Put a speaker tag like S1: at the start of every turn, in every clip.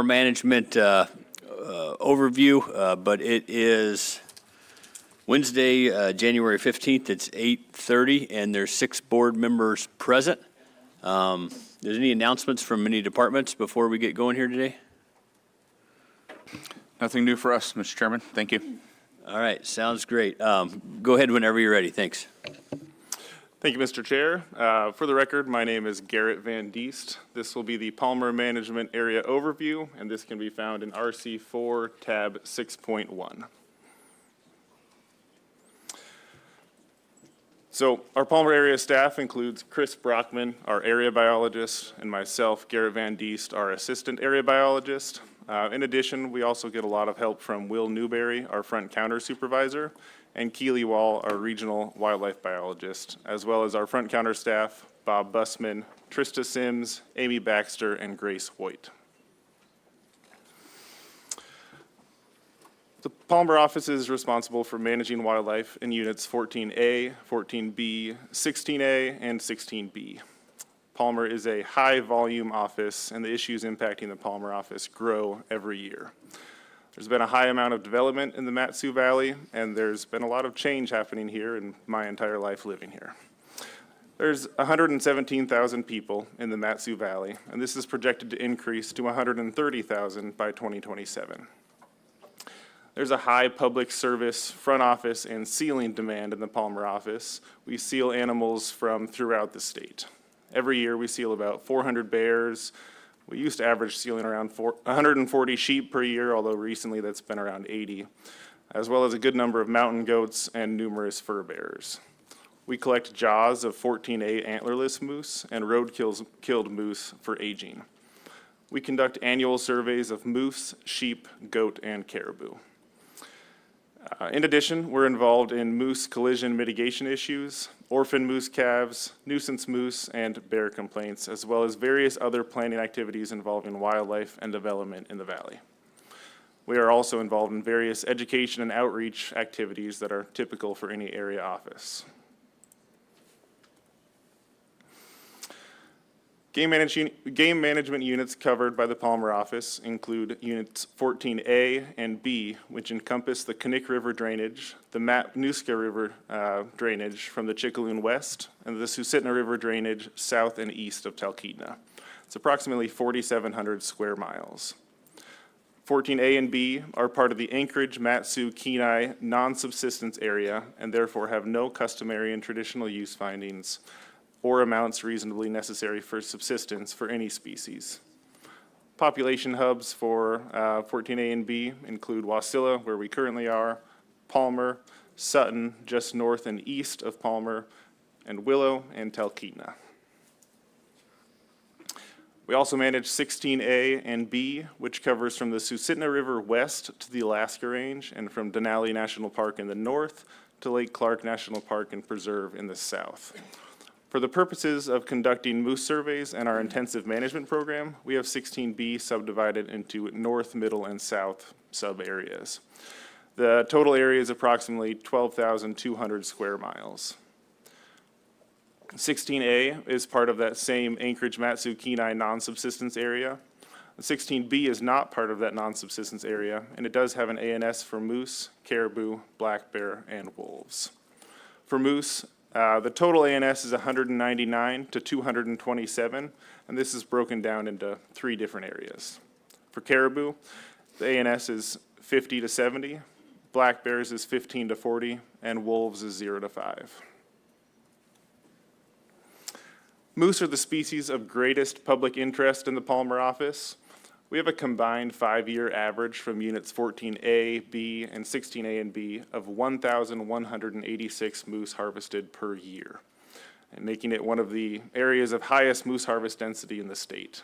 S1: management overview, but it is Wednesday, January 15th. It's 8:30, and there's 6 board members present. There's any announcements from any departments before we get going here today?
S2: Nothing new for us, Mr. Chairman. Thank you.
S1: All right, sounds great. Go ahead whenever you're ready. Thanks.
S3: Thank you, Mr. Chair. For the record, my name is Garrett Van Diest. This will be the Palmer Management Area Overview, and this can be found in RC4 tab 6.1. So our Palmer area staff includes Chris Brockman, our area biologist, and myself, Garrett Van Diest, our assistant area biologist. In addition, we also get a lot of help from Will Newberry, our front counter supervisor, and Keely Wall, our regional wildlife biologist, as well as our front counter staff, Bob Bussman, Trista Sims, Amy Baxter, and Grace Hoyt. The Palmer office is responsible for managing wildlife in units 14A, 14B, 16A, and 16B. Palmer is a high-volume office, and the issues impacting the Palmer office grow every year. There's been a high amount of development in the Mat-Su Valley, and there's been a lot of change happening here in my entire life living here. There's 117,000 people in the Mat-Su Valley, and this is projected to increase to 130,000 by 2027. There's a high public service, front office, and sealing demand in the Palmer office. We seal animals from throughout the state. Every year we seal about 400 bears. We used to average sealing around 140 sheep per year, although recently that's been around 80, as well as a good number of mountain goats and numerous fur bears. We collect jaws of 14A antlerless moose and road-killed moose for aging. We conduct annual surveys of moose, sheep, goat, and caribou. In addition, we're involved in moose collision mitigation issues, orphan moose calves, nuisance moose, and bear complaints, as well as various other planning activities involving wildlife and development in the valley. We are also involved in various education and outreach activities that are typical for any area office. Game management units covered by the Palmer office include units 14A and B, which encompass the Knik River drainage, the Matanuska River drainage from the Chickaloon west, and the Susitna River drainage south and east of Talkeetna. It's approximately 4,700 square miles. 14A and B are part of the Anchorage, Mat-Su, Kenai non-subsistence area, and therefore have no customary and traditional use findings or amounts reasonably necessary for subsistence for any species. Population hubs for 14A and B include Wasilla, where we currently are, Palmer, Sutton, just north and east of Palmer, and Willow and Talkeetna. We also manage 16A and B, which covers from the Susitna River west to the Alaska Range and from Denali National Park in the north to Lake Clark National Park and Preserve in the south. For the purposes of conducting moose surveys and our intensive management program, we have 16B subdivided into north, middle, and south sub-areas. The total area is approximately 12,200 square miles. 16A is part of that same Anchorage, Mat-Su, Kenai non-subsistence area. 16B is not part of that non-subsistence area, and it does have an ANS for moose, caribou, black bear, and wolves. For moose, the total ANS is 199 to 227, and this is broken down into 3 different areas. For caribou, the ANS is 50 to 70, black bears is 15 to 40, and wolves is 0 to 5. Moose are the species of greatest public interest in the Palmer office. We have a combined 5-year average from units 14A, B, and 16A and B of 1,186 moose harvested per year, and making it one of the areas of highest moose harvest density in the state.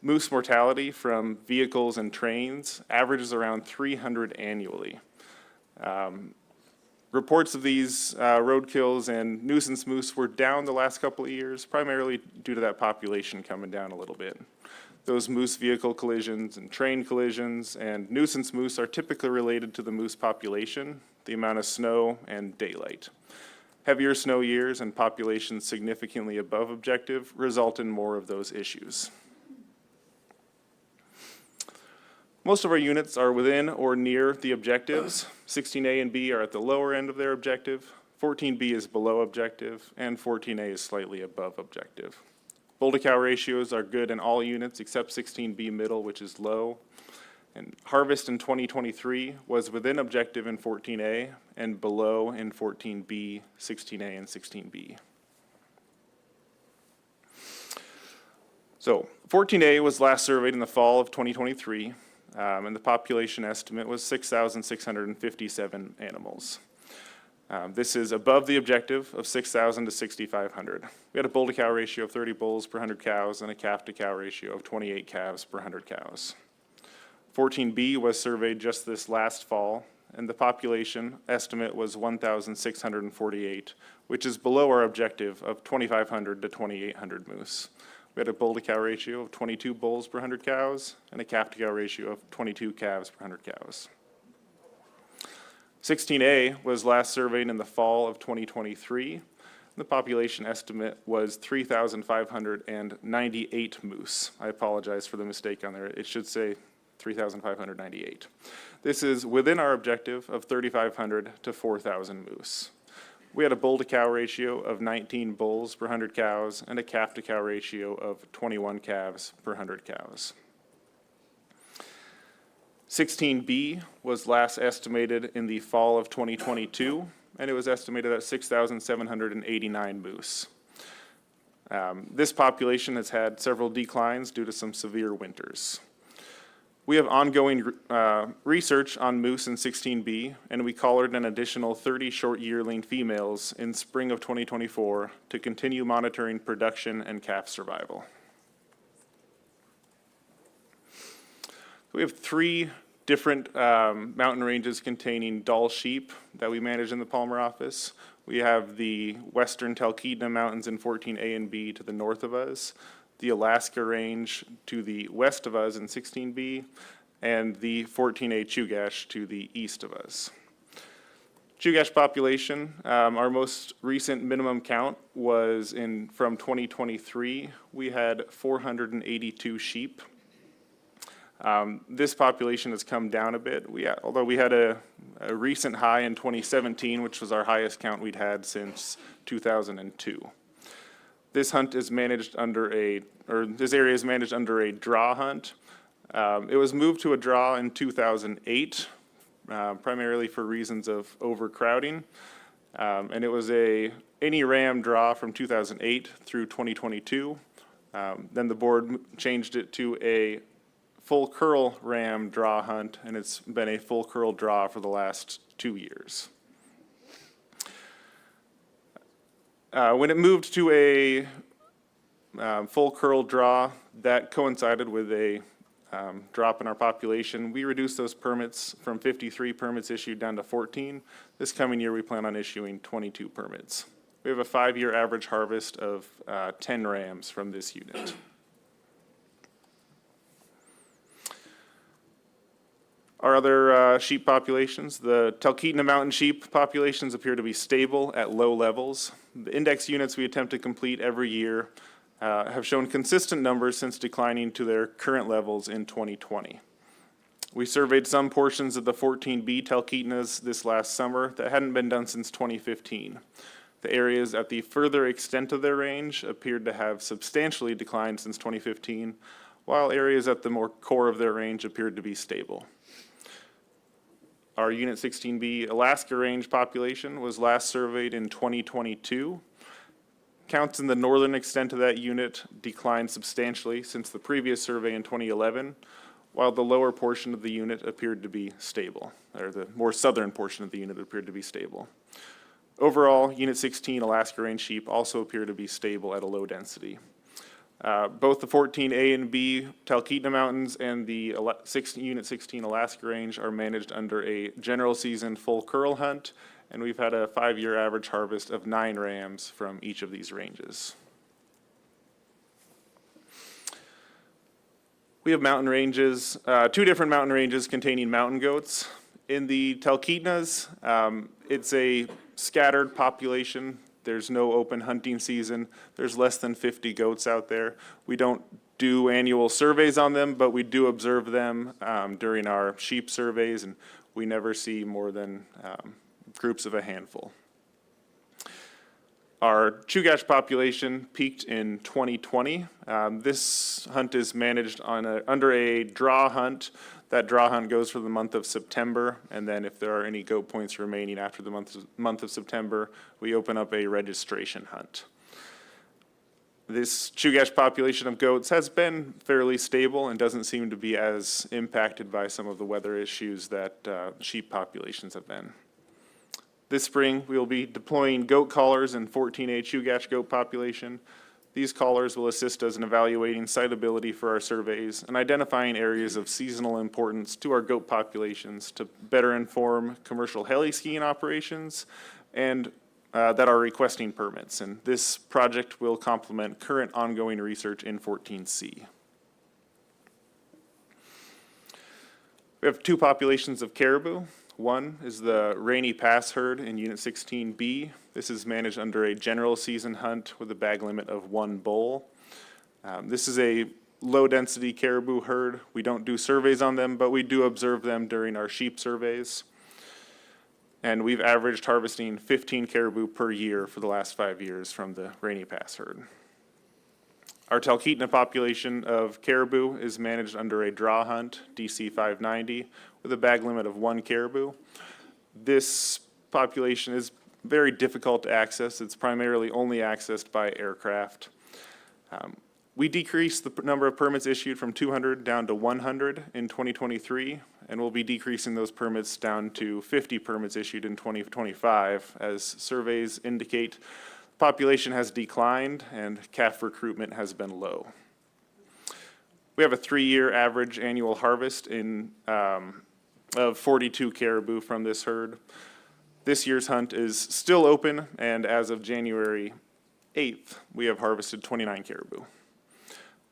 S3: Moose mortality from vehicles and trains averages around 300 annually. Reports of these roadkills and nuisance moose were down the last couple of years, primarily due to that population coming down a little bit. Those moose vehicle collisions and train collisions and nuisance moose are typically related to the moose population, the amount of snow, and daylight. Heavier snow years and populations significantly above objective result in more of those issues. Most of our units are within or near the objectives. 16A and B are at the lower end of their objective. 14B is below objective, and 14A is slightly above objective. Bull-to-cow ratios are good in all units except 16B middle, which is low. And harvest in 2023 was within objective in 14A and below in 14B, 16A, and 16B. So 14A was last surveyed in the fall of 2023, and the population estimate was 6,657 animals. This is above the objective of 6,000 to 6,500. We had a bull-to-cow ratio of 30 bulls per 100 cows and a calf-to-cow ratio of 28 calves per 100 cows. 14B was surveyed just this last fall, and the population estimate was 1,648, which is below our objective of 2,500 to 2,800 moose. We had a bull-to-cow ratio of 22 bulls per 100 cows and a calf-to-cow ratio of 22 calves per 100 cows. 16A was last surveyed in the fall of 2023. The population estimate was 3,598 moose. I apologize for the mistake on there. It should say 3,598. This is within our objective of 3,500 to 4,000 moose. We had a bull-to-cow ratio of 19 bulls per 100 cows and a calf-to-cow ratio of 21 calves per 100 cows. 16B was last estimated in the fall of 2022, and it was estimated at 6,789 moose. This population has had several declines due to some severe winters. We have ongoing research on moose in 16B, and we collared an additional 30 short yearling females in spring of 2024 to continue monitoring production and calf survival. We have 3 different mountain ranges containing Dall sheep that we manage in the Palmer office. We have the western Talkeetna Mountains in 14A and B to the north of us, the Alaska Range to the west of us in 16B, and the 14A Chugach to the east of us. Chugach population, our most recent minimum count was from 2023. We had 482 sheep. This population has come down a bit. Although we had a recent high in 2017, which was our highest count we'd had since 2002. This hunt is managed this area is managed under a draw hunt. It was moved to a draw in 2008, primarily for reasons of overcrowding. And it was any ram draw from 2008 through 2022. Then the board changed it to a full curl ram draw hunt, and it's been a full curl draw for the last 2 years. When it moved to a full curl draw, that coincided with a drop in our population. We reduced those permits from 53 permits issued down to 14. This coming year, we plan on issuing 22 permits. We have a 5-year average harvest of 10 rams from this unit. Our other sheep populations, the Talkeetna Mountain sheep populations appear to be stable at low levels. The index units we attempt to complete every year have shown consistent numbers since declining to their current levels in 2020. We surveyed some portions of the 14B Talkeetnas this last summer that hadn't been done since 2015. The areas at the further extent of their range appeared to have substantially declined since 2015, while areas at the more core of their range appeared to be stable. Our Unit 16B Alaska Range population was last surveyed in 2022. Counts in the northern extent of that unit declined substantially since the previous survey in 2011, while the lower portion of the unit appeared to be stable, or the more southern portion of the unit appeared to be stable. Overall, Unit 16 Alaska Range sheep also appear to be stable at a low density. Both the 14A and B Talkeetna Mountains and the Unit 16 Alaska Range are managed under a general season full curl hunt, and we've had a 5-year average harvest of 9 rams from each of these ranges. We have mountain ranges, 2 different mountain ranges containing mountain goats. In the Talkeetnas, it's a scattered population. There's no open hunting season. There's less than 50 goats out there. We don't do annual surveys on them, but we do observe them during our sheep surveys, and we never see more than groups of a handful. Our Chugach population peaked in 2020. This hunt is managed under a draw hunt. That draw hunt goes for the month of September, and then if there are any goat points remaining after the month of September, we open up a registration hunt. This Chugach population of goats has been fairly stable and doesn't seem to be as impacted by some of the weather issues that sheep populations have been. This spring, we will be deploying goat collars in 14A Chugach goat population. These collars will assist us in evaluating siteability for our surveys and identifying areas of seasonal importance to our goat populations to better inform commercial heli skiing operations and that are requesting permits. And this project will complement current ongoing research in 14C. We have two populations of caribou. One is the Rainy Pass herd in Unit 16B. This is managed under a general season hunt with a bag limit of 1 bull. This is a low-density caribou herd. We don't do surveys on them, but we do observe them during our sheep surveys. And we've averaged harvesting 15 caribou per year for the last 5 years from the Rainy Pass herd. Our Talkeetna population of caribou is managed under a draw hunt, DC 590, with a bag limit of 1 caribou. This population is very difficult to access. It's primarily only accessed by aircraft. We decreased the number of permits issued from 200 down to 100 in 2023, and we'll be decreasing those permits down to 50 permits issued in 2025, as surveys indicate population has declined and calf recruitment has been low. We have a 3-year average annual harvest of 42 caribou from this herd. This year's hunt is still open, and as of January 8th, we have harvested 29 caribou.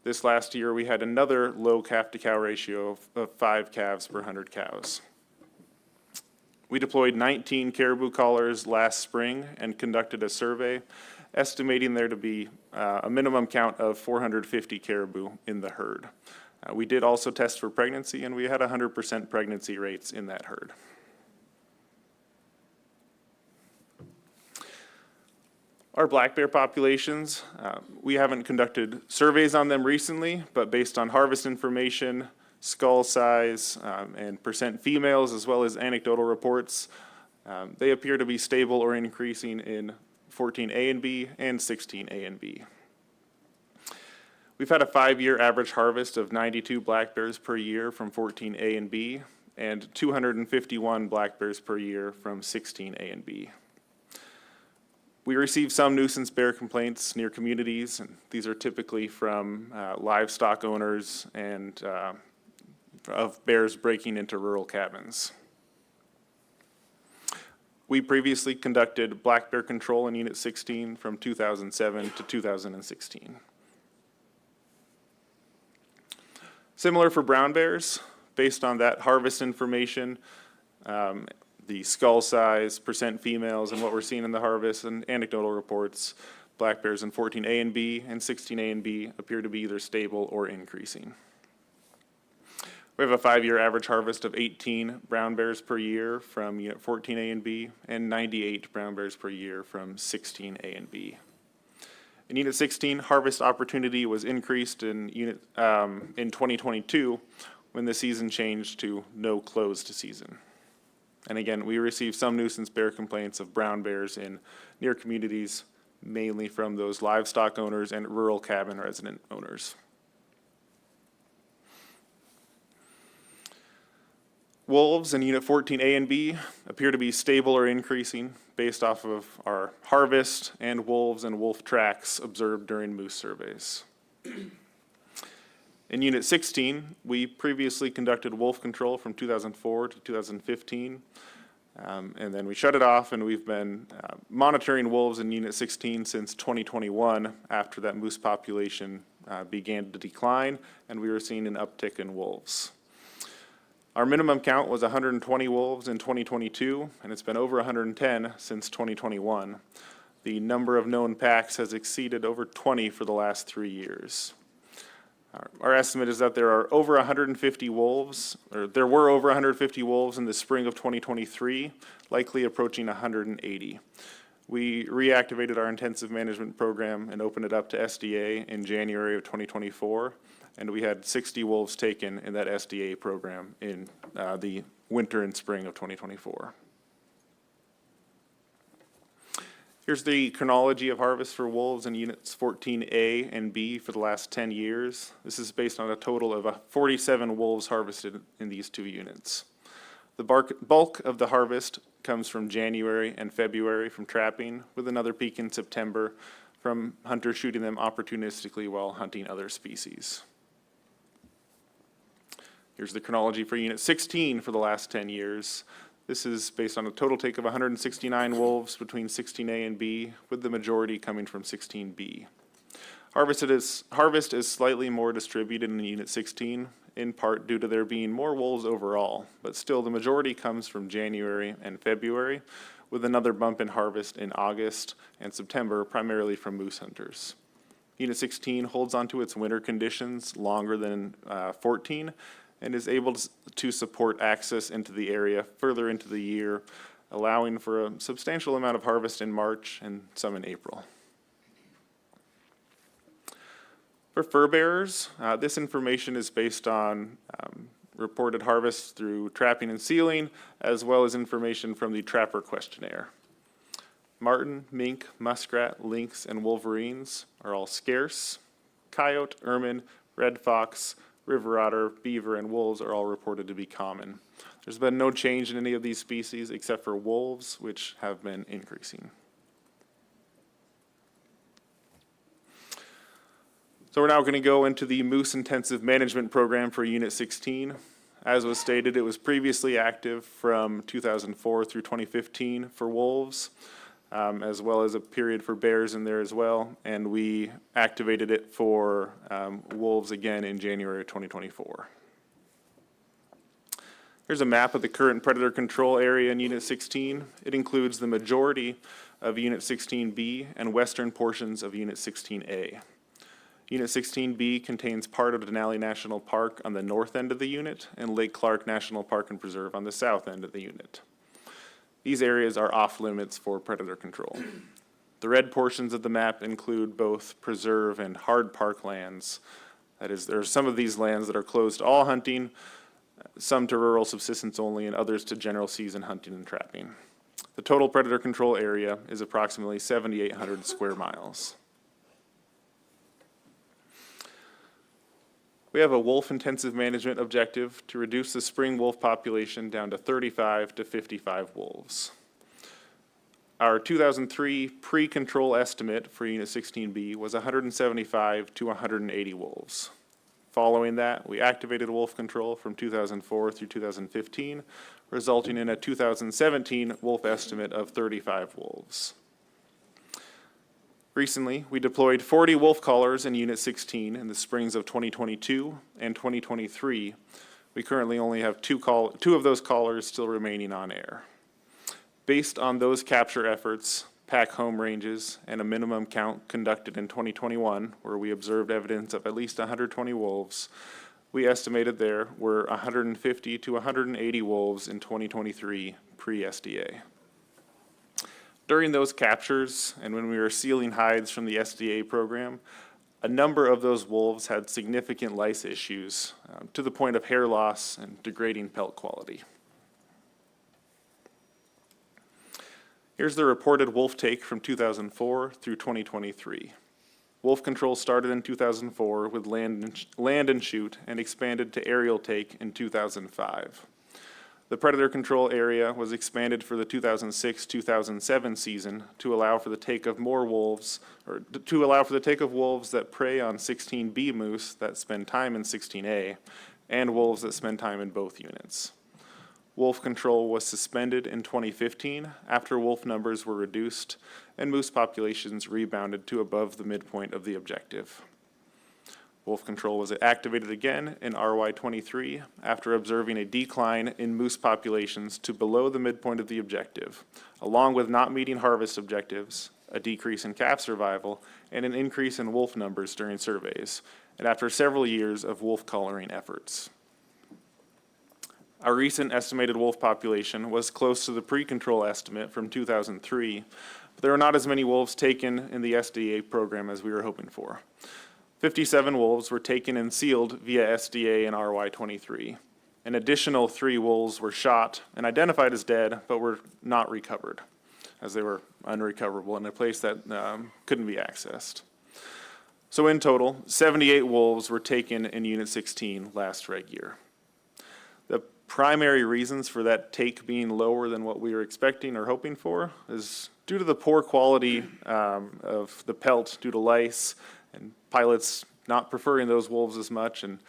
S3: This last year, we had another low calf-to-cow ratio of 5 calves per 100 cows. We deployed 19 caribou collars last spring and conducted a survey, estimating there to be a minimum count of 450 caribou in the herd. We did also test for pregnancy, and we had 100% pregnancy rates in that herd. Our black bear populations, we haven't conducted surveys on them recently, but based on harvest information, skull size, and percent females, as well as anecdotal reports, they appear to be stable or increasing in 14A and B and 16A and B. We've had a 5-year average harvest of 92 black bears per year from 14A and B, and 251 black bears per year from 16A and B. We receive some nuisance bear complaints near communities, and these are typically from livestock owners and of bears breaking into rural cabins. We previously conducted black bear control in Unit 16 from 2007 to 2016. Similar for brown bears, based on that harvest information, the skull size, percent females, and what we're seeing in the harvest and anecdotal reports, black bears in 14A and B and 16A and B appear to be either stable or increasing. We have a 5-year average harvest of 18 brown bears per year from Unit 14A and B and 98 brown bears per year from 16A and B. In Unit 16, harvest opportunity was increased in 2022 when the season changed to no closed season. And again, we received some nuisance bear complaints of brown bears in near communities, mainly from those livestock owners and rural cabin resident owners. Wolves in Unit 14A and B appear to be stable or increasing based off of our harvest and wolf tracks observed during moose surveys. In Unit 16, we previously conducted wolf control from 2004 to 2015, and then we shut it off, and we've been monitoring wolves in Unit 16 since 2021 after that moose population began to decline, and we were seeing an uptick in wolves. Our minimum count was 120 wolves in 2022, and it's been over 110 since 2021. The number of known packs has exceeded over 20 for the last 3 years. Our estimate is that there are over 150 wolves, or there were over 150 wolves in the spring of 2023, likely approaching 180. We reactivated our intensive management program and opened it up to SDA in January of 2024, and we had 60 wolves taken in that SDA program in the winter and spring of 2024. Here's the chronology of harvest for wolves in units 14A and B for the last 10 years. This is based on a total of 47 wolves harvested in these two units. The bulk of the harvest comes from January and February from trapping, with another peak in September from hunters shooting them opportunistically while hunting other species. Here's the chronology for Unit 16 for the last 10 years. This is based on a total take of 169 wolves between 16A and B, with the majority coming from 16B. Harvest is slightly more distributed in Unit 16, in part due to there being more wolves overall, but still the majority comes from January and February, with another bump in harvest in August and September, primarily from moose hunters. Unit 16 holds onto its winter conditions longer than 14, and is able to support access into the area further into the year, allowing for a substantial amount of harvest in March and some in April. For fur bearers, this information is based on reported harvests through trapping and sealing, as well as information from the Trapper Questionnaire. Marten, mink, muskrat, lynx, and wolverines are all scarce. Coyote, ermine, red fox, river otter, beaver, and wolves are all reported to be common. There's been no change in any of these species except for wolves, which have been increasing. So we're now going to go into the moose intensive management program for Unit 16. As was stated, it was previously active from 2004 through 2015 for wolves, as well as a period for bears in there as well, and we activated it for wolves again in January of 2024. Here's a map of the current predator control area in Unit 16. It includes the majority of Unit 16B and western portions of Unit 16A. Unit 16B contains part of Denali National Park on the north end of the unit and Lake Clark National Park and Preserve on the south end of the unit. These areas are off limits for predator control. The red portions of the map include both preserve and hard park lands. That is, there are some of these lands that are closed to all hunting, some to rural subsistence only, and others to general season hunting and trapping. The total predator control area is approximately 7,800 square miles. We have a wolf intensive management objective to reduce the spring wolf population down to 35 to 55 wolves. Our 2003 pre-control estimate for Unit 16B was 175 to 180 wolves. Following that, we activated wolf control from 2004 through 2015, resulting in a 2017 wolf estimate of 35 wolves. Recently, we deployed 40 wolf collars in Unit 16 in the springs of 2022 and 2023. We currently only have two of those collars still remaining on air. Based on those capture efforts, pack home ranges, and a minimum count conducted in 2021, where we observed evidence of at least 120 wolves, we estimated there were 150 to 180 wolves in 2023 pre-SDA. During those captures, and when we were sealing hides from the SDA program, a number of those wolves had significant lice issues to the point of hair loss and degrading pelt quality. Here's the reported wolf take from 2004 through 2023. Wolf control started in 2004 with land and shoot and expanded to aerial take in 2005. The predator control area was expanded for the 2006-2007 season to allow for the take of more wolves, or to allow for the take of wolves that prey on 16B moose that spend time in 16A, and wolves that spend time in both units. Wolf control was suspended in 2015 after wolf numbers were reduced and moose populations rebounded to above the midpoint of the objective. Wolf control was activated again in RY23 after observing a decline in moose populations to below the midpoint of the objective, along with not meeting harvest objectives a decrease in calf survival, and an increase in wolf numbers during surveys, and after several years of wolf collaring efforts. Our recent estimated wolf population was close to the pre-control estimate from 2003, but there were not as many wolves taken in the SDA program as we were hoping for. 57 wolves were taken and sealed via SDA and RY23. An additional 3 wolves were shot and identified as dead, but were not recovered, as they were unrecoverable in a place that couldn't be accessed. So in total, 78 wolves were taken in Unit 16 last reg year. The primary reasons for that take being lower than what we were expecting or hoping for is due to the poor quality of the pelt due to lice and pilots not preferring those wolves as much, and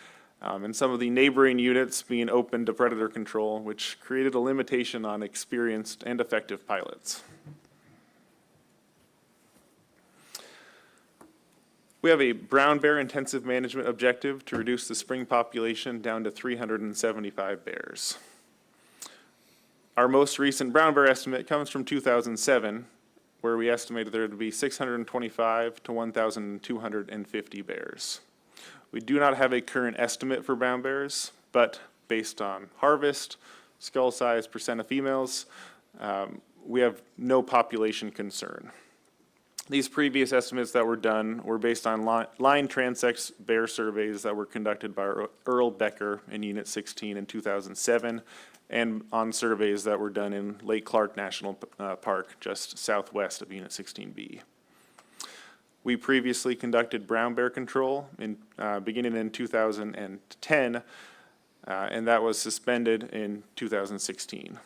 S3: some of the neighboring units being open to predator control, which created a limitation on experienced and effective pilots. We have a brown bear intensive management objective to reduce the spring population down to 375 bears. Our most recent brown bear estimate comes from 2007, where we estimated there to be 625 to 1,250 bears. We do not have a current estimate for brown bears, but based on harvest, skull size, percent of females, we have no population concern. These previous estimates that were done were based on line transects bear surveys that were conducted by Earl Becker in Unit 16 in 2007, and on surveys that were done in Lake Clark National Park, just southwest of Unit 16B. We previously conducted brown bear control beginning in 2010, and that was suspended in 2016.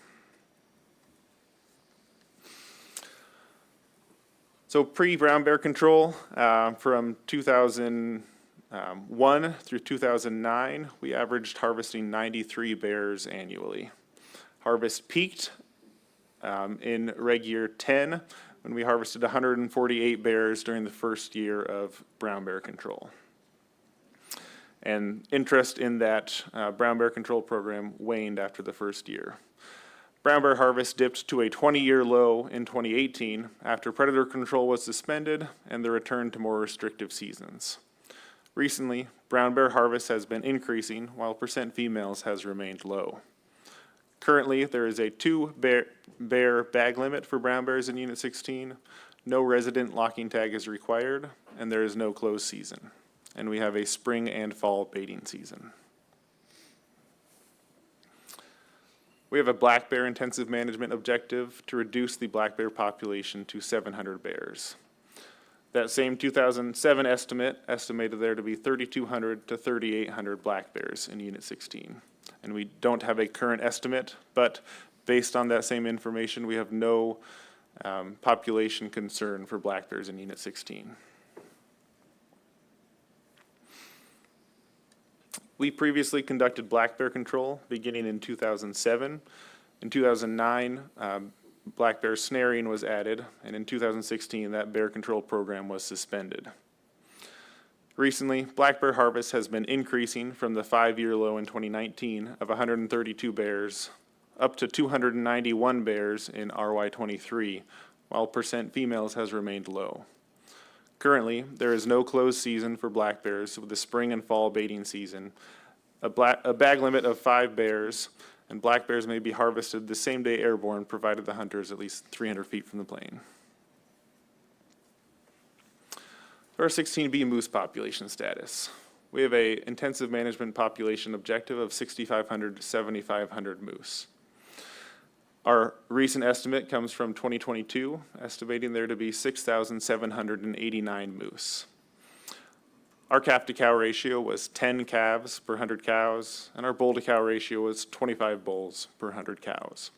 S3: So pre-brown bear control, from 2001 through 2009, we averaged harvesting 93 bears annually. Harvest peaked in reg year 10 when we harvested 148 bears during the first year of brown bear control. And interest in that brown bear control program waned after the first year. Brown bear harvest dipped to a 20-year low in 2018 after predator control was suspended and the return to more restrictive seasons. Recently, brown bear harvest has been increasing while percent females has remained low. Currently, there is a 2 bear bag limit for brown bears in Unit 16. No resident locking tag is required, and there is no closed season. And we have a spring and fall baiting season. We have a black bear intensive management objective to reduce the black bear population to 700 bears. That same 2007 estimate estimated there to be 3,200 to 3,800 black bears in Unit 16. And we don't have a current estimate, but based on that same information, we have no population concern for black bears in Unit 16. We previously conducted black bear control beginning in 2007. In 2009, black bear snaring was added, and in 2016, that bear control program was suspended. Recently, black bear harvest has been increasing from the 5-year low in 2019 of 132 bears up to 291 bears in RY23, while percent females has remained low. Currently, there is no closed season for black bears with the spring and fall baiting season, a bag limit of 5 bears, and black bears may be harvested the same day airborne provided the hunter is at least 300 feet from the plane. Our 16B moose population status. We have an intensive management population objective of 6,500 to 7,500 moose. Our recent estimate comes from 2022, estimating there to be 6,789 moose. Our calf to cow ratio was 10 calves per 100 cows, and our bull to cow ratio was 25 bulls per 100 cows.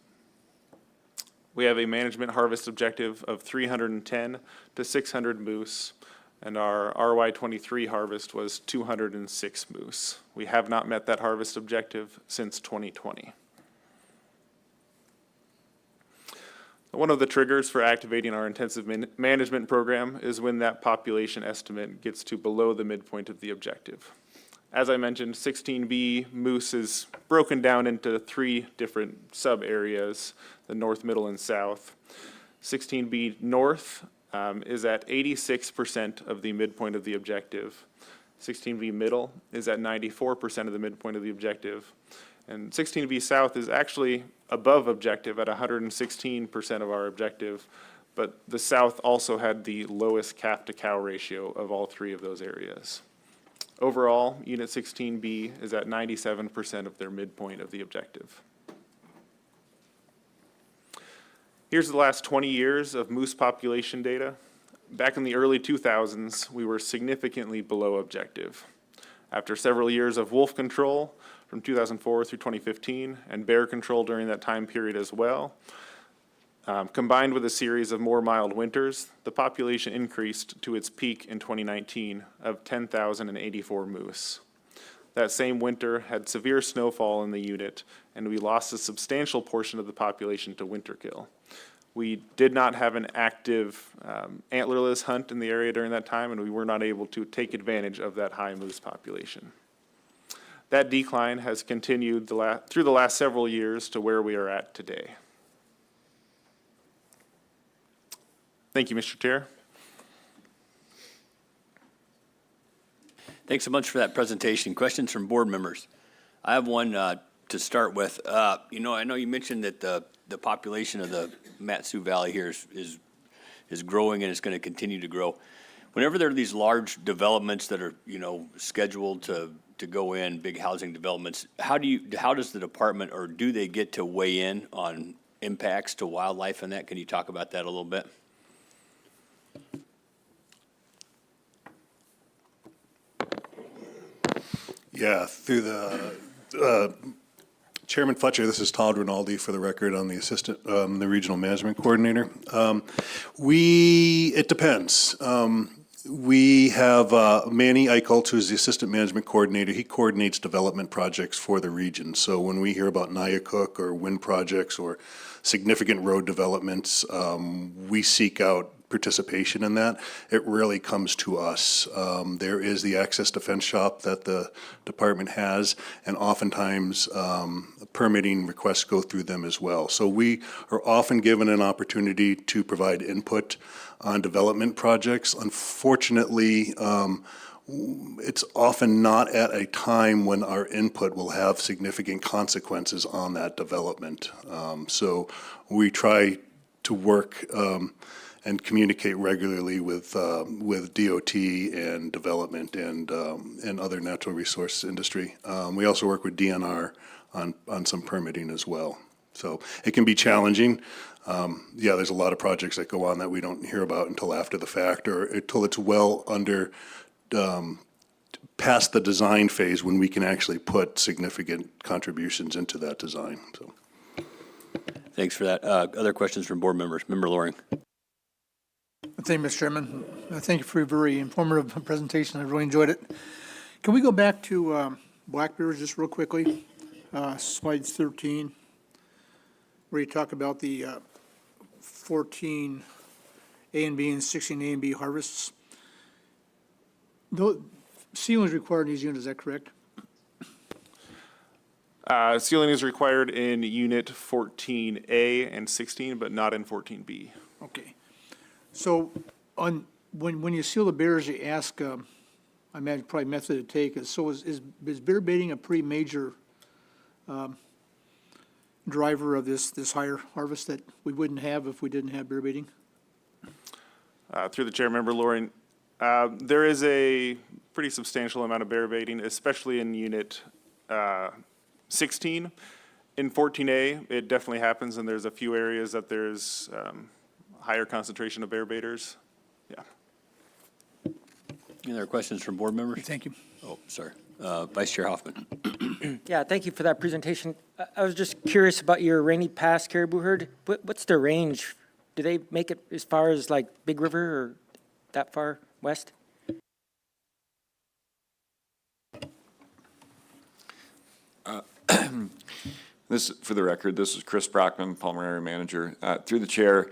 S3: We have a management harvest objective of 310 to 600 moose, and our RY23 harvest was 206 moose. We have not met that harvest objective since 2020. One of the triggers for activating our intensive management program is when that population estimate gets to below the midpoint of the objective. As I mentioned, 16B moose is broken down into 3 different sub-areas, the north, middle, and south. 16B north is at 86% of the midpoint of the objective. 16B middle is at 94% of the midpoint of the objective. And 16B south is actually above objective at 116% of our objective, but the south also had the lowest calf to cow ratio of all three of those areas. Overall, Unit 16B is at 97% of their midpoint of the objective. Here's the last 20 years of moose population data. Back in the early 2000s, we were significantly below objective. After several years of wolf control from 2004 through 2015 and bear control during that time period as well, combined with a series of more mild winters, the population increased to its peak in 2019 of 10,084 moose. That same winter had severe snowfall in the unit, and we lost a substantial portion of the population to winter kill. We did not have an active antlerless hunt in the area during that time, and we were not able to take advantage of that high moose population. That decline has continued through the last several years to where we are at today. Thank you, Mr. Chair.
S1: Thanks so much for that presentation. Questions from board members? I have one to start with. I know you mentioned that the population of the Mat-Su Valley here is growing and it's going to continue to grow. Whenever there are these large developments that are, scheduled to go in, big housing developments, how does the department, or do they get to weigh in on impacts to wildlife and that? Can you talk about that a little bit?
S4: Yeah, through the Chairman Fletcher, this is Todd Rinaldi for the record. I'm the assistant, the regional management coordinator. It depends. We have Manny Eichelt, who's the assistant management coordinator. He coordinates development projects for the region. So when we hear about Nyacook or wind projects or significant road developments, we seek out participation in that. It really comes to us. There is the access defense shop that the department has, and oftentimes permitting requests go through them as well. So we are often given an opportunity to provide input on development projects. Unfortunately, it's often not at a time when our input will have significant consequences on that development. So we try to work and communicate regularly with DOT and development and other natural resource industry. We also work with DNR on some permitting as well. So it can be challenging. There's a lot of projects that go on that we don't hear about until after the fact, or until it's well under past the design phase when we can actually put significant contributions into that design. So,
S1: Thanks for that. Other questions from board members? Member Loring.
S5: Thank you, Mr. Chairman. Thank you for your very informative presentation. I really enjoyed it. Can we go back to black bears just real quickly? Slide 13, where you talk about the 14 A and B and 16 A and B harvests. Sealing is required in these units, is that correct?
S3: Sealing is required in Unit 14A and 16, but not in 14B.
S5: Okay. So when you seal the bears, you ask, I imagine probably method to take is, so is bear baiting a pretty major driver of this higher harvest that we wouldn't have if we didn't have bear baiting?
S3: Through the chair, Member Loring, there is a pretty substantial amount of bear baiting, especially in Unit 16. In 14A, it definitely happens, and there's a few areas that there's higher concentration of bear baiters. Yeah.
S1: Any other questions from board members?
S5: Thank you.
S1: Oh, sorry. Vice Chair Hoffman.
S6: Yeah, thank you for that presentation. I was just curious about your Rainy Pass caribou herd. What's the range? Do they make it as far as like Big River or that far west?
S7: This, for the record, this is Chris Brockman, Palmer Area Manager. Through the chair,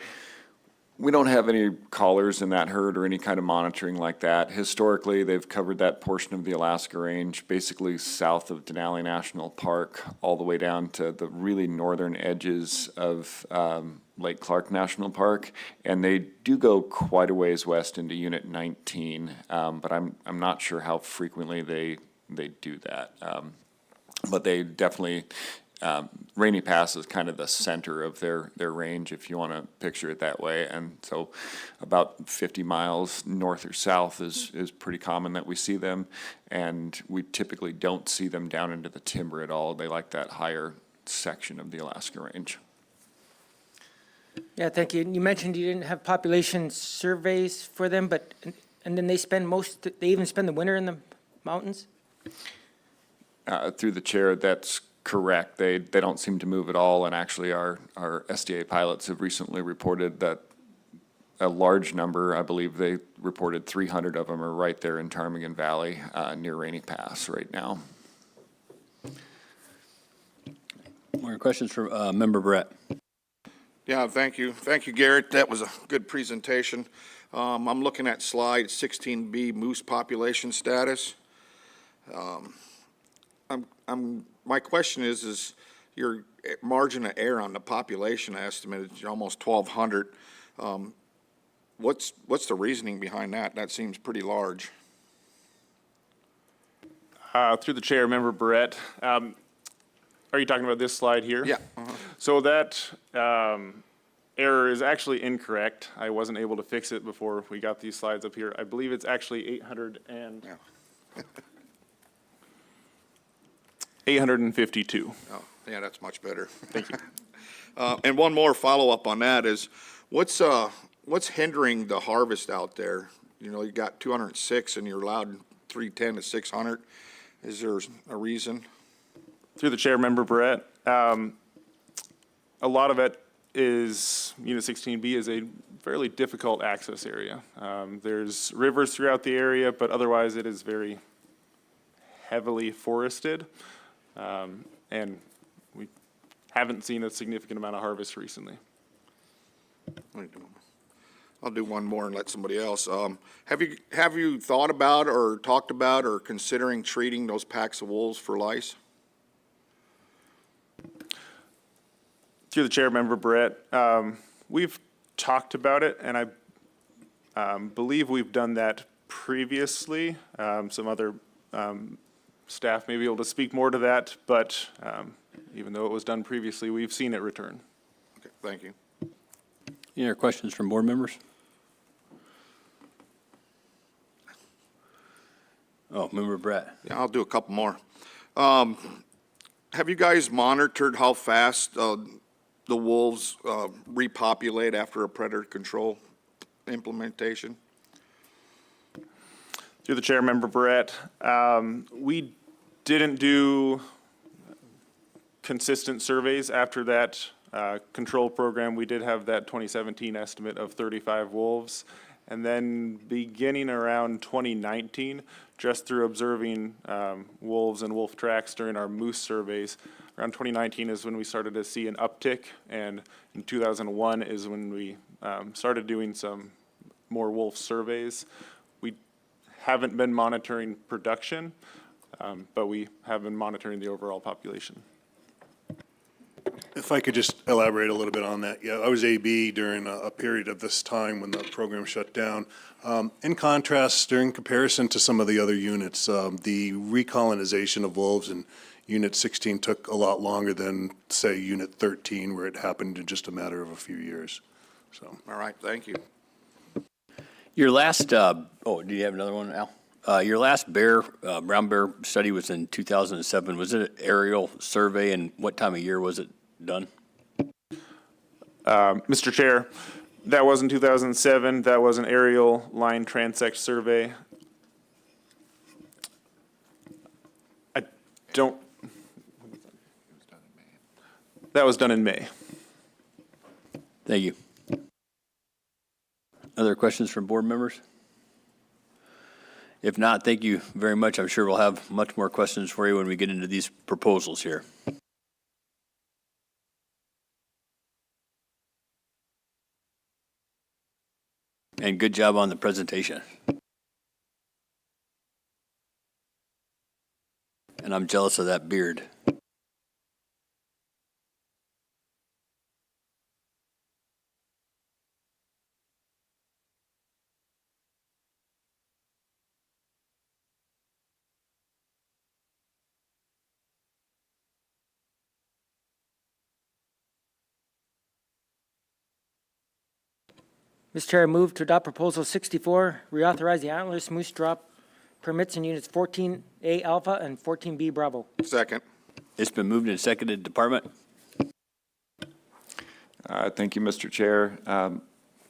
S7: We don't have any collars in that herd or any kind of monitoring like that. Historically, they've covered that portion of the Alaska Range, basically south of Denali National Park, all the way down to the really northern edges of Lake Clark National Park. And they do go quite a ways west into Unit 19, but I'm not sure how frequently they do that. But they definitely, Rainy Pass is kind of the center of their range, if you want to picture it that way. And so about 50 miles north or south is pretty common that we see them. And we typically don't see them down into the timber at all. They like that higher section of the Alaska Range.
S6: Yeah, thank you. You mentioned you didn't have population surveys for them, but, and then they even spend the winter in the mountains?
S7: Through the chair, that's correct. They don't seem to move at all, and actually our SDA pilots have recently reported that a large number, I believe they reported 300 of them are right there in Ptarmigan Valley near Rainy Pass right now.
S1: More questions for Member Brett?
S8: Yeah, thank you. Thank you, Garrett. That was a good presentation. I'm looking at slide 16B, moose population status. My question is your margin of error on the population estimate is almost 1,200. What's the reasoning behind that? That seems pretty large.
S3: Through the chair, Member Barrett, are you talking about this slide here?
S8: Yeah.
S3: So that error is actually incorrect. I wasn't able to fix it before we got these slides up here. I believe it's actually 852.
S8: Oh, yeah, that's much better.
S3: Thank you.
S8: And one more follow-up on that is, what's hindering the harvest out there? You know, you got 206 and you're allowed 310 to 600. Is there a reason?
S3: Through the chair, Member Barrett, a lot of it is, Unit 16B is a fairly difficult access area. There's rivers throughout the area, but otherwise it is very heavily forested. And we haven't seen a significant amount of harvest recently.
S8: I'll do one more and let somebody else. Have you thought about or talked about or considering treating those packs of wolves for lice?
S3: Through the chair, Member Barrett, we've talked about it, and I believe we've done that previously. Some other staff may be able to speak more to that, but even though it was done previously, we've seen it return.
S8: Okay, thank you.
S1: Any other questions from board members? Oh, Member Brett.
S8: Yeah, I'll do a couple more. Have you guys monitored how fast the wolves repopulate after a predator control implementation?
S3: Through the chair, Member Barrett, we didn't do consistent surveys after that control program. We did have that 2017 estimate of 35 wolves. And then beginning around 2019, just through observing wolves and wolf tracks during our moose surveys, around 2019 is when we started to see an uptick. And in 2001 is when we started doing some more wolf surveys. We haven't been monitoring production, but we have been monitoring the overall population.
S4: If I could just elaborate a little bit on that. Yeah, I was AB during a period of this time when the program shut down. In contrast, during comparison to some of the other units, the recolonization of wolves in Unit 16 took a lot longer than, say, Unit 13, where it happened in just a matter of a few years. So,
S8: All right, thank you.
S1: Your last, do you have another one, Al? Your last brown bear study was in 2007. Was it an aerial survey, and what time of year was it done?
S3: Mr. Chair, that was in 2007. That was an aerial line transect survey. I don't. That was done in May.
S1: Thank you. Other questions from board members? If not, thank you very much. I'm sure we'll have much more questions for you when we get into these proposals here. And good job on the presentation. And I'm jealous of that beard.
S6: Mr. Chair, I move to adopt Proposal 64, reauthorize the antlerless moose drop permits in units 14A Alpha and 14B Bravo.
S8: Second.
S1: It's been moved and seconded. Department?
S7: Thank you, Mr. Chair.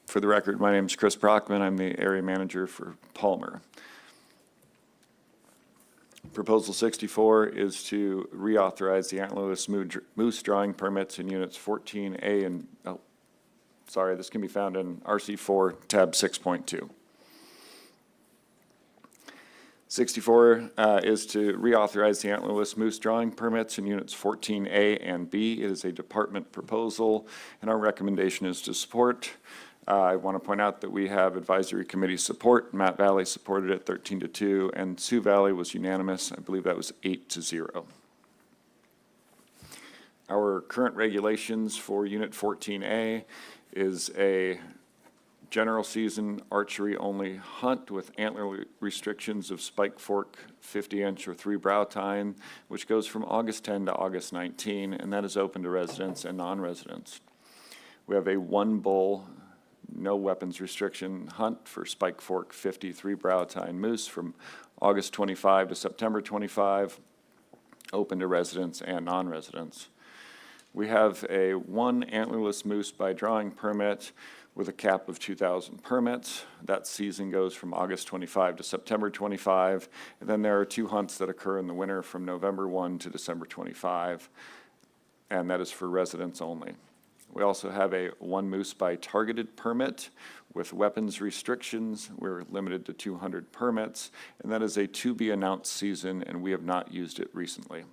S7: For the record, my name is Chris Brockman. I'm the area manager for Palmer. Proposal 64 is to reauthorize the antlerless moose drawing permits in units 14A and, this can be found in RC4 tab 6.2. 64 is to reauthorize the antlerless moose drawing permits in units 14A and B. It is a department proposal, and our recommendation is to support. I want to point out that we have advisory committee support. Matt Valley supported it 13-2, and Sioux Valley was unanimous. I believe that was 8-0. Our current regulations for Unit 14A is a general season archery only hunt with antler restrictions of spike fork 50-inch or 3 brow tine, which goes from August 10 to August 19, and that is open to residents and non-residents. We have a 1 bull, no weapons restriction hunt for spike fork 53 brow tine moose from August 25 to September 25, open to residents and non-residents. We have a 1 antlerless moose by drawing permit with a cap of 2,000 permits. That season goes from August 25 to September 25. And then there are 2 hunts that occur in the winter from November 1 to December 25, and that is for residents only. We also have a 1 moose by targeted permit with weapons restrictions. We're limited to 200 permits, and that is a to-be-announced season, and we have not used it recently.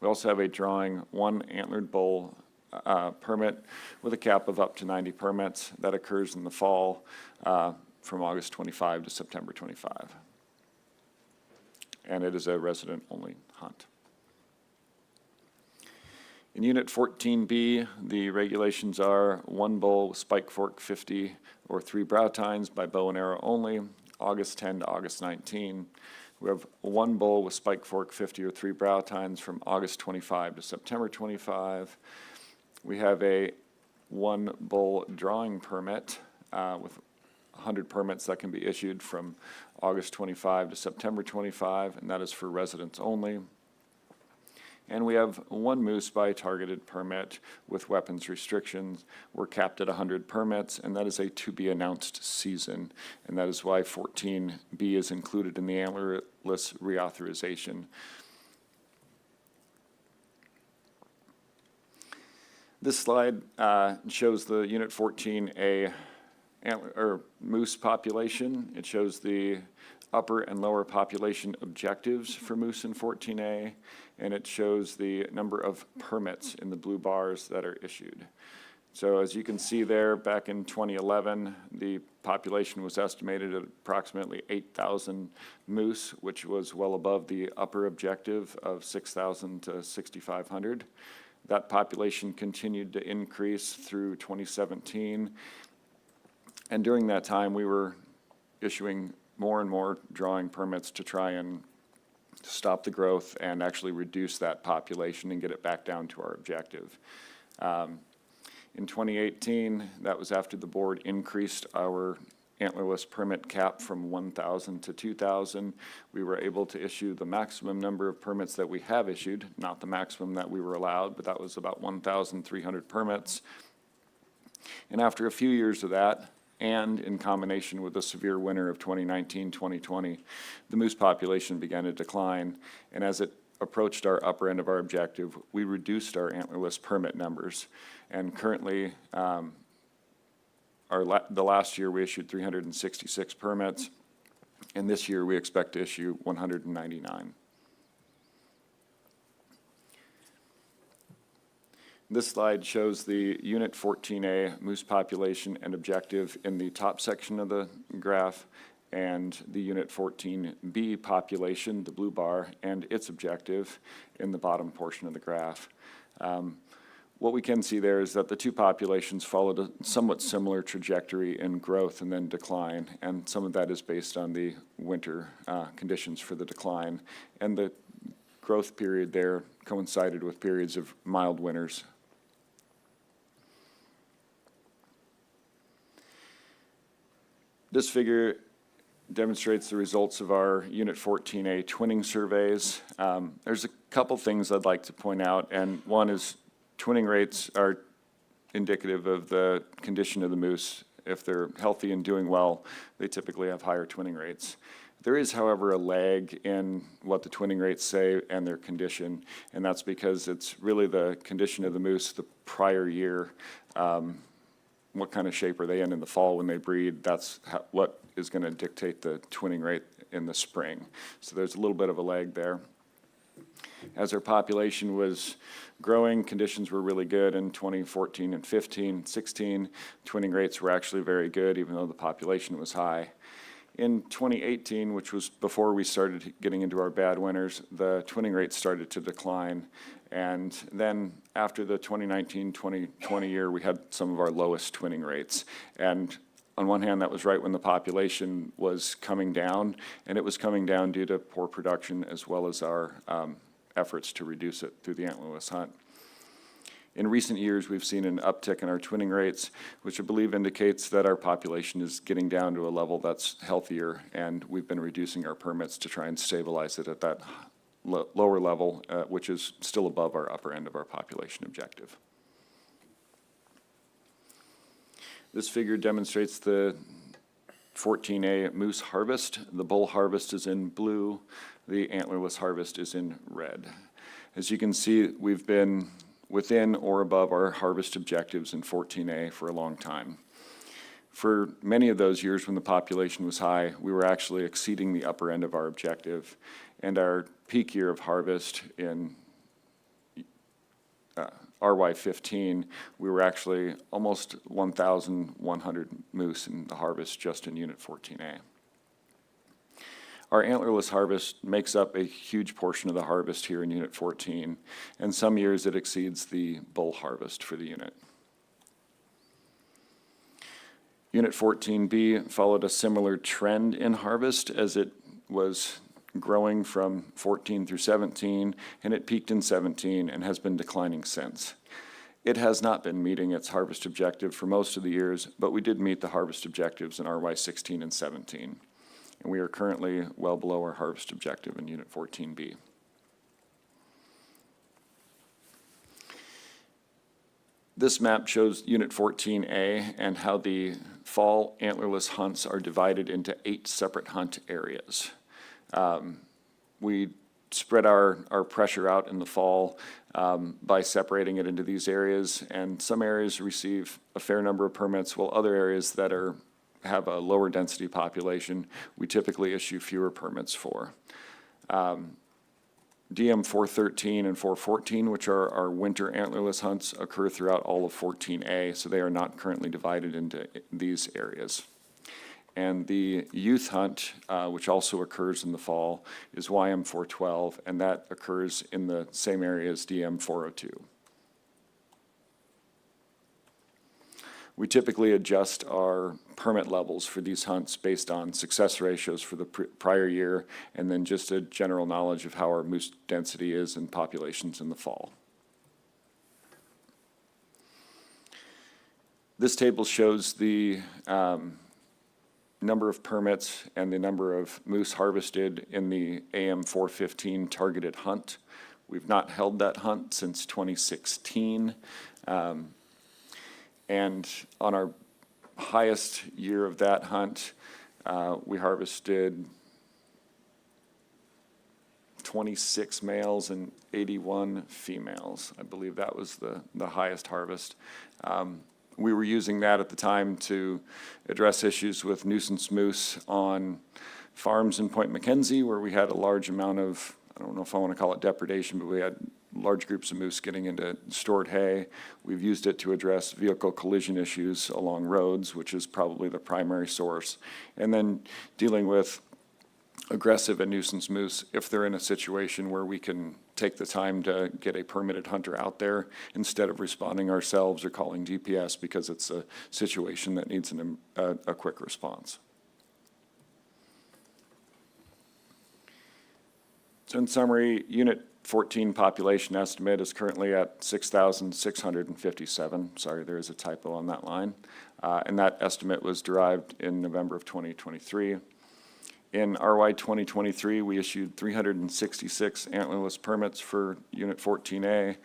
S7: We also have a drawing 1 antlered bull permit with a cap of up to 90 permits. That occurs in the fall from August 25 to September 25. And it is a resident-only hunt. In Unit 14B, the regulations are 1 bull with spike fork 50 or 3 brow tines by bow and arrow only, August 10 to August 19. We have 1 bull with spike fork 50 or 3 brow tines from August 25 to September 25. We have a 1 bull drawing permit with 100 permits that can be issued from August 25 to September 25, and that is for residents only. And we have 1 moose by targeted permit with weapons restrictions. We're capped at 100 permits, and that is a to-be-announced season, and that is why 14B is included in the antlerless reauthorization. This slide shows the Unit 14A moose population. It shows the upper and lower population objectives for moose in 14A, and it shows the number of permits in the blue bars that are issued. So as you can see there, back in 2011, the population was estimated at approximately 8,000 moose, which was well above the upper objective of 6,000 to 6,500. That population continued to increase through 2017, and during that time, we were issuing more and more drawing permits to try and stop the growth and actually reduce that population and get it back down to our objective. In 2018, that was after the board increased our antlerless permit cap from 1,000 to 2,000. We were able to issue the maximum number of permits that we have issued, not the maximum that we were allowed, but that was about 1,300 permits. And after a few years of that, and in combination with the severe winter of 2019-2020, the moose population began to decline, and as it approached our upper end of our objective, we reduced our antlerless permit numbers. And currently, the last year we issued 366 permits, and this year we expect to issue 199. This slide shows the Unit 14A moose population and objective in the top section of the graph, and the Unit 14B population, the blue bar, and its objective in the bottom portion of the graph. What we can see there is that the two populations followed a somewhat similar trajectory in growth and then decline, and some of that is based on the winter conditions for the decline. And the growth period there coincided with periods of mild winters. This figure demonstrates the results of our Unit 14A twinning surveys. There's a couple things I'd like to point out, and one is twinning rates are indicative of the condition of the moose. If they're healthy and doing well, they typically have higher twinning rates. There is, however, a lag in what the twinning rates say and their condition, and that's because it's really the condition of the moose the prior year. What kind of shape are they in the fall when they breed? That's what is going to dictate the twinning rate in the spring. So there's a little bit of a lag there. As our population was growing, conditions were really good in 2014 and 15, 16. Twinning rates were actually very good, even though the population was high. In 2018, which was before we started getting into our bad winters, the twinning rates started to decline. And then after the 2019-2020 year, we had some of our lowest twinning rates. And on one hand, that was right when the population was coming down, and it was coming down due to poor production as well as our efforts to reduce it through the antlerless hunt. In recent years, we've seen an uptick in our twinning rates, which I believe indicates that our population is getting down to a level that's healthier, and we've been reducing our permits to try and stabilize it at that lower level, which is still above our upper end of our population objective. This figure demonstrates the 14A moose harvest. The bull harvest is in blue. The antlerless harvest is in red. As you can see, we've been within or above our harvest objectives in 14A for a long time. For many of those years when the population was high, we were actually exceeding the upper end of our objective, and our peak year of harvest in RY15, we were actually almost 1,100 moose in the harvest just in Unit 14A. Our antlerless harvest makes up a huge portion of the harvest here in Unit 14, and some years it exceeds the bull harvest for the unit. Unit 14B followed a similar trend in harvest as it was growing from 14 through 17, and it peaked in 17 and has been declining since. It has not been meeting its harvest objective for most of the years, but we did meet the harvest objectives in RY16 and 17. And we are currently well below our harvest objective in Unit 14B. This map shows Unit 14A and how the fall antlerless hunts are divided into 8 separate hunt areas. We spread our pressure out in the fall by separating it into these areas, and some areas receive a fair number of permits, while other areas that have a lower density population, we typically issue fewer permits for. DM 413 and 414, which are our winter antlerless hunts, occur throughout all of 14A, so they are not currently divided into these areas. And the youth hunt, which also occurs in the fall, is YM 412, and that occurs in the same area as DM 402. We typically adjust our permit levels for these hunts based on success ratios for the prior year, and then just a general knowledge of how our moose density is and populations in the fall. This table shows the number of permits and the number of moose harvested in the AM 415 targeted hunt. We've not held that hunt since 2016. And on our highest year of that hunt, we harvested 26 males and 81 females. I believe that was the highest harvest. We were using that at the time to address issues with nuisance moose on farms in Point McKenzie, where we had a large amount of, I don't know if I want to call it depredation, but we had large groups of moose getting into stored hay. We've used it to address vehicle collision issues along roads, which is probably the primary source. And then dealing with aggressive and nuisance moose if they're in a situation where we can take the time to get a permitted hunter out there instead of responding ourselves or calling GPS because it's a situation that needs a quick response. So in summary, Unit 14 population estimate is currently at 6,657. Sorry, there is a typo on that line. And that estimate was derived in November of 2023. In RY 2023, we issued 366 antlerless permits for Unit 14A,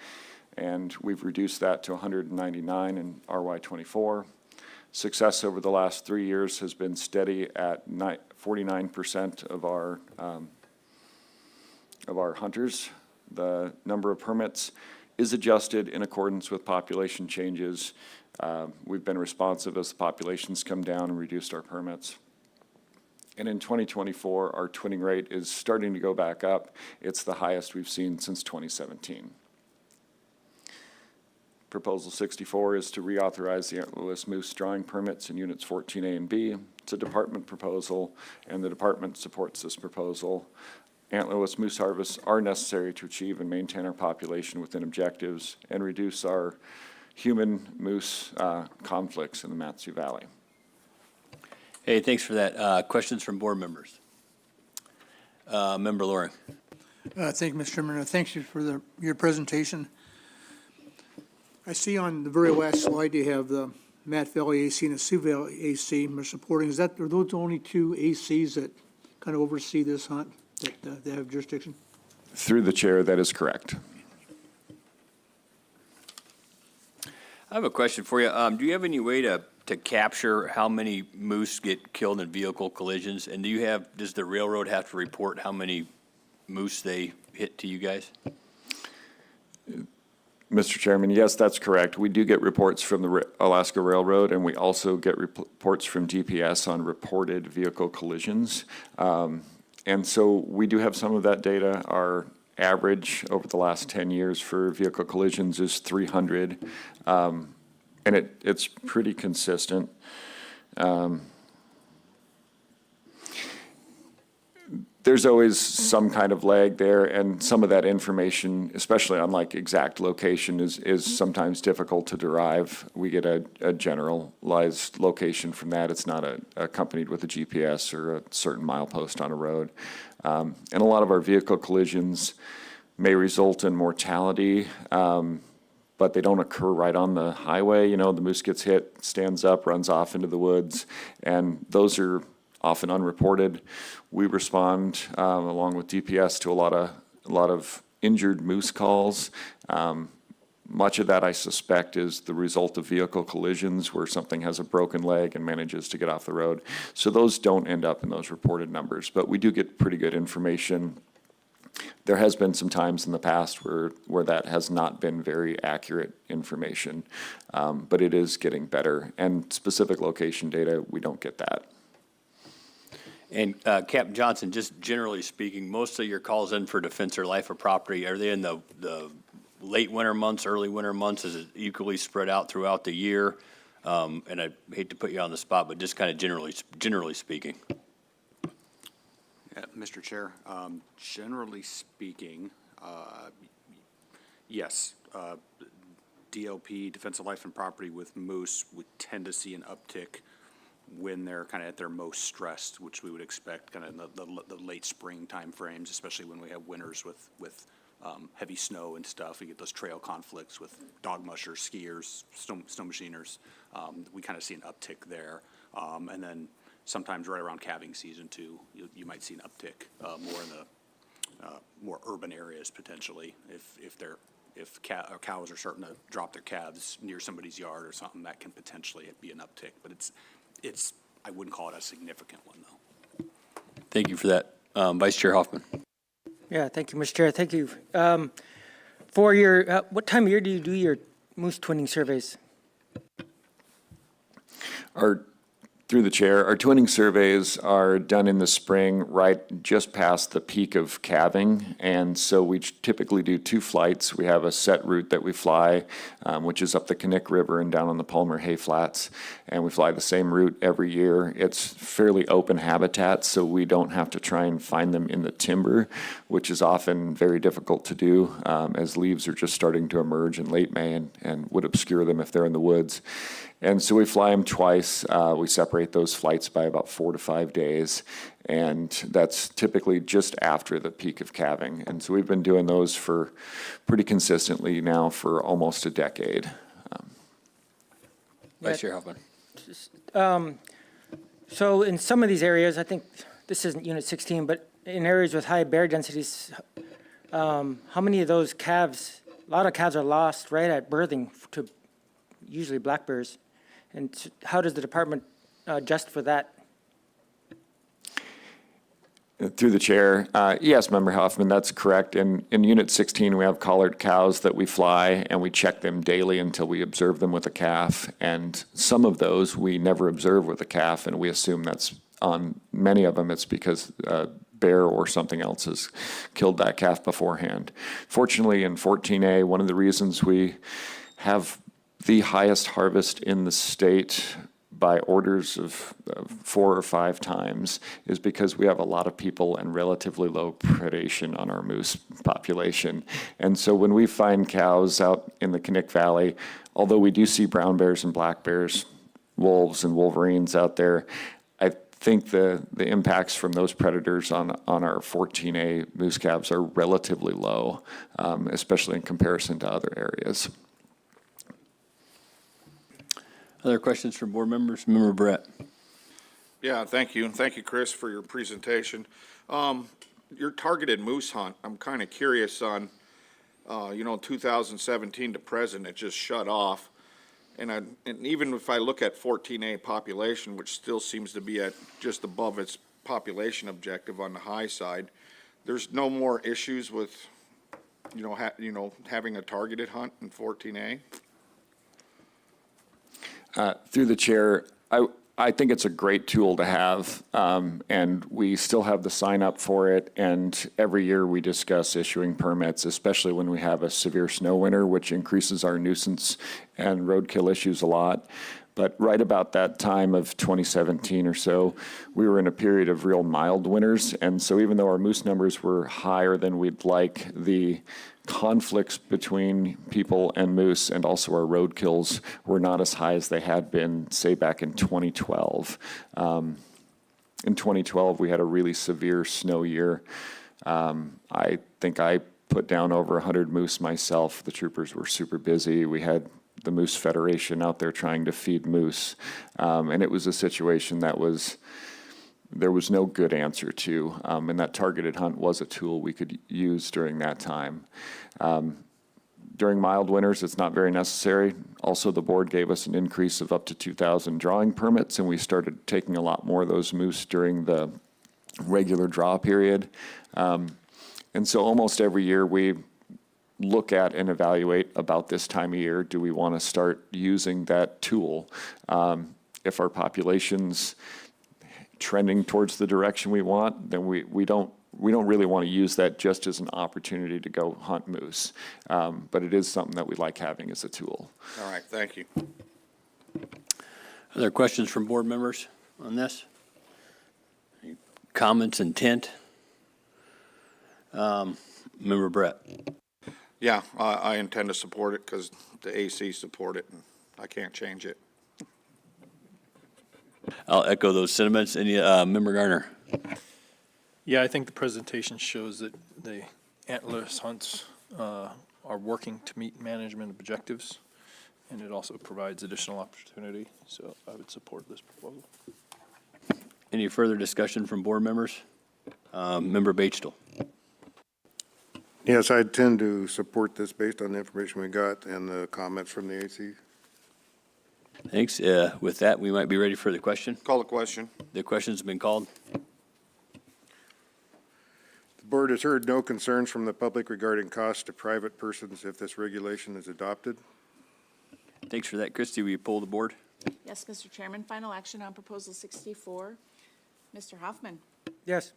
S7: and we've reduced that to 199 in RY 24. Success over the last 3 years has been steady at 49% of our hunters. The number of permits is adjusted in accordance with population changes. We've been responsive as the populations come down and reduced our permits. And in 2024, our twinning rate is starting to go back up. It's the highest we've seen since 2017. Proposal 64 is to reauthorize the antlerless moose drawing permits in Units 14A and B. It's a department proposal, and the department supports this proposal. Antlerless moose harvests are necessary to achieve and maintain our population within objectives and reduce our human-moose conflicts in the Mat-Su Valley.
S1: Hey, thanks for that. Questions from board members? Member Loring.
S5: Thank you, Mr. Chairman. Thank you for your presentation. I see on the very last slide you have the Mat Valley AC and the Sioux Valley AC are supporting. Are those the only two ACs that kind of oversee this hunt, that they have jurisdiction?
S7: Through the chair, that is correct.
S1: I have a question for you. Do you have any way to capture how many moose get killed in vehicle collisions? And does the railroad have to report how many moose they hit to you guys?
S7: Mr. Chairman, yes, that's correct. We do get reports from the Alaska Railroad, and we also get reports from DPS on reported vehicle collisions. And so we do have some of that data. Our average over the last 10 years for vehicle collisions is 300. And it's pretty consistent. There's always some kind of lag there, and some of that information, especially on like exact location, is sometimes difficult to derive. We get a generalized location from that. It's not accompanied with a GPS or a certain milepost on a road. And a lot of our vehicle collisions may result in mortality, but they don't occur right on the highway. You know, the moose gets hit, stands up, runs off into the woods, and those are often unreported. We respond along with DPS to a lot of injured moose calls. Much of that, I suspect, is the result of vehicle collisions where something has a broken leg and manages to get off the road. So those don't end up in those reported numbers, but we do get pretty good information. There has been some times in the past where that has not been very accurate information, but it is getting better. And specific location data, we don't get that.
S1: And Captain Johnson, just generally speaking, most of your calls in for defense or life of property, are they in the late winter months, early winter months? Is it equally spread out throughout the year? And I hate to put you on the spot, but just kind of generally speaking.
S9: Yeah, Mr. Chair, generally speaking, yes, DLP, Defense of Life and Property with moose, would tend to see an uptick when they're kind of at their most stressed, which we would expect kind of in the late spring timeframes, especially when we have winters with heavy snow and stuff. We get those trail conflicts with dog mushers, skiers, snow machiners. We kind of see an uptick there. And then sometimes right around calving season too, you might see an uptick more in the more urban areas potentially. If cows are starting to drop their calves near somebody's yard or something, that can potentially be an uptick. But it's I wouldn't call it a significant one though.
S1: Thank you for that. Vice Chair Hoffman.
S6: Yeah, thank you, Mr. Chair. Thank you. For your, what time of year do you do your moose twinning surveys?
S7: Our Through the chair, our twinning surveys are done in the spring, right just past the peak of calving. And so we typically do 2 flights. We have a set route that we fly, which is up the Knik River and down on the Palmer Hay Flats. And we fly the same route every year. It's fairly open habitat, so we don't have to try and find them in the timber, which is often very difficult to do, as leaves are just starting to emerge in late May and would obscure them if they're in the woods. And so we fly them twice. We separate those flights by about 4 to 5 days, and that's typically just after the peak of calving. And so we've been doing those for pretty consistently now for almost a decade.
S1: Vice Chair Hoffman.
S6: So in some of these areas, I think this isn't Unit 16, but in areas with high bear densities, how many of those calves, a lot of calves are lost right at birthing to usually black bears. And how does the department adjust for that?
S7: Through the chair, yes, Member Hoffman, that's correct. In Unit 16, we have collared cows that we fly, and we check them daily until we observe them with a calf. And some of those we never observe with a calf, and we assume that's on many of them it's because bear or something else has killed that calf beforehand. Fortunately, in 14A, one of the reasons we have the highest harvest in the state by orders of 4 or 5 times is because we have a lot of people and relatively low predation on our moose population. And so when we find cows out in the Knik Valley, although we do see brown bears and black bears, wolves and wolverines out there, I think the impacts from those predators on our 14A moose calves are relatively low, especially in comparison to other areas.
S1: Other questions from board members? Member Brett.
S8: Yeah, thank you, and thank you, Chris, for your presentation. Your targeted moose hunt, I'm kind of curious on, 2017 to present, it just shut off. And even if I look at 14A population, which still seems to be at just above its population objective on the high side, there's no more issues with, having a targeted hunt in 14A?
S7: Through the chair, I think it's a great tool to have, and we still have the sign up for it, and every year we discuss issuing permits, especially when we have a severe snow winter, which increases our nuisance and roadkill issues a lot. But right about that time of 2017 or so, we were in a period of real mild winters, and so even though our moose numbers were higher than we'd like, the conflicts between people and moose and also our roadkills were not as high as they had been, say, back in 2012. In 2012, we had a really severe snow year. I think I put down over 100 moose myself. The troopers were super busy. We had the Moose Federation out there trying to feed moose. And it was a situation that there was no good answer to, and that targeted hunt was a tool we could use during that time. During mild winters, it's not very necessary. Also, the board gave us an increase of up to 2,000 drawing permits, and we started taking a lot more of those moose during the regular draw period. And so almost every year we look at and evaluate about this time of year, do we want to start using that tool? If our population's trending towards the direction we want, then we don't really want to use that just as an opportunity to go hunt moose. But it is something that we like having as a tool.
S8: All right, thank you.
S1: Other questions from board members on this? Any comments, intent? Member Brett.
S8: Yeah, I intend to support it because the AC support it, and I can't change it.
S1: I'll echo those sentiments. Any, Member Garner?
S10: Yeah, I think the presentation shows that the antlerless hunts are working to meet management objectives, and it also provides additional opportunity, so I would support this proposal.
S1: Any further discussion from board members? Member Batesville.
S11: Yes, I tend to support this based on the information we got and the comments from the AC.
S1: Thanks. With that, we might be ready for the question.
S8: Call the question.
S1: The question's been called.
S11: The board has heard no concerns from the public regarding costs to private persons if this regulation is adopted.
S1: Thanks for that, Christie. Will you pull the board?
S12: Yes, Mr. Chairman. Final action on Proposal 64. Mr. Hoffman.
S6: Yes.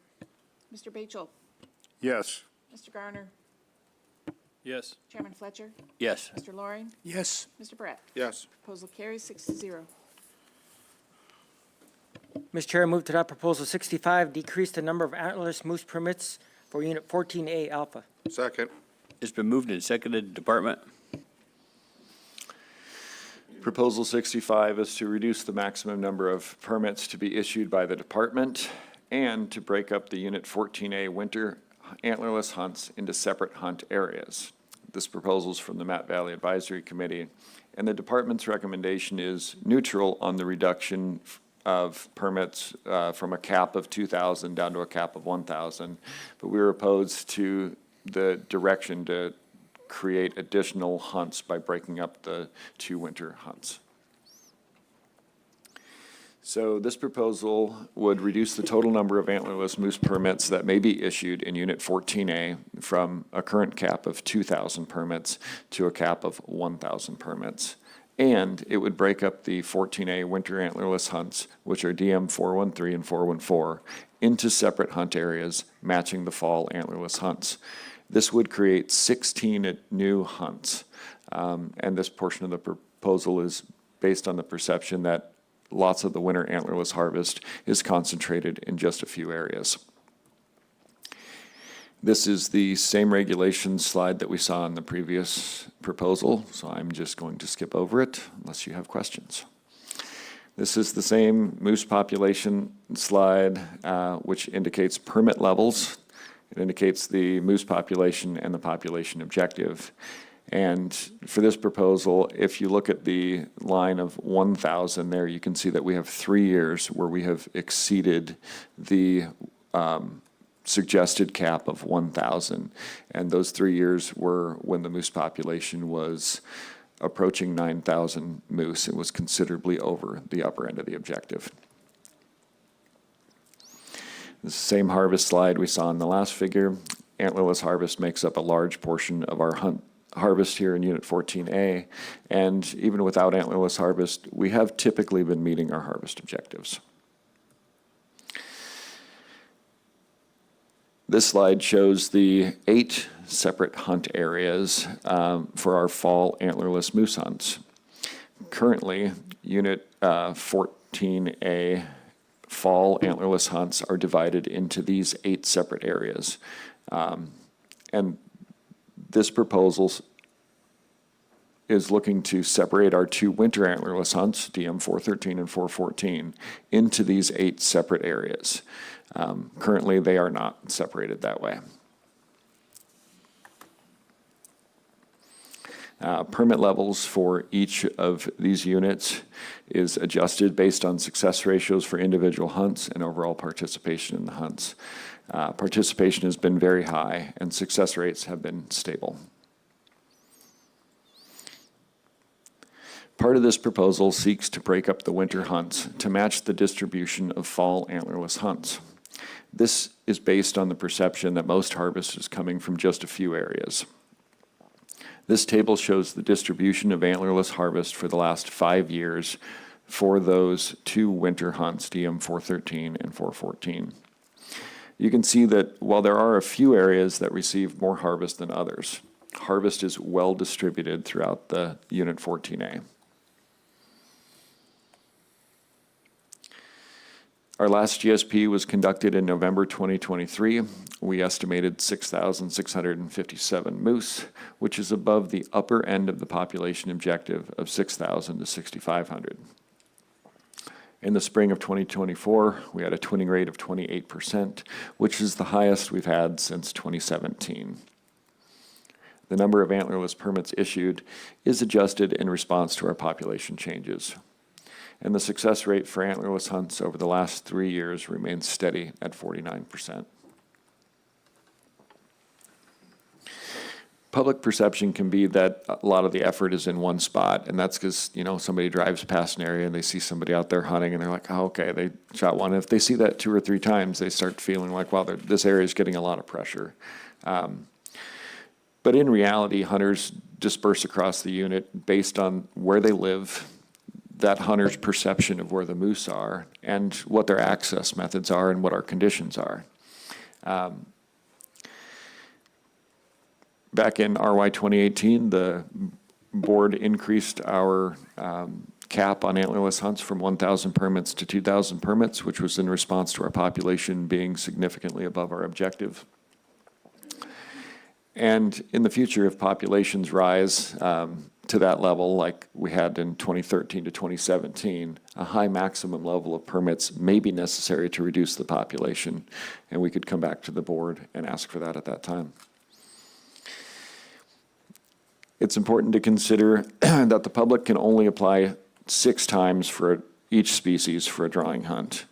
S12: Mr. Batchel.
S11: Yes.
S12: Mr. Garner.
S10: Yes.
S12: Chairman Fletcher.
S1: Yes.
S12: Mr. Loring.
S5: Yes.
S12: Mr. Brett.
S8: Yes.
S12: Proposal carries 6-0.
S6: Mr. Chair, I move to adopt Proposal 65, decrease the number of antlerless moose permits for Unit 14A Alpha.
S8: Second.
S1: It's been moved and seconded. Department?
S7: Proposal 65 is to reduce the maximum number of permits to be issued by the department and to break up the Unit 14A winter antlerless hunts into separate hunt areas. This proposal is from the Matt Valley Advisory Committee, and the department's recommendation is neutral on the reduction of permits from a cap of 2,000 down to a cap of 1,000, but we were opposed to the direction to create additional hunts by breaking up the two winter hunts. So this proposal would reduce the total number of antlerless moose permits that may be issued in Unit 14A from a current cap of 2,000 permits to a cap of 1,000 permits. And it would break up the 14A winter antlerless hunts, which are DM 413 and 414, into separate hunt areas matching the fall antlerless hunts. This would create 16 new hunts. And this portion of the proposal is based on the perception that lots of the winter antlerless harvest is concentrated in just a few areas. This is the same regulation slide that we saw in the previous proposal, so I'm just going to skip over it unless you have questions. This is the same moose population slide, which indicates permit levels. It indicates the moose population and the population objective. And for this proposal, if you look at the line of 1,000 there, you can see that we have 3 years where we have exceeded the suggested cap of 1,000. And those 3 years were when the moose population was approaching 9,000 moose. It was considerably over the upper end of the objective. The same harvest slide we saw in the last figure. Antlerless harvest makes up a large portion of our harvest here in Unit 14A, and even without antlerless harvest, we have typically been meeting our harvest objectives. This slide shows the 8 separate hunt areas for our fall antlerless moose hunts. Currently, Unit 14A fall antlerless hunts are divided into these 8 separate areas. And this proposal is looking to separate our 2 winter antlerless hunts, DM 413 and 414, into these 8 separate areas. Currently, they are not separated that way. Permit levels for each of these units is adjusted based on success ratios for individual hunts and overall participation in the hunts. Participation has been very high and success rates have been stable. Part of this proposal seeks to break up the winter hunts to match the distribution of fall antlerless hunts. This is based on the perception that most harvest is coming from just a few areas. This table shows the distribution of antlerless harvest for the last 5 years for those 2 winter hunts, DM 413 and 414. You can see that while there are a few areas that receive more harvest than others, harvest is well distributed throughout the Unit 14A. Our last GSP was conducted in November 2023. We estimated 6,657 moose, which is above the upper end of the population objective of 6,000 to 6,500. In the spring of 2024, we had a twinning rate of 28%, which is the highest we've had since 2017. The number of antlerless permits issued is adjusted in response to our population changes. And the success rate for antlerless hunts over the last 3 years remains steady at 49%. Public perception can be that a lot of the effort is in one spot, and that's because, somebody drives past an area and they see somebody out there hunting and they're like, oh, okay, they shot one. And if they see that 2 or 3 times, they start feeling like, wow, this area is getting a lot of pressure. But in reality, hunters disperse across the unit based on where they live, that hunter's perception of where the moose are and what their access methods are and what our conditions are. Back in RY 2018, the board increased our cap on antlerless hunts from 1,000 permits to 2,000 permits, which was in response to our population being significantly above our objective. And in the future, if populations rise to that level like we had in 2013 to 2017, a high maximum level of permits may be necessary to reduce the population, and we could come back to the board and ask for that at that time. It's important to consider that the public can only apply 6 times for each species for a drawing hunt.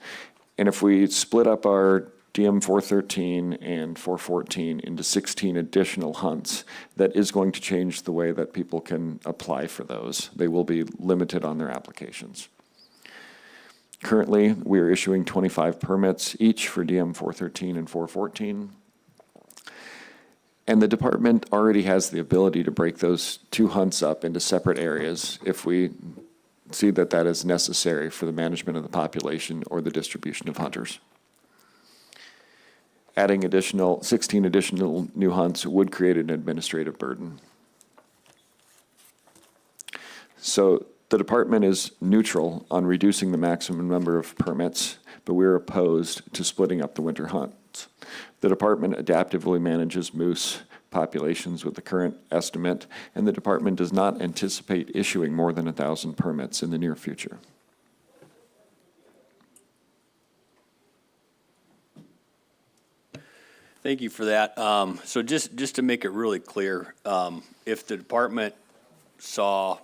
S7: And if we split up our DM 413 and 414 into 16 additional hunts, that is going to change the way that people can apply for those. They will be limited on their applications. Currently, we are issuing 25 permits each for DM 413 and 414. And the department already has the ability to break those 2 hunts up into separate areas if we see that that is necessary for the management of the population or the distribution of hunters. Adding 16 additional new hunts would create an administrative burden. So the department is neutral on reducing the maximum number of permits, but we're opposed to splitting up the winter hunts. The department adaptively manages moose populations with the current estimate, and the department does not anticipate issuing more than 1,000 permits in the near future.
S1: Thank you for that. So just to make it really clear, if the department saw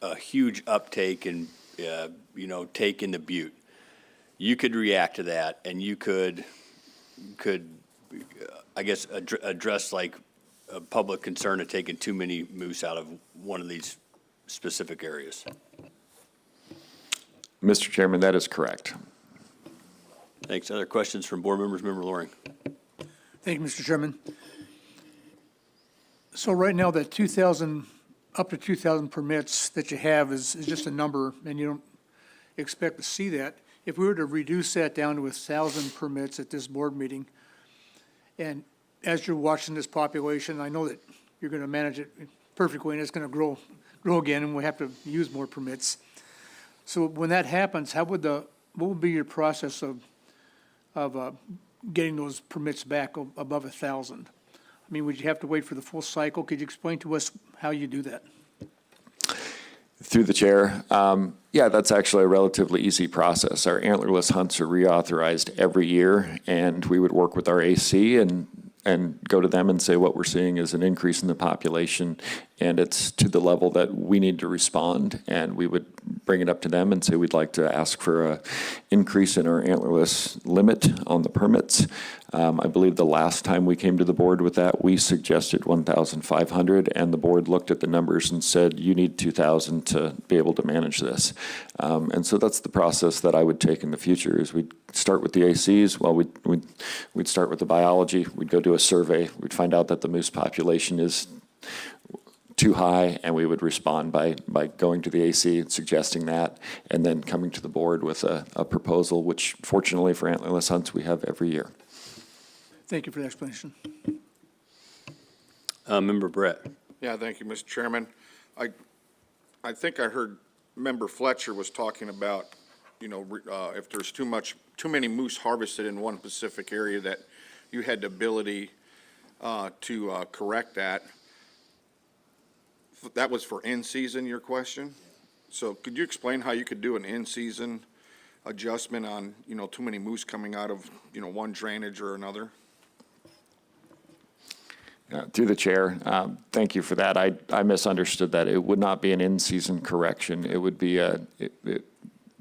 S1: a huge uptake in, take in the butte, you could react to that, and you could I guess, address like a public concern of taking too many moose out of one of these specific areas.
S7: Mr. Chairman, that is correct.
S1: Thanks. Other questions from board members? Member Loring.
S5: Thank you, Mr. Chairman. So right now, that 2,000, up to 2,000 permits that you have is just a number, and you don't expect to see that. If we were to reduce that down to 1,000 permits at this board meeting, and as you're watching this population, I know that you're going to manage it perfectly, and it's going to grow again, and we have to use more permits. So when that happens, what would be your process of getting those permits back above 1,000? I mean, would you have to wait for the full cycle? Could you explain to us how you do that?
S7: Through the chair, yeah, that's actually a relatively easy process. Our antlerless hunts are reauthorized every year, and we would work with our AC and go to them and say what we're seeing is an increase in the population, and it's to the level that we need to respond, and we would bring it up to them and say we'd like to ask for a increase in our antlerless limit on the permits. I believe the last time we came to the board with that, we suggested 1,500, and the board looked at the numbers and said, you need 2,000 to be able to manage this. And so that's the process that I would take in the future, is we'd start with the ACs. Well, we'd start with the biology. We'd go do a survey. We'd find out that the moose population is too high, and we would respond by going to the AC and suggesting that, and then coming to the board with a proposal, which fortunately for antlerless hunts, we have every year.
S5: Thank you for the explanation.
S1: Member Brett.
S8: Yeah, thank you, Mr. Chairman. I think I heard Member Fletcher was talking about, if there's too many moose harvested in one specific area, that you had the ability to correct that. That was for in-season, your question? So could you explain how you could do an in-season adjustment on, too many moose coming out of, one drainage or another?
S7: Through the chair, thank you for that. I misunderstood that. It would not be an in-season correction. It would be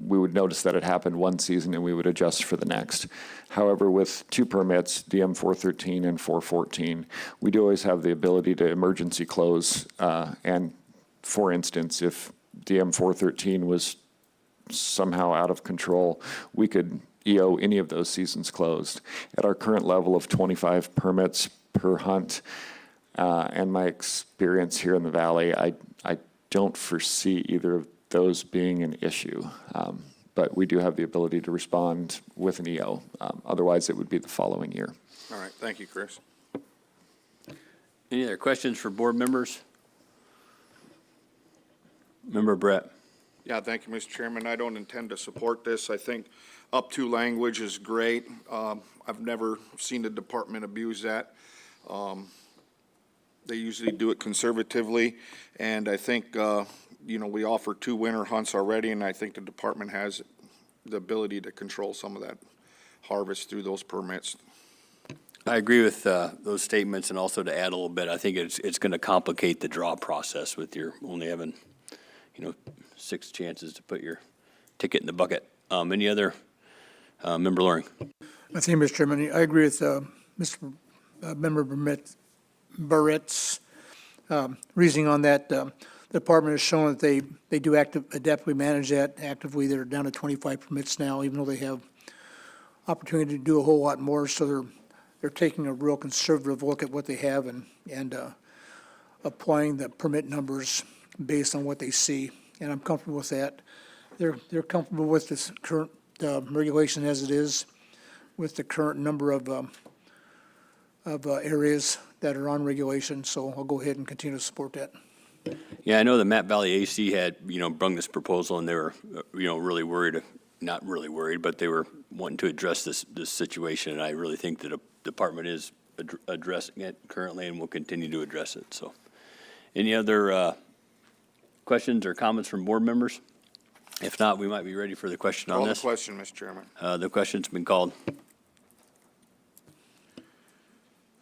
S7: we would notice that it happened one season and we would adjust for the next. However, with 2 permits, DM 413 and 414, we do always have the ability to emergency close. And for instance, if DM 413 was somehow out of control, we could EO any of those seasons closed. At our current level of 25 permits per hunt, and my experience here in the valley, I don't foresee either of those being an issue. But we do have the ability to respond with an EO. Otherwise, it would be the following year.
S8: All right, thank you, Chris.
S1: Any other questions for board members? Member Brett?
S8: Yeah, thank you, Mr. Chairman. I don't intend to support this. I think up to language is great. I've never seen the department abuse that. They usually do it conservatively, and I think, we offer 2 winter hunts already, and I think the department has the ability to control some of that harvest through those permits.
S1: I agree with those statements, and also to add a little bit, I think it's going to complicate the draw process with your only having, 6 chances to put your ticket in the bucket. Any other, Member Loring?
S5: I think, Mr. Chairman, I agree with Member Barrett's reasoning on that. The department has shown that they do adeptly manage that actively. They're down to 25 permits now, even though they have opportunity to do a whole lot more. So they're taking a real conservative look at what they have and applying the permit numbers based on what they see. And I'm comfortable with that. They're comfortable with this current regulation as it is, with the current number of areas that are on regulation. So I'll go ahead and continue to support that.
S1: Yeah, I know the Matt Valley AC had, brung this proposal, and they were, really worried, not really worried, but they were wanting to address this situation, and I really think that the department is addressing it currently and will continue to address it, so. Any other questions or comments from board members? If not, we might be ready for the question on
S8: Call the
S1: this.
S8: question, Mr. Chairman.
S1: The question's been called.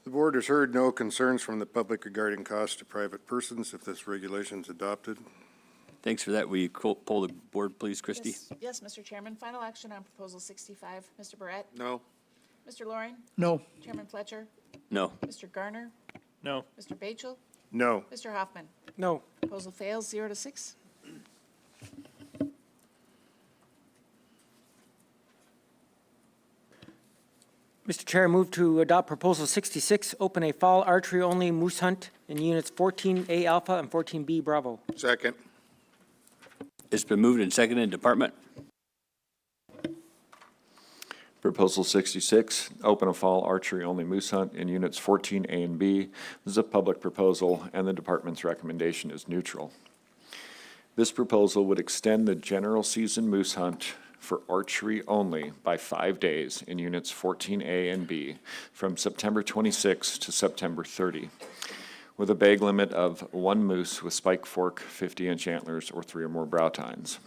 S11: The board has heard no concerns from the public regarding costs to private persons if this regulation is adopted.
S1: Thanks for that. Will you poll the board, please, Christie?
S12: Yes, Mr. Chairman. Final action on proposal 65. Mr. Barrett?
S8: No?
S12: Mr. Loring?
S5: No.
S12: Chairman Fletcher?
S1: No.
S12: Mr. Garner?
S10: No.
S12: Mr. Batchel?
S11: No.
S12: Mr. Hoffman?
S6: No.
S12: Proposal fails, 0-6.
S6: Mr. Chair, I move to adopt Proposal 66, open a fall archery-only moose hunt in Units 14A Alpha and 14B Bravo.
S8: Second.
S1: It's been moved and seconded. Department?
S7: Proposal 66, open a fall archery-only moose hunt in Units 14A and B. This is a public proposal, and the department's recommendation is neutral. This proposal would extend the general season moose hunt for archery only by 5 days in Units 14A and B from September 26 to September 30, with a bag limit of 1 moose with spike fork, 50-inch antlers, or 3 or more brow tines.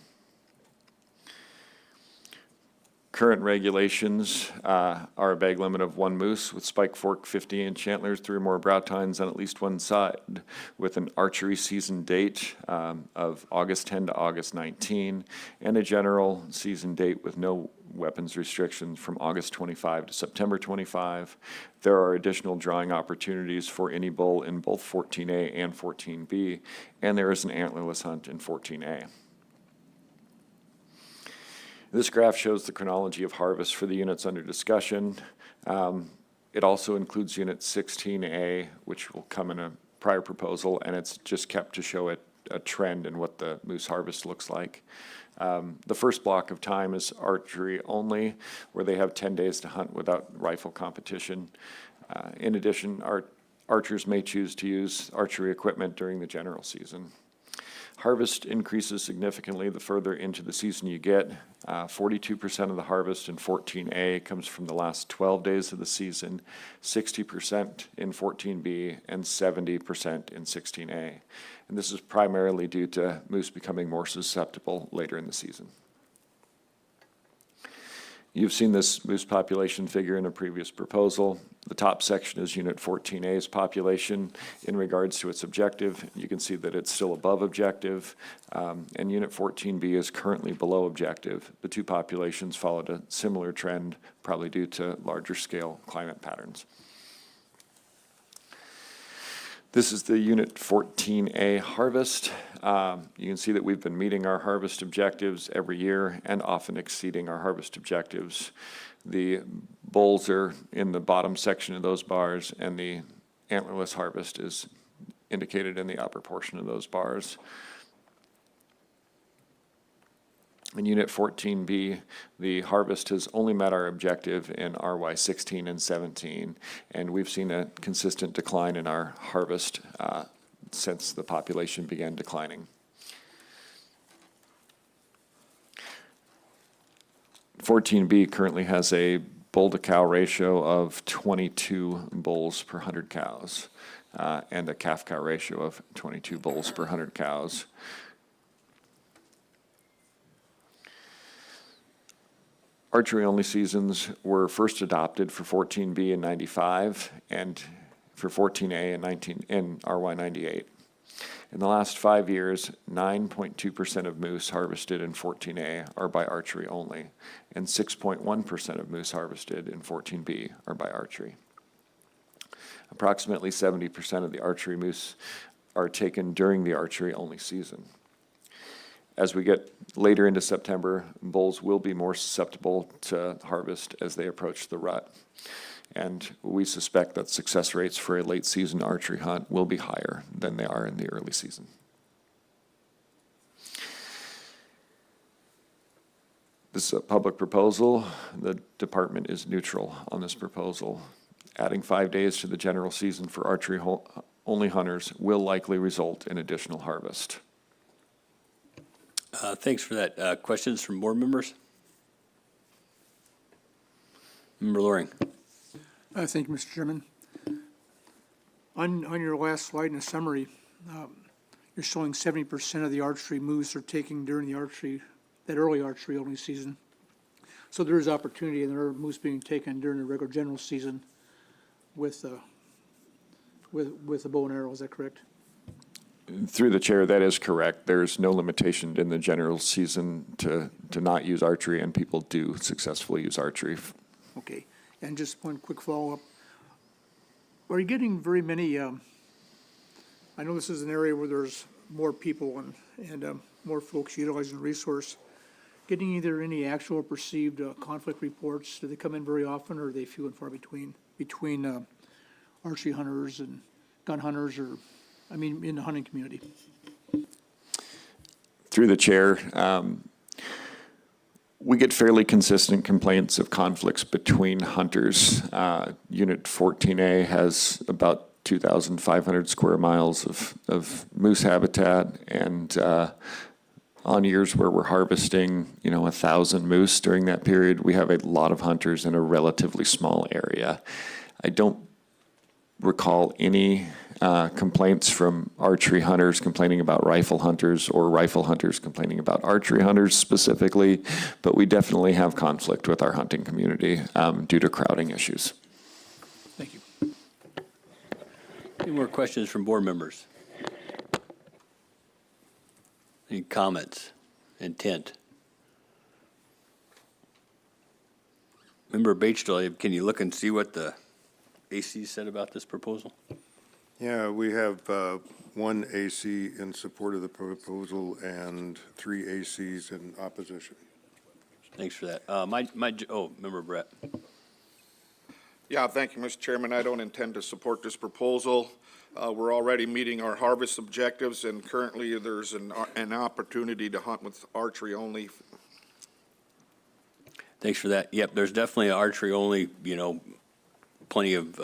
S7: Current regulations are a bag limit of 1 moose with spike fork, 50-inch antlers, 3 or more brow tines on at least one side, with an archery season date of August 10 to August 19, and a general season date with no weapons restrictions from August 25 to September 25. There are additional drawing opportunities for any bull in both 14A and 14B, and there is an antlerless hunt in 14A. This graph shows the chronology of harvest for the units under discussion. It also includes Unit 16A, which will come in a prior proposal, and it's just kept to show a trend in what the moose harvest looks like. The first block of time is archery only, where they have 10 days to hunt without rifle competition. In addition, archers may choose to use archery equipment during the general season. Harvest increases significantly the further into the season you get. 42% of the harvest in 14A comes from the last 12 days of the season, 60% in 14B, and 70% in 16A. And this is primarily due to moose becoming more susceptible later in the season. You've seen this moose population figure in a previous proposal. The top section is Unit 14A's population in regards to its objective. You can see that it's still above objective, and Unit 14B is currently below objective. The two populations followed a similar trend, probably due to larger scale climate patterns. This is the Unit 14A harvest. You can see that we've been meeting our harvest objectives every year and often exceeding our harvest objectives. The bulls are in the bottom section of those bars, and the antlerless harvest is indicated in the upper portion of those bars. In Unit 14B, the harvest has only met our objective in RY 16 and 17, and we've seen a consistent decline in our harvest since the population began declining. 14B currently has a bull-to-cow ratio of 22 bulls per 100 cows, and a calf-cow ratio of 22 bulls per 100 cows. Archery-only seasons were first adopted for 14B in 95 and for 14A in RY 98. In the last 5 years, 9.2% of moose harvested in 14A are by archery only, and 6.1% of moose harvested in 14B are by archery. Approximately 70% of the archery moose are taken during the archery-only season. As we get later into September, bulls will be more susceptible to harvest as they approach the rut. And we suspect that success rates for a late season archery hunt will be higher than they are in the early season. This is a public proposal. The department is neutral on this proposal. Adding 5 days to the general season for archery-only hunters will likely result in additional harvest.
S1: Thanks for that. Questions from board members? Member Loring.
S5: Thank you, Mr. Chairman. On your last slide in the summary, you're showing 70% of the archery moves are taken during the that early archery only season. So there is opportunity, and there are moves being taken during the regular general season with the bow and arrow. Is that correct?
S7: Through the chair, that is correct. There's no limitation in the general season to not use archery, and people do successfully use archery.
S5: Okay. And just one quick follow-up. Are you getting very many, I know this is an area where there's more people and more folks utilizing the resource, getting either any actual or perceived conflict reports? Do they come in very often, or are they few and far between archery hunters and gun hunters, or, I mean, in the hunting community?
S7: Through the chair, we get fairly consistent complaints of conflicts between hunters. Unit 14A has about 2,500 square miles of moose habitat, and on years where we're harvesting, 1,000 moose during that period, we have a lot of hunters in a relatively small area. I don't recall any complaints from archery hunters complaining about rifle hunters, or rifle hunters complaining about archery hunters specifically, but we definitely have conflict with our hunting community due to crowding issues.
S5: Thank you.
S1: Any more questions from board members? Any comments, intent? Member Batesdale, can you look and see what the AC said about this proposal?
S11: Yeah, we have one AC in support of the proposal and 3 ACs in opposition.
S1: Thanks for that. Member Brett.
S8: Yeah, thank you, Mr. Chairman. I don't intend to support this proposal. We're already meeting our harvest objectives, and currently there's an opportunity to hunt with archery only.
S1: Thanks for that. Yep, there's definitely archery only, plenty of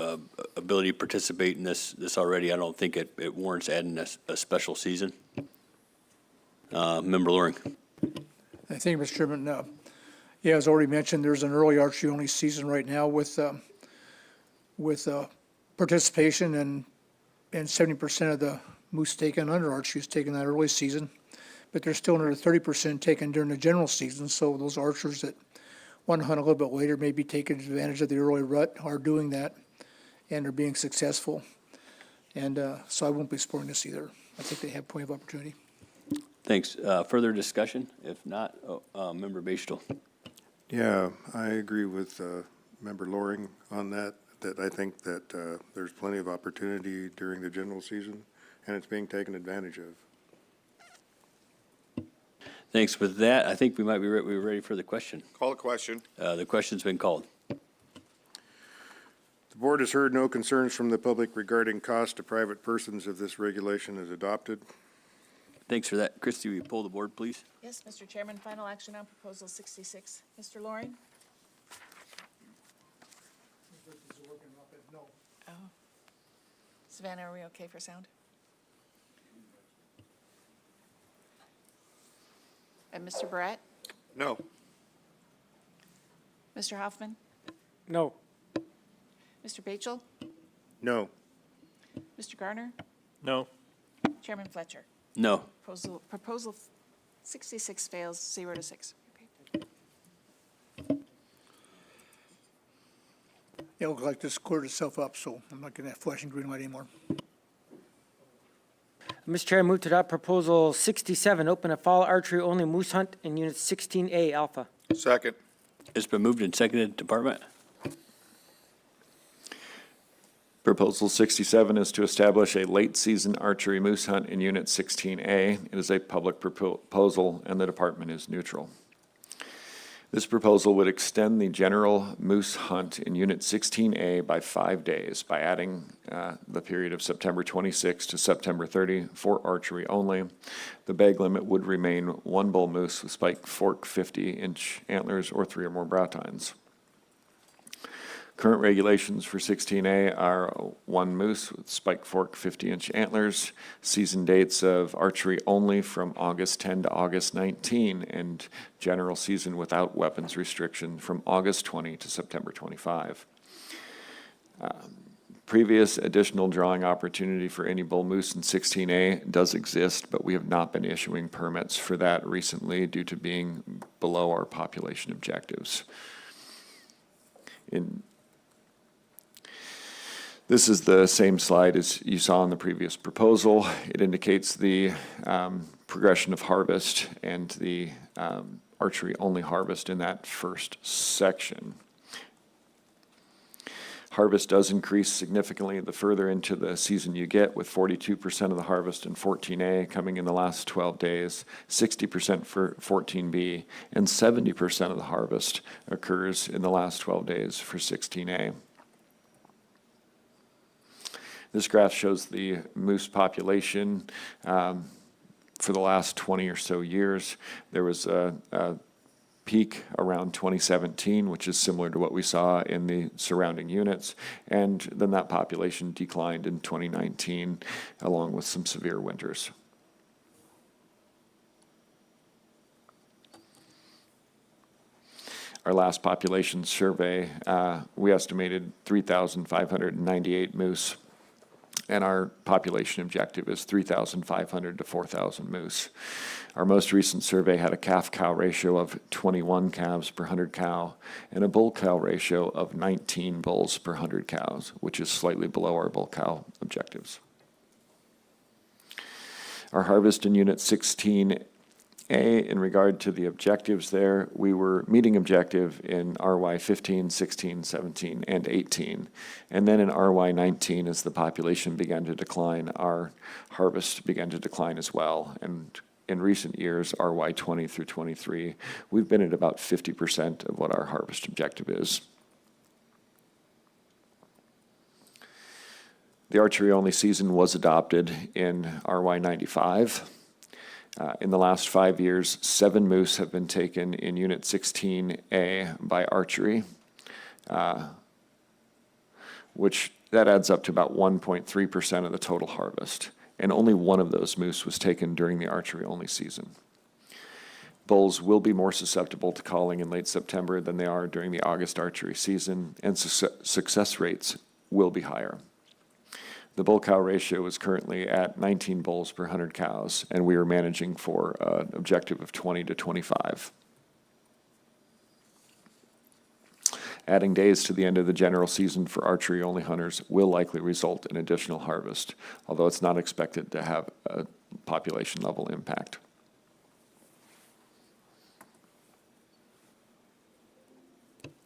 S1: ability to participate in this already. I don't think it warrants adding a special season. Member Loring.
S5: Thank you, Mr. Chairman. Yeah, as already mentioned, there's an early archery only season right now with participation, and 70% of the moose taken under archery is taken that early season, but there's still another 30% taken during the general season. So those archers that want to hunt a little bit later, maybe taking advantage of the early rut, are doing that, and are being successful. And so I won't be supporting this either. I think they have plenty of opportunity.
S1: Thanks. Further discussion? If not, Member Batesdale.
S11: Yeah, I agree with Member Loring on that I think that there's plenty of opportunity during the general season, and it's being taken advantage of.
S1: Thanks. With that, I think we're ready for the question.
S8: Call a question.
S1: The question's been called.
S11: The board has heard no concerns from the public regarding cost to private persons if this regulation is adopted.
S1: Thanks for that. Christie, will you pull the board, please?
S12: Yes, Mr. Chairman, final action on proposal 66. Mr. Loring? Oh. Savannah, are we okay for sound? And Mr. Barrett?
S8: No.
S12: Mr. Hoffman?
S6: No.
S12: Mr. Bachel?
S11: No.
S12: Mr. Garner?
S10: No.
S12: Chairman Fletcher?
S1: No.
S12: Proposal 66 fails, 0-6.
S5: Yeah, it looks like this cleared itself up, so I'm not getting that flashing green light anymore.
S6: Mr. Chair, I move to adopt proposal 67, open a fall archery only moose hunt in unit 16A alpha.
S8: Second.
S1: It's been moved and seconded. Department?
S7: Proposal 67 is to establish a late-season archery moose hunt in Unit 16A. It is a public proposal, and the department is neutral. This proposal would extend the general moose hunt in Unit 16A by 5 days by adding the period of September 26 to September 30 for archery only. The bag limit would remain 1 bull moose with spike fork 50-inch antlers or 3 or more brow tines. Current regulations for 16A are 1 moose with spike fork 50-inch antlers, season dates of archery only from August 10 to August 19, and general season without weapons restriction from August 20 to September 25. Previous additional drawing opportunity for any bull moose in 16A does exist, but we have not been issuing permits for that recently due to being below our population objectives. This is the same slide as you saw in the previous proposal. It indicates the progression of harvest and the archery-only harvest in that first section. Harvest does increase significantly the further into the season you get, with 42% of the harvest in 14A coming in the last 12 days, 60% for 14B, and 70% of the harvest occurs in the last 12 days for 16A. This graph shows the moose population for the last 20 or so years. There was a peak around 2017, which is similar to what we saw in the surrounding units, and then that population declined in 2019 along with some severe winters. Our last population survey, we estimated 3,598 moose. And our population objective is 3,500 to 4,000 moose. Our most recent survey had a calf-cow ratio of 21 calves per 100 cow and a bull-cow ratio of 19 bulls per 100 cows, which is slightly below our bull-cow objectives. Our harvest in Unit 16A, in regard to the objectives there, we were meeting objective in RY 15, 16, 17, and 18. And then in RY 19, as the population began to decline, our harvest began to decline as well. And in recent years, RY 20 through 23, we've been at about 50% of what our harvest objective is. The archery-only season was adopted in RY 95. In the last 5 years, 7 moose have been taken in Unit 16A by archery, which that adds up to about 1.3% of the total harvest. And only 1 of those moose was taken during the archery-only season. Bulls will be more susceptible to calling in late September than they are during the August archery season, and success rates will be higher. The bull-cow ratio is currently at 19 bulls per 100 cows, and we are managing for an objective of 20 to 25. Adding days to the end of the general season for archery-only hunters will likely result in additional harvest, although it's not expected to have a population-level impact.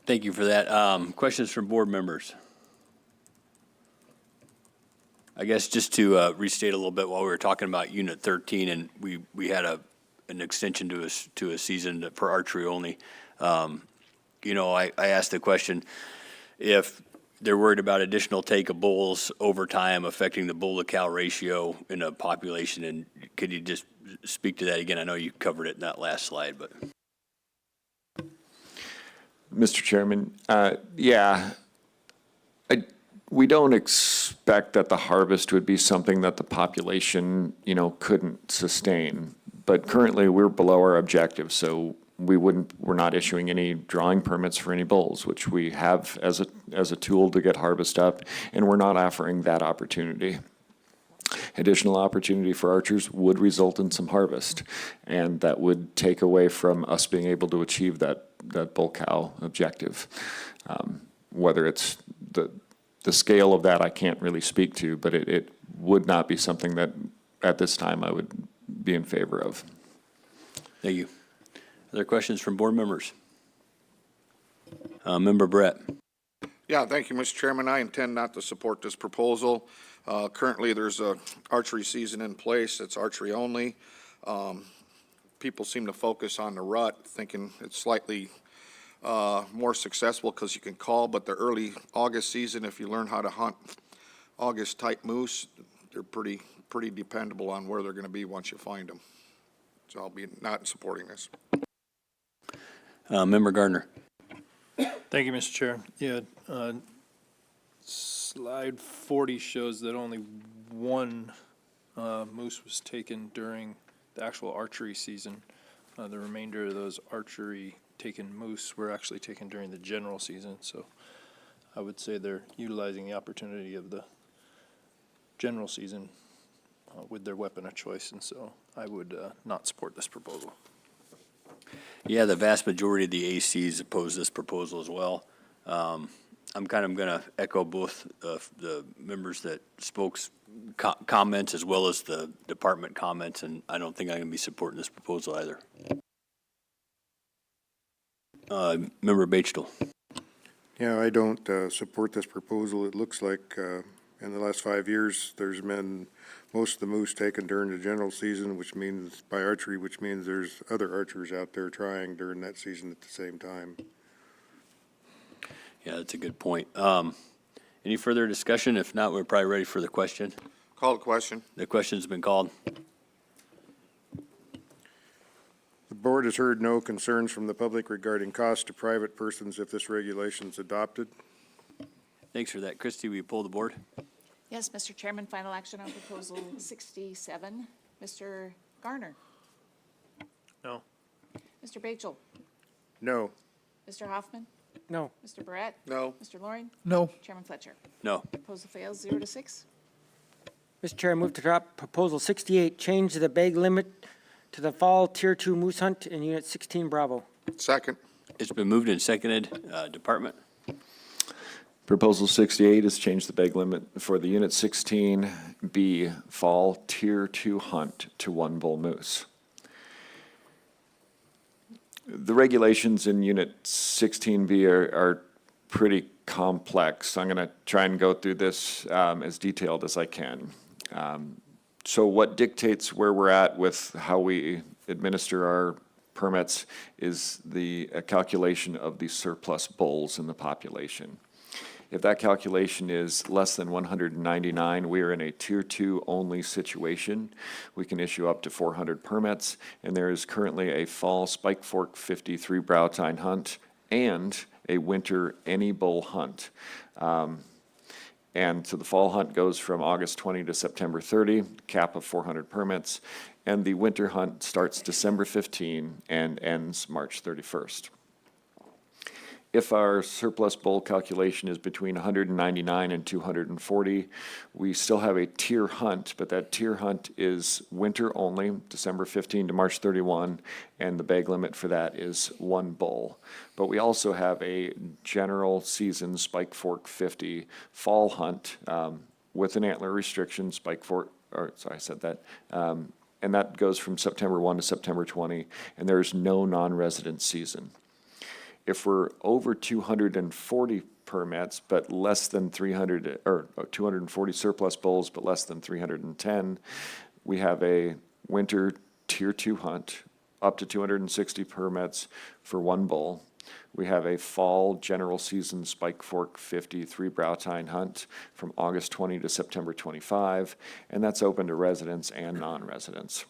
S1: Thank you for that. Questions from board members? I guess just to restate a little bit, while we were talking about Unit 13, and we had an extension to a season for archery only. I asked the question, if they're worried about additional take of bulls over time affecting the bull to cow ratio in a population. And could you just speak to that again? I know you covered it in that last slide, but.
S7: Mr. Chairman, we don't expect that the harvest would be something that the population, couldn't sustain. But currently, we're below our objective, so we're not issuing any drawing permits for any bulls, which we have as a tool to get harvest up, and we're not offering that opportunity. Additional opportunity for archers would result in some harvest, and that would take away from us being able to achieve that bull cow objective. Whether it's the scale of that, I can't really speak to, but it would not be something that at this time I would be in favor of.
S1: Thank you. Other questions from board members? Member Brett.
S8: Yeah, thank you, Mr. Chairman. I intend not to support this proposal. Currently, there's a archery season in place. It's archery only. People seem to focus on the rut, thinking it's slightly more successful because you can call, but the early August season, if you learn how to hunt August-type moose, they're pretty dependable on where they're going to be once you find them. So I'll be not supporting this.
S1: Member Gardner.
S10: Thank you, Mr. Chair. Yeah, slide 40 shows that only one moose was taken during the actual archery season. The remainder of those archery taken moose were actually taken during the general season. So I would say they're utilizing the opportunity of the general season with their weapon of choice, and so I would not support this proposal.
S1: Yeah, the vast majority of the ACs oppose this proposal as well. I'm kind of going to echo both the members that spoke comments as well as the department comments, and I don't think I'm going to be supporting this proposal either. Member Bachtel.
S11: Yeah, I don't support this proposal. It looks like in the last 5 years, there's been most of the moose taken during the general season, which means by archery, which means there's other archers out there trying during that season at the same time.
S1: Yeah, that's a good point. Any further discussion? If not, we're probably ready for the question.
S8: Call the question.
S1: The question's been called.
S11: The board has heard no concerns from the public regarding costs to private persons if this regulation is adopted.
S1: Thanks for that. Christie, will you pull the board?
S12: Yes, Mr. Chairman, final action on proposal 67. Mr. Garner.
S10: No.
S12: Mr. Bachel.
S11: No.
S12: Mr. Hoffman.
S6: No.
S12: Mr. Barrett.
S8: No.
S12: Mr. Loring.
S5: No.
S12: Chairman Fletcher.
S1: No.
S12: Proposal fails 0-6.
S6: Mr. Chair, I move to drop proposal 68, change the bag limit to the fall Tier 2 moose hunt in Unit 16 Bravo.
S8: Second.
S1: It's been moved and seconded. Department?
S7: Proposal 68 is change the bag limit for the Unit 16B fall Tier 2 hunt to 1 bull moose. The regulations in Unit 16B are pretty complex. I'm going to try and go through this as detailed as I can. So what dictates where we're at with how we administer our permits is the calculation of the surplus bulls in the population. If that calculation is less than 199, we are in a Tier 2 only situation. We can issue up to 400 permits, and there is currently a fall Spike Fork 53 brow tine hunt and a winter any bull hunt. And so the fall hunt goes from August 20 to September 30, cap of 400 permits, and the winter hunt starts December 15 and ends March 31st. If our surplus bull calculation is between 199 and 240, we still have a tier hunt, but that tier hunt is winter only, December 15 to March 31, and the bag limit for that is 1 bull. But we also have a general season Spike Fork 50 fall hunt with an antler restriction, and that goes from September 1 to September 20, and there is no non-resident season. If we're over 240 permits, but less than 300, or 240 surplus bulls, but less than 310, we have a winter Tier 2 hunt up to 260 permits for one bull. We have a fall general season Spike Fork 53 brow tine hunt from August 20 to September 25, and that's open to residents and non-residents.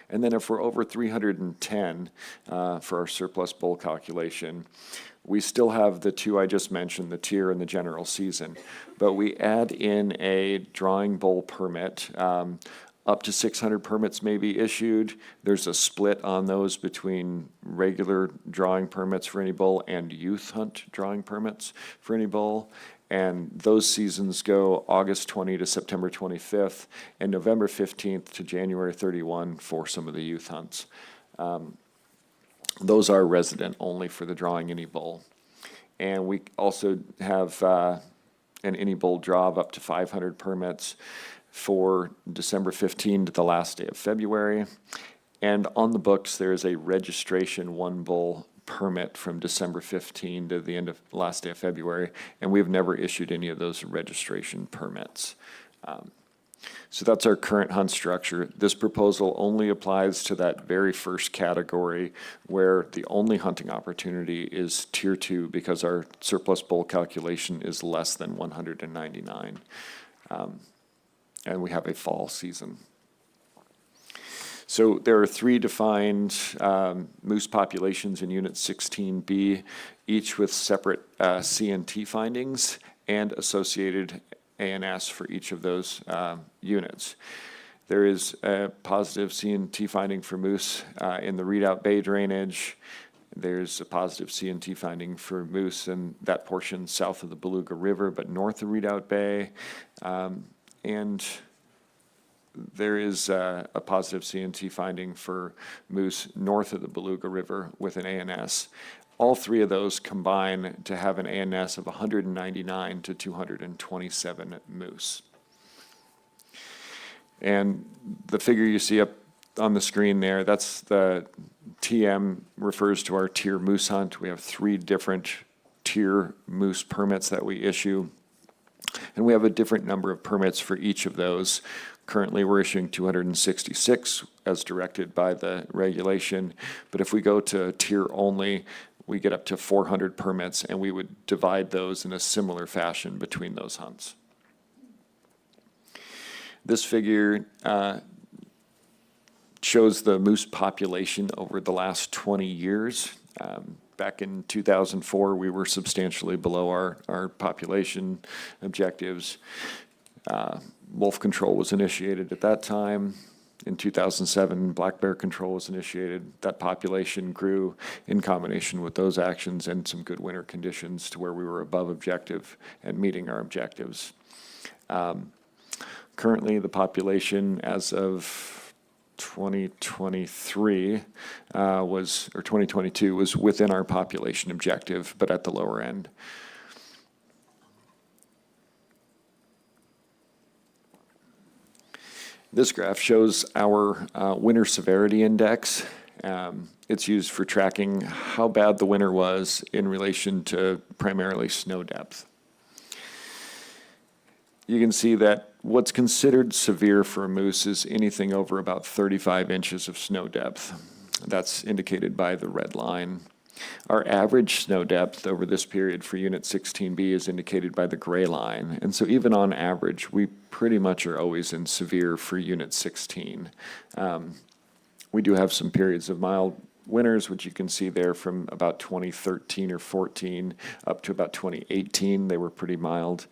S7: And then if we're over 310 for our surplus bull calculation, we still have the two I just mentioned, the tier and the general season, but we add in a drawing bull permit. Up to 600 permits may be issued. There's a split on those between regular drawing permits for any bull and youth hunt drawing permits for any bull. And those seasons go August 20 to September 25th and November 15th to January 31 for some of the youth hunts. Those are resident only for the drawing any bull. And we also have an any bull draw of up to 500 permits for December 15 to the last day of February. And on the books, there is a registration one bull permit from December 15 to the last day of February, and we've never issued any of those registration permits. So that's our current hunt structure. This proposal only applies to that very first category where the only hunting opportunity is Tier 2 because our surplus bull calculation is less than 199. And we have a fall season. So there are three defined moose populations in Unit 16B, each with separate CNT findings and associated ANS for each of those units. There is a positive CNT finding for moose in the Redoubt Bay drainage. There's a positive CNT finding for moose in that portion south of the Beluga River, but north of Redoubt Bay. And there is a positive CNT finding for moose north of the Beluga River with an ANS. All three of those combine to have an ANS of 199 to 227 moose. And the figure you see up on the screen there, that's the TM refers to our tier moose hunt. We have 3 different tier moose permits that we issue. And we have a different number of permits for each of those. Currently, we're issuing 266 as directed by the regulation. But if we go to tier only, we get up to 400 permits, and we would divide those in a similar fashion between those hunts. This figure shows the moose population over the last 20 years. Back in 2004, we were substantially below our population objectives. Wolf control was initiated at that time. In 2007, black bear control was initiated. That population grew in combination with those actions and some good winter conditions to where we were above objective and meeting our objectives. Currently, the population as of 2023 or 2022 was within our population objective, but at the lower end. This graph shows our winter severity index. It's used for tracking how bad the winter was in relation to primarily snow depth. You can see that what's considered severe for a moose is anything over about 35 inches of snow depth. That's indicated by the red line. Our average snow depth over this period for Unit 16B is indicated by the gray line. And so even on average, we pretty much are always in severe for Unit 16. We do have some periods of mild winters, which you can see there from about 2013 or 14 up to about 2018. They were pretty mild.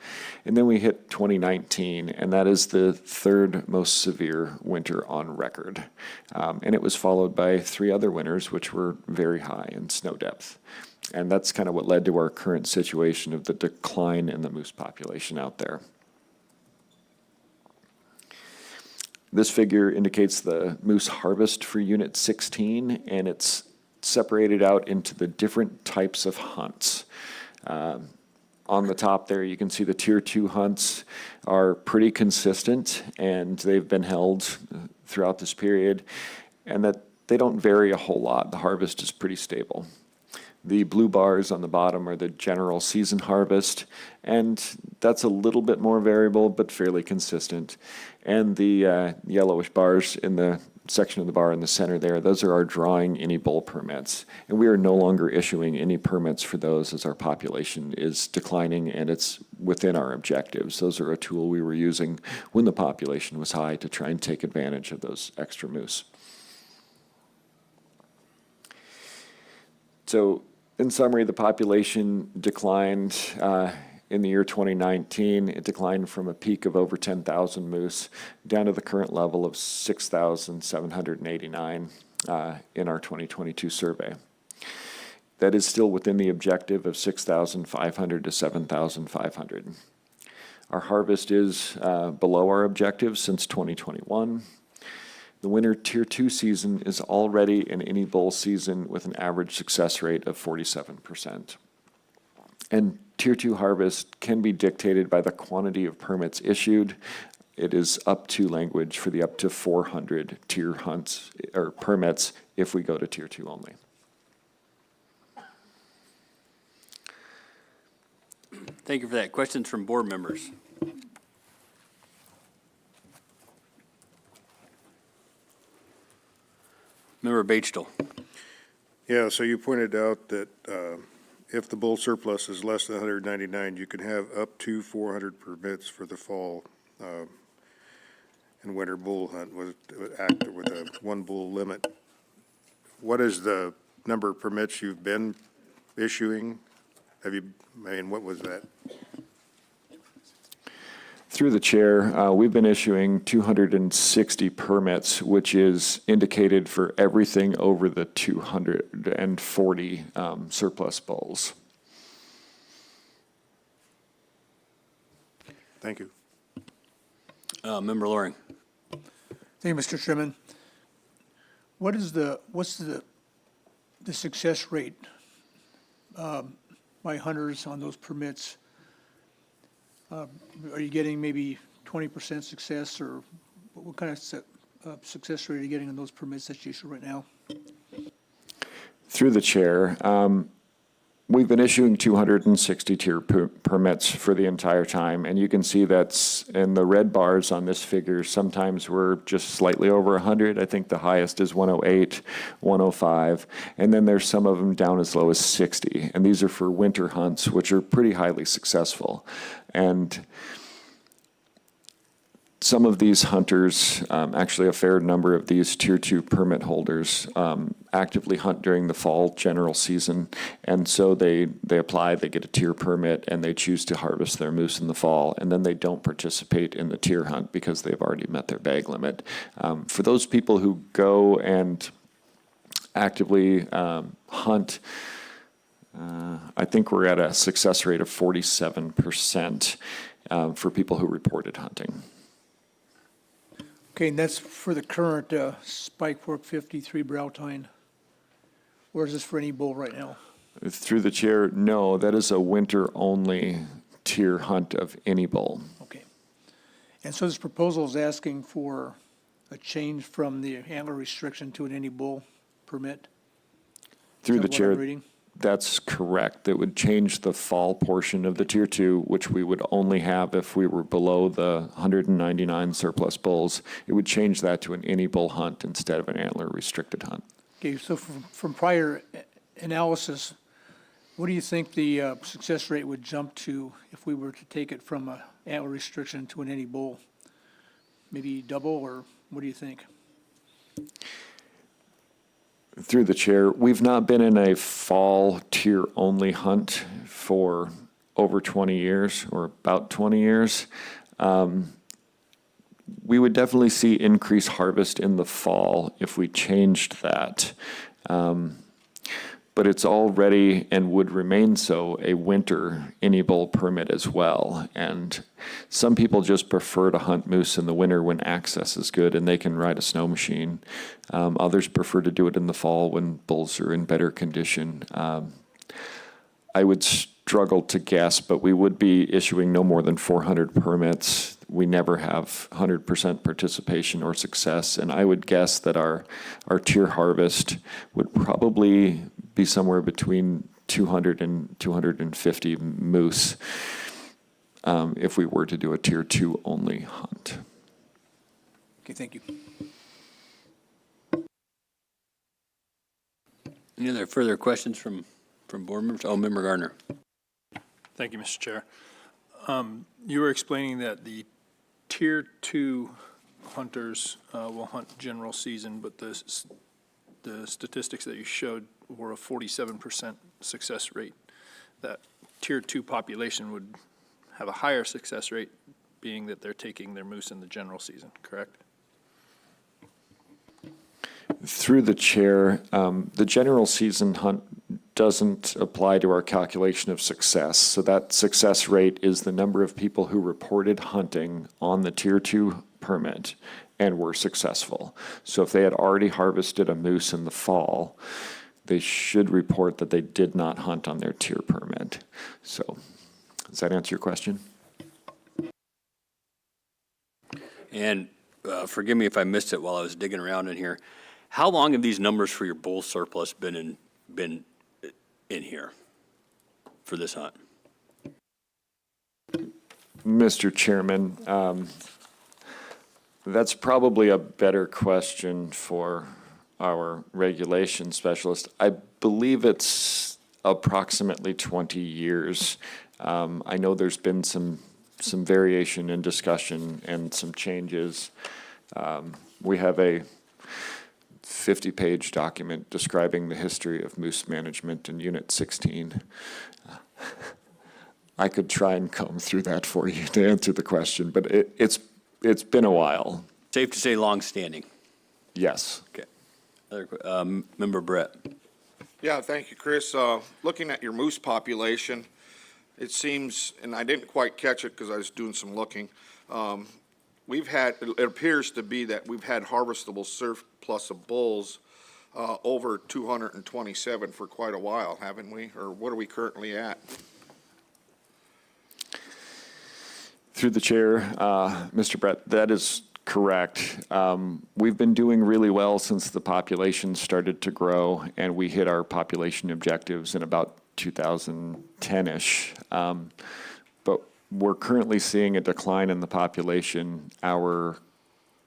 S7: And then we hit 2019, and that is the third most severe winter on record. And it was followed by 3 other winters, which were very high in snow depth. And that's kind of what led to our current situation of the decline in the moose population out there. This figure indicates the moose harvest for Unit 16, and it's separated out into the different types of hunts. On the top there, you can see the Tier 2 hunts are pretty consistent, and they've been held throughout this period, and that they don't vary a whole lot. The harvest is pretty stable. The blue bars on the bottom are the general season harvest, and that's a little bit more variable, but fairly consistent. And the yellowish bars in the section of the bar in the center there, those are our drawing any bull permits. And we are no longer issuing any permits for those as our population is declining and it's within our objectives. Those are a tool we were using when the population was high to try and take advantage of those extra moose. So in summary, the population declined in the year 2019. It declined from a peak of over 10,000 moose down to the current level of 6,789 in our 2022 survey. That is still within the objective of 6,500 to 7,500. Our harvest is below our objective since 2021. The winter Tier 2 season is already an any bull season with an average success rate of 47%. And Tier 2 harvest can be dictated by the quantity of permits issued. It is up to language for the up to 400 tier hunts or permits if we go to Tier 2 only.
S1: Thank you for that. Questions from board members? Member Batesville.
S11: Yeah, so you pointed out that if the bull surplus is less than 199, you can have up to 400 permits for the fall and winter bull hunt with a one bull limit. What is the number of permits you've been issuing? What was that?
S7: Through the chair, we've been issuing 260 permits, which is indicated for everything over the 240 surplus bulls.
S11: Thank you.
S1: Member Loring.
S5: Thank you, Mr. Chairman. What's the success rate by hunters on those permits? Are you getting maybe 20% success, or what kind of success rate are you getting on those permits that you issue right now?
S7: Through the chair, we've been issuing 260 tier permits for the entire time, and you can see that's in the red bars on this figure. Sometimes we're just slightly over 100. I think the highest is 108, 105, and then there's some of them down as low as 60, and these are for winter hunts, which are pretty highly successful. And some of these hunters, actually a fair number of these Tier 2 permit holders, actively hunt during the fall general season. And so they apply, they get a tier permit, and they choose to harvest their moose in the fall. And then they don't participate in the tier hunt because they've already met their bag limit. For those people who go and actively hunt, I think we're at a success rate of 47% for people who reported hunting.
S5: Okay, and that's for the current Spike Fork 53 brow tine, or is this for any bull right now?
S7: Through the chair, no, that is a winter-only tier hunt of any bull.
S5: Okay. And so this proposal is asking for a change from the antler restriction to an any bull permit?
S7: Through the
S5: Is that what I'm
S7: chair,
S5: reading?
S7: that's correct. That would change the fall portion of the Tier 2, which we would only have if we were below the 199 surplus bulls. It would change that to an any bull hunt instead of an antler-restricted hunt.
S5: Okay, so from prior analysis, what do you think the success rate would jump to if we were to take it from an antler restriction to an any bull? Maybe double, or what do you think?
S7: Through the chair, we've not been in a fall tier-only hunt for over 20 years, or about 20 years. We would definitely see increased harvest in the fall if we changed that. But it's already, and would remain so, a winter any bull permit as well. And some people just prefer to hunt moose in the winter when access is good and they can ride a snow machine. Others prefer to do it in the fall when bulls are in better condition. I would struggle to guess, but we would be issuing no more than 400 permits. We never have 100% participation or success, and I would guess that our tier harvest would probably be somewhere between 200 and 250 moose if we were to do a Tier 2 only hunt.
S5: Okay, thank you.
S1: Any other further questions from board members? Oh, Member Gardner.
S10: Thank you, Mr. Chair. You were explaining that the Tier 2 hunters will hunt general season, but the statistics that you showed were a 47% success rate. That Tier 2 population would have a higher success rate, being that they're taking their moose in the general season, correct?
S7: Through the chair, the general season hunt doesn't apply to our calculation of success. So that success rate is the number of people who reported hunting on the Tier 2 permit and were successful. So if they had already harvested a moose in the fall, they should report that they did not hunt on their tier permit. So does that answer your question?
S1: And forgive me if I missed it while I was digging around in here. How long have these numbers for your bull surplus been in here for this hunt?
S7: Mr. Chairman, that's probably a better question for our regulation specialist. I believe it's approximately 20 years. I know there's been some variation in discussion and some changes. We have a 50-page document describing the history of moose management in Unit 16. I could try and comb through that for you to answer the question, but it's been a while.
S1: Safe to say long-standing.
S7: Yes.
S1: Okay. Member Brett.
S8: Yeah, thank you, Chris. Looking at your moose population, it seems, and I didn't quite catch it because I was doing some looking, it appears to be that we've had harvestable surplus of bulls over 227 for quite a while, haven't we? Or what are we currently at?
S7: Through the chair, Mr. Brett, that is correct. We've been doing really well since the population started to grow, and we hit our population objectives in about 2010-ish. But we're currently seeing a decline in the population. Our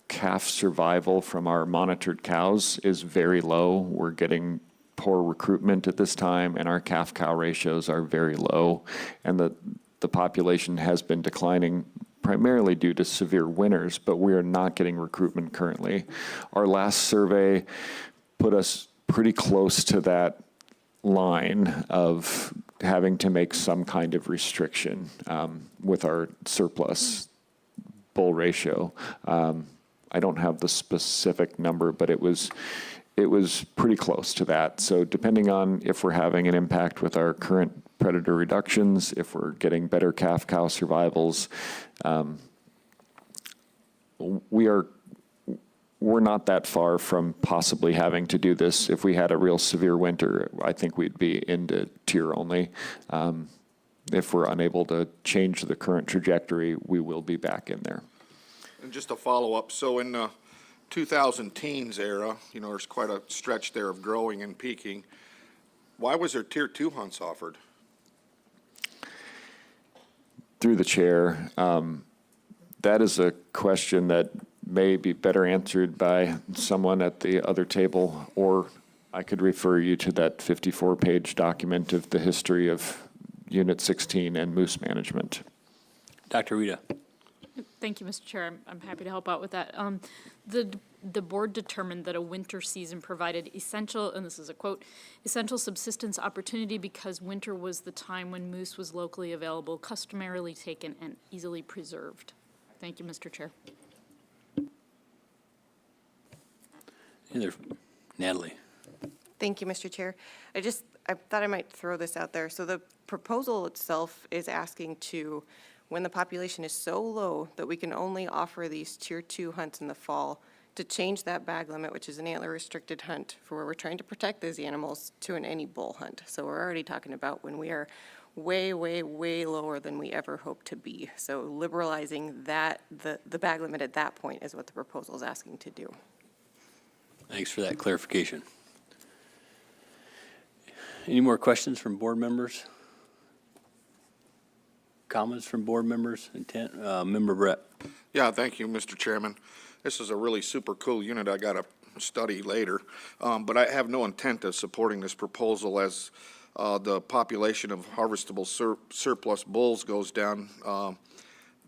S7: calf survival from our monitored cows is very low. We're getting poor recruitment at this time, and our calf-cow ratios are very low. And the population has been declining primarily due to severe winters, but we are not getting recruitment currently. Our last survey put us pretty close to that line of having to make some kind of restriction with our surplus bull ratio. I don't have the specific number, but it was pretty close to that. So depending on if we're having an impact with our current predator reductions, if we're getting better calf-cow survivals, we're not that far from possibly having to do this. If we had a real severe winter, I think we'd be into tier only. If we're unable to change the current trajectory, we will be back in there.
S8: And just a follow-up, so in the 2010s era, there's quite a stretch there of growing and peaking. Why was there Tier 2 hunts offered?
S7: Through the chair, that is a question that may be better answered by someone at the other table, or I could refer you to that 54-page document of the history of Unit 16 and moose management.
S1: Dr. Rita.
S13: Thank you, Mr. Chair. I'm happy to help out with that. The board determined that a winter season provided essential, and this is a quote, essential subsistence opportunity because winter was the time when moose was locally available, customarily taken, and easily preserved. Thank you, Mr. Chair.
S1: Natalie.
S14: Thank you, Mr. Chair. I thought I might throw this out there. So the proposal itself is asking to, when the population is so low that we can only offer these Tier 2 hunts in the fall, to change that bag limit, which is an antler-restricted hunt, for where we're trying to protect those animals, to an any bull hunt. So we're already talking about when we are way, way, way lower than we ever hoped to be. So liberalizing that, the bag limit at that point is what the proposal is asking to do.
S1: Thanks for that clarification. Any more questions from board members? Comments from board members? Member Brett.
S8: Yeah, thank you, Mr. Chairman. This is a really super cool unit. I got a study later. But I have no intent of supporting this proposal as the population of harvestable surplus bulls goes down.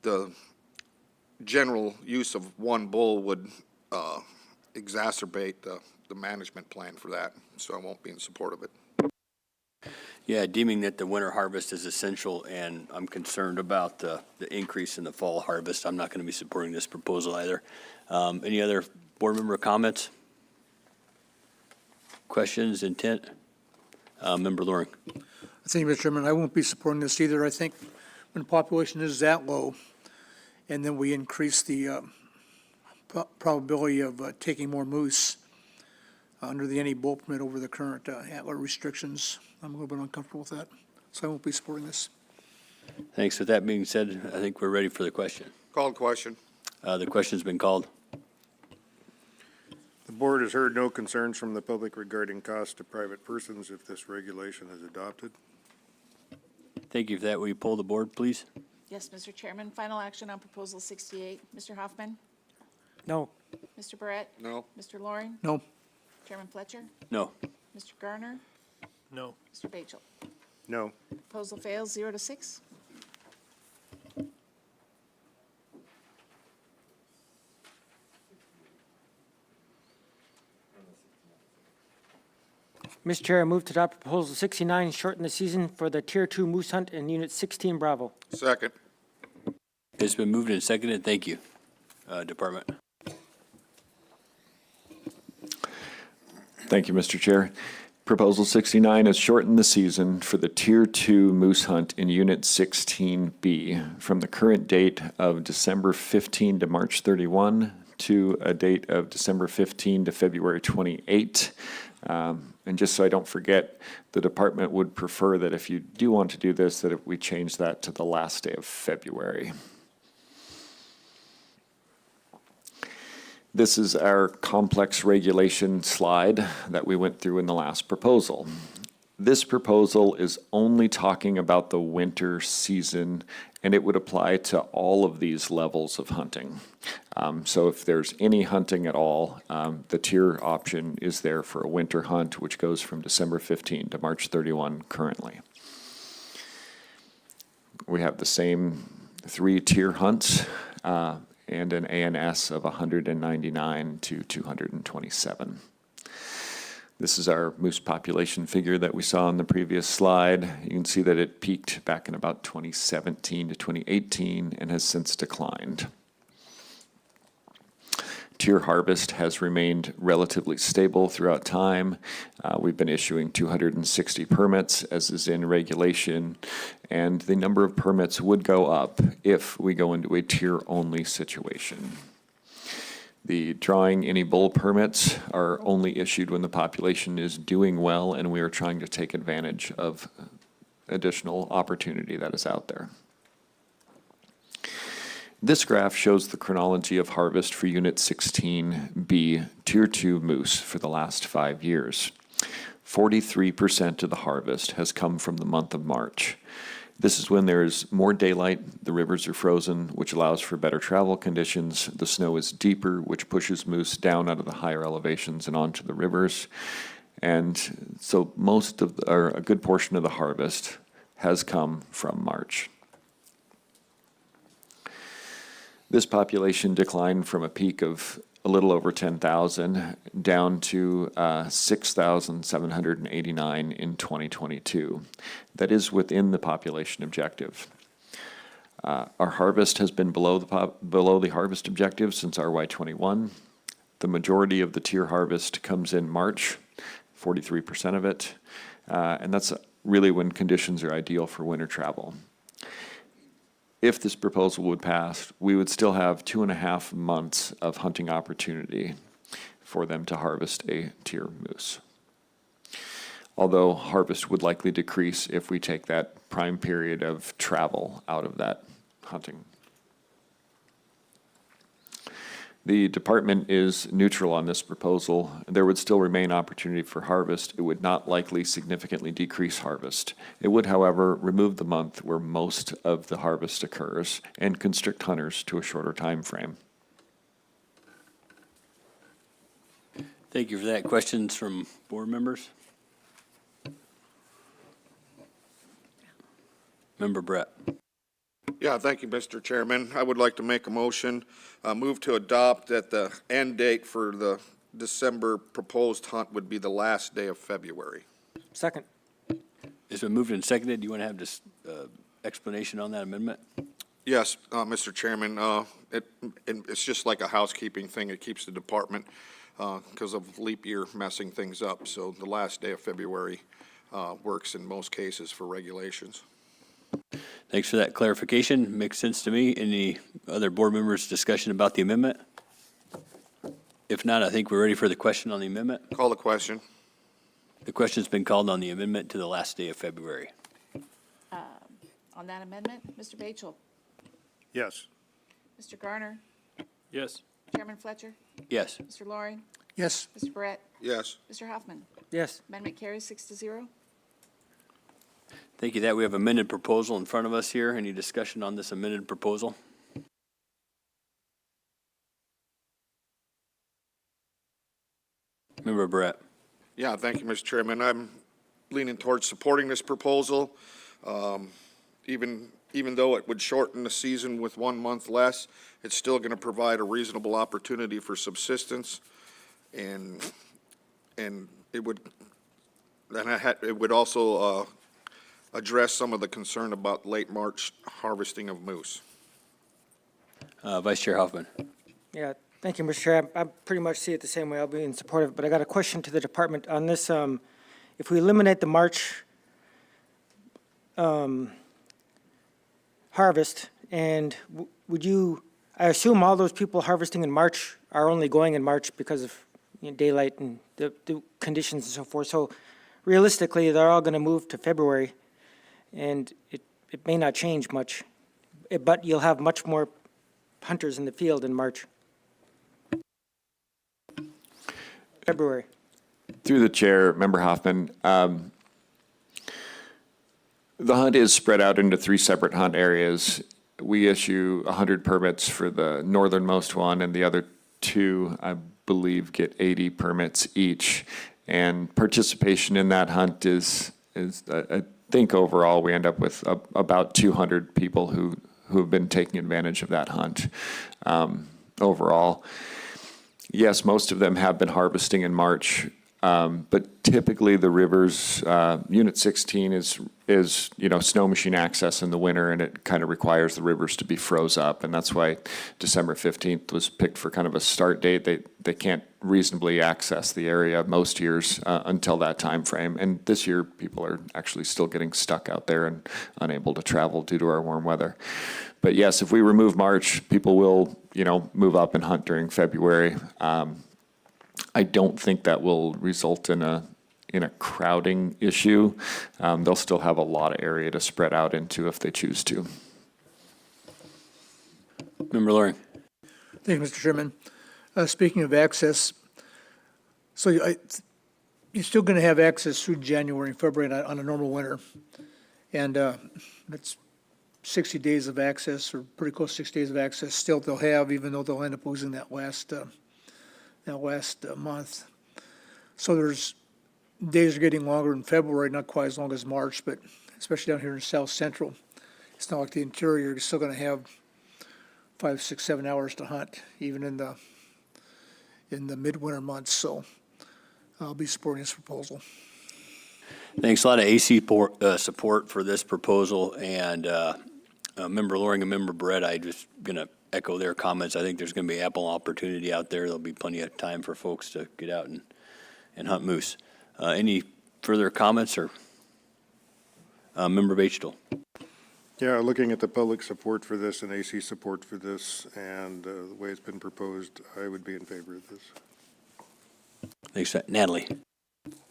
S8: The general use of one bull would exacerbate the management plan for that, so I won't be in support of it.
S1: Yeah, deeming that the winter harvest is essential, and I'm concerned about the increase in the fall harvest, I'm not going to be supporting this proposal either. Any other board member comments? Questions, intent? Member Loring.
S5: Thank you, Mr. Chairman. I won't be supporting this either. I think when the population is that low, and then we increase the probability of taking more moose under the any bull permit over the current antler restrictions, I'm a little bit uncomfortable with that, so I won't be supporting this.
S1: Thanks. With that being said, I think we're ready for the question.
S8: Called question.
S1: The question's been called.
S11: The board has heard no concerns from the public regarding costs to private persons if this regulation is adopted.
S1: Thank you for that. Will you poll the board, please?
S12: Yes, Mr. Chairman, final action on Proposal 68. Mr. Hoffman?
S6: No.
S12: Mr. Barrett?
S8: No.
S12: Mr. Loring?
S5: No.
S12: Chairman Fletcher?
S1: No.
S12: Mr. Garner?
S10: No.
S12: Mr. Bachel?
S11: No.
S12: Proposal fails 0-6.
S6: Mr. Chair, I move to adopt Proposal 69, shorten the season for the Tier 2 moose hunt in Unit 16 Bravo.
S8: Second.
S1: It's been moved and seconded. Thank you, Department.
S7: Thank you, Mr. Chair. Proposal 69 is shorten the season for the Tier 2 moose hunt in Unit 16B from the current date of December 15 to March 31 to a date of December 15 to February 28. And just so I don't forget, the department would prefer that if you do want to do this, that we change that to the last day of February. This is our complex regulation slide that we went through in the last proposal. This proposal is only talking about the winter season, and it would apply to all of these levels of hunting. So if there's any hunting at all, the tier option is there for a winter hunt, which goes from December 15 to March 31 currently. We have the same 3 tier hunts, and an ANS of 199 to 227. This is our moose population figure that we saw on the previous slide. You can see that it peaked back in about 2017 to 2018 and has since declined. Tier harvest has remained relatively stable throughout time. We've been issuing 260 permits, as is in regulation, and the number of permits would go up if we go into a tier-only situation. The drawing any bull permits are only issued when the population is doing well and we are trying to take advantage of additional opportunity that is out there. This graph shows the chronology of harvest for Unit 16B Tier 2 moose for the last 5 years. 43% of the harvest has come from the month of March. This is when there is more daylight, the rivers are frozen, which allows for better travel conditions. The snow is deeper, which pushes moose down out of the higher elevations and onto the rivers. And so a good portion of the harvest has come from March. This population declined from a peak of a little over 10,000 down to 6,789 in 2022. That is within the population objective. Our harvest has been below the harvest objective since RY21. The majority of the tier harvest comes in March, 43% of it, and that's really when conditions are ideal for winter travel. If this proposal would pass, we would still have 2.5 months of hunting opportunity for them to harvest a tier moose. Although harvest would likely decrease if we take that prime period of travel out of that hunting. The department is neutral on this proposal. There would still remain opportunity for harvest. It would not likely significantly decrease harvest. It would, however, remove the month where most of the harvest occurs and constrict hunters to a shorter time frame.
S1: Thank you for that. Questions from board members? Member Brett.
S8: Yeah, thank you, Mr. Chairman. I would like to make a motion, move to adopt that the end date for the December proposed hunt would be the last day of February.
S6: Second.
S1: It's been moved and seconded. Do you want to have this explanation on that amendment?
S8: Yes, Mr. Chairman, it's just like a housekeeping thing. It keeps the department, because of leap year messing things up. So the last day of February works in most cases for regulations.
S1: Thanks for that clarification. Makes sense to me. Any other board members' discussion about the amendment? If not, I think we're ready for the question on the amendment.
S8: Call the question.
S1: The question's been called on the amendment to the last day of February.
S12: On that amendment, Mr. Batchel,
S11: Yes.
S12: Mr. Garner,
S10: Yes.
S12: Chairman Fletcher,
S1: Yes.
S12: Mr. Loring,
S5: Yes.
S12: Mr. Barrett,
S8: Yes.
S12: Mr. Hoffman.
S6: Yes.
S12: Amendment carries 6-0.
S1: Thank you. That we have amended proposal in front of us here. Any discussion on this amended proposal? Member Brett.
S8: Yeah, thank you, Mr. Chairman. I'm leaning towards supporting this proposal. Even though it would shorten the season with 1 month less, it's still going to provide a reasonable opportunity for subsistence. And it would, it would also address some of the concern about late March harvesting of moose.
S1: Vice Chair Hoffman.
S6: Yeah, thank you, Mr. Chair. I pretty much see it the same way. I'll be in support of it, but I got a question to the department on this. If we eliminate the March harvest, and would you, I assume all those people harvesting in March are only going in March because of daylight and the conditions and so forth. So realistically, they're all going to move to February, and it may not change much, but you'll have much more hunters in the field in March. February.
S7: Through the chair, Member Hoffman, the hunt is spread out into 3 separate hunt areas. We issue 100 permits for the northernmost one, and the other 2, I believe, get 80 permits each. And participation in that hunt is I think overall we end up with about 200 people who have been taking advantage of that hunt overall. Yes, most of them have been harvesting in March, but typically the rivers, Unit 16 is snow machine access in the winter, and it kind of requires the rivers to be froze up, and that's why December 15th was picked for kind of a start date. They can't reasonably access the area most years until that time frame, and this year people are actually still getting stuck out there and unable to travel due to our warm weather. But yes, if we remove March, people will move up and hunt during February. I don't think that will result in a crowding issue. They'll still have a lot of area to spread out into if they choose to.
S1: Member Loring.
S5: Thank you, Mr. Chairman. Speaking of access, so you're still going to have access through January and February on a normal winter. And that's 60 days of access, or pretty close to 60 days of access still they'll have, even though they'll end up losing that last month. So there's days are getting longer in February, not quite as long as March, but especially down here in South Central. It's not like the interior, you're still going to have 5, 6, 7 hours to hunt, even in the midwinter months. So I'll be supporting this proposal.
S1: Thanks. A lot of AC support for this proposal, and Member Loring and Member Barrett, I just going to echo their comments. I think there's going to be ample opportunity out there. There'll be plenty of time for folks to get out and hunt moose. Any further comments, or Member Batchel?
S11: Yeah, looking at the public support for this and AC support for this and the way it's been proposed, I would be in favor of this.
S1: Thanks. Natalie.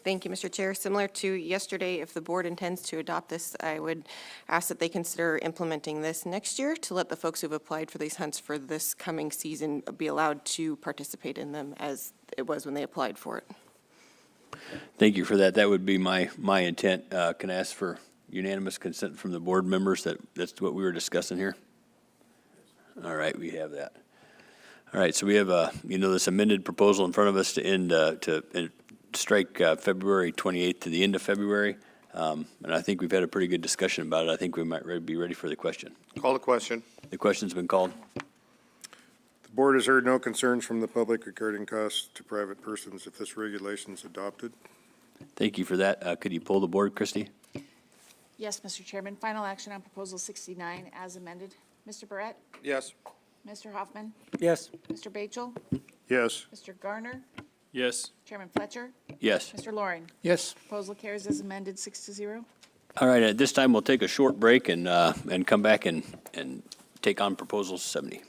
S14: Thank you, Mr. Chair. Similar to yesterday, if the board intends to adopt this, I would ask that they consider implementing this next year to let the folks who've applied for these hunts for this coming season be allowed to participate in them as it was when they applied for it.
S1: Thank you for that. That would be my intent. Can I ask for unanimous consent from the board members that that's what we were discussing here? All right, we have that. All right, so we have, this amended proposal in front of us to end, to strike February 28th to the end of February. And I think we've had a pretty good discussion about it. I think we might be ready for the question.
S8: Call the question.
S1: The question's been called.
S11: The board has heard no concerns from the public regarding costs to private persons if this regulation is adopted.
S1: Thank you for that. Could you pull the board, Christie?
S12: Yes, Mr. Chairman. Final action on Proposal 69 as amended. Mr. Barrett?
S8: Yes.
S12: Mr. Hoffman?
S6: Yes.
S12: Mr. Batchel?
S11: Yes.
S12: Mr. Garner?
S10: Yes.
S12: Chairman Fletcher?
S1: Yes.
S12: Mr. Loring?
S5: Yes.
S12: Proposal carries as amended, 6-0.
S1: All right, at this time, we'll take a short break and come back and take on Proposal 70.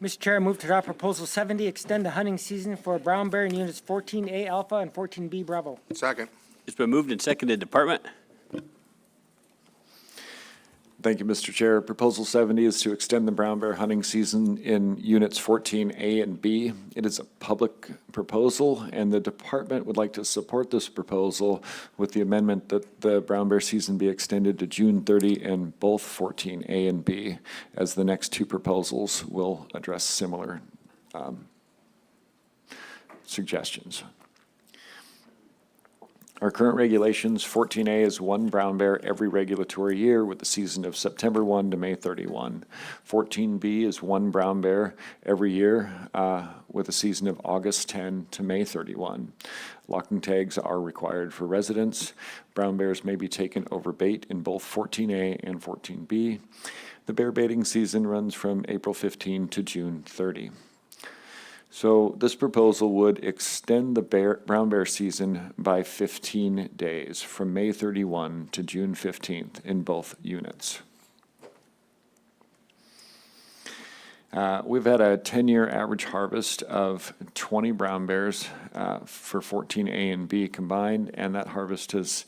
S6: Mr. Chair, I move to adopt Proposal 70, extend the hunting season for brown bear in units 14A Alpha and 14B Bravo.
S8: Second.
S1: It's been moved and seconded. Department?
S7: Thank you, Mr. Chair. Proposal 70 is to extend the brown bear hunting season in units 14A and B. It is a public proposal, and the department would like to support this proposal with the amendment that the brown bear season be extended to June 30 in both 14A and B, as the next two proposals will address similar suggestions. Our current regulations, 14A is one brown bear every regulatory year with the season of September 1 to May 31. 14B is one brown bear every year with a season of August 10 to May 31. Locking tags are required for residents. Brown bears may be taken over bait in both 14A and 14B. The bear baiting season runs from April 15 to June 30. So this proposal would extend the brown bear season by 15 days from May 31 to June 15th in both units. We've had a 10-year average harvest of 20 brown bears for 14A and B combined, and that harvest has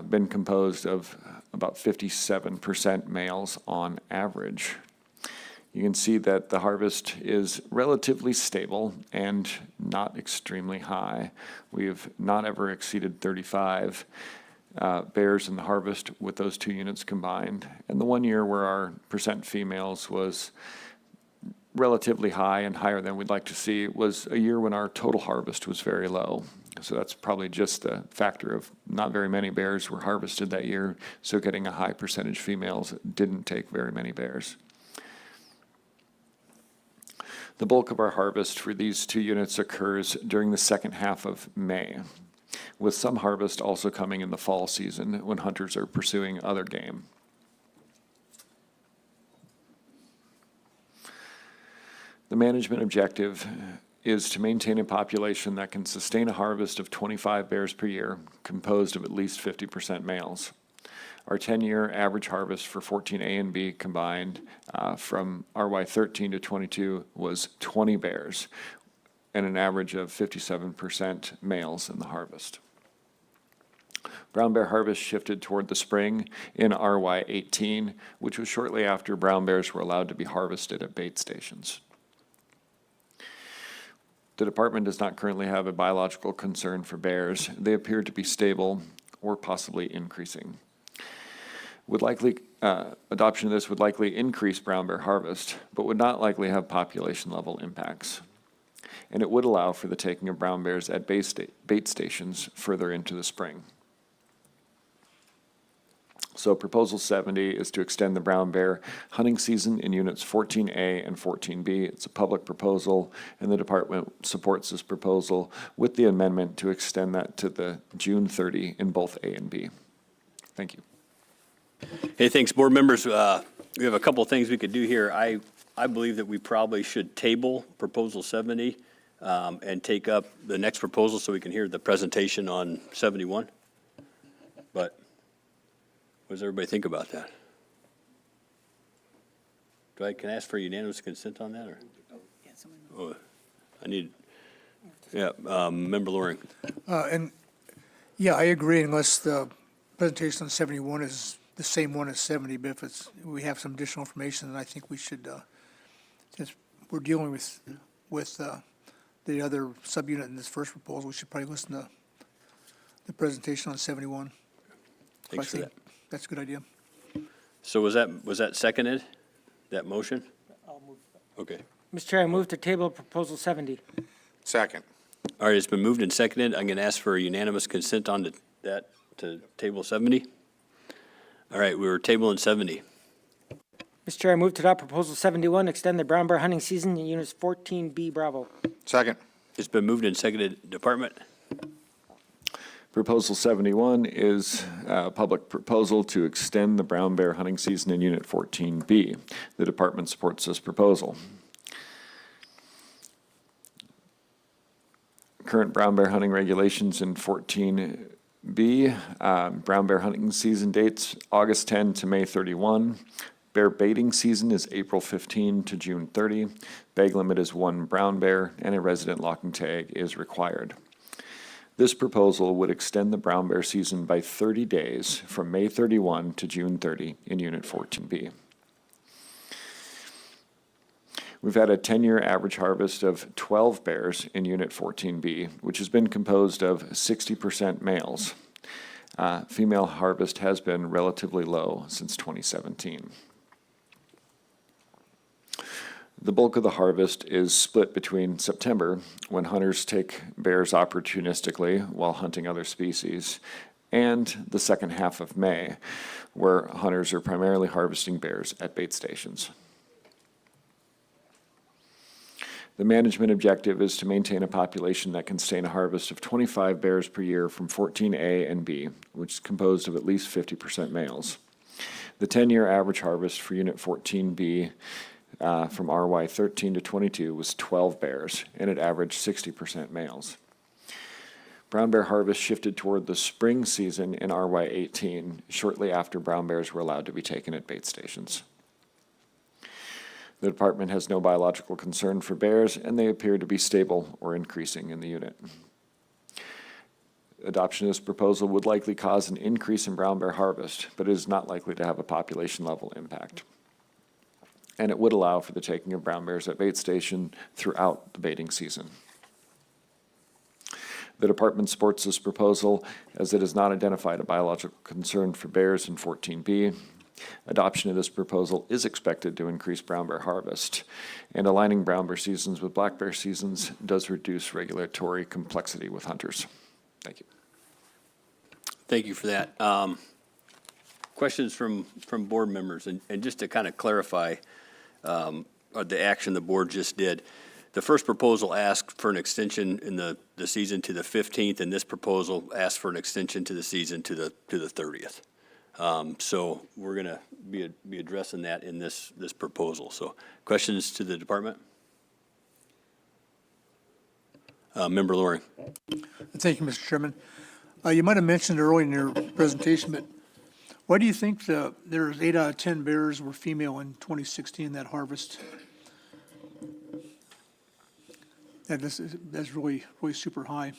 S7: been composed of about 57% males on average. You can see that the harvest is relatively stable and not extremely high. We've not ever exceeded 35 bears in the harvest with those two units combined. And the 1 year where our percent females was relatively high and higher than we'd like to see was a year when our total harvest was very low. So that's probably just a factor of not very many bears were harvested that year, so getting a high percentage females didn't take very many bears. The bulk of our harvest for these two units occurs during the second half of May, with some harvest also coming in the fall season when hunters are pursuing other game. The management objective is to maintain a population that can sustain a harvest of 25 bears per year, composed of at least 50% males. Our 10-year average harvest for 14A and B combined from RY 13 to 22 was 20 bears and an average of 57% males in the harvest. Brown bear harvest shifted toward the spring in RY 18, which was shortly after brown bears were allowed to be harvested at bait stations. The department does not currently have a biological concern for bears. They appear to be stable or possibly increasing. Adoption of this would likely increase brown bear harvest, but would not likely have population level impacts. And it would allow for the taking of brown bears at bait stations further into the spring. So Proposal 70 is to extend the brown bear hunting season in units 14A and 14B. It's a public proposal, and the department supports this proposal with the amendment to extend that to the June 30 in both A and B. Thank you.
S1: Hey, thanks, board members. We have a couple of things we could do here. I believe that we probably should table Proposal 70 and take up the next proposal so we can hear the presentation on 71. But what does everybody think about that? Can I ask for unanimous consent on that, or? Oh, I need, Member Loring.
S5: Yeah, I agree unless the presentation on 71 is the same one as 70, but if we have some additional information, then I think we should, since we're dealing with the other subunit in this first proposal, we should probably listen to the presentation on 71.
S1: Thanks for that.
S5: That's a good idea.
S1: So was that seconded, that motion?
S6: I'll move.
S1: Okay.
S6: Mr. Chair, I move to table Proposal 70.
S8: Second.
S1: All right, it's been moved and seconded. I'm going to ask for unanimous consent on that to table 70. All right, we were tabling 70.
S6: Mr. Chair, I move to adopt Proposal 71, extend the brown bear hunting season in units 14B Bravo.
S8: Second.
S1: It's been moved and seconded. Department?
S7: Proposal 71 is a public proposal to extend the brown bear hunting season in Unit 14B. The department supports this proposal. Current brown bear hunting regulations in 14B, brown bear hunting season dates August 10 to May 31. Bear baiting season is April 15 to June 30. Bag limit is 1 brown bear, and a resident locking tag is required. This proposal would extend the brown bear season by 30 days from May 31 to June 30 in Unit 14B. We've had a 10-year average harvest of 12 bears in Unit 14B, which has been composed of 60% males. Female harvest has been relatively low since 2017. The bulk of the harvest is split between September, when hunters take bears opportunistically while hunting other species, and the second half of May, where hunters are primarily harvesting bears at bait stations. The management objective is to maintain a population that can sustain a harvest of 25 bears per year from 14A and B, which is composed of at least 50% males. The 10-year average harvest for Unit 14B from RY 13 to 22 was 12 bears, and it averaged 60% males. Brown bear harvest shifted toward the spring season in RY 18, shortly after brown bears were allowed to be taken at bait stations. The department has no biological concern for bears, and they appear to be stable or increasing in the unit. Adoption of this proposal would likely cause an increase in brown bear harvest, but it is not likely to have a population level impact. And it would allow for the taking of brown bears at bait station throughout the baiting season. The department supports this proposal as it has not identified a biological concern for bears in 14B. Adoption of this proposal is expected to increase brown bear harvest, and aligning brown bear seasons with black bear seasons does reduce regulatory complexity with hunters. Thank you.
S1: Thank you for that. Questions from board members, and just to kind of clarify the action the board just did. The first proposal asked for an extension in the season to the 15th, and this proposal asked for an extension to the season to the 30th. So we're going to be addressing that in this proposal. So questions to the department? Member Loring.
S5: Thank you, Mr. Chairman. You might have mentioned earlier in your presentation, but why do you think there's 8 out of 10 bears were female in 2016, that harvest? That's really super high.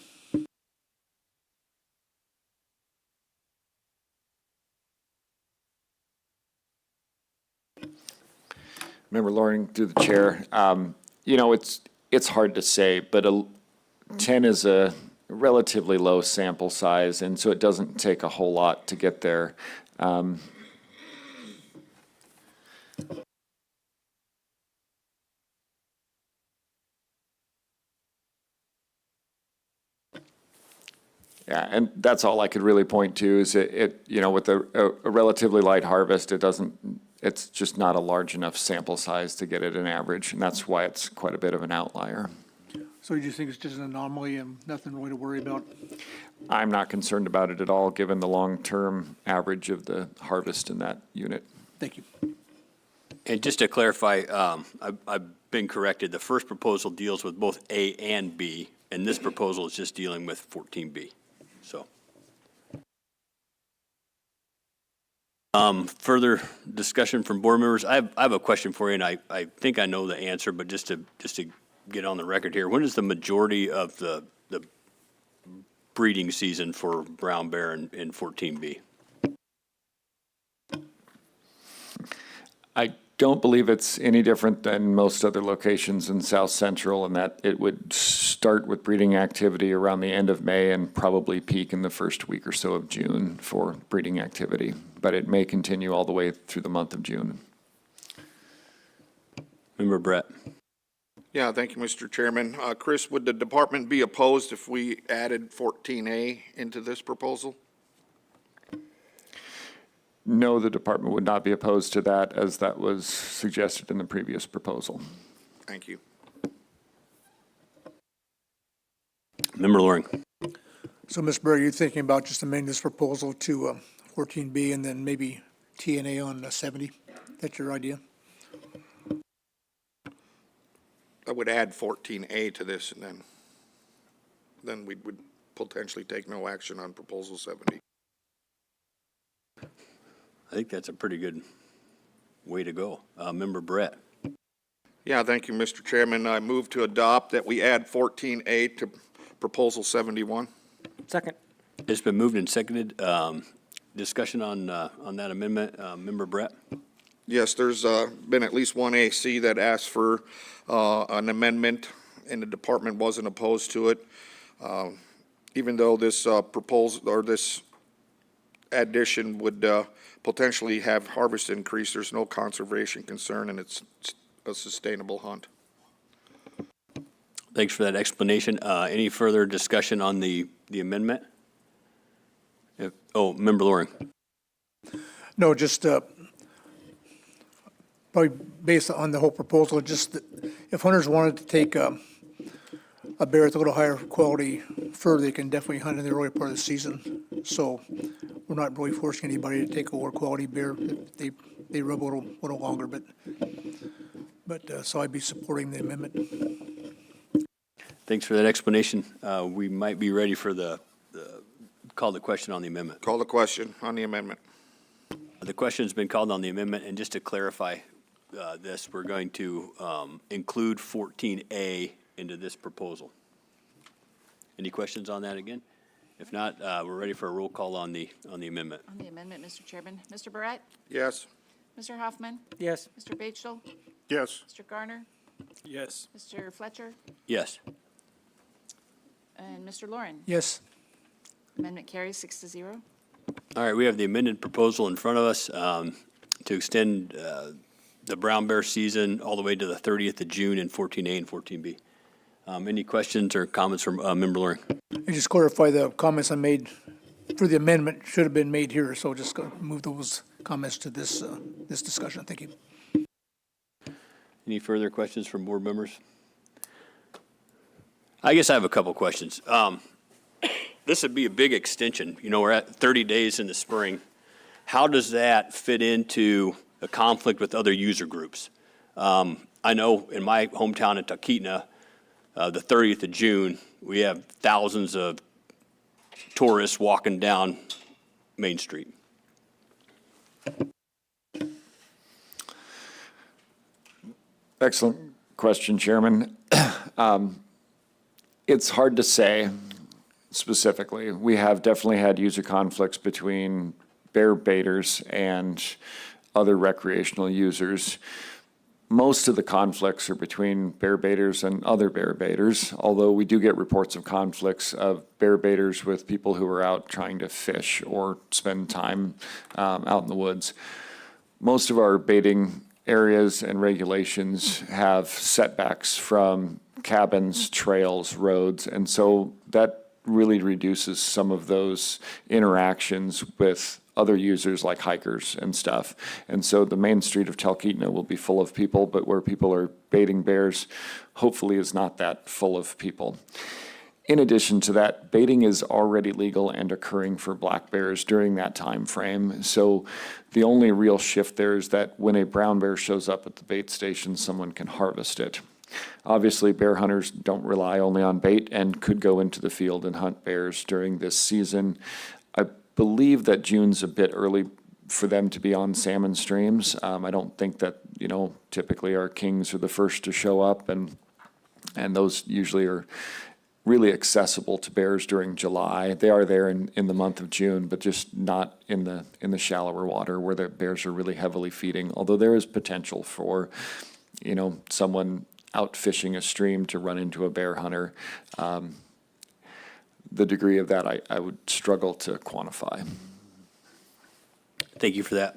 S7: Member Loring, through the chair, it's hard to say, but 10 is a relatively low sample size, and so it doesn't take a whole lot to get there. Yeah, and that's all I could really point to is with a relatively light harvest, it's just not a large enough sample size to get it an average, and that's why it's quite a bit of an outlier.
S5: So you just think it's just an anomaly and nothing really to worry about?
S7: I'm not concerned about it at all, given the long-term average of the harvest in that unit.
S5: Thank you.
S1: And just to clarify, I've been corrected. The first proposal deals with both A and B, and this proposal is just dealing with 14B. So. Further discussion from board members. I have a question for you, and I think I know the answer, but just to get on the record here, when is the majority of the breeding season for brown bear in 14B?
S7: I don't believe it's any different than most other locations in South Central, in that it would start with breeding activity around the end of May and probably peak in the first week or so of June for breeding activity, but it may continue all the way through the month of June.
S1: Member Brett.
S8: Yeah, thank you, Mr. Chairman. Chris, would the department be opposed if we added 14A into this proposal?
S7: No, the department would not be opposed to that, as that was suggested in the previous proposal.
S8: Thank you.
S1: Member Loring.
S5: So, Ms. Berg, you're thinking about just amending this proposal to 14B and then maybe TNA on 70? That's your idea?
S8: I would add 14A to this, and then we would potentially take no action on proposal 70.
S1: I think that's a pretty good Way to go. Member Brett.
S8: Yeah, thank you, Mr. Chairman. I move to adopt that we add 14A to Proposal 71.
S6: Second.
S1: It's been moved and seconded. Discussion on that amendment. Member Brett?
S8: Yes, there's been at least one AC that asked for an amendment, and the department wasn't opposed to it. Even though this proposal, or this addition would potentially have harvest increase, there's no conservation concern, and it's a sustainable hunt.
S1: Thanks for that explanation. Any further discussion on the amendment? Member Loring.
S5: No, just probably based on the whole proposal, just that if hunters wanted to take a bear with a little higher quality fur, they can definitely hunt in the early part of the season. So we're not really forcing anybody to take a lower quality bear. They rub a little longer, but so I'd be supporting the amendment.
S1: Thanks for that explanation. We might be ready for call the question on the amendment.
S8: Call the question on the amendment.
S1: The question's been called on the amendment, and just to clarify this, we're going to include 14A into this proposal. Any questions on that again? If not, we're ready for a roll call on the amendment.
S12: On the amendment, Mr. Chairman. Mr. Barrett?
S8: Yes.
S12: Mr. Hoffman?
S6: Yes.
S12: Mr. Batchel?
S11: Yes.
S12: Mr. Garner?
S10: Yes.
S12: Mr. Fletcher?
S1: Yes.
S12: And Mr. Lauren?
S5: Yes.
S12: Amendment carries 6-0.
S1: All right, we have the amended proposal in front of us to extend the brown bear season all the way to the 30th of June in 14A and 14B. Any questions or comments from Member Loring?
S5: And just clarify the comments I made for the amendment should have been made here, so just go move those comments to this discussion. Thank you.
S1: Any further questions from board members? I guess I have a couple questions. This would be a big extension. You know, we're at 30 days in the spring. How does that fit into a conflict with other user groups? I know in my hometown in Talkeetna, the 30th of June, we have thousands of tourists walking down Main Street.
S7: Excellent question, Chairman. It's hard to say specifically. We have definitely had user conflicts between bear baiters and other recreational users. Most of the conflicts are between bear baiters and other bear baiters, although we do get reports of conflicts of bear baiters with people who are out trying to fish or spend time out in the woods. Most of our baiting areas and regulations have setbacks from cabins, trails, roads, and so that really reduces some of those interactions with other users like hikers and stuff. And so the main street of Talkeetna will be full of people, but where people are baiting bears, hopefully is not that full of people. In addition to that, baiting is already legal and occurring for black bears during that time frame. So the only real shift there is that when a brown bear shows up at the bait station, someone can harvest it. Obviously, bear hunters don't rely only on bait and could go into the field and hunt bears during this season. I believe that June's a bit early for them to be on salmon streams. I don't think that, typically our kings are the first to show up, and those usually are really accessible to bears during July. They are there in the month of June, but just not in the shallower water where the bears are really heavily feeding, although there is potential for, someone out fishing a stream to run into a bear hunter. The degree of that I would struggle to quantify.
S1: Thank you for that.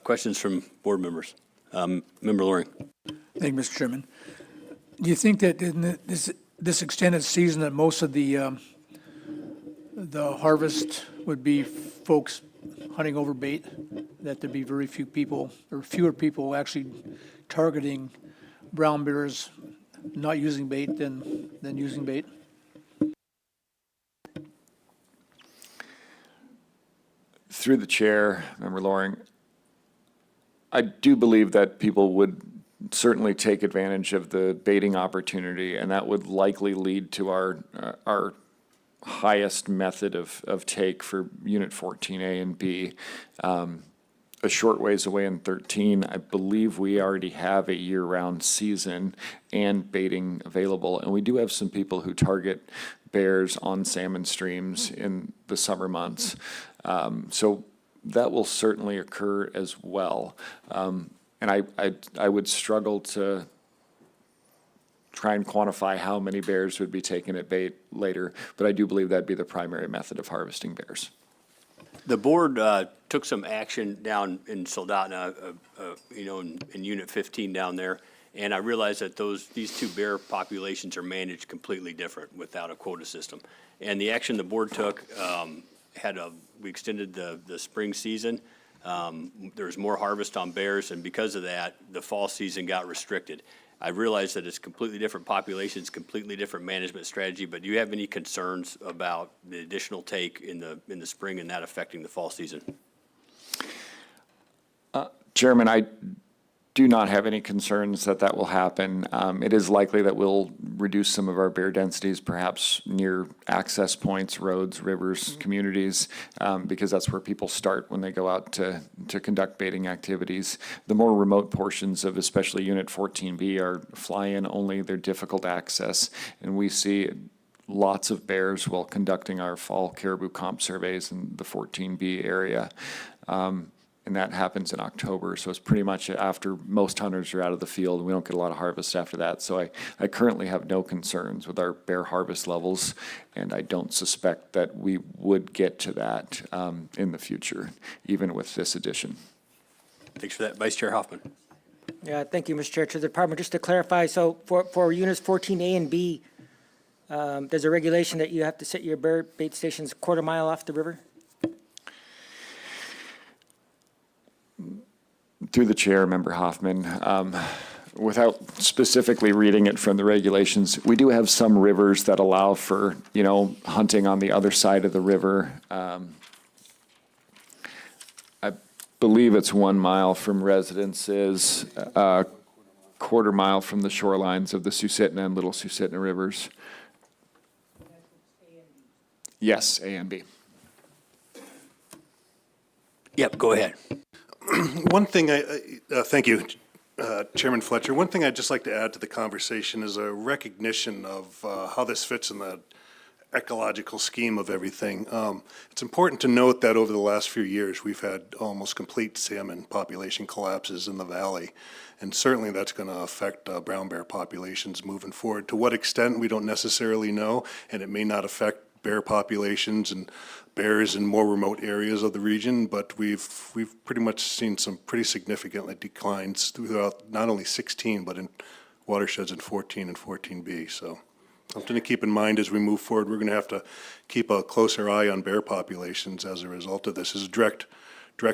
S1: Questions from board members? Member Loring.
S5: Thank you, Mr. Chairman. Do you think that in this extended season that most of the harvest would be folks hunting over bait, that there'd be very few people or fewer people actually targeting brown bears not using bait than using bait?
S7: Through the chair, Member Loring, I do believe that people would certainly take advantage of the baiting opportunity, and that would likely lead to our highest method of take for Unit 14A and B. a short ways away in 13. I believe we already have a year-round season and baiting available. And we do have some people who target bears on salmon streams in the summer months. So that will certainly occur as well. And I would struggle to try and quantify how many bears would be taken at bait later, but I do believe that'd be the primary method of harvesting bears.
S1: The board took some action down in Soldotna, in Unit 15 down there, and I realized that these two bear populations are managed completely different without a quota system. And the action the board took we extended the spring season. There was more harvest on bears, and because of that, the fall season got restricted. I realize that it's completely different populations, completely different management strategy, but do you have any concerns about the additional take in the spring and that affecting the fall season?
S7: Chairman, I do not have any concerns that that will happen. It is likely that we'll reduce some of our bear densities, perhaps near access points, roads, rivers, communities, because that's where people start when they go out to conduct baiting activities. The more remote portions of especially Unit 14B are fly-in only, they're difficult access, and we see lots of bears while conducting our fall caribou comp surveys in the 14B area. And that happens in October, so it's pretty much after most hunters are out of the field, and we don't get a lot of harvest after that. So I currently have no concerns with our bear harvest levels, and I don't suspect that we would get to that in the future, even with this addition.
S1: Thanks for that. Vice Chair Hoffman.
S6: Yeah, thank you, Mr. Chair. To the department, just to clarify, so for units 14A and B, there's a regulation that you have to set your bear bait stations a quarter mile off the river?
S7: Through the chair, Member Hoffman, without specifically reading it from the regulations, we do have some rivers that allow for, hunting on the other side of the river. I believe it's 1 mile from residences, a quarter mile from the shorelines of the Susitna and Little Susitna rivers. Yes, A and B.
S1: Yep, go ahead.
S4: One thing thank you, Chairman Fletcher. One thing I'd just like to add to the conversation is a recognition of how this fits in the ecological scheme of everything. It's important to note that over the last few years, we've had almost complete salmon population collapses in the valley. And certainly that's going to affect brown bear populations moving forward. To what extent, we don't necessarily know, and it may not affect bear populations and bears in more remote areas of the region, but we've pretty much seen some pretty significant declines throughout not only 16, but in watersheds in 14 and 14B. So something to keep in mind as we move forward. We're going to have to keep a closer eye on bear populations as a result of this. There's a direct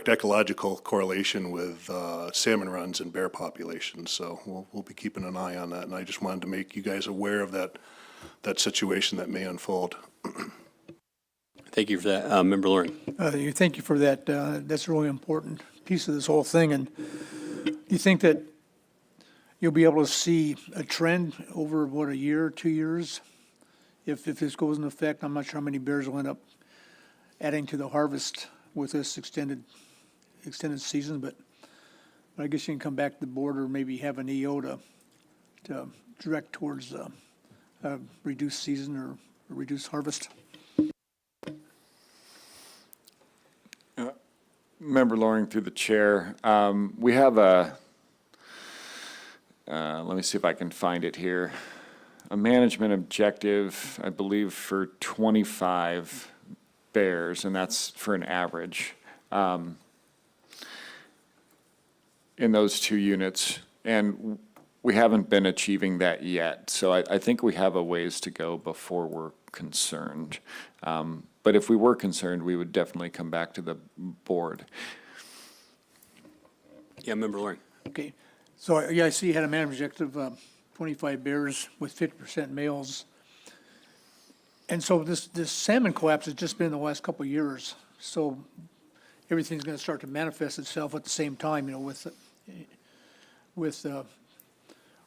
S4: ecological correlation with salmon runs and bear populations. So we'll be keeping an eye on that. And I just wanted to make you guys aware of that situation that may unfold.
S1: Thank you for that. Member Loring.
S5: Thank you for that. That's a really important piece of this whole thing. And do you think that you'll be able to see a trend over, a year, 2 years? If this goes into effect, I'm not sure how many bears will end up adding to the harvest with this extended season, but I guess you can come back to the board or maybe have an EO to direct towards a reduced season or a reduced harvest.
S7: Member Loring, through the chair, we have let me see if I can find it here, a management objective, I believe, for 25 bears, and that's for an average in those two units. And we haven't been achieving that yet. So I think we have a ways to go before we're concerned. But if we were concerned, we would definitely come back to the board.
S1: Yeah, Member Loring.
S5: Okay. So, I see you had a management objective of 25 bears with 50% males. And so this salmon collapse has just been in the last couple of years. So everything's going to start to manifest itself at the same time, with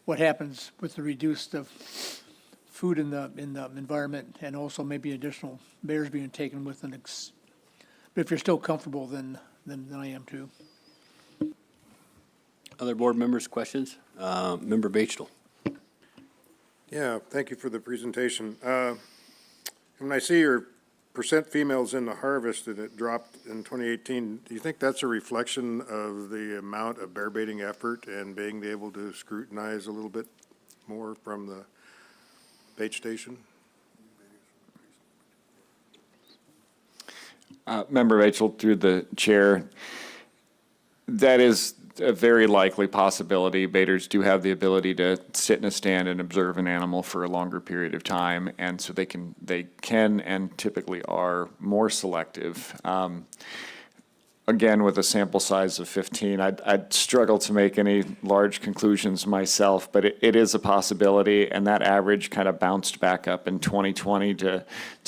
S5: what happens with the reduced food in the environment, and also maybe additional bears being taken with but if you're still comfortable, then I am too.
S1: Other board members, questions? Member Batchel.
S11: Yeah, thank you for the presentation. When I see your percent females in the harvest and it dropped in 2018, do you think that's a reflection of the amount of bear baiting effort and being able to scrutinize a little bit more from the bait station?
S7: Member Rachel, through the chair, that is a very likely possibility. Baiters do have the ability to sit in a stand and observe an animal for a longer period of time, and so they can and typically are more selective. Again, with a sample size of 15, I'd struggle to make any large conclusions myself, but it is a possibility, and that average kind of bounced back up in 2020 to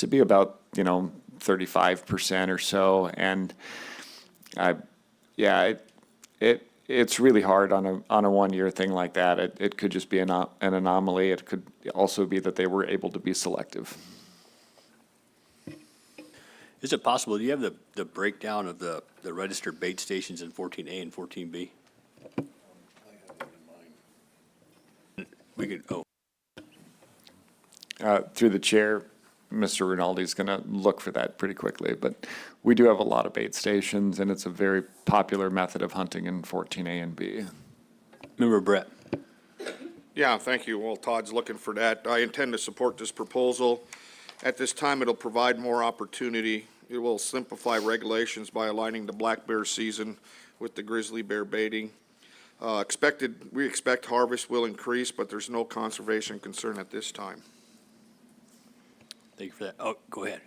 S7: be about, 35% or so, and it's really hard on a 1 year thing like that. It could just be an anomaly. It could also be that they were able to be selective.
S1: Is it possible, do you have the breakdown of the registered bait stations in 14A and 14B? We could,
S7: Through the chair, Mr. Rinaldi's going to look for that pretty quickly, but we do have a lot of bait stations, and it's a very popular method of hunting in 14A and B.
S1: Member Brett.
S8: Yeah, thank you. Well, Todd's looking for that. I intend to support this proposal. At this time, it'll provide more opportunity. It will simplify regulations by aligning the black bear season with the grizzly bear baiting. We expect harvest will increase, but there's no conservation concern at this time.
S1: Thank you for that. Oh, go ahead.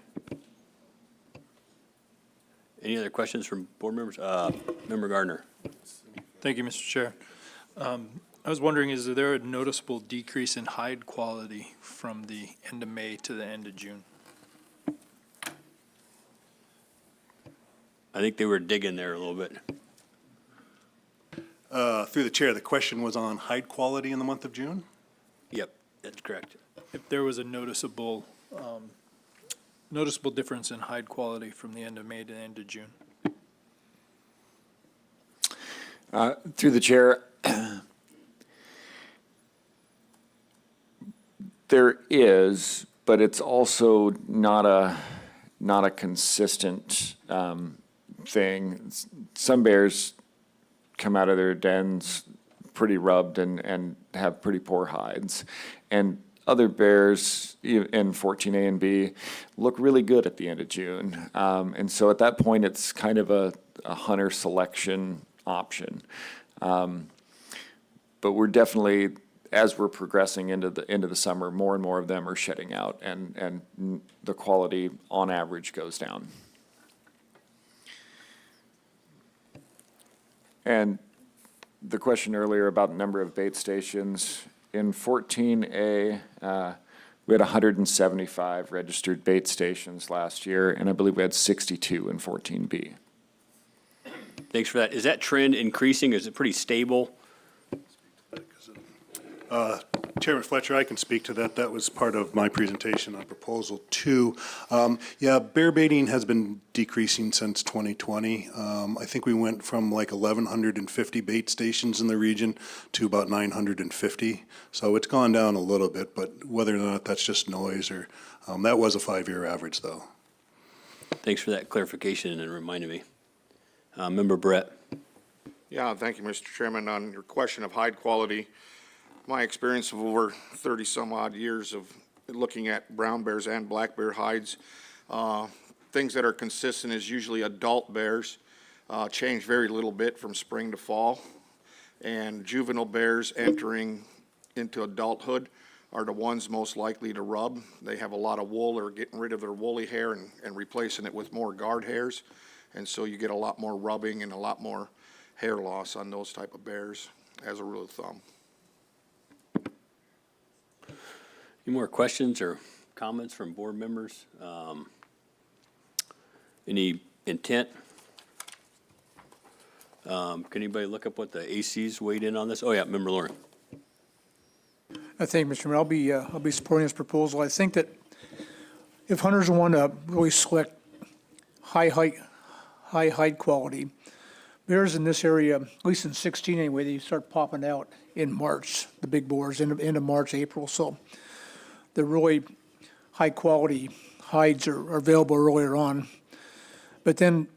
S1: Any other questions from board members? Member Gardner.
S10: Thank you, Mr. Chair. I was wondering, is there a noticeable decrease in hide quality from the end of May to the end of June?
S1: I think they were digging there a little bit.
S4: Through the chair, the question was on hide quality in the month of June?
S1: Yep, that's correct.
S10: If there was a noticeable difference in hide quality from the end of May to the end of June?
S7: Through the chair, there is, but it's also not a consistent thing. Some bears come out of their dens pretty rubbed and have pretty poor hides. And other bears in 14A and B look really good at the end of June. And so at that point, it's kind of a hunter selection option. But we're definitely, as we're progressing into the summer, more and more of them are shedding out, and the quality on average goes down. And the question earlier about number of bait stations, in 14A, we had 175 registered bait stations last year, and I believe we had 62 in 14B.
S1: Thanks for that. Is that trend increasing? Is it pretty stable?
S4: Chairman Fletcher, I can speak to that. That was part of my presentation on Proposal 2. Yeah, bear baiting has been decreasing since 2020. I think we went from like 1,150 bait stations in the region to about 950. So it's gone down a little bit, but whether or not that's just noise or, that was a 5-year average, though.
S1: Thanks for that clarification and reminding me. Member Brett.
S8: Yeah, thank you, Mr. Chairman. On your question of hide quality, my experience of over 30-some-odd years of looking at brown bears and black bear hides, things that are consistent is usually adult bears change very little bit from spring to fall, and juvenile bears entering into adulthood are the ones most likely to rub. They have a lot of wool or getting rid of their woolly hair and replacing it with more guard hairs, and so you get a lot more rubbing and a lot more hair loss on those type of bears as a rule of thumb.
S1: Any more questions or comments from board members? Any intent? Can anybody look up what the ACs weighed in on this? Oh, yeah, Member Lauren.
S5: I think, Mr. Chairman, I'll be supporting this proposal. I think that if hunters want to really select high hide quality, Bears in this area, at least in 16 anyway, they start popping out in March, the big boars, end of March, April. So the really high-quality hides are available earlier on. But then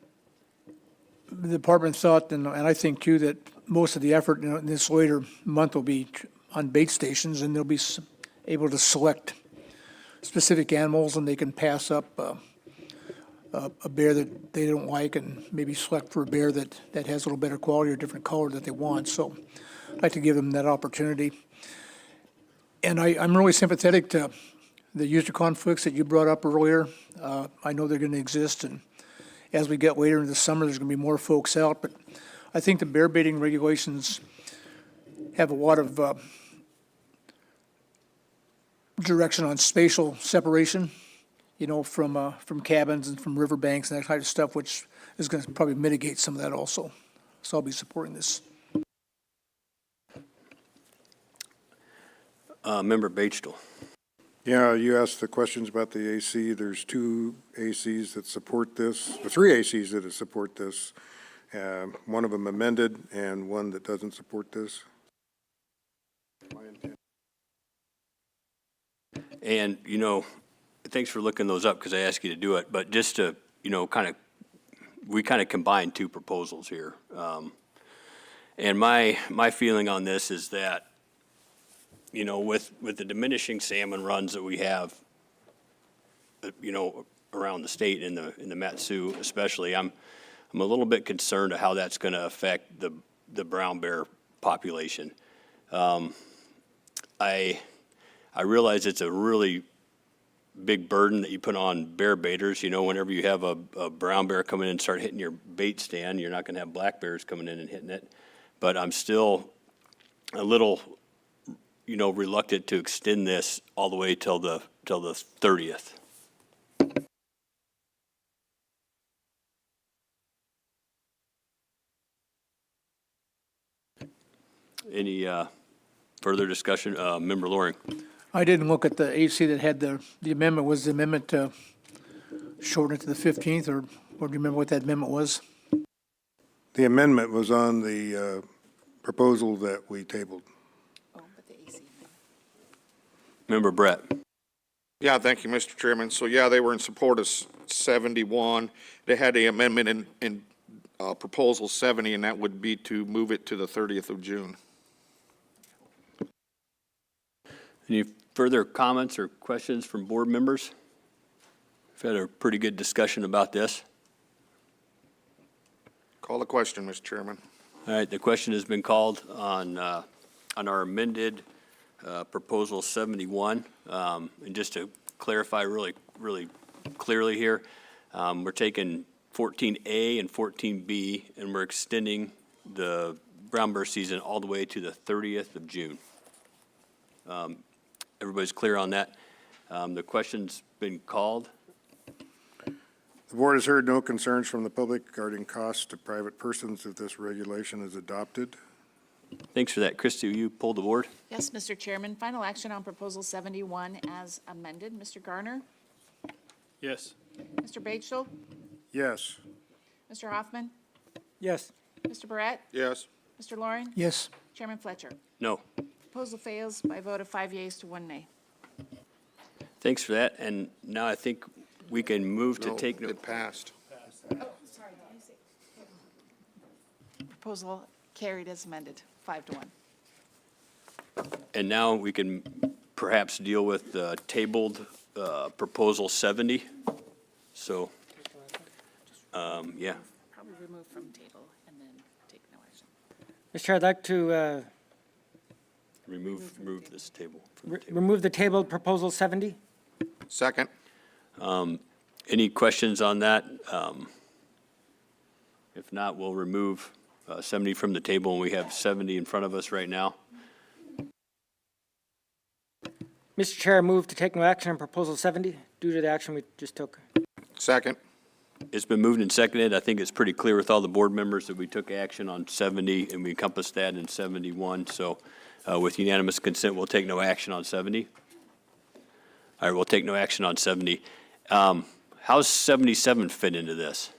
S5: the department thought, and I think too, that most of the effort in this later month will be on bait stations, and they'll be able to select specific animals, and they can pass up a bear that they don't like and maybe select for a bear that has a little better quality or different color that they want. So I'd like to give them that opportunity. And I'm really sympathetic to the user conflicts that you brought up earlier. I know they're going to exist, and as we get later into the summer, there's going to be more folks out. But I think the bear baiting regulations have a lot of direction on spatial separation, from cabins and from riverbanks and that kind of stuff, which is going to probably mitigate some of that also. So I'll be supporting this.
S1: Member Batesville.
S11: Yeah, you asked the questions about the AC. There's two ACs that support this, or three ACs that support this. One of them amended and one that doesn't support this.
S1: And, thanks for looking those up because I asked you to do it. But just to, we kind of combined two proposals here. And my feeling on this is that, with the diminishing salmon runs that we have, around the state in the Mat-Su especially, I'm a little bit concerned of how that's going to affect the brown bear population. I realize it's a really big burden that you put on bear baiters. Whenever you have a brown bear come in and start hitting your bait stand, you're not going to have black bears coming in and hitting it. But I'm still a little, reluctant to extend this all the way till the 30th. Any further discussion? Member Loring.
S5: I didn't look at the AC that had the amendment. Was the amendment to shorten it to the 15th, or do you remember what that amendment was?
S11: The amendment was on the proposal that we tabled.
S1: Member Brett.
S8: Yeah, thank you, Mr. Chairman. So, yeah, they were in support of 71. They had the amendment in proposal 70, and that would be to move it to the 30th of June.
S1: Any further comments or questions from board members? We've had a pretty good discussion about this.
S8: Call the question, Mr. Chairman.
S1: All right, the question has been called on our amended proposal 71. And just to clarify really clearly here, we're taking 14A and 14B, and we're extending the brown bear season all the way to the 30th of June. Everybody's clear on that? The question's been called.
S11: The board has heard no concerns from the public regarding costs to private persons if this regulation is adopted.
S1: Thanks for that. Christie, will you pull the board?
S12: Yes, Mr. Chairman. Final action on proposal 71 as amended. Mr. Garner?
S10: Yes.
S12: Mr. Batesville?
S11: Yes.
S12: Mr. Hoffman?
S6: Yes.
S12: Mr. Barrett?
S8: Yes.
S12: Mr. Loring?
S5: Yes.
S12: Chairman Fletcher?
S1: No.
S12: Proposal fails by a vote of 5 yeas to 1 nay.
S1: Thanks for that. And now I think we can move to
S8: No,
S1: take.
S8: it passed.
S12: Proposal carried as amended, 5 to 1.
S1: And now we can perhaps deal with the tabled proposal 70. So, yeah.
S12: Probably remove from table and then take no action.
S6: Mr. Chair, I'd like to
S1: Remove this table. from the table.
S6: remove the tabled proposal 70.
S8: Second.
S1: Any questions on that? If not, we'll remove 70 from the table, and we have 70 in front of us right now.
S6: Mr. Chair, I move to take no action on proposal 70 due to the action we just took.
S8: Second.
S1: It's been moved and seconded. I think it's pretty clear with all the board members that we took action on 70, and we encompassed that in 71. So with unanimous consent, we'll take no action on 70. All right, we'll take no action on 70. How's 77 fit into this?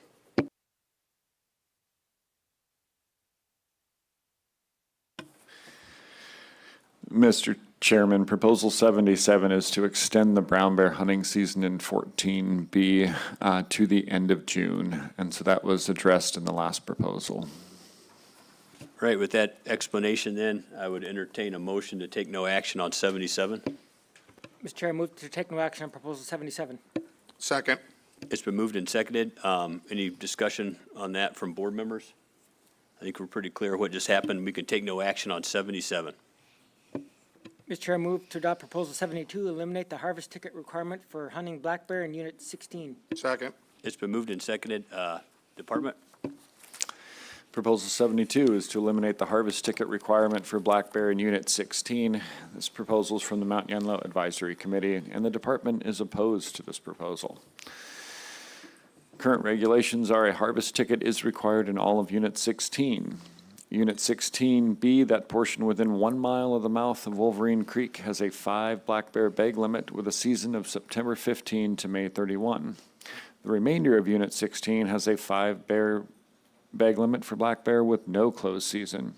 S7: Mr. Chairman, Proposal 77 is to extend the brown bear hunting season in 14B to the end of June, and so that was addressed in the last proposal.
S1: Right, with that explanation then, I would entertain a motion to take no action on 77.
S6: Mr. Chair, I move to take no action on Proposal 77.
S8: Second.
S1: It's been moved and seconded. Any discussion on that from board members? I think we're pretty clear what just happened. We can take no action on 77.
S6: Mr. Chair, I move to adopt Proposal 72, eliminate the harvest ticket requirement for hunting black bear in Unit 16.
S8: Second.
S1: It's been moved and seconded. Department?
S7: Proposal 72 is to eliminate the harvest ticket requirement for black bear in Unit 16. This proposal is from the Mount Yanlo Advisory Committee, and the department is opposed to this proposal. Current regulations are a harvest ticket is required in all of Unit 16. Unit 16B, that portion within 1 mile of the mouth of Wolverine Creek, has a 5 black bear bag limit with a season of September 15 to May 31. The remainder of Unit 16 has a 5 bear bag limit for black bear with no closed season.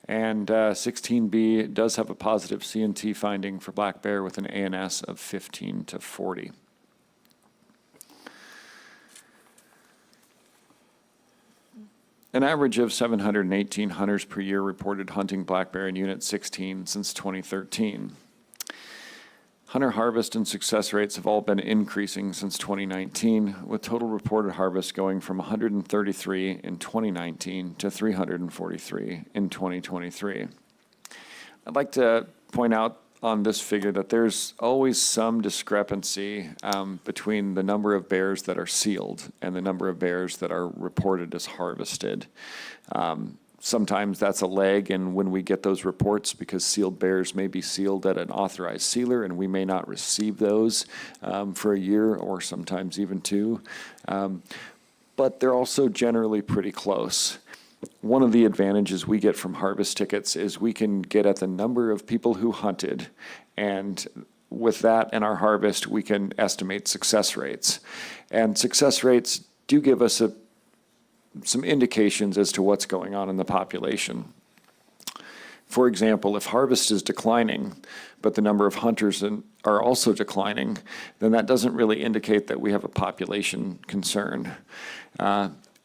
S7: And 16B does have a positive C&T finding for black bear with an ANS of 15 to 40. An average of 718 hunters per year reported hunting black bear in Unit 16 since 2013. Hunter harvest and success rates have all been increasing since 2019, with total reported harvest going from 133 in 2019 to 343 in 2023. I'd like to point out on this figure that there's always some discrepancy between the number of bears that are sealed and the number of bears that are reported as harvested. Sometimes that's a lag in when we get those reports because sealed bears may be sealed at an authorized sealer and we may not receive those for a year or sometimes even 2. But they're also generally pretty close. One of the advantages we get from harvest tickets is we can get at the number of people who hunted, and with that and our harvest, we can estimate success rates. And success rates do give us some indications as to what's going on in the population. For example, if harvest is declining, but the number of hunters are also declining, then that doesn't really indicate that we have a population concern.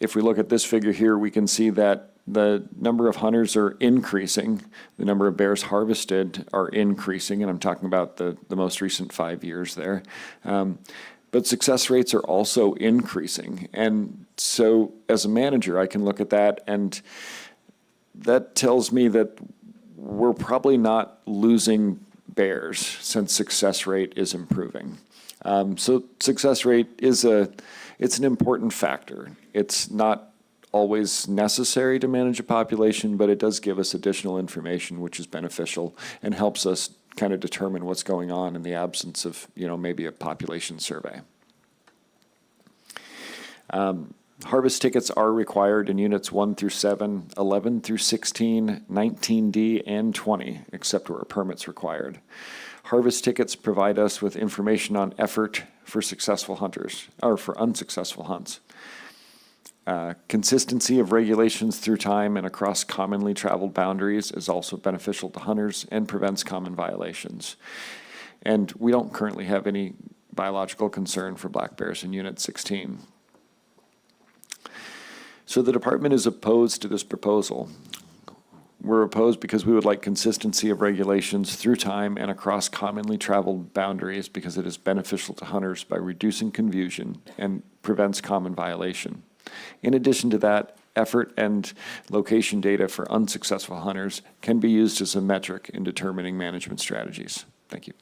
S7: If we look at this figure here, we can see that the number of hunters are increasing, the number of bears harvested are increasing, and I'm talking about the most recent 5 years there. But success rates are also increasing. And so as a manager, I can look at that, and that tells me that we're probably not losing bears since success rate is improving. So success rate it's an important factor. It's not always necessary to manage a population, but it does give us additional information, which is beneficial and helps us kind of determine what's going on in the absence of, maybe a population survey. Harvest tickets are required in Units 1 through 7, 11 through 16, 19D, and 20, except where a permit's required. Harvest tickets provide us with information on effort for successful hunters, or for unsuccessful hunts. Consistency of regulations through time and across commonly traveled boundaries is also beneficial to hunters and prevents common violations. And we don't currently have any biological concern for black bears in Unit 16. So the department is opposed to this proposal. We're opposed because we would like consistency of regulations through time and across commonly traveled boundaries because it is beneficial to hunters by reducing confusion and prevents common violation. In addition to that, effort and location data for unsuccessful hunters can be used as a metric in determining management strategies. Thank you.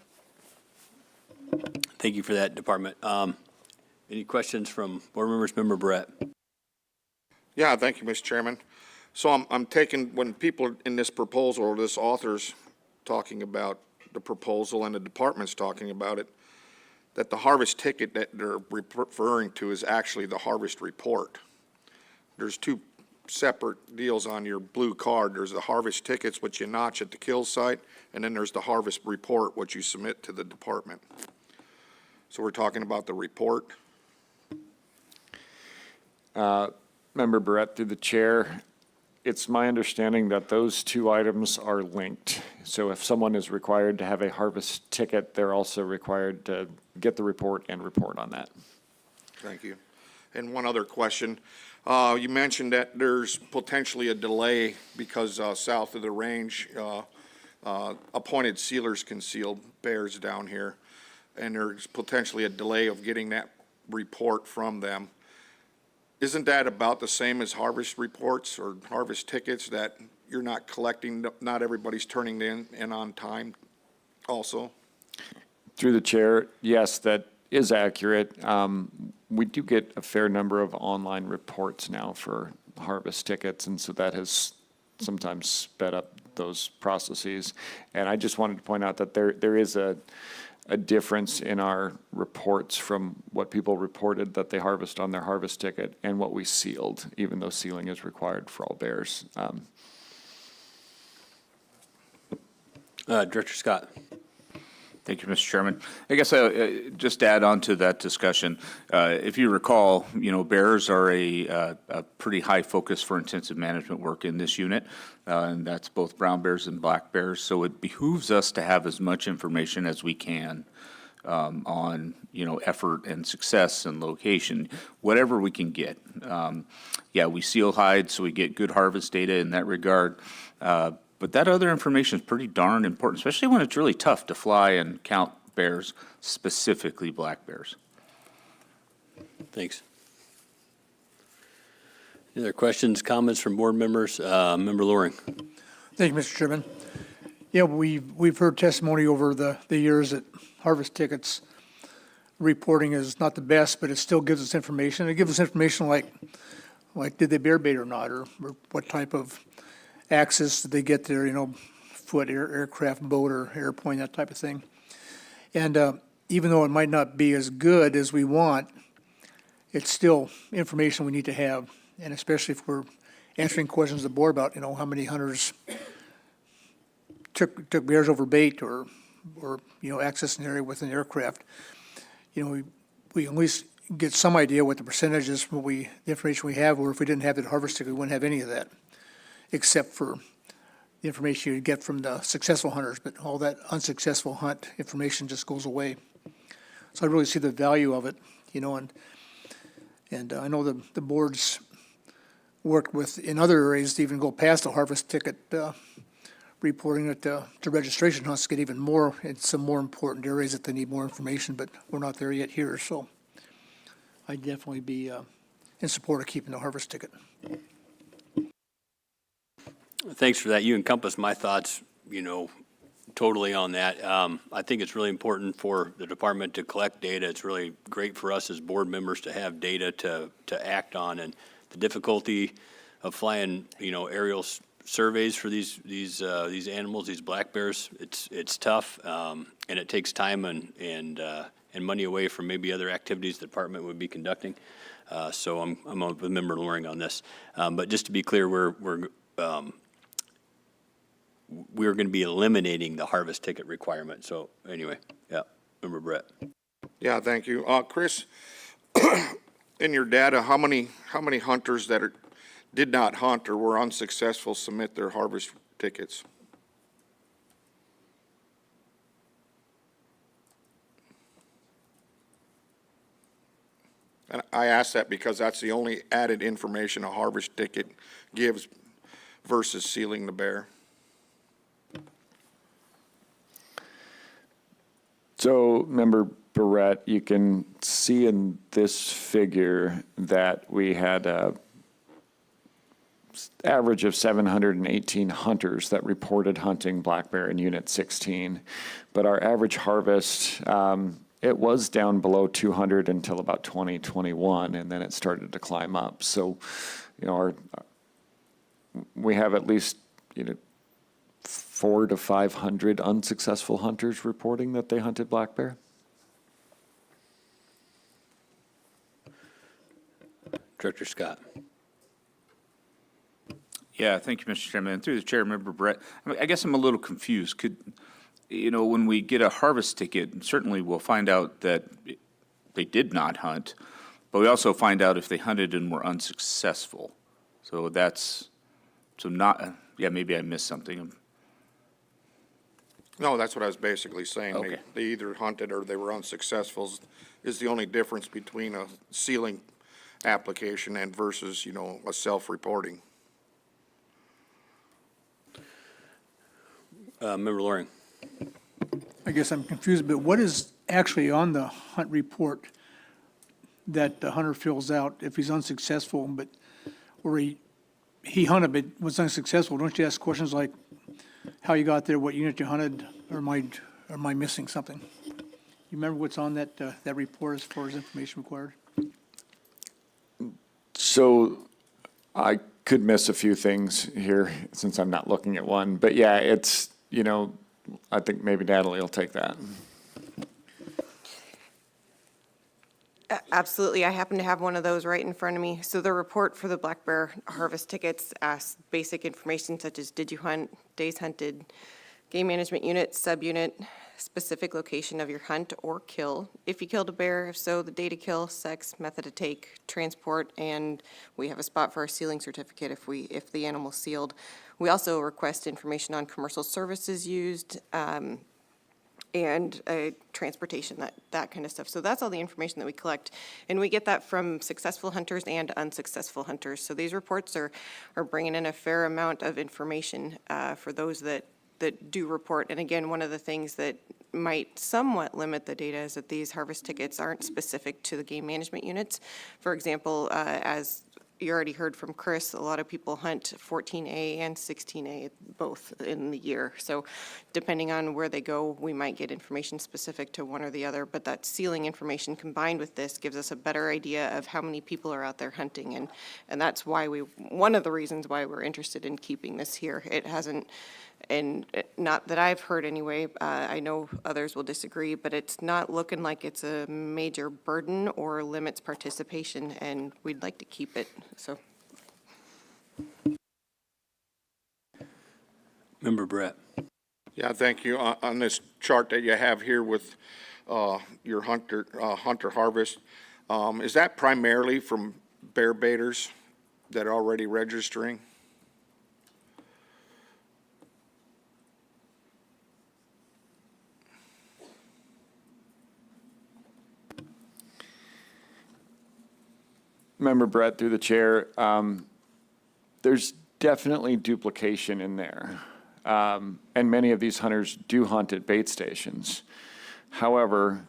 S1: Thank you for that, Department. Any questions from board members? Member Brett?
S8: Yeah, thank you, Mr. Chairman. So I'm taking, when people in this proposal, or this author's talking about the proposal and the department's talking about it, that the harvest ticket that they're referring to is actually the harvest report. There's 2 separate deals on your blue card. There's the harvest tickets, which you notch at the kill site, and then there's the harvest report, which you submit to the department. So we're talking about the report.
S7: Member Barrett, through the chair, it's my understanding that those 2 items are linked. So if someone is required to have a harvest ticket, they're also required to get the report and report on that.
S8: Thank you. And one other question. You mentioned that there's potentially a delay because south of the range, appointed sealers can seal bears down here, and there's potentially a delay of getting that report from them. Isn't that about the same as harvest reports or harvest tickets, that you're not collecting, not everybody's turning in on time also?
S7: Through the chair, yes, that is accurate. We do get a fair number of online reports now for harvest tickets, and so that has sometimes sped up those processes. And I just wanted to point out that there is a difference in our reports from what people reported that they harvest on their harvest ticket and what we sealed, even though sealing is required for all bears.
S1: Director Scott.
S2: Thank you, Mr. Chairman. I guess just to add on to that discussion, if you recall, bears are a pretty high focus for intensive management work in this unit, and that's both brown bears and black bears. So it behooves us to have as much information as we can on, effort and success and location, whatever we can get. We seal hide, so we get good harvest data in that regard. But that other information is pretty darn important, especially when it's really tough to fly and count bears, specifically black bears.
S1: Thanks. Any other questions, comments from board members? Member Loring.
S5: Thank you, Mr. Chairman. Yeah, we've heard testimony over the years that harvest tickets reporting is not the best, but it still gives us information. It gives us information like did they bear bait or not, or what type of access did they get there, foot, aircraft, boat, or airplane, that type of thing. And even though it might not be as good as we want, it's still information we need to have, and especially if we're answering questions to the board about, how many hunters took bears over bait or access an area with an aircraft. We at least get some idea what the percentage is from the information we have, or if we didn't have that harvest ticket, we wouldn't have any of that, except for the information you get from the successful hunters, but all that unsuccessful hunt information just goes away. So I really see the value of it, and I know the board's worked with in other areas to even go past the harvest ticket reporting it to registration hunts to get even more in some more important areas that they need more information, but we're not there yet here, so I'd definitely be in support of keeping the harvest ticket.
S1: Thanks for that. You encompass my thoughts, totally on that. I think it's really important for the department to collect data. It's really great for us as board members to have data to act on, and the difficulty of flying, aerial surveys for these animals, these black bears. It's tough, and it takes time and money away from maybe other activities the department would be conducting. So I'm a member Loring on this. But just to be clear, we're going to be eliminating the harvest ticket requirement. So anyway, Member Brett.
S8: Yeah, thank you. Chris, in your data, how many hunters that did not hunt or were unsuccessful submit their harvest tickets? And I ask that because that's the only added information a harvest ticket gives versus sealing the bear.
S7: So, Member Barrett, you can see in this figure that we had a average of 718 hunters that reported hunting black bear in Unit 16. But our average harvest, it was down below 200 until about 2021, and then it started to climb up. So, we have at least, 400 to 500 unsuccessful hunters reporting that they hunted black bear.
S1: Director Scott.
S2: Yeah, thank you, Mr. Chairman. And through the chair, Member Brett, I guess I'm a little confused. When we get a harvest ticket, certainly we'll find out that they did not hunt, but we also find out if they hunted and were unsuccessful. So maybe I missed something.
S8: No, that's what I was basically saying. They-
S2: Okay.
S8: They either hunted or they were unsuccessful is the only difference between a sealing application and versus, you know, a self-reporting.
S1: Member Loring.
S5: I guess I'm confused, but what is actually on the hunt report that the hunter fills out if he's unsuccessful, but, or he hunted but was unsuccessful? Don't you ask questions like how you got there, what unit you hunted, or am I missing something? You remember what's on that, that report as far as information required?
S7: So I could miss a few things here since I'm not looking at one, but yeah, it's, you know, I think maybe Natalie will take that.
S14: Absolutely. I happen to have one of those right in front of me. So the report for the black bear harvest tickets asks basic information such as did you hunt, days hunted, game management unit, subunit, specific location of your hunt or kill. If you killed a bear, if so, the day to kill, sex, method to take, transport, and we have a spot for our sealing certificate if the animal's sealed. We also request information on commercial services used, and transportation, that kind of stuff. So that's all the information that we collect. And we get that from successful hunters and unsuccessful hunters. So these reports are bringing in a fair amount of information for those that do report. And again, one of the things that might somewhat limit the data is that these harvest tickets aren't specific to the game management units. For example, as you already heard from Chris, a lot of people hunt 14A and 16A, both in the year. So depending on where they go, we might get information specific to one or the other. But that sealing information combined with this gives us a better idea of how many people are out there hunting. And that's why one of the reasons why we're interested in keeping this here. It hasn't, and not that I've heard anyway, I know others will disagree, but it's not looking like it's a major burden or limits participation, and we'd like to keep it, so.
S1: Member Brett.
S8: Yeah, thank you. On this chart that you have here with your hunter harvest, is that primarily from bear baiters that are already registering?
S7: Member Brett, through the chair, there's definitely duplication in there. And many of these hunters do hunt at bait stations. However,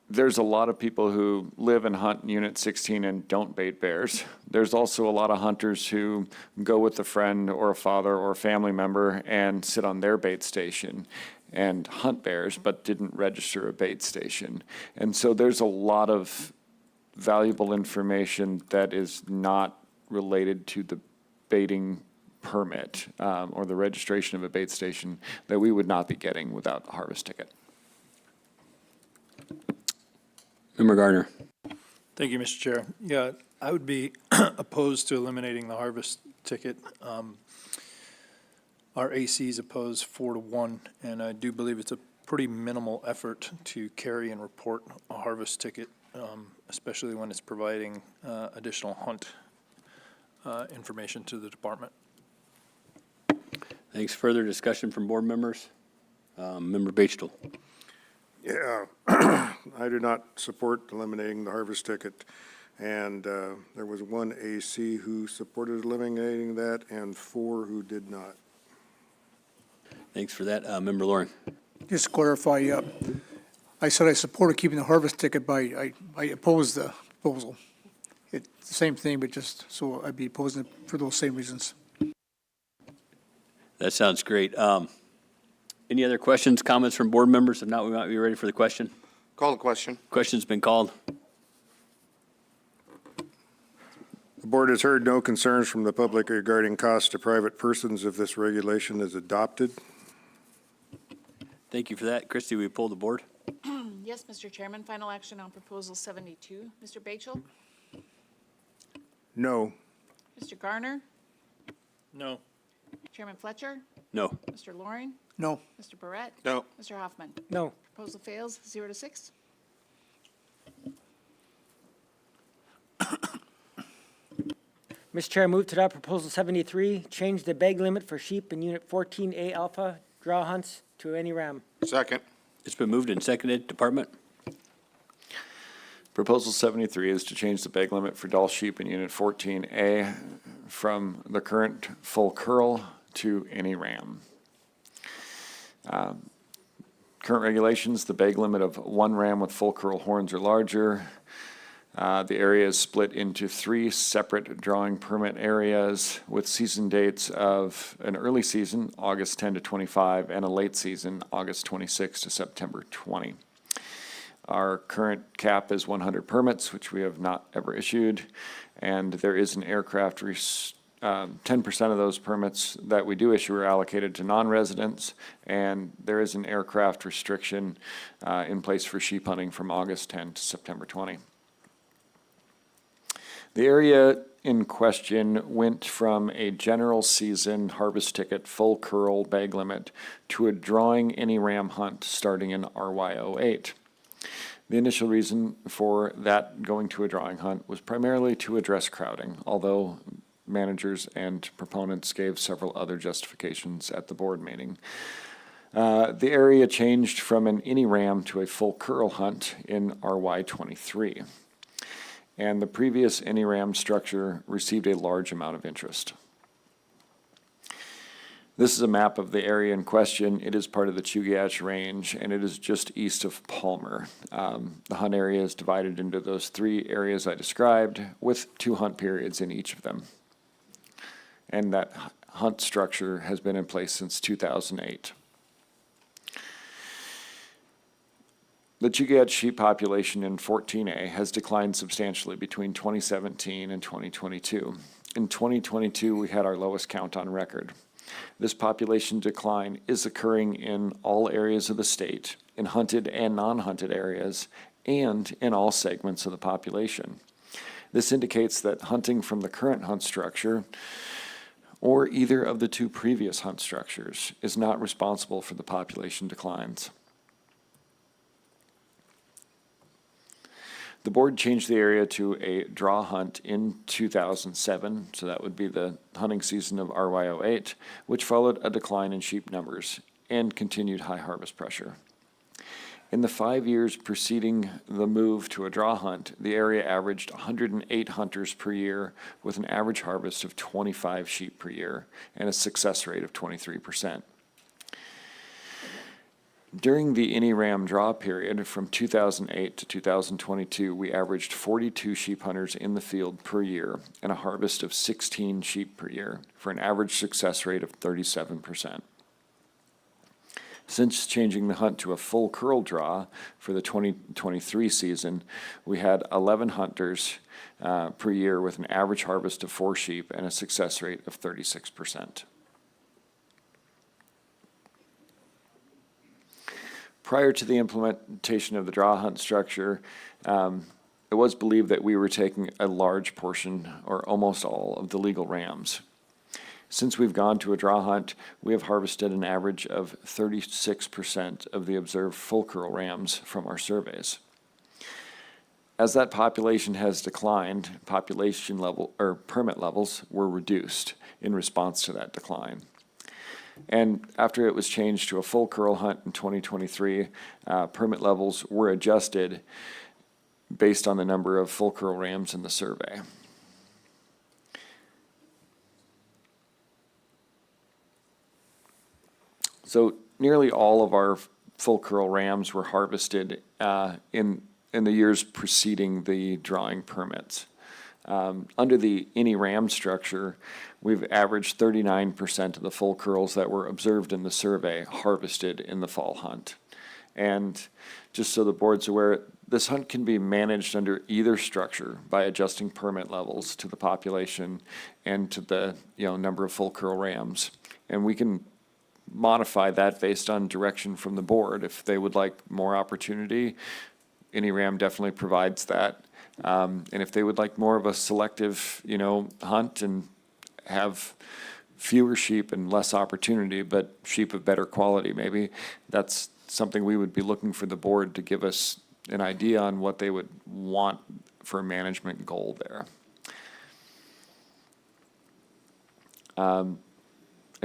S7: there's a lot of people who live and hunt in Unit 16 and don't bait bears. There's also a lot of hunters who go with a friend or a father or a family member and sit on their bait station and hunt bears, but didn't register a bait station. And so there's a lot of valuable information that is not related to the baiting permit or the registration of a bait station that we would not be getting without a harvest ticket.
S1: Member Gardner.
S10: Thank you, Mr. Chair. Yeah, I would be opposed to eliminating the harvest ticket. Our AC is opposed 4-1, and I do believe it's a pretty minimal effort to carry and report a harvest ticket, especially when it's providing additional hunt information to the department.
S1: Thanks. Further discussion from board members? Member Bechtel.
S11: Yeah, I do not support eliminating the harvest ticket. And there was one AC who supported eliminating that and 4 who did not.
S1: Thanks for that. Member Loring.
S5: Just to clarify, I said I supported keeping the harvest ticket, but I oppose the proposal. It's the same thing, but just, so I'd be opposing it for those same reasons.
S1: That sounds great. Any other questions, comments from board members? If not, we might be ready for the question.
S8: Call the question.
S1: Question's been called.
S11: The board has heard no concerns from the public regarding costs to private persons if this regulation is adopted.
S1: Thank you for that. Christie, will you pull the board?
S12: Yes, Mr. Chairman, final action on proposal 72. Mr. Bachel?
S11: No.
S12: Mr. Garner?
S10: No.
S12: Chairman Fletcher?
S1: No.
S12: Mr. Loring?
S5: No.
S12: Mr. Barrett?
S8: No.
S12: Mr. Hoffman?
S6: No.
S12: Proposal fails, 0-6.
S6: Mr. Chair, I move to adopt proposal 73, change the bag limit for sheep in unit 14A alpha draw hunts to any ram.
S8: Second.
S1: It's been moved and seconded. Department?
S7: Proposal 73 is to change the bag limit for Dall sheep in Unit 14A from the current full curl to any ram. Current regulations, the bag limit of one ram with full curl horns or larger. The area is split into 3 separate drawing permit areas with season dates of an early season, August 10 to 25, and a late season, August 26 to September 20. Our current cap is 100 permits, which we have not ever issued, and there is an aircraft 10% of those permits that we do issue are allocated to non-residents, and there is an aircraft restriction in place for sheep hunting from August 10 to September 20. The area in question went from a general season harvest ticket full curl bag limit to a drawing any ram hunt starting in RY08. The initial reason for that going to a drawing hunt was primarily to address crowding, although managers and proponents gave several other justifications at the board meeting. The area changed from an any ram to a full curl hunt in RY23. And the previous any ram structure received a large amount of interest. This is a map of the area in question. It is part of the Chugach Range, and it is just east of Palmer. The hunt area is divided into those 3 areas I described, with 2 hunt periods in each of them. And that hunt structure has been in place since 2008. The Chugach sheep population in 14A has declined substantially between 2017 and 2022. In 2022, we had our lowest count on record. This population decline is occurring in all areas of the state, in hunted and non-hunted areas, and in all segments of the population. This indicates that hunting from the current hunt structure or either of the 2 previous hunt structures is not responsible for the population declines. The board changed the area to a draw hunt in 2007, so that would be the hunting season of RY08, which followed a decline in sheep numbers and continued high harvest pressure. In the 5 years preceding the move to a draw hunt, the area averaged 108 hunters per year with an average harvest of 25 sheep per year and a success rate of 23%. During the any ram draw period from 2008 to 2022, we averaged 42 sheep hunters in the field per year and a harvest of 16 sheep per year for an average success rate of 37%. Since changing the hunt to a full curl draw for the 2023 season, we had 11 hunters per year with an average harvest of 4 sheep and a success rate of 36%. Prior to the implementation of the draw hunt structure, it was believed that we were taking a large portion, or almost all, of the legal rams. Since we've gone to a draw hunt, we have harvested an average of 36% of the observed full curl rams from our surveys. As that population has declined, population level or permit levels were reduced in response to that decline. And after it was changed to a full curl hunt in 2023, permit levels were adjusted based on the number of full curl rams in the survey. So nearly all of our full curl rams were harvested in the years preceding the drawing permits. Under the any ram structure, we've averaged 39% of the full curls that were observed in the survey harvested in the fall hunt. And just so the board's aware, this hunt can be managed under either structure by adjusting permit levels to the population and to the number of full curl rams. And we can modify that based on direction from the board. If they would like more opportunity, any ram definitely provides that. And if they would like more of a selective, hunt and have fewer sheep and less opportunity, but sheep of better quality, maybe that's something we would be looking for the board to give us an idea on what they would want for a management goal there.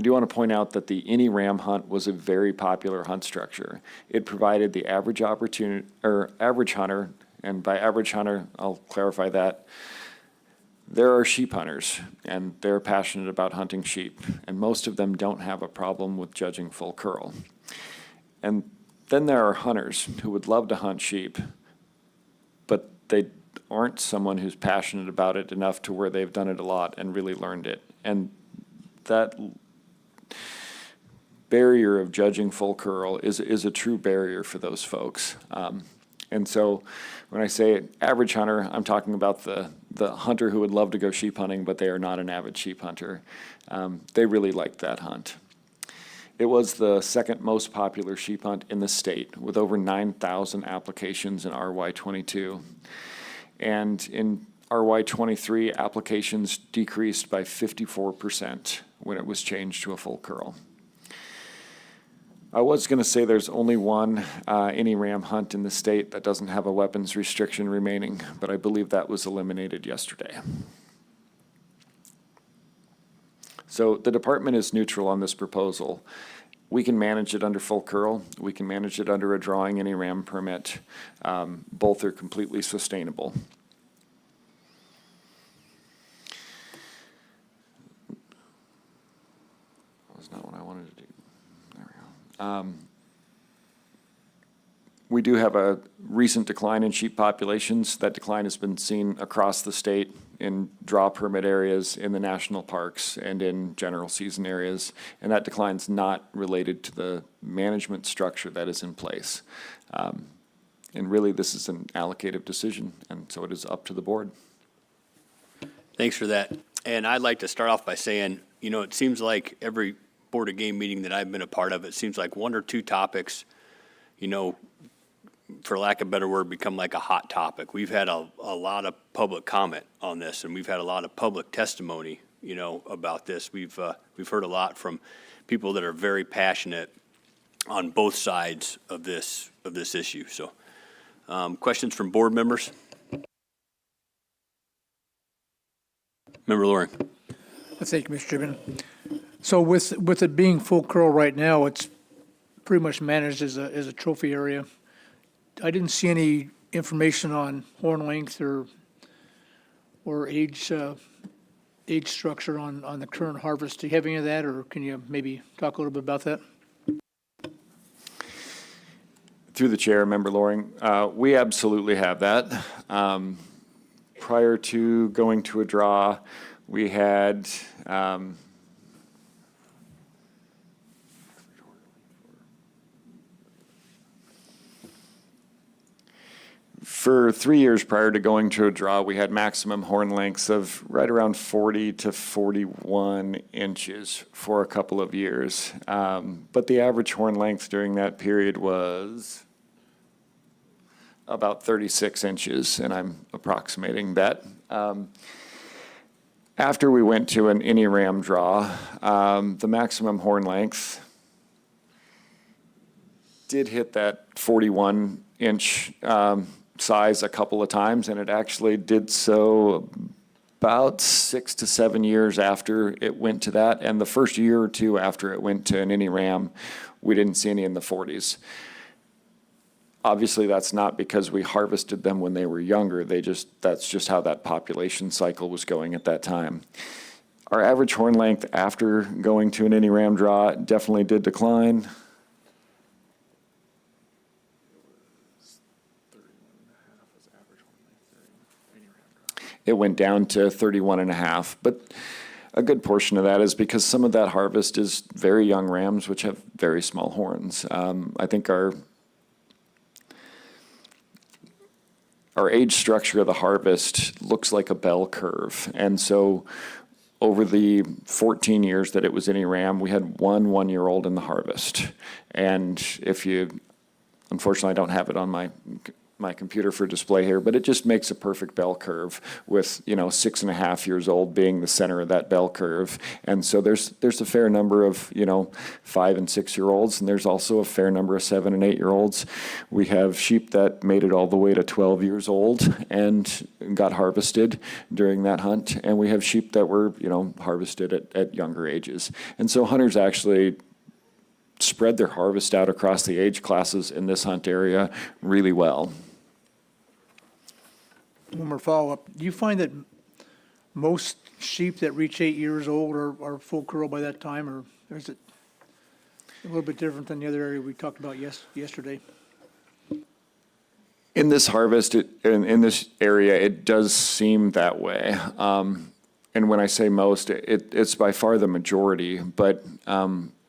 S7: I do want to point out that the any ram hunt was a very popular hunt structure. It provided the average opportunity, or average hunter, and by average hunter, I'll clarify that. There are sheep hunters, and they're passionate about hunting sheep, and most of them don't have a problem with judging full curl. And then there are hunters who would love to hunt sheep, but they aren't someone who's passionate about it enough to where they've done it a lot and really learned it. And that barrier of judging full curl is a true barrier for those folks. And so when I say average hunter, I'm talking about the hunter who would love to go sheep hunting, but they are not an avid sheep hunter. They really liked that hunt. It was the second most popular sheep hunt in the state, with over 9,000 applications in RY22. And in RY23, applications decreased by 54% when it was changed to a full curl. I was going to say there's only one any ram hunt in the state that doesn't have a weapons restriction remaining, but I believe that was eliminated yesterday. So the department is neutral on this proposal. We can manage it under full curl. We can manage it under a drawing any ram permit. Both are completely sustainable. That was not what I wanted to do. There we go. We do have a recent decline in sheep populations. That decline has been seen across the state in draw permit areas, in the national parks, and in general season areas. And that decline's not related to the management structure that is in place. And really, this is an allocative decision, and so it is up to the board.
S1: Thanks for that. And I'd like to start off by saying, you know, it seems like every Board of Game meeting that I've been a part of, it seems like one or two topics, you know, for lack of a better word, become like a hot topic. We've had a lot of public comment on this, and we've had a lot of public testimony, you know, about this. We've heard a lot from people that are very passionate on both sides of this issue. So, questions from board members? Member Loring.
S5: Thank you, Mr. Chairman. So with it being full curl right now, it's pretty much managed as a trophy area. I didn't see any information on horn length or age structure on the current harvest. Do you have any of that, or can you maybe talk a little bit about that?
S7: Through the chair, Member Loring, we absolutely have that. Prior to going to a draw, we had for 3 years prior to going to a draw, we had maximum horn lengths of right around 40 to 41 inches for a couple of years. But the average horn length during that period was about 36 inches, and I'm approximating that. After we went to an any ram draw, the maximum horn length did hit that 41-inch size a couple of times, and it actually did so about 6 to 7 years after it went to that. And the first year or two after it went to an any ram, we didn't see any in the 40s. Obviously, that's not because we harvested them when they were younger. That's just how that population cycle was going at that time. Our average horn length after going to an any ram draw definitely did decline. It went down to 31.5, but a good portion of that is because some of that harvest is very young rams, which have very small horns. I think our age structure of the harvest looks like a bell curve. And so over the 14 years that it was any ram, we had one 1-year-old in the harvest. And if you unfortunately, I don't have it on my computer for display here, but it just makes a perfect bell curve with, 6.5 years old being the center of that bell curve. And so there's a fair number of, 5 and 6 year olds, and there's also a fair number of 7 and 8 year olds. We have sheep that made it all the way to 12 years old and got harvested during that hunt. And we have sheep that were, harvested at younger ages. And so hunters actually spread their harvest out across the age classes in this hunt area really well.
S5: One more follow-up. Do you find that most sheep that reach 8 years old are full curl by that time, or is it a little bit different than the other area we talked about yesterday?
S7: In this harvest, in this area, it does seem that way. And when I say most, it's by far the majority. But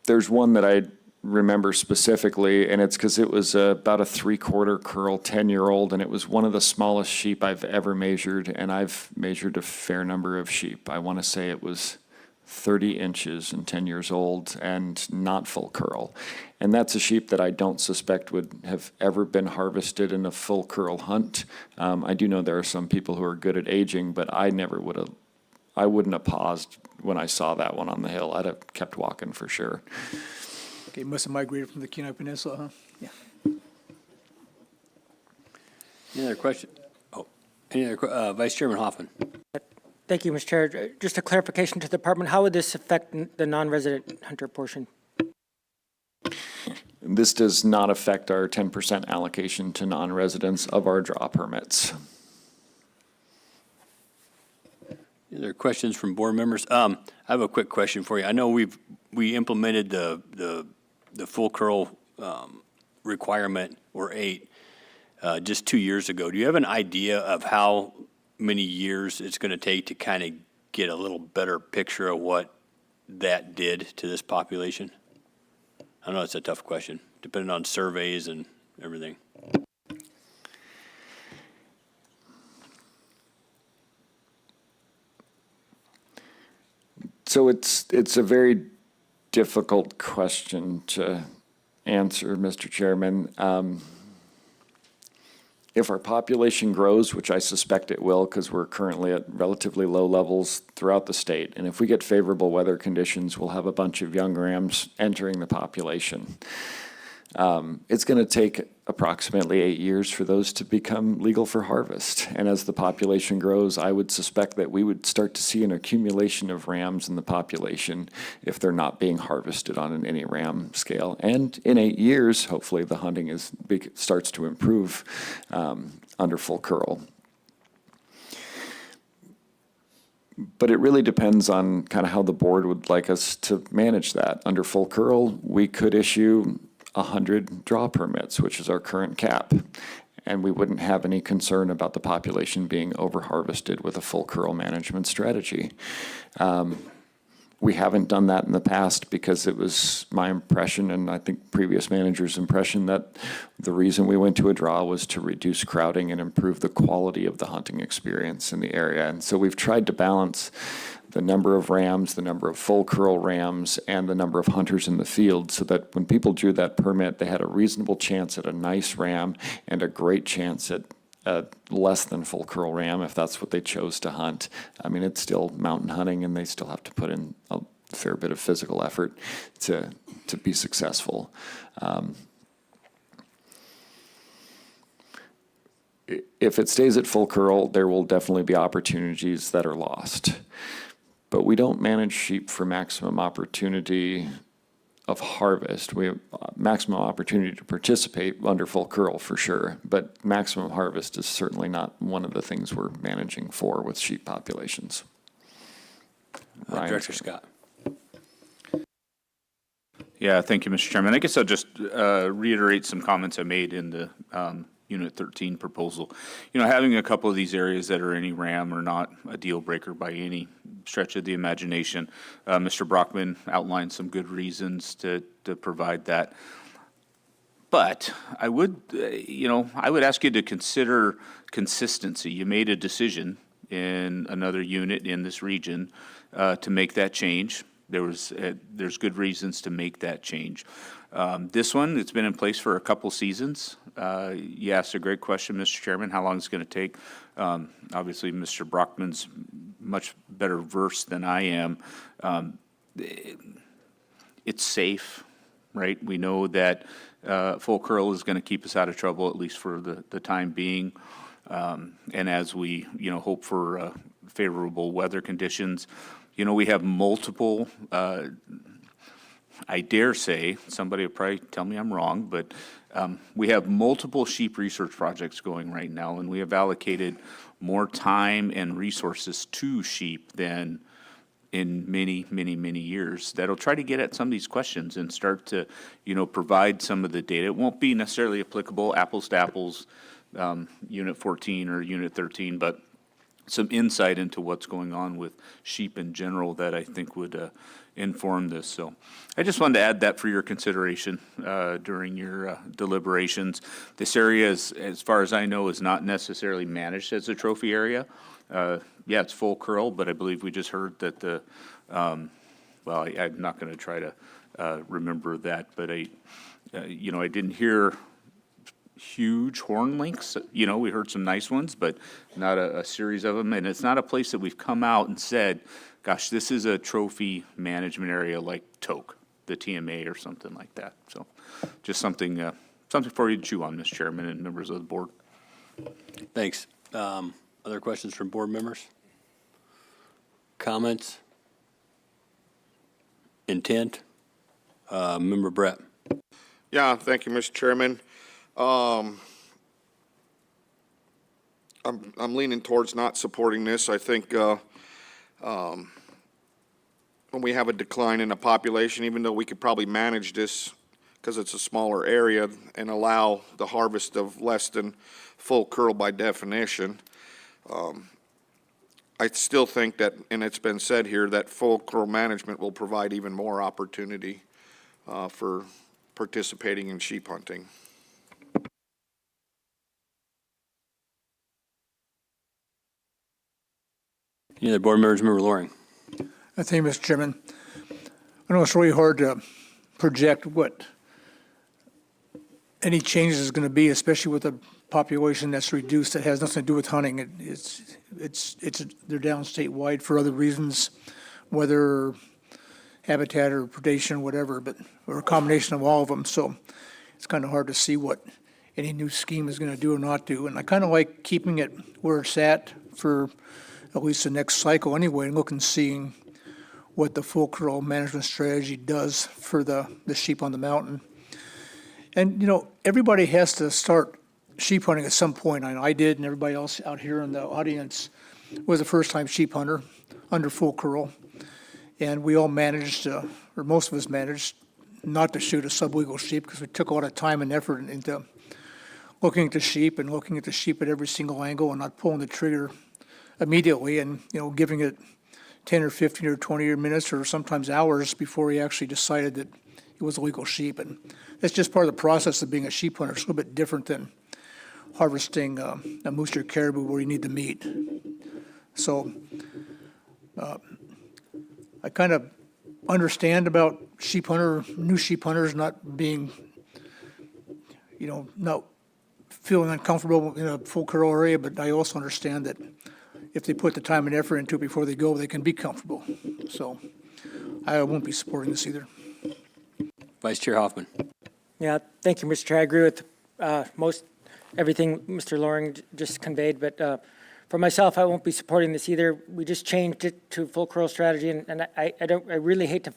S7: there's one that I remember specifically, and it's because it was about a 3/4 curl 10-year-old, and it was one of the smallest sheep I've ever measured, and I've measured a fair number of sheep. I want to say it was 30 inches and 10 years old and not full curl. And that's a sheep that I don't suspect would have ever been harvested in a full curl hunt. I do know there are some people who are good at aging, but I wouldn't have paused when I saw that one on the hill. I'd have kept walking for sure.
S5: Okay, must have migrated from the Kenai Peninsula, huh? Yeah.
S1: Any other question? Vice Chairman Hoffman.
S6: Thank you, Mr. Chair. Just a clarification to the department, how would this affect the non-resident hunter portion?
S7: This does not affect our 10% allocation to non-residents of our draw permits.
S1: Any other questions from board members? I have a quick question for you. I know we implemented the full curl requirement, or 8, just 2 years ago. Do you have an idea of how many years it's going to take to kind of get a little better picture of what that did to this population? I know it's a tough question, depending on surveys and everything.
S7: So it's a very difficult question to answer, Mr. Chairman. If our population grows, which I suspect it will because we're currently at relatively low levels throughout the state, and if we get favorable weather conditions, we'll have a bunch of young rams entering the population. It's going to take approximately 8 years for those to become legal for harvest. And as the population grows, I would suspect that we would start to see an accumulation of rams in the population if they're not being harvested on any ram scale. And in 8 years, hopefully the hunting starts to improve under full curl. But it really depends on kind of how the board would like us to manage that. Under full curl, we could issue 100 draw permits, which is our current cap, and we wouldn't have any concern about the population being over-harvested with a full curl management strategy. We haven't done that in the past because it was my impression, and I think previous managers' impression, that the reason we went to a draw was to reduce crowding and improve the quality of the hunting experience in the area. And so we've tried to balance the number of rams, the number of full curl rams, and the number of hunters in the field so that when people drew that permit, they had a reasonable chance at a nice ram and a great chance at less than full curl ram if that's what they chose to hunt. I mean, it's still mountain hunting, and they still have to put in a fair bit of physical effort to be successful. If it stays at full curl, there will definitely be opportunities that are lost. But we don't manage sheep for maximum opportunity of harvest. We have maximum opportunity to participate under full curl for sure, but maximum harvest is certainly not one of the things we're managing for with sheep populations.
S1: Director Scott.
S2: Yeah, thank you, Mr. Chairman. I guess I'll just reiterate some comments I made in the Unit 13 proposal. Having a couple of these areas that are any ram are not a deal breaker by any stretch of the imagination. Mr. Brockman outlined some good reasons to provide that. But I would ask you to consider consistency. You made a decision in another unit in this region to make that change. there's good reasons to make that change. This one, it's been in place for a couple seasons. You asked a great question, Mr. Chairman, how long it's going to take. Obviously, Mr. Brockman's much better versed than I am. It's safe, right? We know that full curl is going to keep us out of trouble, at least for the time being. And as we, hope for favorable weather conditions, we have multiple, I dare say, somebody will probably tell me I'm wrong, but we have multiple sheep research projects going right now, and we have allocated more time and resources to sheep than in many, many, many years that'll try to get at some of these questions and start to, provide some of the data. It won't be necessarily applicable, apples to apples, Unit 14 or Unit 13, but some insight into what's going on with sheep in general that I think would inform this. So I just wanted to add that for your consideration during your deliberations. This area, as far as I know, is not necessarily managed as a trophy area. Yeah, it's full curl, but I believe we just heard that I'm not going to try to remember that, but I didn't hear huge horn links. We heard some nice ones, but not a series of them. And it's not a place that we've come out and said, gosh, this is a trophy management area like Toke, the TMA or something like that. So just something for you to chew on, Mr. Chairman and members of the board.
S1: Thanks. Other questions from board members? Comments? Intent? Member Brett?
S8: Yeah, thank you, Mr. Chairman. I'm leaning towards not supporting this. I think when we have a decline in the population, even though we could probably manage this because it's a smaller area and allow the harvest of less than full curl by definition, I still think that, and it's been said here, that full curl management will provide even more opportunity for participating in sheep hunting.
S1: Any other board members? Member Loring?
S5: Thank you, Mr. Chairman. I know it's really hard to project what any changes is going to be, especially with a population that's reduced that has nothing to do with hunting. They're down statewide for other reasons, whether habitat or predation, whatever, or a combination of all of them. So it's kind of hard to see what any new scheme is going to do or not do. And I kind of like keeping it where it's at for at least the next cycle anyway, and looking, seeing what the full curl management strategy does for the sheep on the mountain. And, everybody has to start sheep hunting at some point. I did, and everybody else out here in the audience was a first-time sheep hunter under full curl. And we all managed, or most of us managed, not to shoot a sublegal sheep because we took a lot of time and effort into looking at the sheep and looking at the sheep at every single angle and not pulling the trigger immediately and, giving it 10 or 15 or 20 minutes or sometimes hours before he actually decided that it was a legal sheep. And that's just part of the process of being a sheep hunter. It's a little bit different than harvesting a moose or caribou where you need the meat. So I kind of understand about new sheep hunters not being, not feeling uncomfortable in a full curl area, but I also understand that if they put the time and effort into it before they go, they can be comfortable. So I won't be supporting this either.
S1: Vice Chair Hoffman?
S6: Yeah, thank you, Mr. Chair. I agree with most everything Mr. Loring just conveyed, but for myself, I won't be supporting this either. We just changed it to full curl strategy, and I really hate to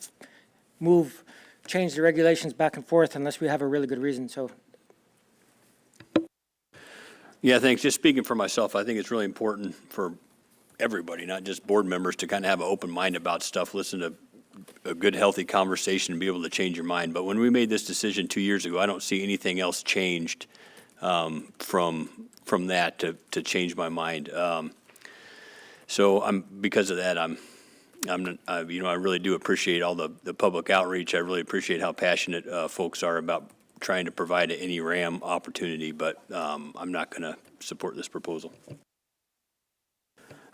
S6: change the regulations back and forth unless we have a really good reason. So.
S1: Yeah, thanks. Just speaking for myself, I think it's really important for everybody, not just board members, to kind of have an open mind about stuff, listen to a good, healthy conversation and be able to change your mind. But when we made this decision 2 years ago, I don't see anything else changed from that to change my mind. So because of that, I really do appreciate all the public outreach. I really appreciate how passionate folks are about trying to provide any RAM opportunity, but I'm not going to support this proposal.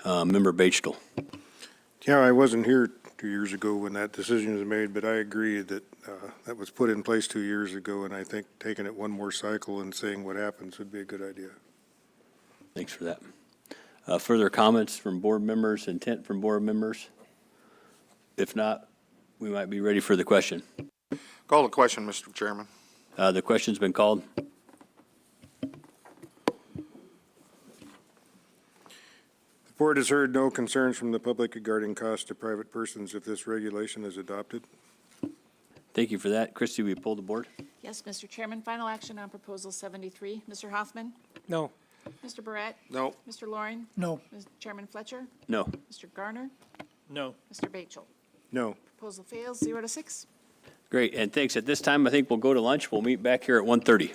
S1: Member Bachtel.
S11: Yeah, I wasn't here 2 years ago when that decision was made, but I agree that that was put in place 2 years ago, and I think taking it one more cycle and seeing what happens would be a good idea.
S1: Thanks for that. Further comments from board members, intent from board members? If not, we might be ready for the question.
S8: Call the question, Mr. Chairman.
S1: The question's been called.
S11: The board has heard no concerns from the public regarding costs to private persons if this regulation is adopted.
S1: Thank you for that. Christie, will you pull the board?
S12: Yes, Mr. Chairman, final action on Proposal 73. Mr. Hoffman?
S6: No.
S12: Mr. Barrett?
S8: No.
S12: Mr. Loring?
S5: No.
S12: Chairman Fletcher?
S1: No.
S12: Mr. Garner?
S10: No.
S12: Mr. Batchel?
S11: No.
S12: Proposal fails, 0-6.
S1: Great, and thanks. At this time, I think we'll go to lunch. We'll meet back here at 1:30.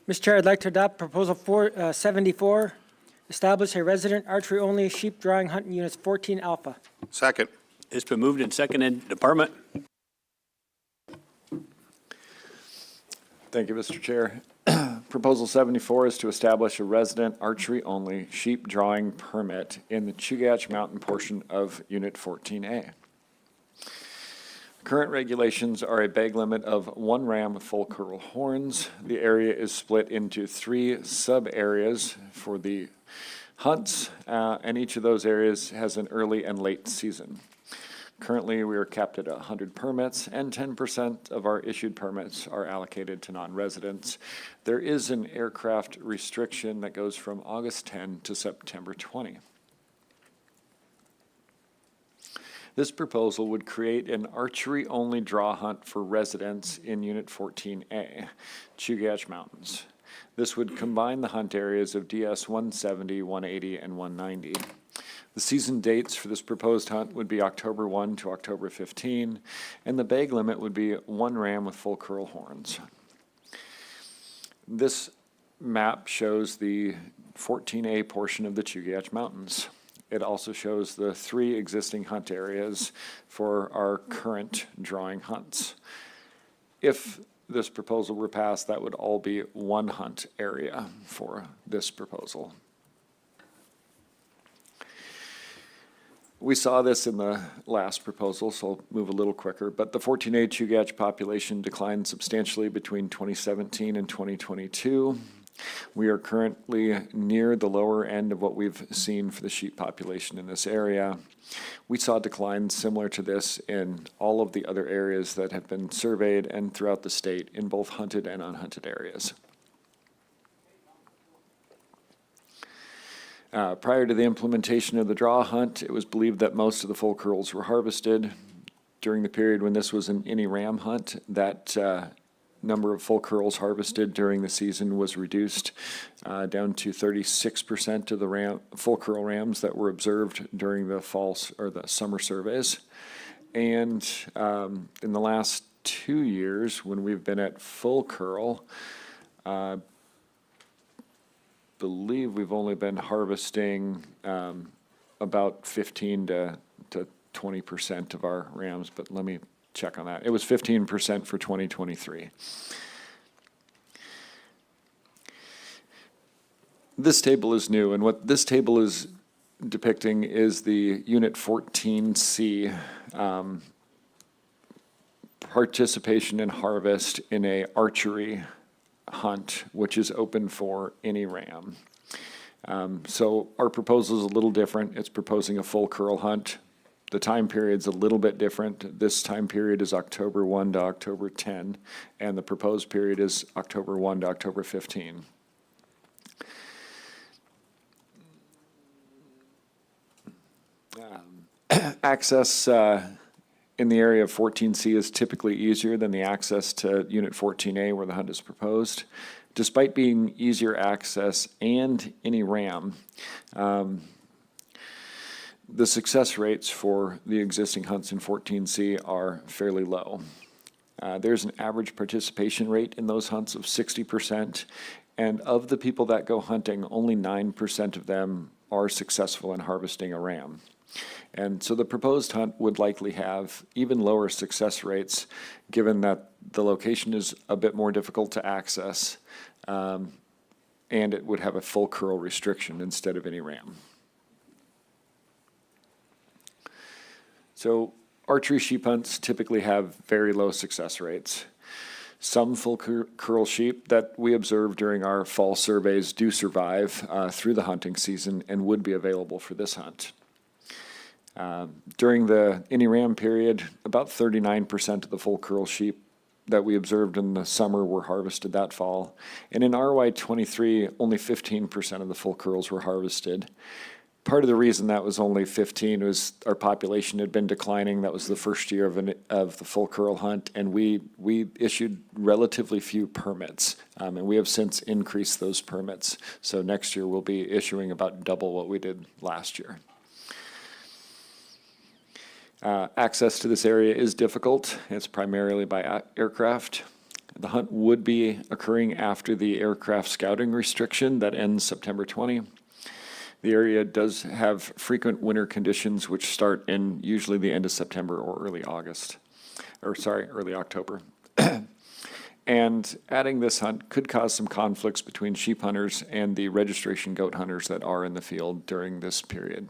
S6: Mr. Chair, I'd like to adopt Proposal 74, establish a resident archery-only sheep drawing hunt in Units 14 Alpha.
S8: Second.
S1: It's been moved and seconded. Department?
S7: Thank you, Mr. Chair. Proposal 74 is to establish a resident archery-only sheep drawing permit in the Chugach Mountain portion of Unit 14A. Current regulations are a bag limit of 1 ram with full curl horns. The area is split into 3 sub-areas for the hunts, and each of those areas has an early and late season. Currently, we are capped at 100 permits, and 10% of our issued permits are allocated to non-residents. There is an aircraft restriction that goes from August 10 to September 20. This proposal would create an archery-only draw hunt for residents in Unit 14A, Chugach Mountains. This would combine the hunt areas of DS 170, 180, and 190. The season dates for this proposed hunt would be October 1 to October 15, and the bag limit would be 1 ram with full curl horns. This map shows the 14A portion of the Chugach Mountains. It also shows the 3 existing hunt areas for our current drawing hunts. If this proposal were passed, that would all be 1 hunt area for this proposal. We saw this in the last proposal, so I'll move a little quicker, but the 14A Chugach population declined substantially between 2017 and 2022. We are currently near the lower end of what we've seen for the sheep population in this area. We saw declines similar to this in all of the other areas that have been surveyed and throughout the state in both hunted and unhunted areas. Prior to the implementation of the draw hunt, it was believed that most of the full curls were harvested. During the period when this was an any ram hunt, that number of full curls harvested during the season was reduced down to 36% of the full curl rams that were observed during the fall or the summer surveys. And in the last 2 years, when we've been at full curl, believe we've only been harvesting about 15 to 20% of our rams, but let me check on that. It was 15% for 2023. This table is new, and what this table is depicting is the Unit 14C participation in harvest in a archery hunt, which is open for any ram. So our proposal is a little different. It's proposing a full curl hunt. The time period's a little bit different. This time period is October 1 to October 10, and the proposed period is October 1 to October 15. Access in the area of 14C is typically easier than the access to Unit 14A where the hunt is proposed. Despite being easier access and any ram, the success rates for the existing hunts in 14C are fairly low. There's an average participation rate in those hunts of 60%, and of the people that go hunting, only 9% of them are successful in harvesting a ram. And so the proposed hunt would likely have even lower success rates, given that the location is a bit more difficult to access, and it would have a full curl restriction instead of any ram. So archery sheep hunts typically have very low success rates. Some full curl sheep that we observe during our fall surveys do survive through the hunting season and would be available for this hunt. During the any ram period, about 39% of the full curl sheep that we observed in the summer were harvested that fall. And in RY23, only 15% of the full curls were harvested. Part of the reason that was only 15 was our population had been declining. That was the first year of the full curl hunt, and we issued relatively few permits, and we have since increased those permits. So next year we'll be issuing about double what we did last year. Access to this area is difficult. It's primarily by aircraft. The hunt would be occurring after the aircraft scouting restriction that ends September 20. The area does have frequent winter conditions which start in usually the end of September or early October. And adding this hunt could cause some conflicts between sheep hunters and the registration goat hunters that are in the field during this period.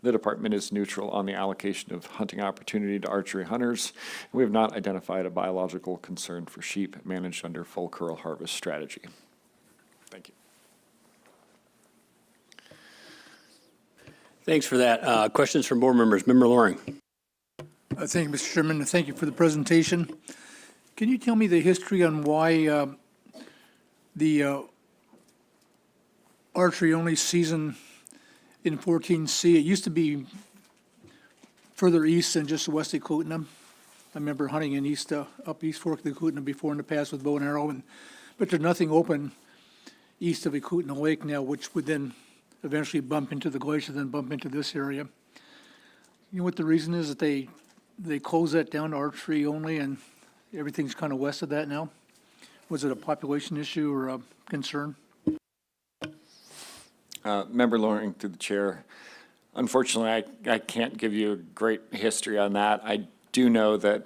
S7: The department is neutral on the allocation of hunting opportunity to archery hunters. We have not identified a biological concern for sheep managed under full curl harvest strategy. Thank you.
S1: Thanks for that. Questions from board members? Member Loring.
S5: Thank you, Mr. Chairman, and thank you for the presentation. Can you tell me the history on why the archery-only season in 14C, it used to be further east than just west of Kootenai? I remember hunting in up East Fork of the Kootenai before in the past with bow and arrow, but there's nothing open east of the Kootenai Lake now, which would then eventually bump into the glacier, then bump into this area. You know what the reason is that they closed that down to archery only and everything's kind of west of that now? Was it a population issue or a concern?
S7: Member Loring, through the chair. Unfortunately, I can't give you a great history on that. I do know that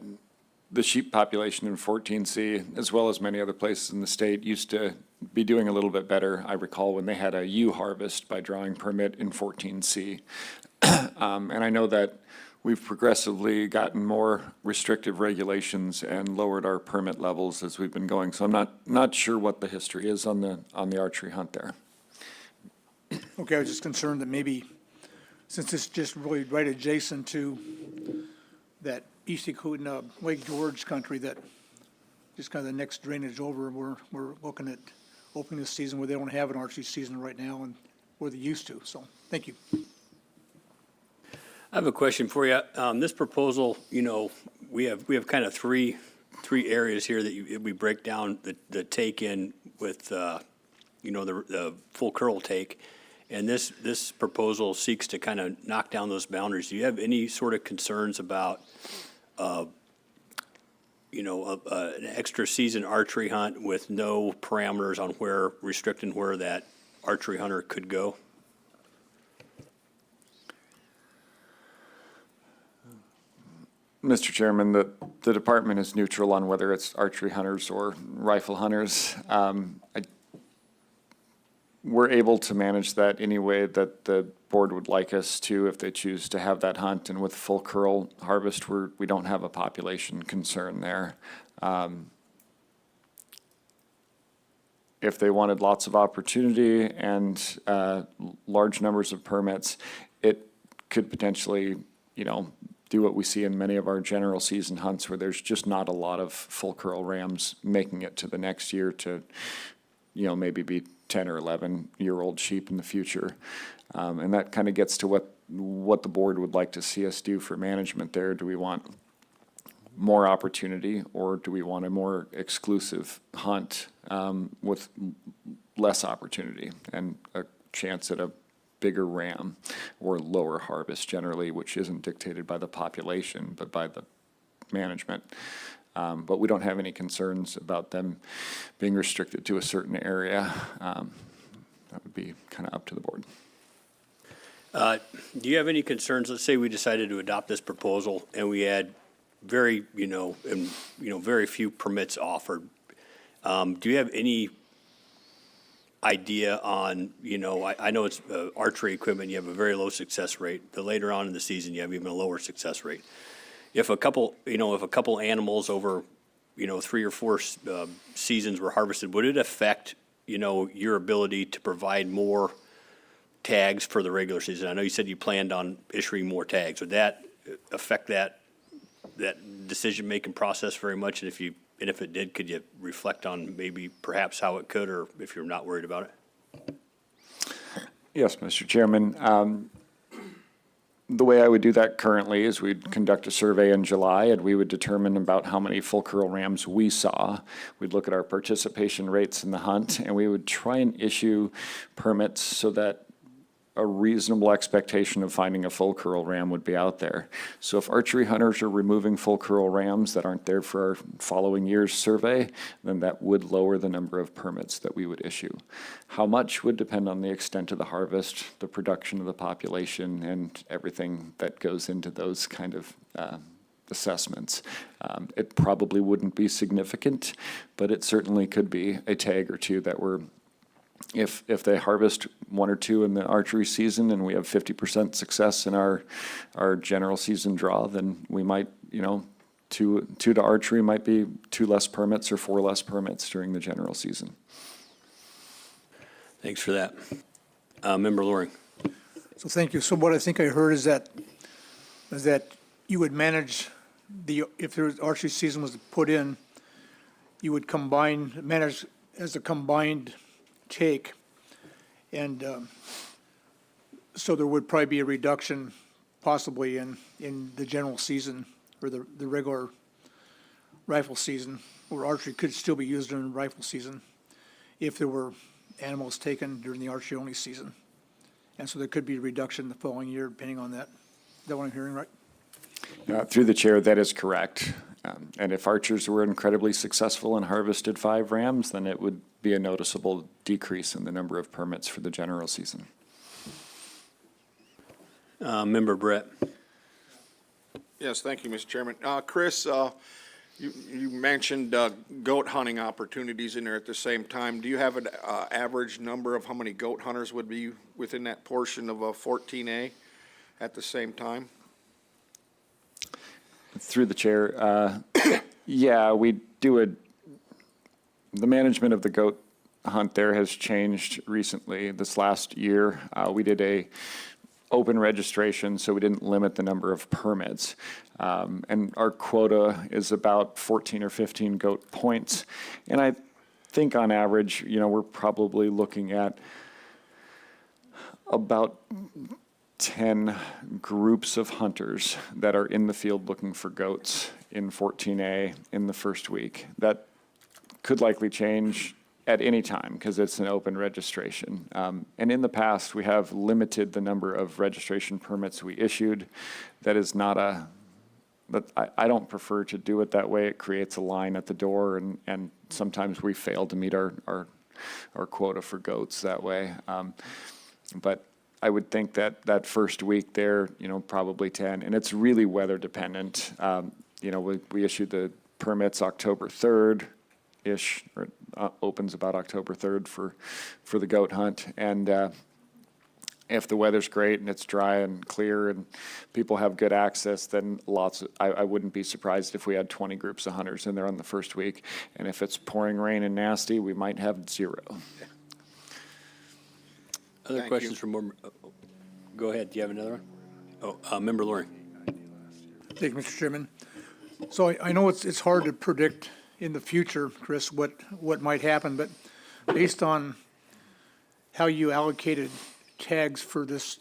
S7: the sheep population in 14C, as well as many other places in the state, used to be doing a little bit better. I recall when they had a ewe harvest by drawing permit in 14C. And I know that we've progressively gotten more restrictive regulations and lowered our permit levels as we've been going. So I'm not sure what the history is on the archery hunt there.
S5: Okay, I was just concerned that maybe, since it's just really right adjacent to that East Kootenai, Lake George country, that just kind of the next drainage over, we're looking at opening this season where they don't have an archery season right now and where they used to. So, thank you.
S1: I have a question for you. This proposal, we have kind of three areas here that we break down the take in with, the full curl take. And this proposal seeks to kind of knock down those boundaries. Do you have any sort of concerns about, an extra season archery hunt with no parameters on restricting where that archery hunter could go?
S7: Mr. Chairman, the department is neutral on whether it's archery hunters or rifle hunters. We're able to manage that any way that the board would like us to if they choose to have that hunt. And with full curl harvest, we don't have a population concern there. If they wanted lots of opportunity and large numbers of permits, it could potentially, do what we see in many of our general season hunts where there's just not a lot of full curl rams making it to the next year to, maybe be 10 or 11-year-old sheep in the future. And that kind of gets to what the board would like to see us do for management there. Do we want more opportunity, or do we want a more exclusive hunt with less opportunity and a chance at a bigger ram or lower harvest generally, which isn't dictated by the population but by the management? But we don't have any concerns about them being restricted to a certain area. That would be kind of up to the board.
S1: Do you have any concerns? Let's say we decided to adopt this proposal and we had very few permits offered. Do you have any idea on, I know it's archery equipment, you have a very low success rate. The later on in the season, you have even a lower success rate. If a couple animals over, 3 or 4 seasons were harvested, would it affect, your ability to provide more tags for the regular season? I know you said you planned on issuing more tags. Would that affect that decision-making process very much? And if it did, could you reflect on maybe perhaps how it could, or if you're not worried about it?
S7: Yes, Mr. Chairman. The way I would do that currently is we'd conduct a survey in July and we would determine about how many full curl rams we saw. We'd look at our participation rates in the hunt and we would try and issue permits so that a reasonable expectation of finding a full curl ram would be out there. So if archery hunters are removing full curl rams that aren't there for our following year's survey, then that would lower the number of permits that we would issue. How much would depend on the extent of the harvest, the production of the population, and everything that goes into those kind of assessments. It probably wouldn't be significant, but it certainly could be a tag or two that we're, if they harvest one or two in the archery season and we have 50% success in our general season draw, then we might, two to archery might be 2 less permits or 4 less permits during the general season.
S1: Thanks for that. Member Loring.
S5: So thank you. So what I think I heard is that you would manage if the archery season was put in, you would manage as a combined take. And so there would probably be a reduction possibly in the general season or the regular rifle season, or archery could still be used during rifle season if there were animals taken during the archery only season. And so there could be a reduction the following year depending on that. Is that what I'm hearing right?
S7: Through the chair, that is correct. And if archers were incredibly successful and harvested 5 rams, then it would be a noticeable decrease in the number of permits for the general season.
S1: Member Brett.
S8: Yes, thank you, Mr. Chairman. Chris, you mentioned goat hunting opportunities in there at the same time. Do you have an average number of how many goat hunters would be within that portion of 14A at the same time?
S7: Through the chair, yeah, we do the management of the goat hunt there has changed recently. This last year, we did a open registration, so we didn't limit the number of permits. And our quota is about 14 or 15 goat points. And I think on average, we're probably looking at about 10 groups of hunters that are in the field looking for goats in 14A in the first week. That could likely change at any time because it's an open registration. And in the past, we have limited the number of registration permits we issued. That is not but I don't prefer to do it that way. It creates a line at the door, and sometimes we fail to meet our quota for goats that way. But I would think that first week there, probably 10, and it's really weather dependent. We issued the permits October 3rd-ish, or opens about October 3rd for the goat hunt. And if the weather's great and it's dry and clear and people have good access, then I wouldn't be surprised if we had 20 groups of hunters in there on the first week. And if it's pouring rain and nasty, we might have 0.
S1: Other
S8: Thank
S1: questions
S8: you.
S1: from more? Go ahead. Do you have another one? Member Loring.
S5: Thank you, Mr. Chairman. So I know it's hard to predict in the future, Chris, what might happen, but based on how you allocated tags for this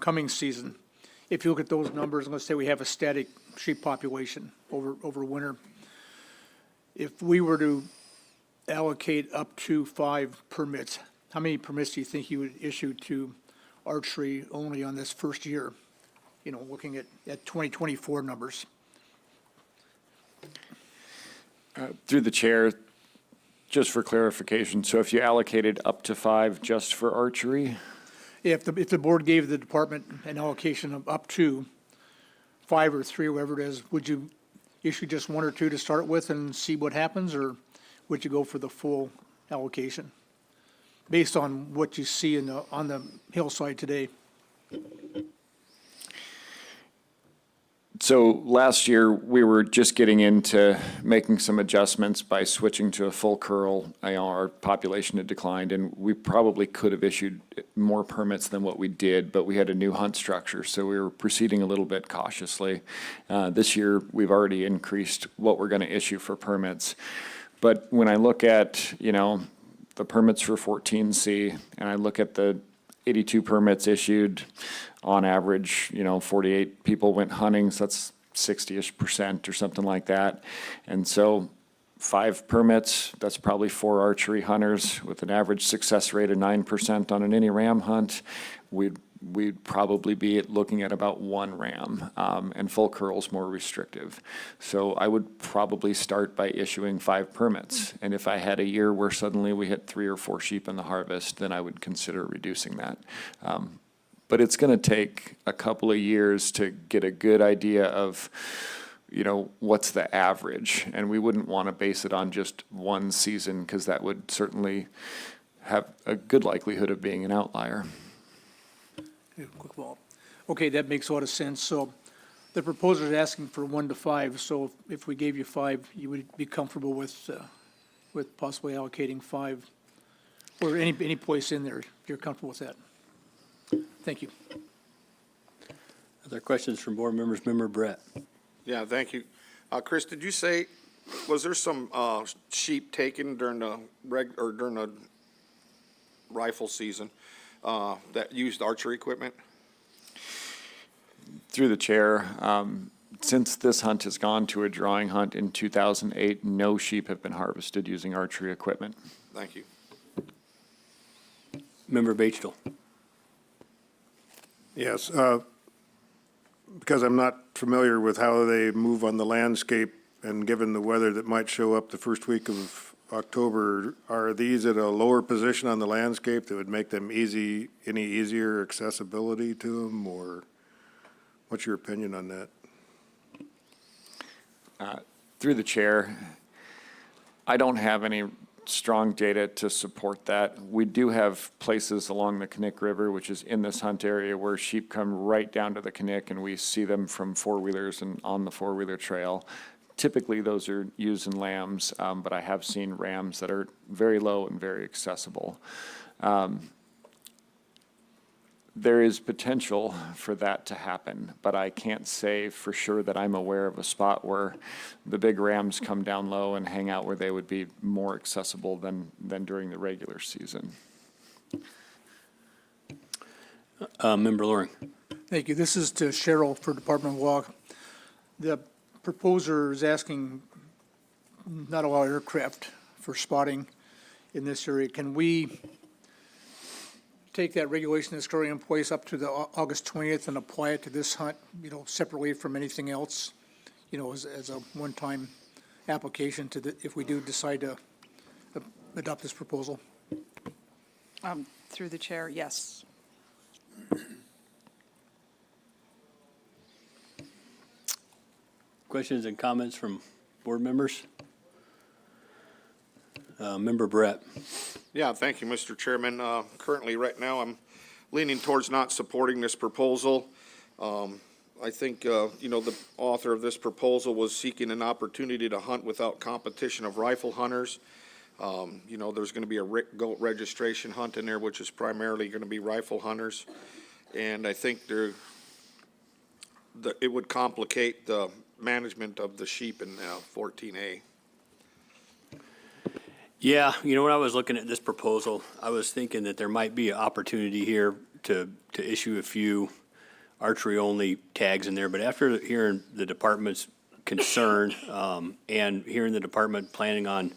S5: coming season, if you look at those numbers, let's say we have a static sheep population over winter. If we were to allocate up to 5 permits, how many permits do you think you would issue to archery only on this first year? Looking at 2024 numbers.
S7: Through the chair, just for clarification, so if you allocated up to 5 just for archery?
S5: If the board gave the department an allocation of up to 5 or 3, or whatever it is, would you issue just 1 or 2 to start with and see what happens, or would you go for the full allocation based on what you see on the hillside today?
S7: So last year, we were just getting into making some adjustments by switching to a full curl. Our population had declined, and we probably could have issued more permits than what we did, but we had a new hunt structure, so we were proceeding a little bit cautiously. This year, we've already increased what we're going to issue for permits. But when I look at, the permits for 14C, and I look at the 82 permits issued, on average, 48 people went hunting, so that's 60-ish% or something like that. And so 5 permits, that's probably 4 archery hunters with an average success rate of 9% on an any ram hunt. we'd probably be looking at about one ram, and full curl's more restrictive. So I would probably start by issuing 5 permits. And if I had a year where suddenly we hit 3 or 4 sheep in the harvest, then I would consider reducing that. But it's going to take a couple of years to get a good idea of, what's the average? And we wouldn't want to base it on just one season, because that would certainly have a good likelihood of being an outlier.
S5: Quick follow-up. Okay, that makes a lot of sense. So the proposer is asking for 1 to 5, so if we gave you 5, you would be comfortable with possibly allocating 5, or any place in there, if you're comfortable with that. Thank you.
S1: Other questions from board members? Member Brett.
S8: Yeah, thank you. Chris, did you say, was there some sheep taken during the during the rifle season that used archery equipment?
S7: Through the chair, since this hunt has gone to a drawing hunt in 2008, no sheep have been harvested using archery equipment.
S8: Thank you.
S1: Member Batesville.
S11: Yes, because I'm not familiar with how they move on the landscape, and given the weather that might show up the first week of October, are these at a lower position on the landscape that would make them any easier accessibility to them, or what's your opinion on that?
S7: Through the chair, I don't have any strong data to support that. We do have places along the Knik River, which is in this hunt area, where sheep come right down to the Knik, and we see them from four-wheelers and on the four-wheeler trail. Typically, those are used in lambs, but I have seen rams that are very low and very accessible. There is potential for that to happen, but I can't say for sure that I'm aware of a spot where the big rams come down low and hang out where they would be more accessible than during the regular season.
S1: Member Loring.
S5: Thank you. This is to Cheryl for Department of Law. The proposer is asking not allow aircraft for spotting in this area. Can we take that regulation that's currently in place up to the August 20th and apply it to this hunt, separately from anything else, as a one-time application if we do decide to adopt this proposal?
S15: Through the chair, yes.
S1: Questions and comments from board members? Member Brett.
S8: Yeah, thank you, Mr. Chairman. Currently, right now, I'm leaning towards not supporting this proposal. I think, the author of this proposal was seeking an opportunity to hunt without competition of rifle hunters. There's going to be a goat registration hunt in there, which is primarily going to be rifle hunters. And I think it would complicate the management of the sheep in 14A.
S1: Yeah, when I was looking at this proposal, I was thinking that there might be an opportunity here to issue a few archery-only tags in there. But after hearing the department's concern and hearing the department planning on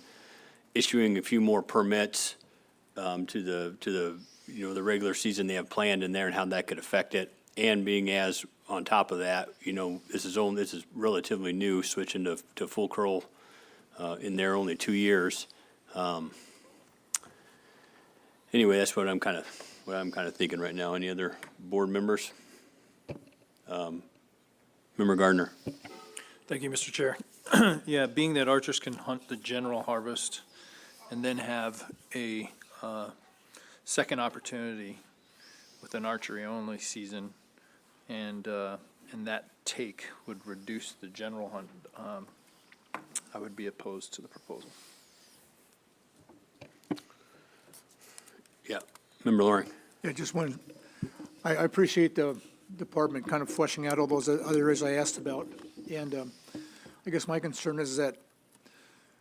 S1: issuing a few more permits to the regular season they have planned in there and how that could affect it, and being as on top of that, this is relatively new, switching to full curl in there only 2 years. Anyway, that's what I'm kind of thinking right now. Any other board members? Member Gardner.
S10: Thank you, Mr. Chair. Yeah, being that archers can hunt the general harvest and then have a second opportunity with an archery-only season, and that take would reduce the general hunt, I would be opposed to the proposal.
S1: Yeah, Member Loring.
S5: Yeah, I appreciate the department kind of fleshing out all those other areas I asked about. And I guess my concern is that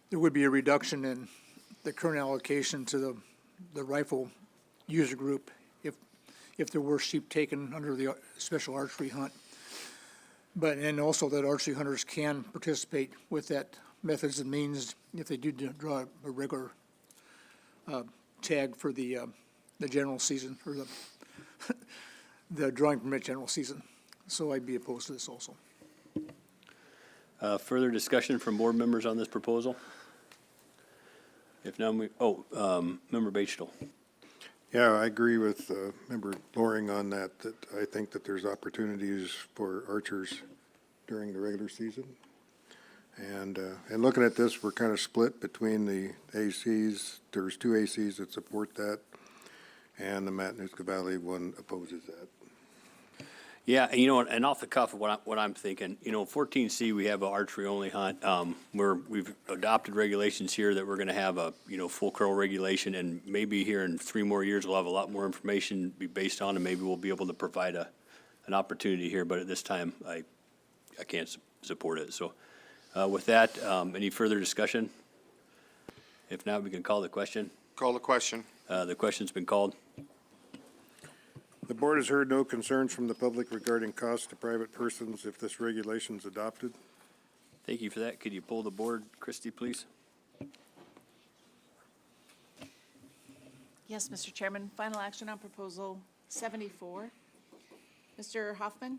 S5: there would be a reduction in the current allocation to the rifle user group if there were sheep taken under the special archery hunt. And also that archery hunters can participate with that methods and means if they do draw a regular tag for the general season or the drawing permit general season. So I'd be opposed to this also.
S1: Further discussion from board members on this proposal? If not, Member Batesville.
S11: Yeah, I agree with Member Loring on that, that I think that there's opportunities for archers during the regular season. And looking at this, we're kind of split between the ACs. There's two ACs that support that, and the Matanuska Valley one opposes that.
S1: Yeah, and and off the cuff of what I'm thinking, 14C, we have an archery-only hunt, where we've adopted regulations here that we're gonna have a, full curl regulation, and maybe here in 3 more years, we'll have a lot more information be based on, and maybe we'll be able to provide an opportunity here, but at this time, I can't support it. So, with that, any further discussion? If not, we can call the question.
S8: Call the question.
S1: The question's been called.
S11: The board has heard no concerns from the public regarding costs to private persons if this regulation is adopted.
S1: Thank you for that. Could you pull the board, Christie, please?
S12: Yes, Mr. Chairman, final action on proposal 74. Mr. Hoffman?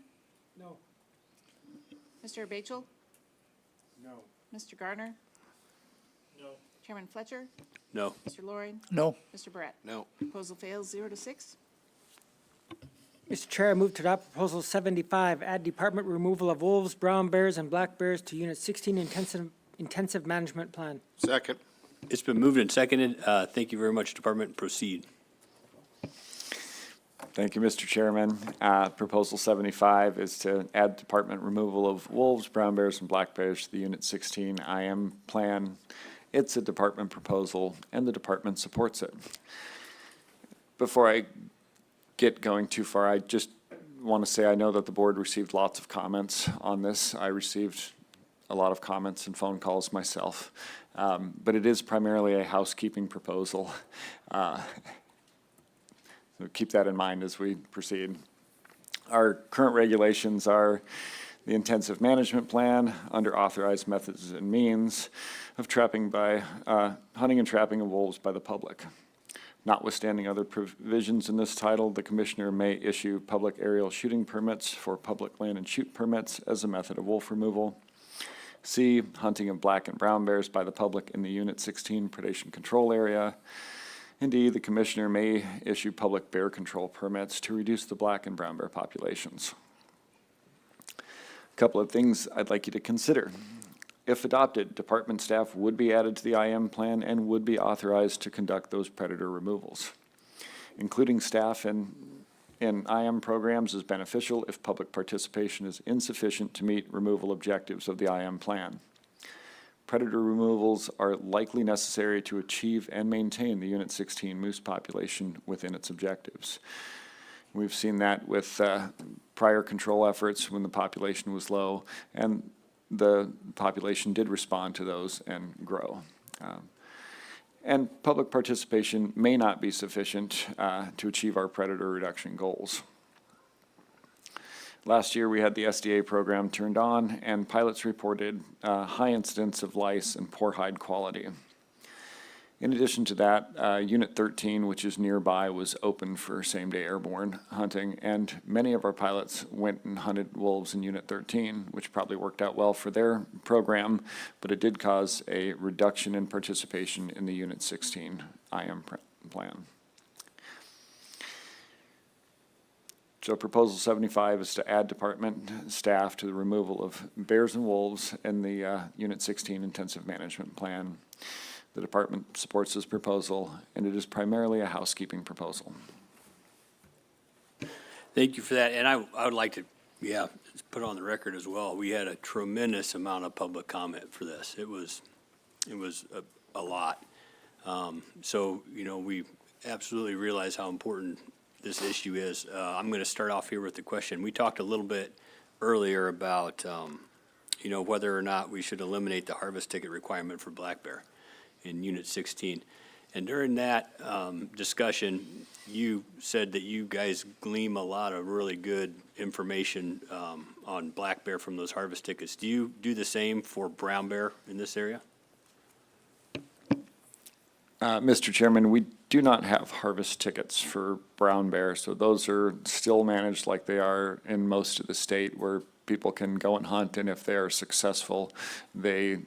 S5: No.
S12: Mr. Batchel?
S11: No.
S12: Mr. Garner?
S5: No.
S12: Chairman Fletcher?
S1: No.
S12: Mr. Loring?
S5: No.
S12: Mr. Barrett?
S8: No.
S12: Proposal fails 0-6.
S6: Mr. Chair, I move to adopt Proposal 75, add department removal of wolves, brown bears, and black bears to Unit 16 intensive management plan.
S8: Second.
S1: It's been moved and seconded. Thank you very much, Department. Proceed.
S7: Thank you, Mr. Chairman. Proposal 75 is to add department removal of wolves, brown bears, and black bears to the Unit 16 IM plan. It's a department proposal, and the department supports it. Before I get going too far, I just want to say I know that the board received lots of comments on this. I received a lot of comments and phone calls myself, but it is primarily a housekeeping proposal. So keep that in mind as we proceed. Our current regulations are the intensive management plan under authorized methods and means of hunting and trapping of wolves by the public. Notwithstanding other provisions in this title, the commissioner may issue public aerial shooting permits for public land and shoot permits as a method of wolf removal. C, hunting of black and brown bears by the public in the Unit 16 predation control area. And D, the commissioner may issue public bear control permits to reduce the black and brown bear populations. A couple of things I'd like you to consider. If adopted, department staff would be added to the IM plan and would be authorized to conduct those predator removals. Including staff in IM programs is beneficial if public participation is insufficient to meet removal objectives of the IM plan. Predator removals are likely necessary to achieve and maintain the Unit 16 moose population within its objectives. We've seen that with prior control efforts when the population was low, and the population did respond to those and grow. And public participation may not be sufficient to achieve our predator reduction goals. Last year, we had the SDA program turned on, and pilots reported high incidence of lice and poor hide quality. In addition to that, Unit 13, which is nearby, was open for same-day airborne hunting, and many of our pilots went and hunted wolves in Unit 13, which probably worked out well for their program, but it did cause a reduction in participation in the Unit 16 IM plan. So Proposal 75 is to add department staff to the removal of bears and wolves in the Unit 16 intensive management plan. The department supports this proposal, and it is primarily a housekeeping proposal.
S1: Thank you for that. And I would like to, just put on the record as well, we had a tremendous amount of public comment for this. It was a lot. So, we absolutely realize how important this issue is. I'm going to start off here with the question. We talked a little bit earlier about, whether or not we should eliminate the harvest ticket requirement for black bear in Unit 16. And during that discussion, you said that you guys glean a lot of really good information on black bear from those harvest tickets. Do you do the same for brown bear in this area?
S7: Mr. Chairman, we do not have harvest tickets for brown bear, so those are still managed like they are in most of the state, where people can go and hunt, and if they are successful, they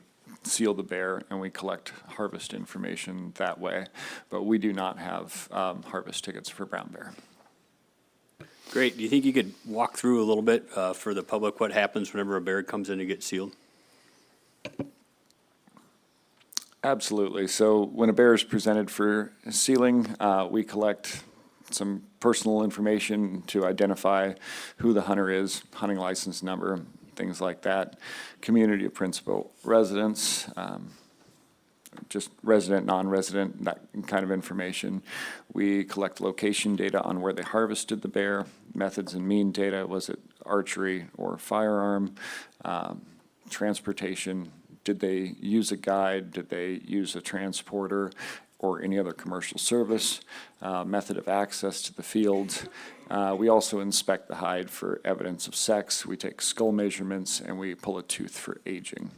S7: seal the bear and we collect harvest information that way. But we do not have harvest tickets for brown bear.
S1: Great. Do you think you could walk through a little bit for the public what happens whenever a bear comes in to get sealed?
S7: Absolutely. So when a bear is presented for sealing, we collect some personal information to identify who the hunter is, hunting license number, things like that, community of principal residence, just resident, non-resident, that kind of information. We collect location data on where they harvested the bear, methods and mean data, was it archery or firearm, transportation, did they use a guide, did they use a transporter or any other commercial service, method of access to the fields. We also inspect the hide for evidence of sex. We take skull measurements and we pull a tooth for aging.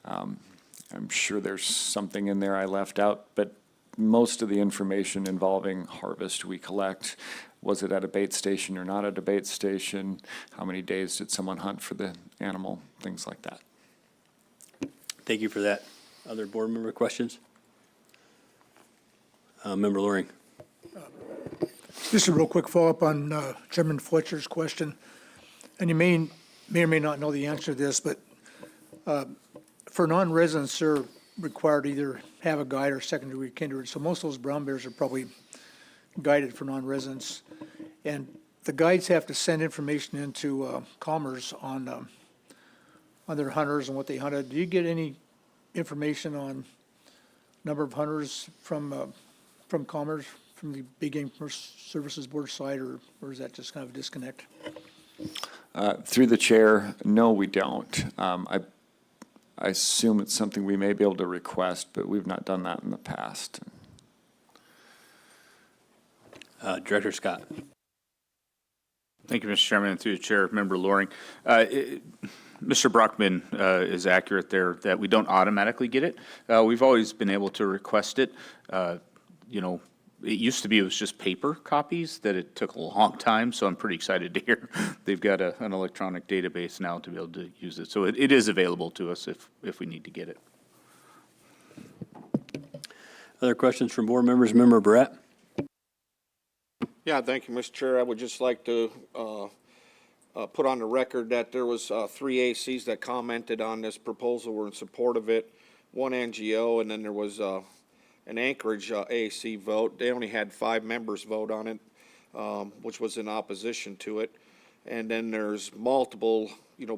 S7: I'm sure there's something in there I left out, but most of the information involving harvest we collect. Was it at a bait station or not at a bait station? How many days did someone hunt for the animal? Things like that.
S1: Thank you for that. Other board member questions? Member Loring.
S5: Just a real quick follow-up on Chairman Fletcher's question. And you may or may not know the answer to this, but for non-residents, they're required to either have a guide or secondary kindred. So most of those brown bears are probably guided for non-residents. And the guides have to send information into Commerce on their hunters and what they hunted. Do you get any information on number of hunters from Commerce, from the Big Game Services Board side, or is that just kind of a disconnect?
S7: Through the chair, no, we don't. I assume it's something we may be able to request, but we've not done that in the past.
S1: Director Scott.
S2: Thank you, Mr. Chairman, and through the chair, Member Loring. Mr. Brockman is accurate there that we don't automatically get it. We've always been able to request it. You know, it used to be it was just paper copies that it took a long time, so I'm pretty excited to hear they've got an electronic database now to be able to use it. So it is available to us if we need to get it.
S1: Other questions from board members? Member Barrett?
S8: Yeah, thank you, Mr. Chair. I would just like to put on the record that there was 3 ACs that commented on this proposal, were in support of it, 1 NGO, and then there was an Anchorage AC vote. They only had 5 members vote on it, which was in opposition to it. And then there's multiple,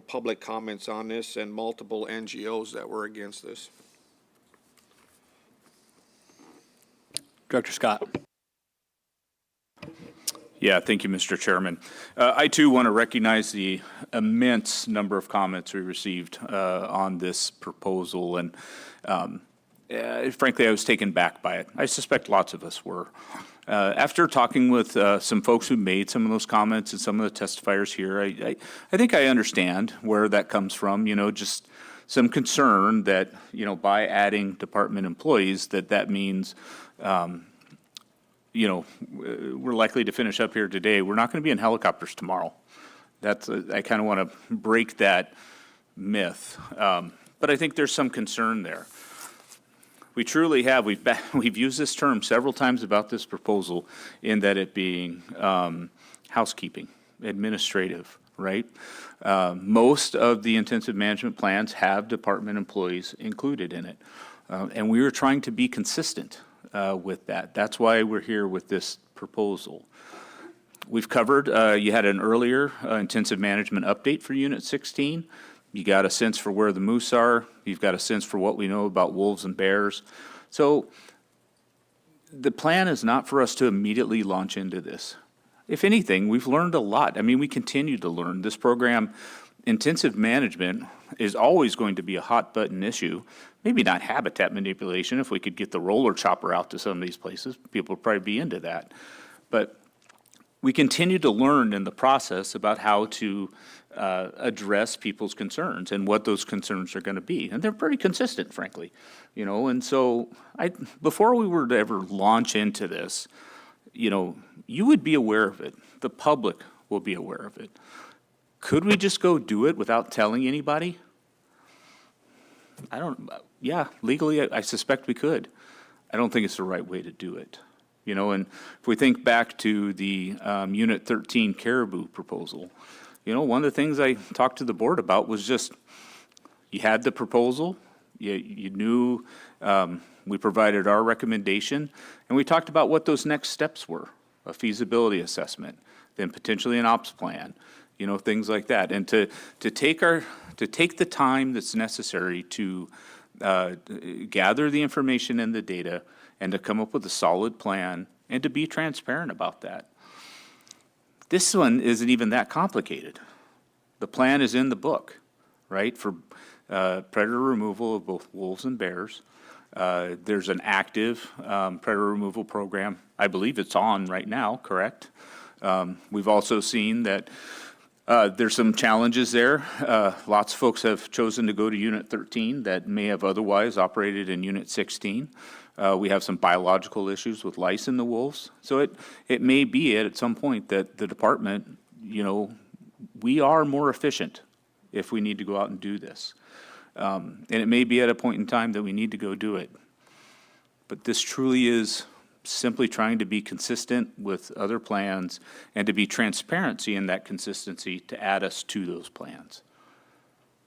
S8: public comments on this and multiple NGOs that were against this.
S1: Director Scott.
S2: Yeah, thank you, Mr. Chairman. I too want to recognize the immense number of comments we received on this proposal, and frankly, I was taken back by it. I suspect lots of us were. After talking with some folks who made some of those comments and some of the testifiers here, I think I understand where that comes from. Just some concern that by adding department employees, that means. We're likely to finish up here today. We're not going to be in helicopters tomorrow. I kind of want to break that myth. But I think there's some concern there. We truly have. We've used this term several times about this proposal in that it being housekeeping, administrative, right? Most of the intensive management plans have department employees included in it. And we were trying to be consistent with that. That's why we're here with this proposal. We've covered, you had an earlier intensive management update for Unit 16. You got a sense for where the moose are. You've got a sense for what we know about wolves and bears. So the plan is not for us to immediately launch into this. If anything, we've learned a lot. I mean, we continue to learn. This program, intensive management, is always going to be a hot button issue. Maybe not habitat manipulation. If we could get the roller chopper out to some of these places, people would probably be into that. But we continue to learn in the process about how to address people's concerns and what those concerns are going to be. And they're pretty consistent, frankly, you know. And so before we were to ever launch into this, you know, you would be aware of it. The public will be aware of it. Could we just go do it without telling anybody? Yeah, legally, I suspect we could. I don't think it's the right way to do it. You know, and if we think back to the Unit 13 Caribou proposal, you know, one of the things I talked to the board about was just, you had the proposal, you knew, we provided our recommendation, and we talked about what those next steps were, a feasibility assessment, then potentially an ops plan, you know, things like that. And to take the time that's necessary to gather the information and the data and to come up with a solid plan and to be transparent about that. This one isn't even that complicated. The plan is in the book, right, for predator removal of both wolves and bears. There's an active predator removal program. I believe it's on right now, correct? We've also seen that there's some challenges there. Lots of folks have chosen to go to Unit 13 that may have otherwise operated in Unit 16. We have some biological issues with lice in the wolves. So it may be at some point that the department, you know, we are more efficient if we need to go out and do this. And it may be at a point in time that we need to go do it. But this truly is simply trying to be consistent with other plans and to be transparency in that consistency to add us to those plans.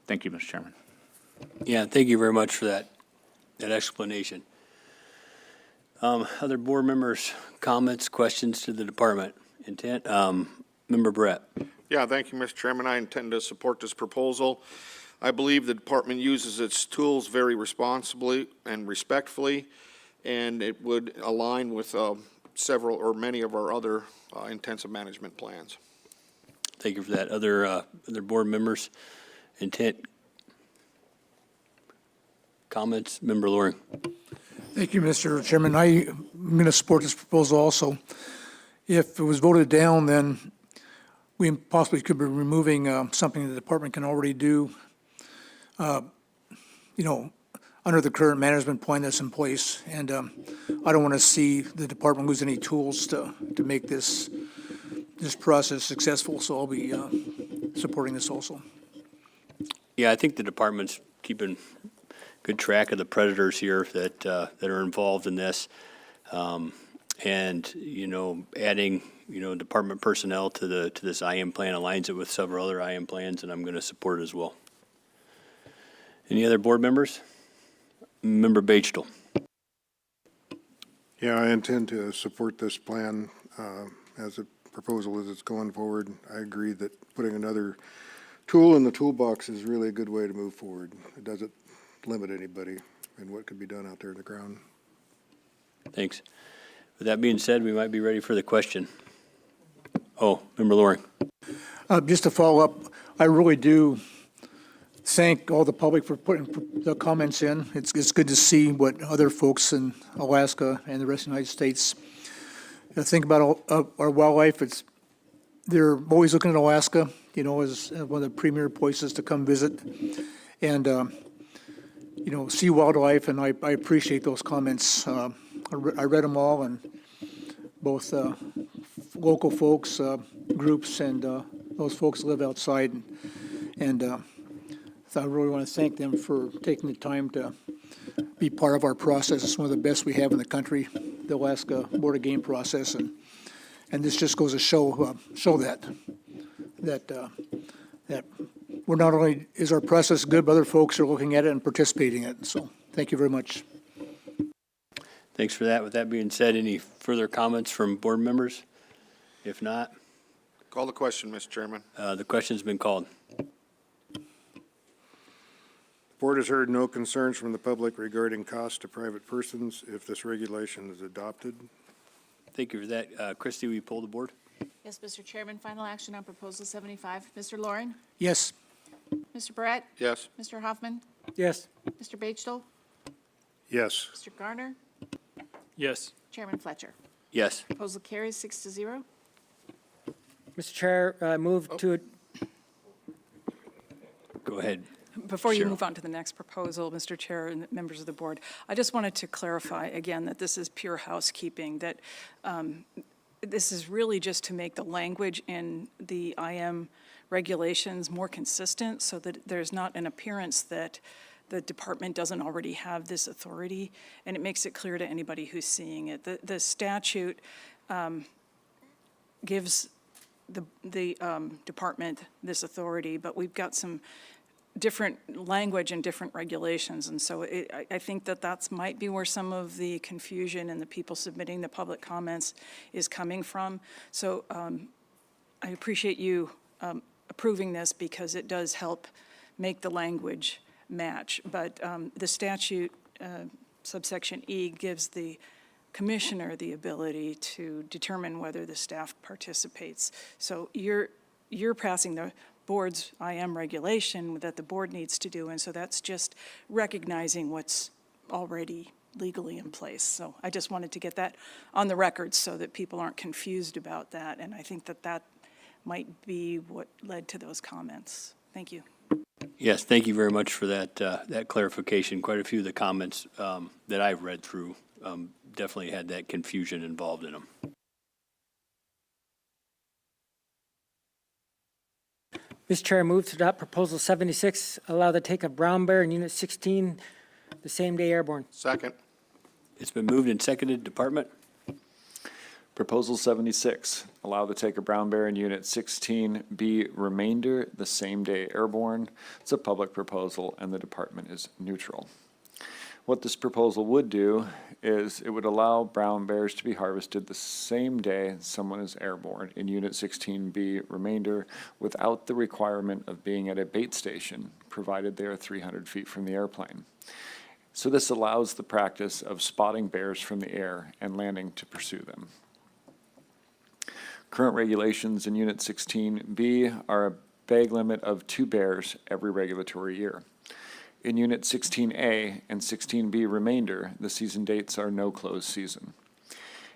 S2: Thank you, Mr. Chairman.
S1: Yeah, thank you very much for that explanation. Other board members, comments, questions to the department? Intent? Member Brett.
S8: Yeah, thank you, Mr. Chairman. I intend to support this proposal. I believe the department uses its tools very responsibly and respectfully, and it would align with several or many of our other intensive management plans.
S1: Thank you for that. Other board members? Intent? Comments? Member Loring.
S5: Thank you, Mr. Chairman. I'm going to support this proposal also. If it was voted down, then we possibly could be removing something the department can already do, you know, under the current management plan that's in place. And I don't want to see the department lose any tools to make this process successful, so I'll be supporting this also.
S1: Yeah, I think the department's keeping good track of the predators here that are involved in this. And, you know, adding, you know, department personnel to this IM plan aligns it with several other IM plans, and I'm going to support it as well. Any other board members? Member Bachtel.
S11: Yeah, I intend to support this plan as a proposal as it's going forward. I agree that putting another tool in the toolbox is really a good way to move forward. It doesn't limit anybody in what could be done out there in the ground.
S1: Thanks. With that being said, we might be ready for the question. Oh, Member Loring.
S5: Just to follow up, I really do thank all the public for putting the comments in. It's good to see what other folks in Alaska and the rest of the United States think about our wildlife. They're always looking at Alaska, you know, as one of the premier places to come visit and, you know, see wildlife, and I appreciate those comments. I read them all, and both local folks, groups, and those folks live outside, and so I really want to thank them for taking the time to be part of our process. It's one of the best we have in the country, the Alaska Board of Game process, and this just goes to show that we're not only is our process good, but other folks are looking at it and participating in it. So thank you very much.
S1: Thanks for that. With that being said, any further comments from board members? If not,
S8: Call the question, Mr. Chairman.
S1: the question's been called.
S11: Board has heard no concerns from the public regarding costs to private persons if this regulation is adopted.
S1: Thank you for that. Christie, will you pull the board?
S12: Yes, Mr. Chairman, final action on Proposal 75. Mr. Loring?
S5: Yes.
S12: Mr. Barrett?
S8: Yes.
S12: Mr. Hoffman?
S6: Yes.
S12: Mr. Bachtel?
S11: Yes.
S12: Mr. Garner?
S10: Yes.
S12: Chairman Fletcher?
S1: Yes.
S12: Proposal carries 6-0.
S6: Mr. Chair, move to,
S1: Go ahead.
S15: Before you
S1: Cheryl.
S15: move on to the next proposal, Mr. Chair and members of the board, I just wanted to clarify again that this is pure housekeeping, that this is really just to make the language in the IM regulations more consistent so that there's not an appearance that the department doesn't already have this authority, and it makes it clear to anybody who's seeing it. The statute gives the department this authority, but we've got some different language and different regulations, and so I think that that's might be where some of the confusion and the people submitting the public comments is coming from. So I appreciate you approving this because it does help make the language match. But the statute, subsection E, gives the commissioner the ability to determine whether the staff participates. So you're passing the board's IM regulation that the board needs to do, and so that's just recognizing what's already legally in place. So I just wanted to get that on the record so that people aren't confused about that, and I think that that might be what led to those comments. Thank you.
S1: Yes, thank you very much for that, that clarification. Quite a few of the comments that I've read through definitely had that confusion involved in them.
S6: Mr. Chair, move to adopt Proposal 76, allow the take of brown bear in Unit 16, the same day airborne.
S8: Second.
S1: It's been moved and seconded. Department?
S7: Proposal 76, allow the take of brown bear in Unit 16B remainder the same day airborne. It's a public proposal and the department is neutral. What this proposal would do is it would allow brown bears to be harvested the same day someone is airborne in Unit 16B remainder without the requirement of being at a bait station, provided they are 300 feet from the airplane. So this allows the practice of spotting bears from the air and landing to pursue them. Current regulations in Unit 16B are a bag limit of 2 bears every regulatory year. In Unit 16A and 16B remainder, the season dates are no closed season.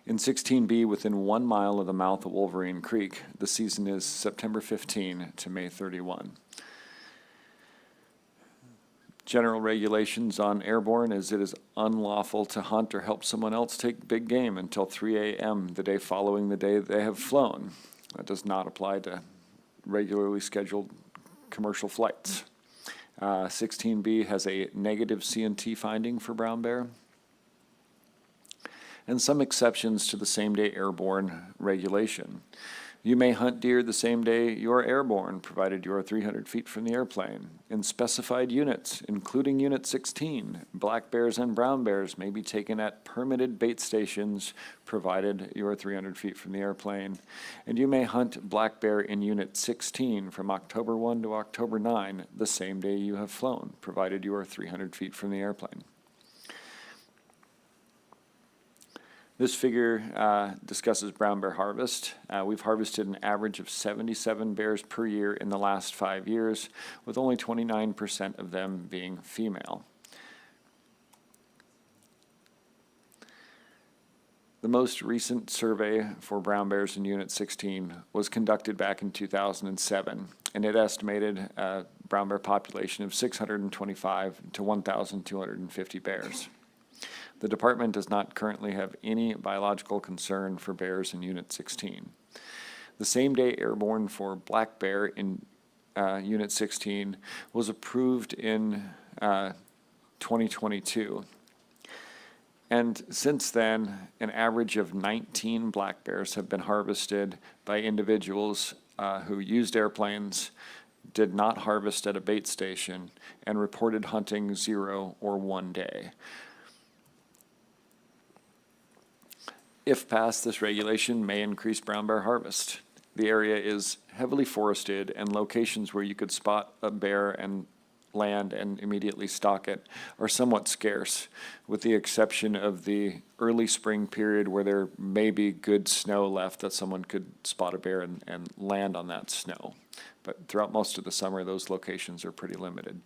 S7: In 16B, within 1 mile of the mouth of Wolverine Creek, the season is September 15 to May 31. General regulations on airborne is it is unlawful to hunt or help someone else take big game until 3 a.m. the day following the day they have flown. That does not apply to regularly scheduled commercial flights. 16B has a negative C&T finding for brown bear, and some exceptions to the same-day airborne regulation. You may hunt deer the same day you are airborne, provided you are 300 feet from the airplane. In specified units, including Unit 16, black bears and brown bears may be taken at permitted bait stations, provided you are 300 feet from the airplane. And you may hunt black bear in Unit 16 from October 1 to October 9, the same day you have flown, provided you are 300 feet from the airplane. This figure discusses brown bear harvest. We've harvested an average of 77 bears per year in the last 5 years, with only 29% of them being female. The most recent survey for brown bears in Unit 16 was conducted back in 2007, and it estimated a brown bear population of 625 to 1,250 bears. The department does not currently have any biological concern for bears in Unit 16. The same-day airborne for black bear in Unit 16 was approved in 2022. And since then, an average of 19 black bears have been harvested by individuals who used airplanes, did not harvest at a bait station, and reported hunting 0 or 1 day. If passed, this regulation may increase brown bear harvest. The area is heavily forested, and locations where you could spot a bear and land and immediately stalk it are somewhat scarce, with the exception of the early spring period where there may be good snow left that someone could spot a bear and land on that snow. But throughout most of the summer, those locations are pretty limited.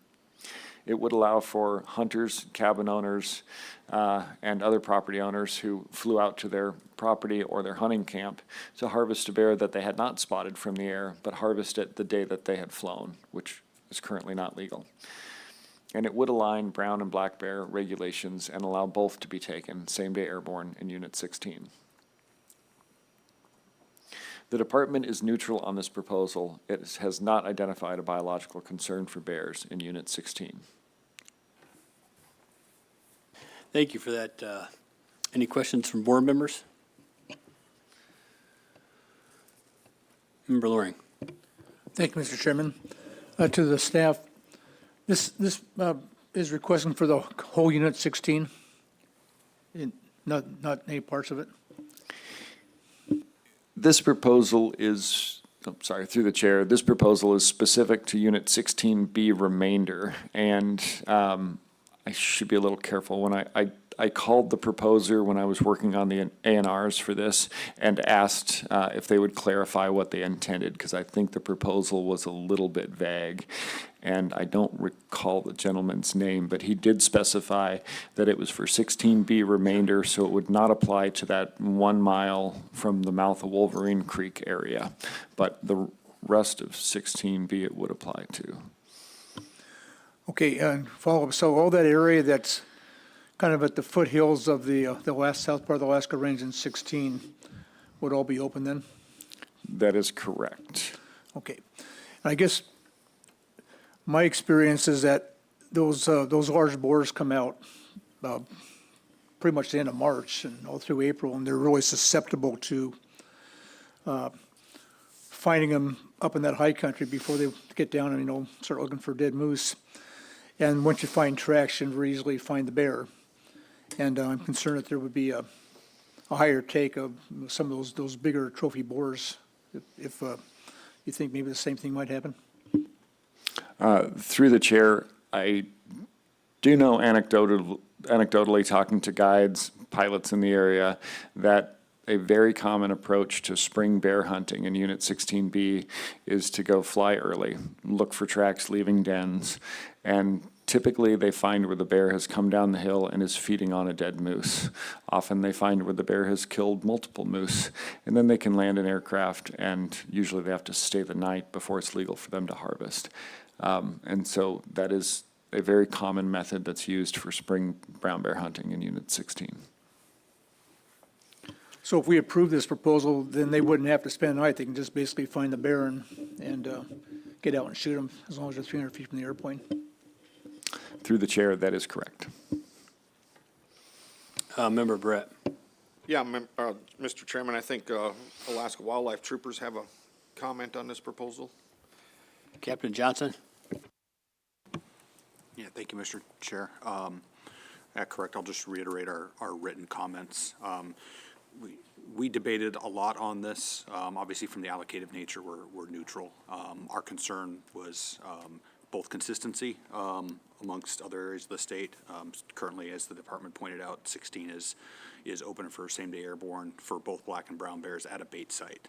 S7: It would allow for hunters, cabin owners, and other property owners who flew out to their property or their hunting camp to harvest a bear that they had not spotted from the air, but harvest it the day that they had flown, which is currently not legal. And it would align brown and black bear regulations and allow both to be taken, same-day airborne in Unit 16. The department is neutral on this proposal. It has not identified a biological concern for bears in Unit 16.
S1: Thank you for that. Any questions from board members? Member Loring.
S5: Thank you, Mr. Chairman. To the staff, this is requesting for the whole Unit 16, not any parts of it?
S7: This proposal is, through the chair, this proposal is specific to Unit 16B remainder, and I should be a little careful. When I called the proposer when I was working on the A&Rs for this and asked if they would clarify what they intended, because I think the proposal was a little bit vague, and I don't recall the gentleman's name, but he did specify that it was for 16B remainder, so it would not apply to that 1 mile from the mouth of Wolverine Creek area, but the rest of 16B it would apply to.
S5: Okay, and follow-up, so all that area that's kind of at the foothills of the south part of the Alaska Range in 16 would all be open then?
S7: That is correct.
S5: Okay. I guess my experience is that those large boars come out pretty much the end of March and all through April, and they're really susceptible to finding them up in that high country before they get down and, start looking for dead moose. And once you find tracks, you can very easily find the bear. And I'm concerned that there would be a higher take of some of those bigger trophy boars if you think maybe the same thing might happen.
S7: Through the chair, I do know anecdotally talking to guides, pilots in the area, that a very common approach to spring bear hunting in Unit 16B is to go fly early, look for tracks leaving dens, and typically they find where the bear has come down the hill and is feeding on a dead moose. Often they find where the bear has killed multiple moose, and then they can land an aircraft, and usually they have to stay the night before it's legal for them to harvest. And so that is a very common method that's used for spring brown bear hunting in Unit 16.
S5: So if we approve this proposal, then they wouldn't have to spend the night. They can just basically find the bear and get out and shoot them as long as they're 300 feet from the airplane.
S7: Through the chair, that is correct.
S1: Member Brett.
S8: Yeah, Mr. Chairman, I think Alaska Wildlife Troopers have a comment on this proposal.
S1: Captain Johnson.
S9: Yeah, thank you, Mr. Chair. Correct, I'll just reiterate our written comments. We debated a lot on this. Obviously, from the allocative nature, we're neutral. Our concern was both consistency amongst other areas of the state. Currently, as the department pointed out, 16 is open for same-day airborne for both black and brown bears at a bait site.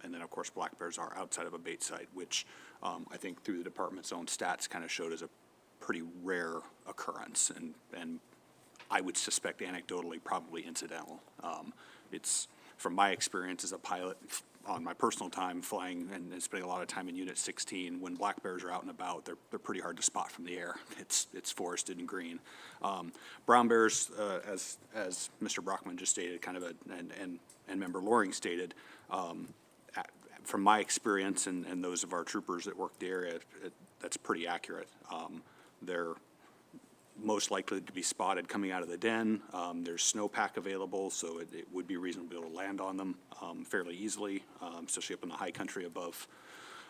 S9: And then, of course, black bears are outside of a bait site, which I think through the department's own stats kind of showed as a pretty rare occurrence, and I would suspect anecdotally probably incidental. It's from my experience as a pilot on my personal time flying and spending a lot of time in Unit 16, when black bears are out and about, they're pretty hard to spot from the air. It's forested and green. Brown bears, as Mr. Brockman just stated, kind of and Member Loring stated, from my experience and those of our troopers that work the area, that's pretty accurate. They're most likely to be spotted coming out of the den. There's snowpack available, so it would be reasonable to land on them fairly easily, especially up in the high country above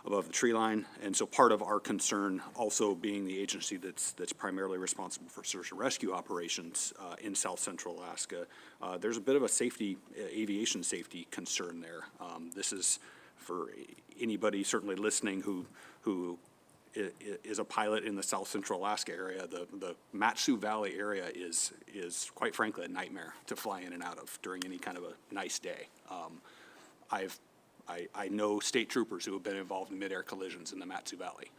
S9: the tree line. And so part of our concern, also being the agency that's primarily responsible for search and rescue operations in South Central Alaska, there's a bit of a aviation safety concern there. This is for anybody certainly listening who is a pilot in the South Central Alaska area. The Mat-Su Valley area is quite frankly a nightmare to fly in and out of during any kind of a nice day. I know state troopers who have been involved in mid-air collisions in the Mat-Su Valley.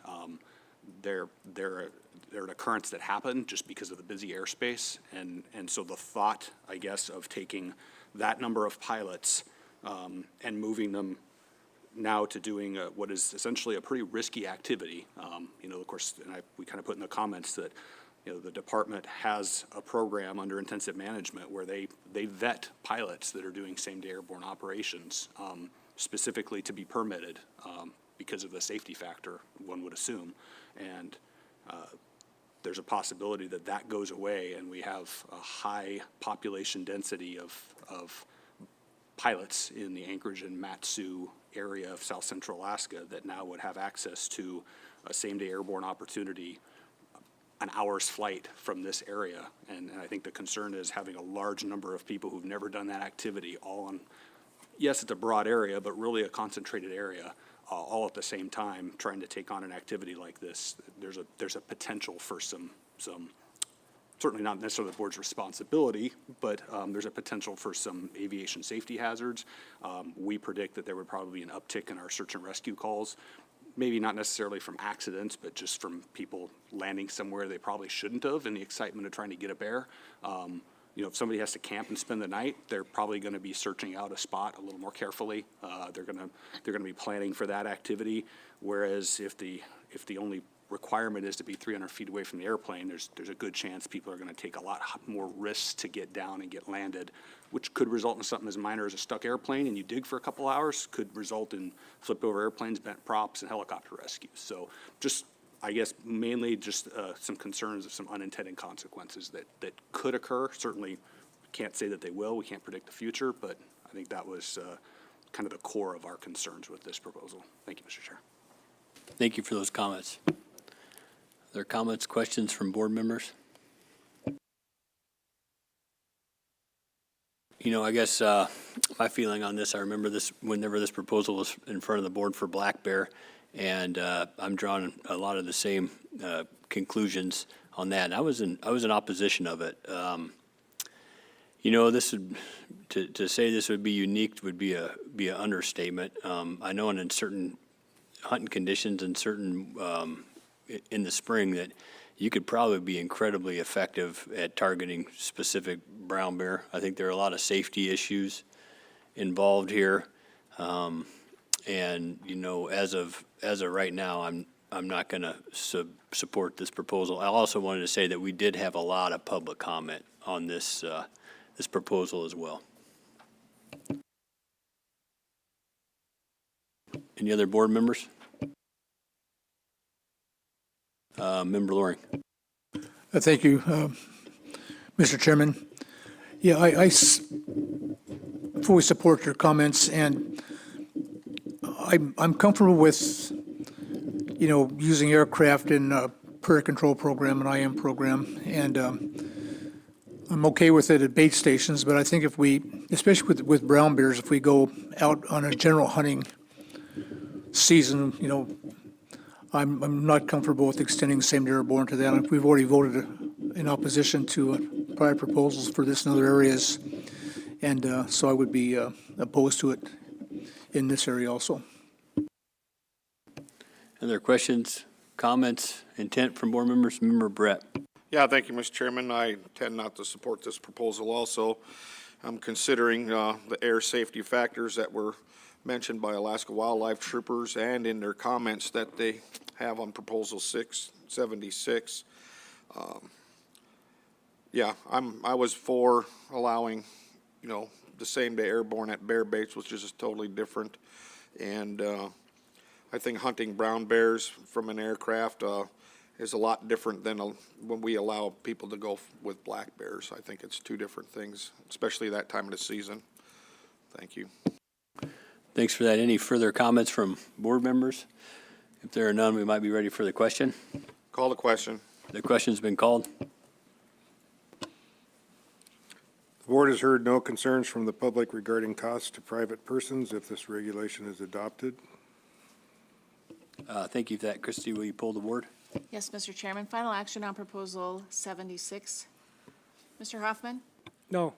S9: they're an occurrence that happened just because of the busy airspace. And so the thought, I guess, of taking that number of pilots and moving them now to doing what is essentially a pretty risky activity. Of course, and we kind of put in the comments that, the department has a program under intensive management where they vet pilots that are doing same-day airborne operations specifically to be permitted because of the safety factor, one would assume. And there's a possibility that that goes away and we have a high population density of pilots in the Anchorage and Mat-Su area of South Central Alaska that now would have access to a same-day airborne opportunity an hour's flight from this area. And I think the concern is having a large number of people who've never done that activity all on, yes, it's a broad area, but really a concentrated area, all at the same time, trying to take on an activity like this. There's a potential for some certainly not necessarily the board's responsibility, but there's a potential for some aviation safety hazards. We predict that there would probably be an uptick in our search and rescue calls, maybe not necessarily from accidents, but just from people landing somewhere they probably shouldn't have in the excitement of trying to get up air. If somebody has to camp and spend the night, they're probably going to be searching out a spot a little more carefully. They're going to be planning for that activity. Whereas if the only requirement is to be 300 feet away from the airplane, there's a good chance people are going to take a lot more risks to get down and get landed, which could result in something as minor as a stuck airplane and you dig for a couple hours, could result in flipped over airplanes, bent props, and helicopter rescues. So just, I guess, mainly just some concerns of some unintended consequences that could occur. Certainly can't say that they will. We can't predict the future, but I think that was kind of the core of our concerns with this proposal. Thank you, Mr. Chair.
S1: Thank you for those comments. Are there comments, questions from board members? I guess my feeling on this, I remember this whenever this proposal was in front of the board for Black Bear, and I'm drawing a lot of the same conclusions on that. And I was in opposition of it. This would to say this would be unique would be an understatement. I know in certain hunting conditions and certain in the spring that you could probably be incredibly effective at targeting specific brown bear. I think there are a lot of safety issues involved here. And as of right now, I'm not going to support this proposal. I also wanted to say that we did have a lot of public comment on this this proposal as well. Any other board members? Member Loring.
S5: Thank you, Mr. Chairman. Yeah, I fully support your comments, and I'm comfortable with, using aircraft in a prairie control program, an IM program, and I'm okay with it at bait stations, but I think if we, especially with brown bears, if we go out on a general hunting season, I'm not comfortable with extending same-day airborne to that. We've already voted in opposition to prior proposals for this in other areas, and so I would be opposed to it in this area also.
S1: Other questions, comments, intent from board members? Member Brett.
S8: Yeah, thank you, Mr. Chairman. I tend not to support this proposal also. I'm considering the air safety factors that were mentioned by Alaska Wildlife Troopers and in their comments that they have on Proposal 676. I was for allowing, the same-day airborne at bear baits, which is totally different. And I think hunting brown bears from an aircraft is a lot different than when we allow people to go with black bears. I think it's two different things, especially that time of the season. Thank you.
S1: Thanks for that. Any further comments from board members? If there are none, we might be ready for the question.
S8: Call the question.
S1: The question's been called.
S11: The board has heard no concerns from the public regarding costs to private persons if this regulation is adopted.
S1: Thank you for that. Christie, will you pull the board?
S12: Yes, Mr. Chairman. Final action on Proposal 76. Mr. Hoffman?
S6: No.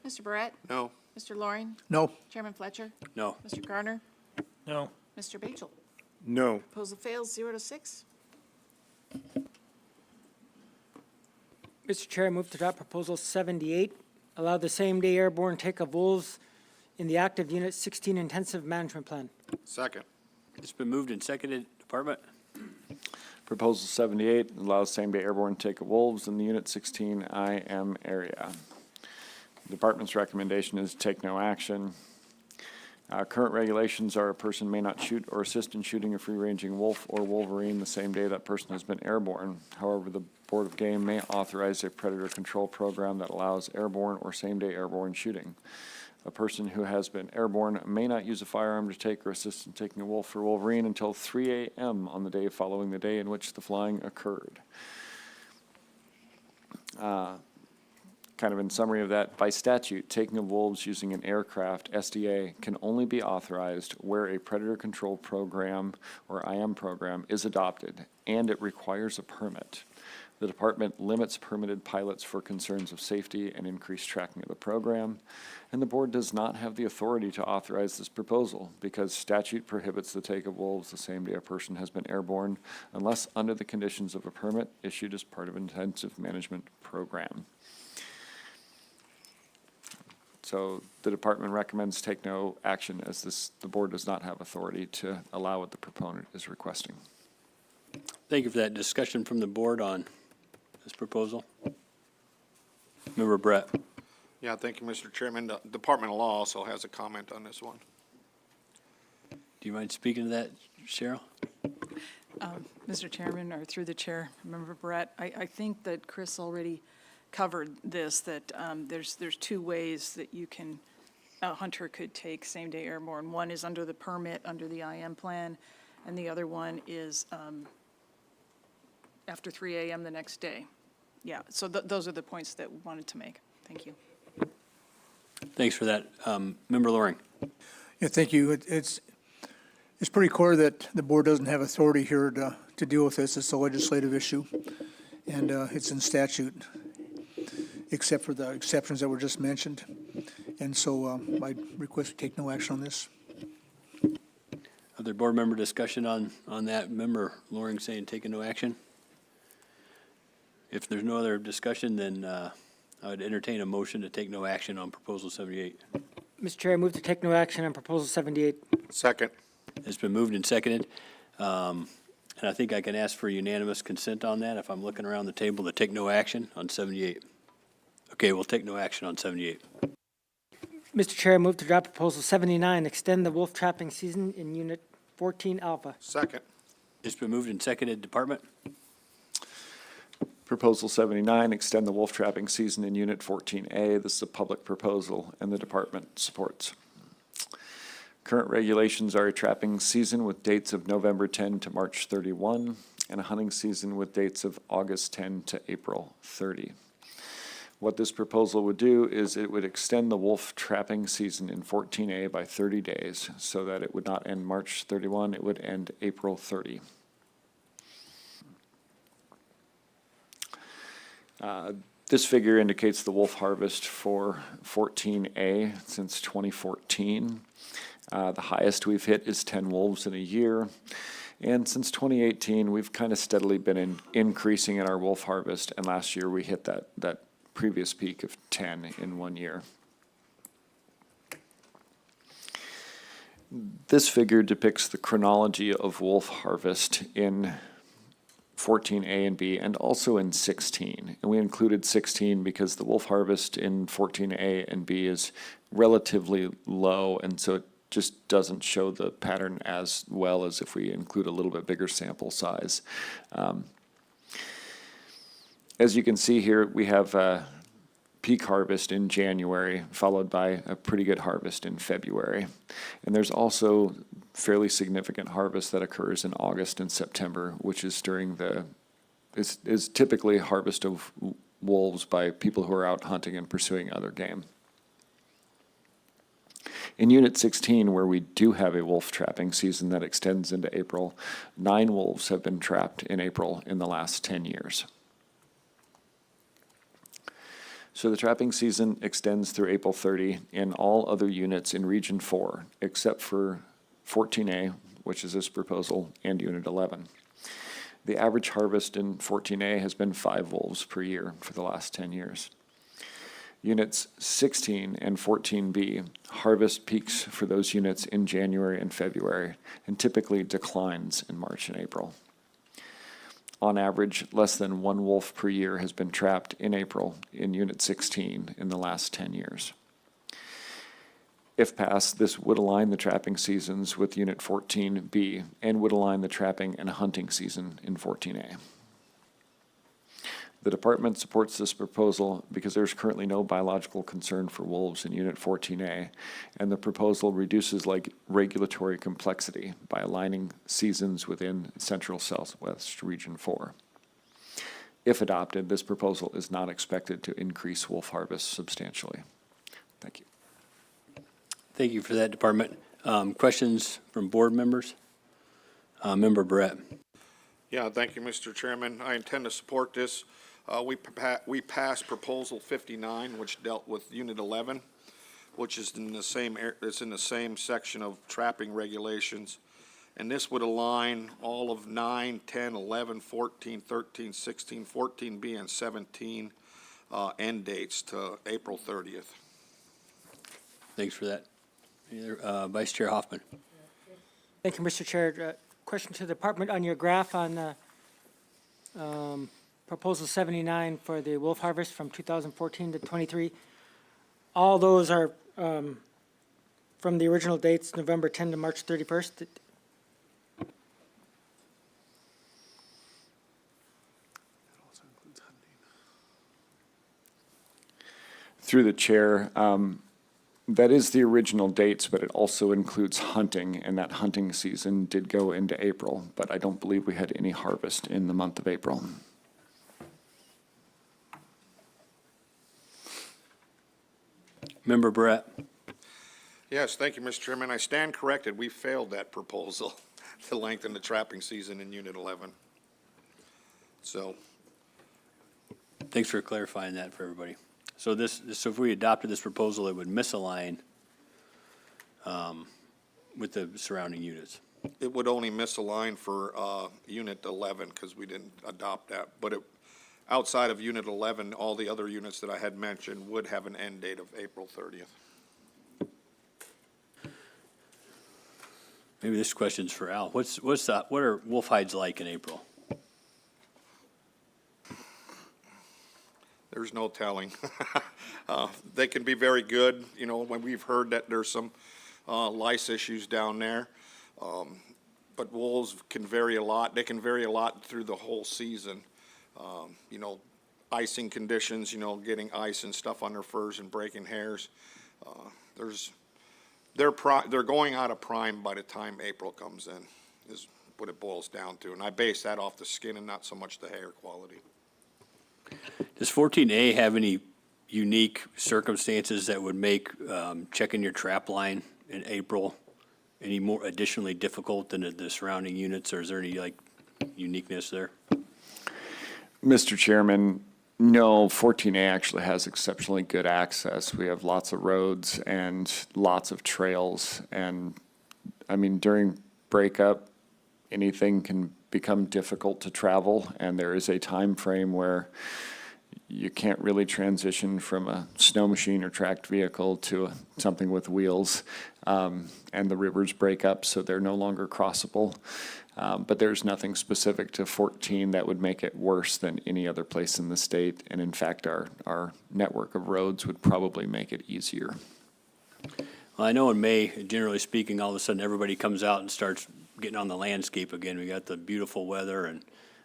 S12: Mr. Barrett?
S8: No.
S12: Mr. Loring?
S5: No.
S12: Chairman Fletcher?
S1: No.
S12: Mr. Garner?
S10: No.
S12: Mr. Batchel?
S11: No.
S12: Proposal fails 0 to 6.
S6: Mr. Chair, I move to adopt Proposal 78, allow the same-day airborne take of wolves in the active Unit 16 Intensive Management Plan.
S8: Second.
S1: It's been moved and seconded. Department?
S7: Proposal 78 allows same-day airborne take of wolves in the Unit 16 IM area. The department's recommendation is take no action. Current regulations are a person may not shoot or assist in shooting a free-ranging wolf or wolverine the same day that person has been airborne. However, the Board of Game may authorize a predator control program that allows airborne or same-day airborne shooting. A person who has been airborne may not use a firearm to take or assist in taking a wolf or wolverine until 3 a.m. on the day following the day in which the flying occurred. Kind of in summary of that, by statute, taking of wolves using an aircraft, SDA, can only be authorized where a predator control program or IM program is adopted, and it requires a permit. The department limits permitted pilots for concerns of safety and increased tracking of the program, and the board does not have the authority to authorize this proposal because statute prohibits the take of wolves the same day a person has been airborne unless under the conditions of a permit issued as part of an intensive management program. So the department recommends take no action as the board does not have authority to allow what the proponent is requesting.
S1: Thank you for that discussion from the board on this proposal. Member Brett?
S8: Yeah, thank you, Mr. Chairman. The Department of Law also has a comment on this one.
S1: Do you mind speaking to that, Cheryl?
S15: Mr. Chairman, or through the chair, Member Brett, I think that Chris already covered this, that there's two ways that a hunter could take same-day airborne. One is under the permit, under the IM plan, and the other one is after 3 a.m. the next day. Yeah, so those are the points that we wanted to make. Thank you.
S1: Thanks for that. Member Loring?
S5: Yeah, thank you. It's pretty clear that the board doesn't have authority here to deal with this. It's a legislative issue, and it's in statute, except for the exceptions that were just mentioned. And so I request we take no action on this.
S1: Other board member discussion on that? Member Loring saying taking no action? If there's no other discussion, then I would entertain a motion to take no action on Proposal 78.
S6: Mr. Chair, I move to take no action on Proposal 78.
S8: Second.
S1: It's been moved and seconded. And I think I can ask for unanimous consent on that if I'm looking around the table to take no action on 78. Okay, we'll take no action on 78.
S6: Mr. Chair, I move to adopt Proposal 79, extend the wolf trapping season in Unit 14 Alpha.
S8: Second.
S1: It's been moved and seconded. Department?
S7: Proposal 79, extend the wolf trapping season in Unit 14A. This is a public proposal, and the department supports. Current regulations are a trapping season with dates of November 10 to March 31, and a hunting season with dates of August 10 to April 30. What this proposal would do is it would extend the wolf trapping season in 14A by 30 days, so that it would not end March 31, it would end April 30. This figure indicates the wolf harvest for 14A since 2014. The highest we've hit is 10 wolves in a year. And since 2018, we've kind of steadily been increasing in our wolf harvest. And last year, we hit that previous peak of 10 in 1 year. This figure depicts the chronology of wolf harvest in 14A and B, and also in 16. And we included 16 because the wolf harvest in 14A and B is relatively low, and so it just doesn't show the pattern as well as if we include a little bit bigger sample size. As you can see here, we have peak harvest in January, followed by a pretty good harvest in February. And there's also fairly significant harvest that occurs in August and September, which is during is typically harvest of wolves by people who are out hunting and pursuing other game. In Unit 16, where we do have a wolf trapping season that extends into April, 9 wolves have been trapped in April in the last 10 years. So the trapping season extends through April 30 in all other units in Region 4, except for 14A, which is this proposal, and Unit 11. The average harvest in 14A has been 5 wolves per year for the last 10 years. Units 16 and 14B, harvest peaks for those units in January and February, and typically declines in March and April. On average, less than 1 wolf per year has been trapped in April in Unit 16 in the last 10 years. If passed, this would align the trapping seasons with Unit 14B and would align the trapping and hunting season in 14A. The department supports this proposal because there's currently no biological concern for wolves in Unit 14A, and the proposal reduces regulatory complexity by aligning seasons within Central Southwest Region 4. If adopted, this proposal is not expected to increase wolf harvest substantially. Thank you.
S1: Thank you for that, Department. Questions from board members? Member Brett.
S8: Yeah, thank you, Mr. Chairman. I intend to support this. We passed Proposal 59, which dealt with Unit 11, which is in the same it's in the same section of trapping regulations. And this would align all of 9, 10, 11, 14, 13, 16, 14B, and 17 end dates to April 30th.
S1: Thanks for that. Vice Chair Hoffman.
S6: Thank you, Mr. Chair. Question to the department on your graph on Proposal 79 for the wolf harvest from 2014 to 23. All those are from the original dates, November 10 to March 31st.
S7: Through the chair, that is the original dates, but it also includes hunting, and that hunting season did go into April, but I don't believe we had any harvest in the month of April.
S1: Member Brett.
S8: Yes, thank you, Mr. Chairman. I stand corrected. We failed that proposal to lengthen the trapping season in Unit 11. So.
S1: Thanks for clarifying that for everybody. So so if we adopted this proposal, it would misalign with the surrounding units.
S8: It would only misalign for Unit 11 because we didn't adopt that. But outside of Unit 11, all the other units that I had mentioned would have an end date of April 30th.
S1: Maybe this question's for Al. What are wolf hides like in April?
S8: There's no telling. They can be very good, you know, when we've heard that there's some lice issues down there. But wolves can vary a lot. They can vary a lot through the whole season. You know, icing conditions, you know, getting ice and stuff on their furs and breaking hairs. They're going out of prime by the time April comes in, is what it boils down to. And I base that off the skin and not so much the hair quality.
S1: Does 14A have any unique circumstances that would make checking your trap line in April any more additionally difficult than the surrounding units, or is there any uniqueness there?
S7: Mr. Chairman, no, 14A actually has exceptionally good access. We have lots of roads and lots of trails. And I mean, during breakup, anything can become difficult to travel. And there is a time frame where you can't really transition from a snow machine or tracked vehicle to something with wheels. And the rivers break up, so they're no longer crossable. But there's nothing specific to 14 that would make it worse than any other place in the state. And in fact, our network of roads would probably make it easier.
S1: Well, I know in May, generally speaking, all of a sudden everybody comes out and starts getting on the landscape again. We got the beautiful weather and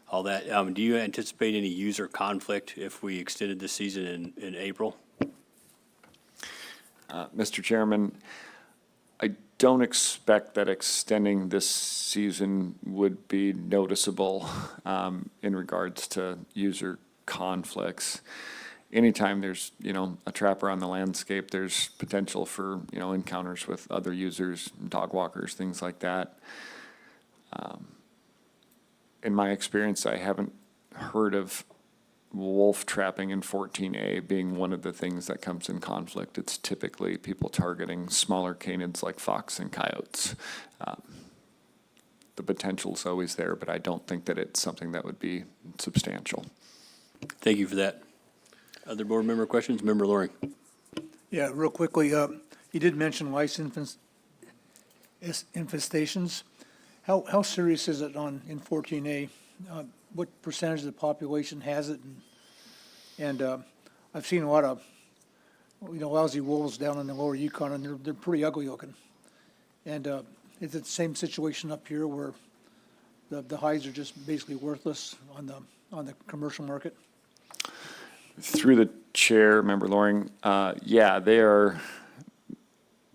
S1: all that. Do you anticipate any user conflict if we extended the season in April?
S7: Mr. Chairman, I don't expect that extending this season would be noticeable in regards to user conflicts. Anytime there's, a trapper on the landscape, there's potential for, encounters with other users, dog walkers, things like that. In my experience, I haven't heard of wolf trapping in 14A being one of the things that comes in conflict. It's typically people targeting smaller canids like fox and coyotes. the potential's always there, but I don't think that it's something that would be substantial.
S1: Thank you for that. Other board member questions? Member Loring.
S5: Yeah, real quickly, you did mention lice infestations. How serious is it in 14A? What percentage of the population has it? And I've seen a lot of, lousy wolves down in the lower Yukon, and they're pretty ugly looking. And is it the same situation up here where the hides are just basically worthless on the commercial market?
S7: Through the chair, Member Loring, yeah, they're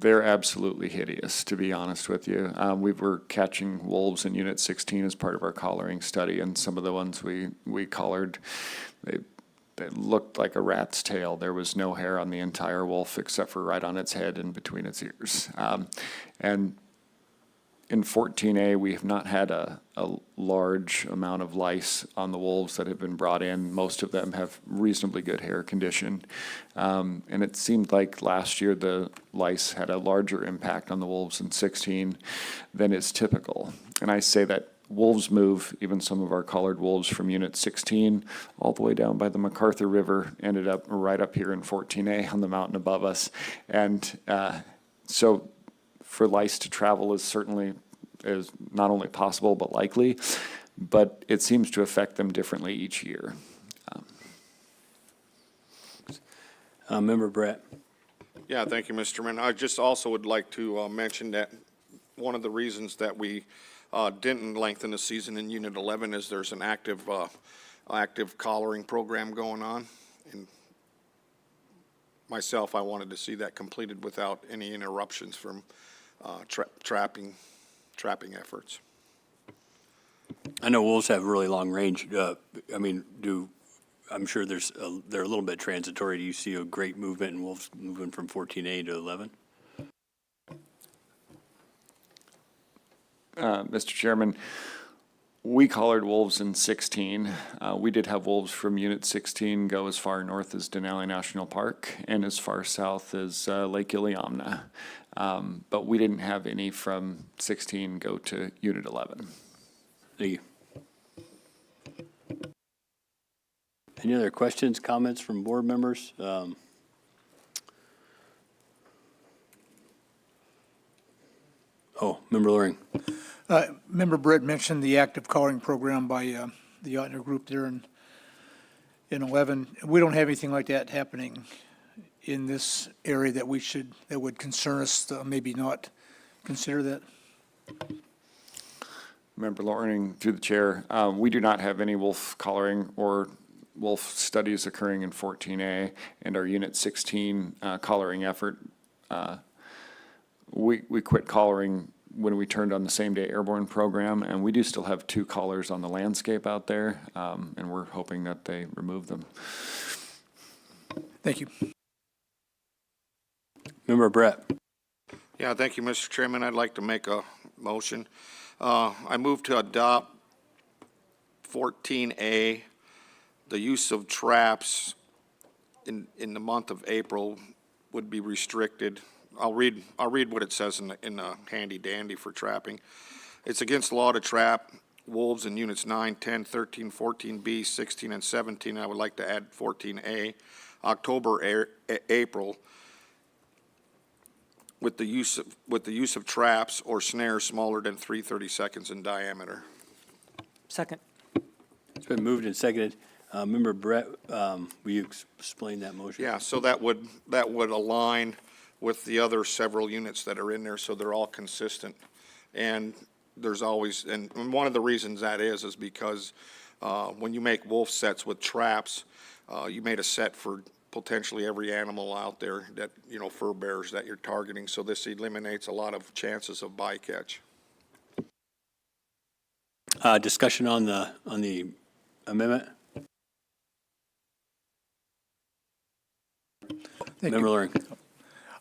S7: absolutely hideous, to be honest with you. We were catching wolves in Unit 16 as part of our collaring study, and some of the ones we collared, they looked like a rat's tail. There was no hair on the entire wolf except for right on its head and between its ears. And in 14A, we have not had a large amount of lice on the wolves that have been brought in. Most of them have reasonably good hair condition. And it seemed like last year the lice had a larger impact on the wolves in 16 than is typical. And I say that wolves move, even some of our collared wolves from Unit 16 all the way down by the MacArthur River, ended up right up here in 14A on the mountain above us. And so for lice to travel is not only possible but likely, but it seems to affect them differently each year.
S1: Member Brett.
S8: Yeah, thank you, Mr. Chairman. I just also would like to mention that one of the reasons that we didn't lengthen the season in Unit 11 is there's an active collaring program going on. And myself, I wanted to see that completed without any interruptions from trapping efforts.
S1: I know wolves have really long range. I'm sure they're a little bit transitory. Do you see a great movement in wolves moving from 14A to 11?
S7: Mr. Chairman, we collared wolves in 16. We did have wolves from Unit 16 go as far north as Denali National Park and as far south as Lake Iliamna. But we didn't have any from 16 go to Unit 11.
S1: Thank you. Any other questions, comments from board members? Member Loring.
S5: Member Britt mentioned the active collaring program by the Ottner Group there in 11. We don't have anything like that happening in this area that would concern us to maybe not consider that.
S7: Member Loring, through the chair, we do not have any wolf collaring or wolf studies occurring in 14A, and our Unit 16 collaring effort, we quit collaring when we turned on the same-day airborne program, and we do still have 2 collars on the landscape out there, and we're hoping that they remove them.
S5: Thank you.
S1: Member Brett.
S8: Yeah, thank you, Mr. Chairman. I'd like to make a motion. I move to adopt 14A, the use of traps in the month of April would be restricted. I'll read what it says in the handy dandy for trapping. It's against the law to trap wolves in Units 9, 10, 13, 14B, 16, and 17. I would like to add 14A, October, April, with the use of traps or snares smaller than 3/30 seconds in diameter.
S6: Second.
S1: It's been moved and seconded. Member Brett, will you explain that motion?
S8: Yeah, so that would align with the other several units that are in there, so they're all consistent. And there's always, and one of the reasons that is because when you make wolf sets with traps, you made a set for potentially every animal out there that, fur bearers that you're targeting. So this eliminates a lot of chances of bycatch.
S1: Discussion on the amendment? Member Loring.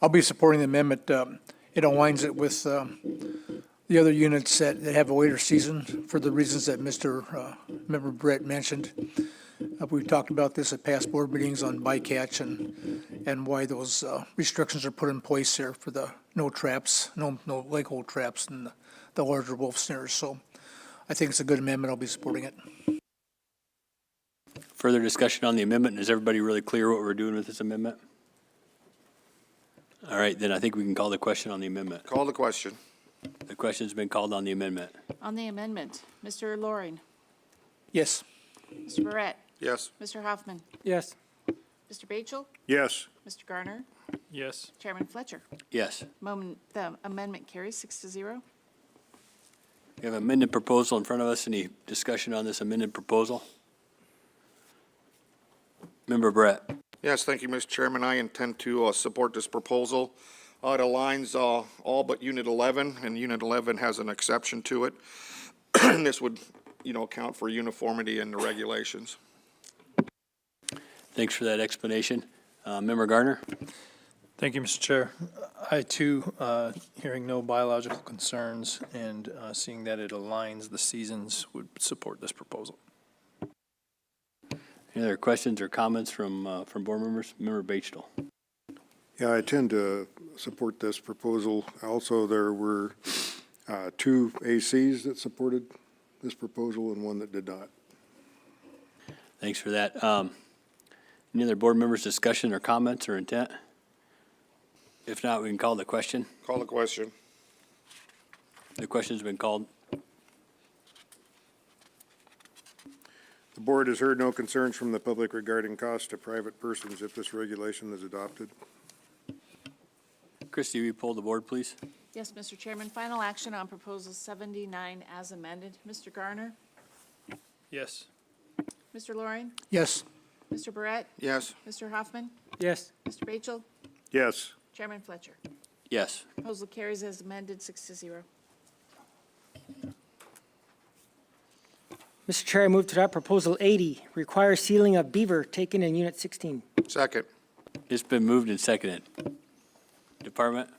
S5: I'll be supporting the amendment. It aligns it with the other units that have a later season for the reasons that Member Brett mentioned. We've talked about this at past board meetings on bycatch and why those restrictions are put in place there for the no traps, no lake hole traps and the larger wolf snares. So I think it's a good amendment. I'll be supporting it.
S1: Further discussion on the amendment? Is everybody really clear what we're doing with this amendment? All right, then I think we can call the question on the amendment.
S8: Call the question.
S1: The question's been called on the amendment.
S12: On the amendment, Mr. Loring,
S5: Yes.
S12: Mr. Barrett,
S8: Yes.
S12: Mr. Hoffman,
S6: Yes.
S12: Mr. Batchel,
S11: Yes.
S12: Mr. Garner,
S10: Yes.
S12: Chairman Fletcher.
S1: Yes.
S12: The amendment carries 6-0.
S1: We have an amended proposal in front of us. Any discussion on this amended proposal? Member Brett?
S8: Yes, thank you, Mr. Chairman. I intend to support this proposal. It aligns all but Unit 11, and Unit 11 has an exception to it. And this would, account for uniformity in the regulations.
S1: Thanks for that explanation. Member Garner?
S10: Thank you, Mr. Chair. I too, hearing no biological concerns and seeing that it aligns the seasons, would support this proposal.
S1: Any other questions or comments from board members? Member Batchel?
S11: Yeah, I tend to support this proposal. Also, there were 2 ACs that supported this proposal and 1 that did not.
S1: Thanks for that. Any other board members' discussion or comments or intent? If not, we can call the question.
S8: Call the question.
S1: The question's been called.
S11: The board has heard no concerns from the public regarding costs to private persons if this regulation is adopted.
S1: Christie, will you pull the board, please?
S12: Yes, Mr. Chairman, final action on Proposal 79 as amended. Mr. Garner,
S10: Yes.
S12: Mr. Loring,
S5: Yes.
S12: Mr. Barrett,
S8: Yes.
S12: Mr. Hoffman,
S6: Yes.
S12: Mr. Batchel,
S11: Yes.
S12: Chairman Fletcher.
S1: Yes.
S12: Proposal carries as amended, 6-0.
S6: Mr. Chair, I move to adopt Proposal 80, require sealing of beaver taken in Unit 16.
S8: Second.
S1: It's been moved and seconded. Department?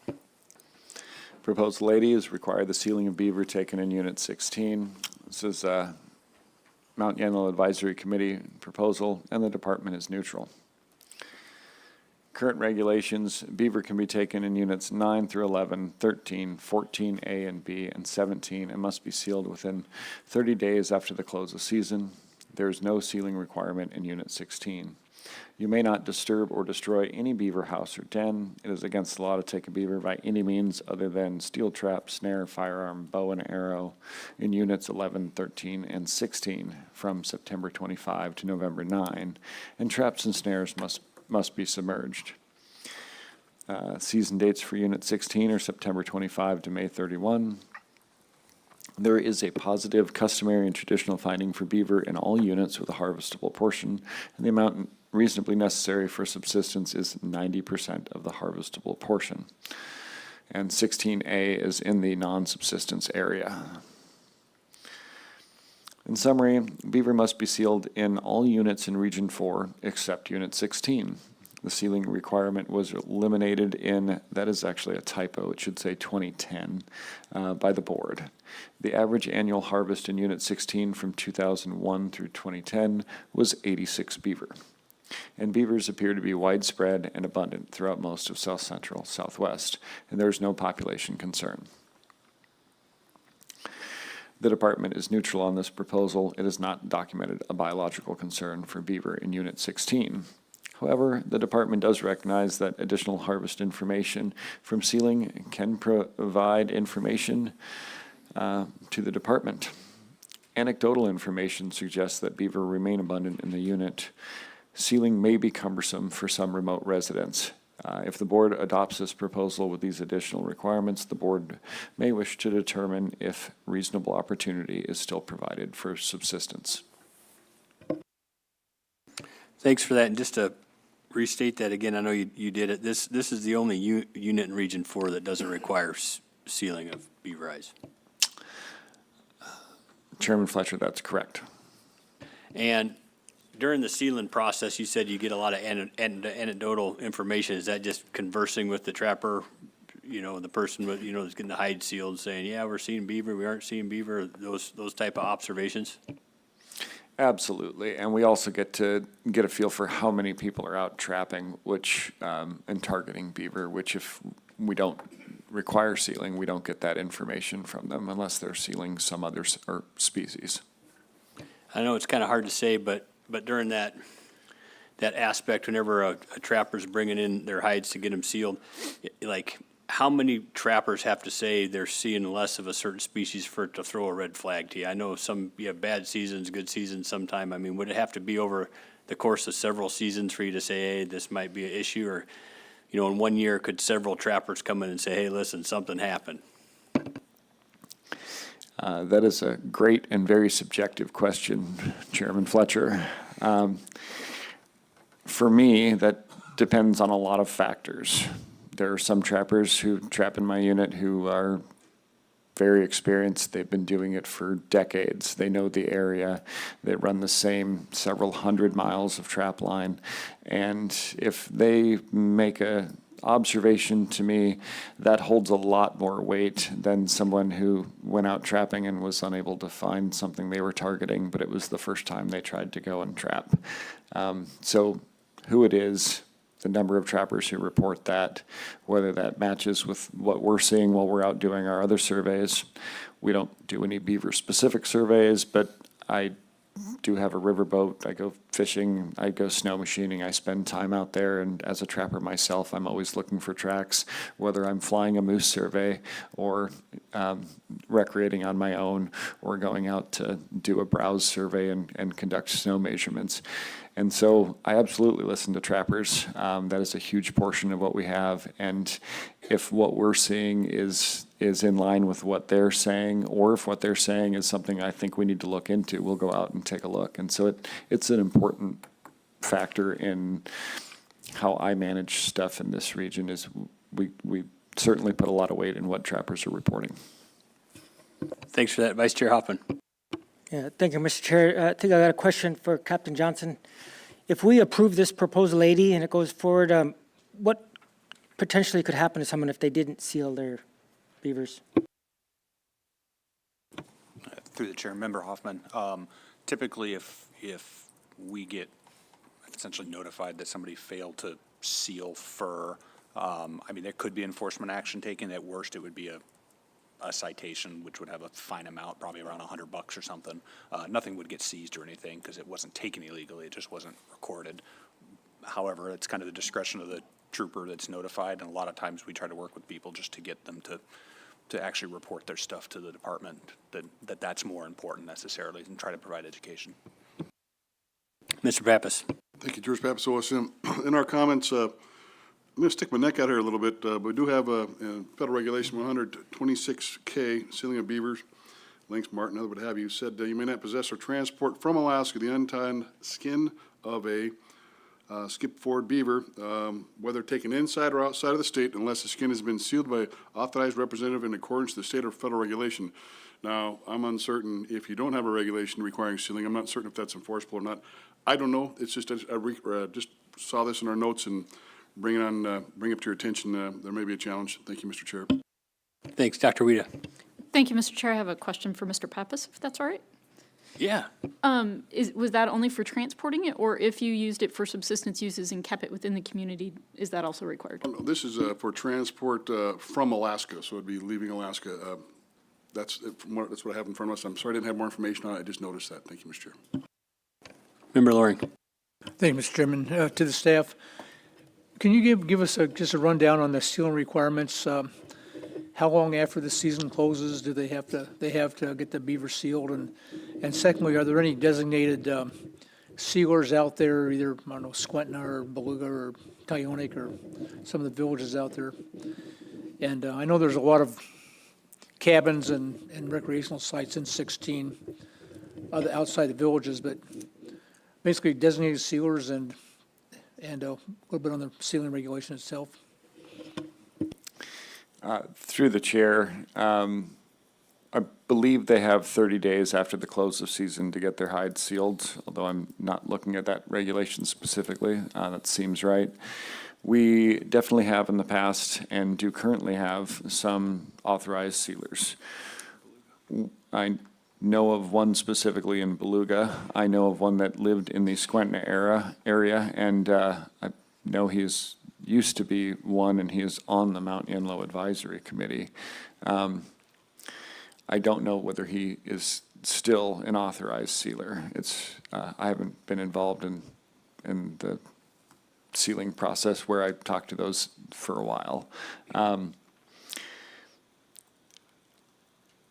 S7: Proposal 80 is require the sealing of beaver taken in Unit 16. This is a Mount Yandell Advisory Committee proposal, and the department is neutral. Current regulations, beaver can be taken in Units 9 through 11, 13, 14A and B, and 17, and must be sealed within 30 days after the close of season. There is no sealing requirement in Unit 16. You may not disturb or destroy any beaver house or den. It is against the law to take a beaver by any means other than steel trap, snare, firearm, bow, and arrow in Units 11, 13, and 16 from September 25 to November 9, and traps and snares must be submerged. Season dates for Unit 16 are September 25 to May 31. There is a positive, customary, and traditional finding for beaver in all units with a harvestable portion, and the amount reasonably necessary for subsistence is 90% of the harvestable portion. And 16A is in the non-subsistence area. In summary, beaver must be sealed in all units in Region 4 except Unit 16. The sealing requirement was eliminated in, that is actually a typo, it should say 2010, by the board. The average annual harvest in Unit 16 from 2001 through 2010 was 86 beaver. And beavers appear to be widespread and abundant throughout most of South Central, Southwest, and there is no population concern. The department is neutral on this proposal. It has not documented a biological concern for beaver in Unit 16. However, the department does recognize that additional harvest information from sealing can provide information to the department. Anecdotal information suggests that beaver remain abundant in the unit. Sealing may be cumbersome for some remote residents. If the board adopts this proposal with these additional requirements, the board may wish to determine if reasonable opportunity is still provided for subsistence.
S1: Thanks for that. And just to restate that again, I know you did it. This is the only unit in Region 4 that doesn't require sealing of beaver eyes.
S7: Chairman Fletcher, that's correct.
S1: And during the sealing process, you said you get a lot of anecdotal information. Is that just conversing with the trapper, the person with, that's getting the hide sealed, saying, yeah, we're seeing beaver, we aren't seeing beaver, those type of observations?
S7: Absolutely, and we also get a feel for how many people are out trapping, and targeting beaver, which if we don't require sealing, we don't get that information from them unless they're sealing some other or species.
S1: I know it's kind of hard to say, but during that aspect, whenever a trapper's bringing in their hides to get them sealed, like, how many trappers have to say they're seeing less of a certain species for it to throw a red flag to you? I know you have bad seasons, good seasons sometime. I mean, would it have to be over the course of several seasons for you to say, hey, this might be an issue? Or, in 1 year, could several trappers come in and say, hey, listen, something happened?
S7: That is a great and very subjective question, Chairman Fletcher. For me, that depends on a lot of factors. There are some trappers who trap in my unit who are very experienced. They've been doing it for decades. They know the area. They run the same several hundred miles of trap line. And if they make a observation to me, that holds a lot more weight than someone who went out trapping and was unable to find something they were targeting, but it was the first time they tried to go and trap. So who it is, the number of trappers who report that, whether that matches with what we're seeing while we're out doing our other surveys. We don't do any beaver-specific surveys, but I do have a riverboat. I go fishing, I go snow machining, I spend time out there, and as a trapper myself, I'm always looking for tracks, whether I'm flying a moose survey or recreating on my own or going out to do a browse survey and conduct snow measurements. And so I absolutely listen to trappers. That is a huge portion of what we have. And if what we're seeing is in line with what they're saying, or if what they're saying is something I think we need to look into, we'll go out and take a look. And so it's an important factor in how I manage stuff in this region is we certainly put a lot of weight in what trappers are reporting.
S1: Thanks for that, Vice Chair Hoffman.
S6: Yeah, thank you, Mr. Chair. I think I got a question for Captain Johnson. If we approve this proposal 80 and it goes forward, what potentially could happen to someone if they didn't seal their beavers?
S9: Through the chair, Member Hoffman, typically if we get essentially notified that somebody failed to seal fur, there could be enforcement action taken. At worst, it would be a citation, which would have a fine amount, probably around $100 or something. Nothing would get seized or anything because it wasn't taken illegally. It just wasn't recorded. However, it's kind of the discretion of the trooper that's notified, and a lot of times we try to work with people just to get them to actually report their stuff to the department, that's more important necessarily, and try to provide education.
S1: Mr. Pappas.
S16: Thank you, George Pappas, OSM. In our comments, I'm going to stick my neck out here a little bit, but we do have a federal regulation 126K, sealing of beavers, Lynx, marten, other what have you, said you may not possess or transport from Alaska the untanned skin of a skip-forward beaver, whether taken inside or outside of the state, unless the skin has been sealed by authorized representative in accordance with the state or federal regulation. Now, I'm uncertain if you don't have a regulation requiring sealing. I'm not certain if that's enforceable or not. I don't know. It's just just saw this in our notes and bring up to your attention. There may be a challenge. Thank you, Mr. Chair.
S1: Thanks, Dr. Wida.
S13: Thank you, Mr. Chair. I have a question for Mr. Pappas, if that's all right.
S1: Yeah.
S13: Was that only for transporting it, or if you used it for subsistence uses and kept it within the community, is that also required?
S16: This is for transport from Alaska, so it'd be leaving Alaska. That's what I have in front of us. I'm sorry I didn't have more information on it. I just noticed that. Thank you, Mr. Chair.
S1: Member Loring.
S5: Thank you, Mr. Chairman. To the staff, can you give us just a rundown on the sealing requirements? How long after the season closes do they have to get the beaver sealed? And secondly, are there any designated sealers out there, either, I don't know, Squentna or Beluga or Tyonek or some of the villages out there? And I know there's a lot of cabins and recreational sites in 16 outside the villages, but basically designated sealers and a little bit on the sealing regulation itself.
S7: Through the chair, I believe they have 30 days after the close of season to get their hides sealed, although I'm not looking at that regulation specifically. That seems right. We definitely have in the past and do currently have some authorized sealers. I know of one specifically in Beluga. I know of one that lived in the Squentna area, and I know he's used to be one, and he is on the Mount Inlow Advisory Committee. I don't know whether he is still an authorized sealer. I haven't been involved in the sealing process where I talked to those for a while.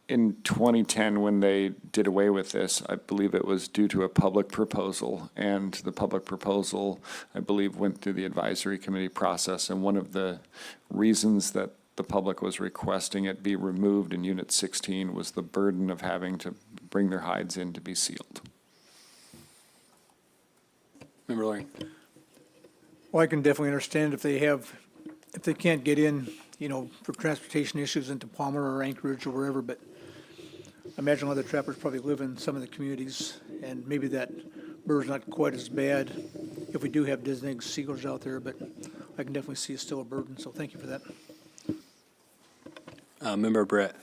S7: In 2010, when they did away with this, I believe it was due to a public proposal, and the public proposal, I believe, went through the advisory committee process, and one of the reasons that the public was requesting it be removed in Unit 16 was the burden of having to bring their hides in to be sealed.
S1: Member Loring?
S5: Well, I can definitely understand if they can't get in, for transportation issues into Palmer or Anchorage or wherever, but I imagine other trappers probably live in some of the communities, and maybe that bird's not quite as bad if we do have designated sealers out there, but I can definitely see it's still a burden, so thank you for that.
S1: Member Brett?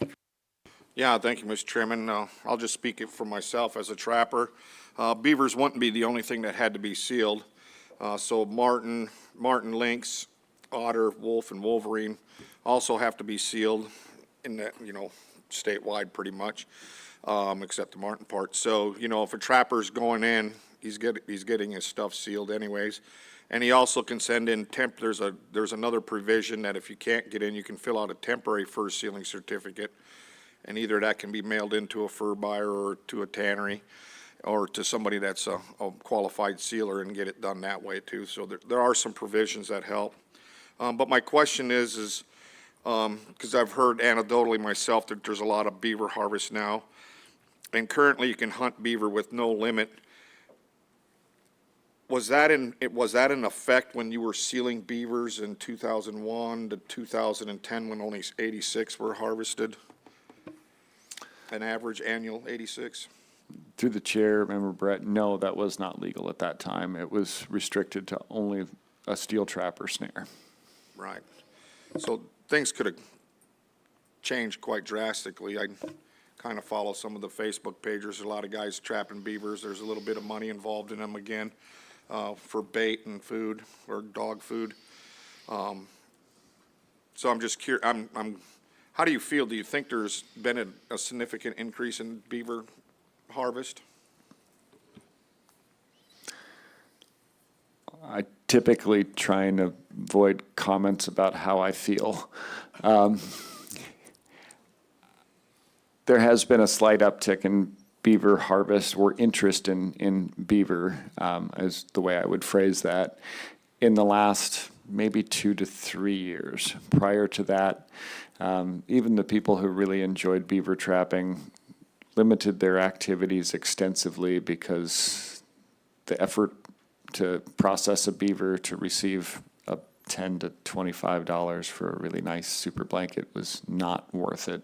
S8: Yeah, thank you, Mr. Chairman. I'll just speak it for myself as a trapper. Beavers wouldn't be the only thing that had to be sealed. So martin, lynx, otter, wolf, and wolverine also have to be sealed in that, statewide pretty much, except the martin part. So, if a trapper's going in, he's getting his stuff sealed anyways. And he also can send in there's another provision that if you can't get in, you can fill out a temporary fur sealing certificate. And either that can be mailed into a fur buyer or to a tannery or to somebody that's a qualified sealer and get it done that way too. So there are some provisions that help. But my question is because I've heard anecdotally myself that there's a lot of beaver harvest now. And currently you can hunt beaver with no limit. Was that in effect when you were sealing beavers in 2001 to 2010 when only 86 were harvested? An average annual 86?
S7: Through the chair, Member Brett, no, that was not legal at that time. It was restricted to only a steel trap or snare.
S8: Right. So things could have changed quite drastically. I kind of follow some of the Facebook pages. There's a lot of guys trapping beavers. There's a little bit of money involved in them again for bait and food or dog food. So I'm just curious. How do you feel? Do you think there's been a significant increase in beaver harvest?
S7: I typically try and avoid comments about how I feel. There has been a slight uptick in beaver harvest or interest in beaver, is the way I would phrase that, in the last maybe 2 to 3 years. Prior to that, even the people who really enjoyed beaver trapping limited their activities extensively because the effort to process a beaver to receive a $10 to $25 for a really nice super blanket was not worth it.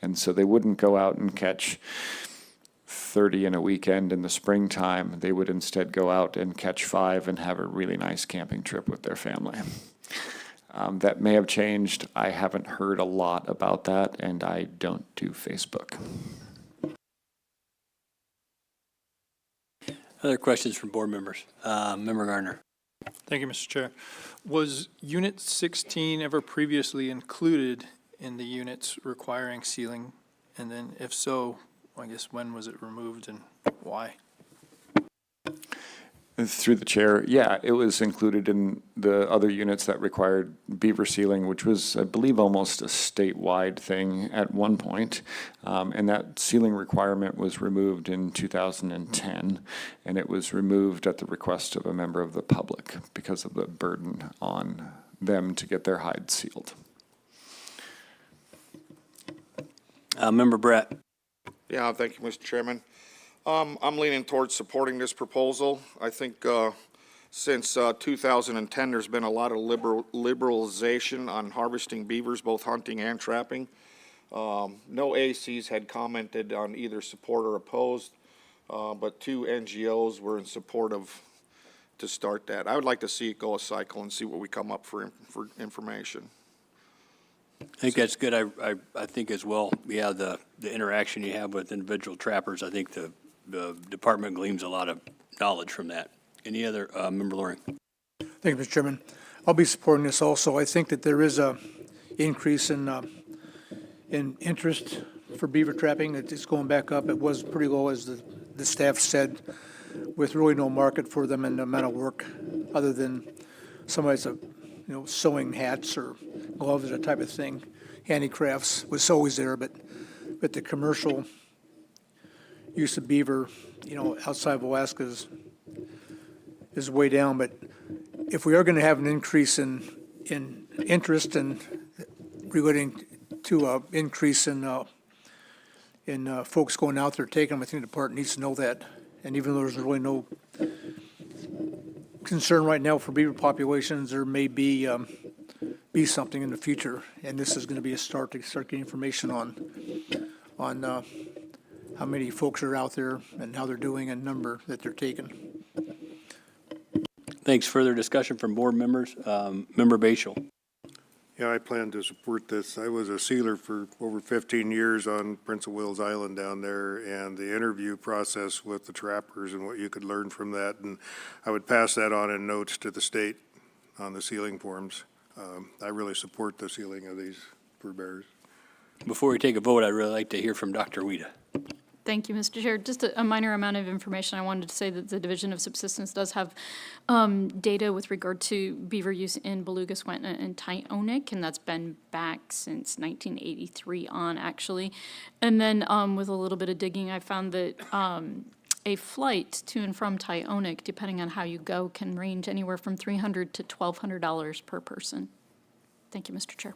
S7: And so they wouldn't go out and catch 30 in a weekend in the springtime. They would instead go out and catch 5 and have a really nice camping trip with their family. That may have changed. I haven't heard a lot about that, and I don't do Facebook.
S1: Other questions from board members? Member Gardner?
S10: Thank you, Mr. Chair. Was Unit 16 ever previously included in the units requiring sealing? And then if so, I guess when was it removed and why?
S7: Through the chair, yeah, it was included in the other units that required beaver sealing, which was, I believe, almost a statewide thing at one point. And that sealing requirement was removed in 2010, and it was removed at the request of a member of the public because of the burden on them to get their hides sealed.
S1: Member Brett?
S8: Yeah, thank you, Mr. Chairman. I'm leaning towards supporting this proposal. I think since 2010, there's been a lot of liberalization on harvesting beavers, both hunting and trapping. No ACs had commented on either support or opposed, but 2 NGOs were in support of to start that. I would like to see it go a cycle and see what we come up for information.
S1: I think that's good. I think as well, yeah, the interaction you have with individual trappers, I think the department gleans a lot of knowledge from that. Any other, Member Loring?
S5: Thank you, Mr. Chairman. I'll be supporting this also. I think that there is a increase in interest for beaver trapping. It's going back up. It was pretty low, as the staff said, with really no market for them and the amount of work other than somebody's, sewing hats or gloves, that type of thing. Handicrafts was always there, but the commercial use of beaver, outside of Alaska is way down. But if we are going to have an increase in interest and relating to increase in folks going out there taking them, I think the department needs to know that. And even though there's really no concern right now for beaver populations, there may be something in the future, and this is going to be a start to start getting information on how many folks are out there and how they're doing and number that they're taking.
S1: Thanks. Further discussion from board members. Member Bashel.
S11: Yeah, I plan to support this. I was a sealer for over 15 years on Prince of Wales Island down there, and the interview process with the trappers and what you could learn from that. And I would pass that on in notes to the state on the sealing forms. I really support the sealing of these fur bearers.
S1: Before we take a vote, I'd really like to hear from Dr. Weta.
S13: Thank you, Mr. Chair. Just a minor amount of information. I wanted to say that the Division of Subsistence does have data with regard to beaver use in Beluga, Squantina, and Tyonek, and that's been back since 1983 on, actually. And then with a little bit of digging, I found that a flight to and from Tyonek, depending on how you go, can range anywhere from $300 to $1,200 per person. Thank you, Mr. Chair.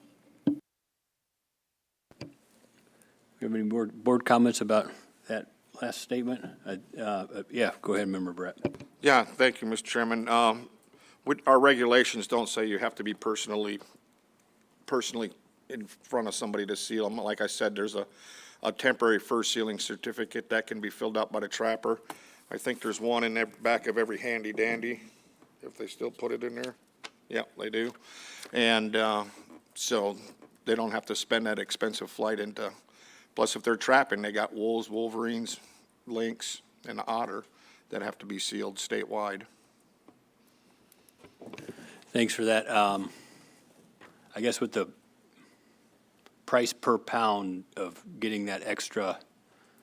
S1: You have any board comments about that last statement? Yeah, go ahead, Member Brett.
S8: Yeah, thank you, Mr. Chairman. Our regulations don't say you have to be personally in front of somebody to seal them. Like I said, there's a temporary fur sealing certificate that can be filled out by the trapper. I think there's one in the back of every handy dandy, if they still put it in there. Yeah, they do. And so they don't have to spend that expensive flight into, plus if they're trapping, they got wolves, wolverines, lynx, and otter that have to be sealed statewide.
S1: Thanks for that. I guess with the price per pound of getting that extra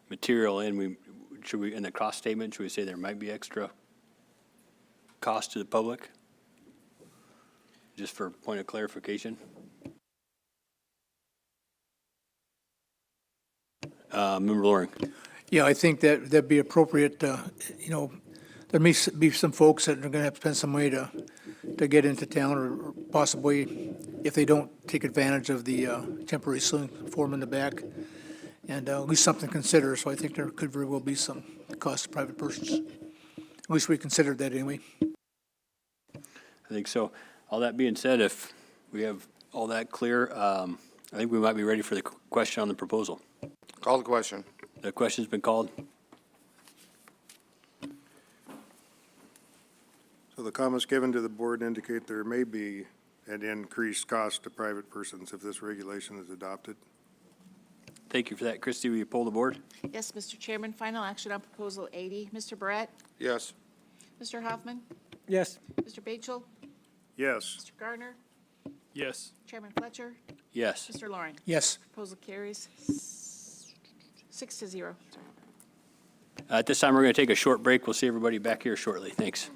S1: material in, should we, in the cost statement, should we say there might be extra cost to the public? Just for point of clarification. Member Loring.
S5: Yeah, I think that'd be appropriate. There may be some folks that are going to have to spend some money to get into town, or possibly if they don't take advantage of the temporary sealing form in the back, and at least something to consider. So I think there could very well be some cost to private persons. At least we considered that anyway.
S1: I think so. All that being said, if we have all that clear, I think we might be ready for the question on the proposal.
S8: Call the question.
S1: The question's been called.
S11: So the comments given to the board indicate there may be an increased cost to private persons if this regulation is adopted.
S1: Thank you for that. Christie, will you poll the board?
S12: Yes, Mr. Chairman, final action on Proposal 80. Mr. Barrett?
S8: Yes.
S12: Mr. Hoffman?
S6: Yes.
S12: Mr. Batchel?
S11: Yes.
S12: Mr. Gardner?
S10: Yes.
S12: Chairman Fletcher?
S1: Yes.
S12: Mr. Loring?
S5: Yes.
S12: Proposal carries 6-0. Sorry.
S1: At this time, we're going to take a short break. We'll see everybody back here shortly. Thanks.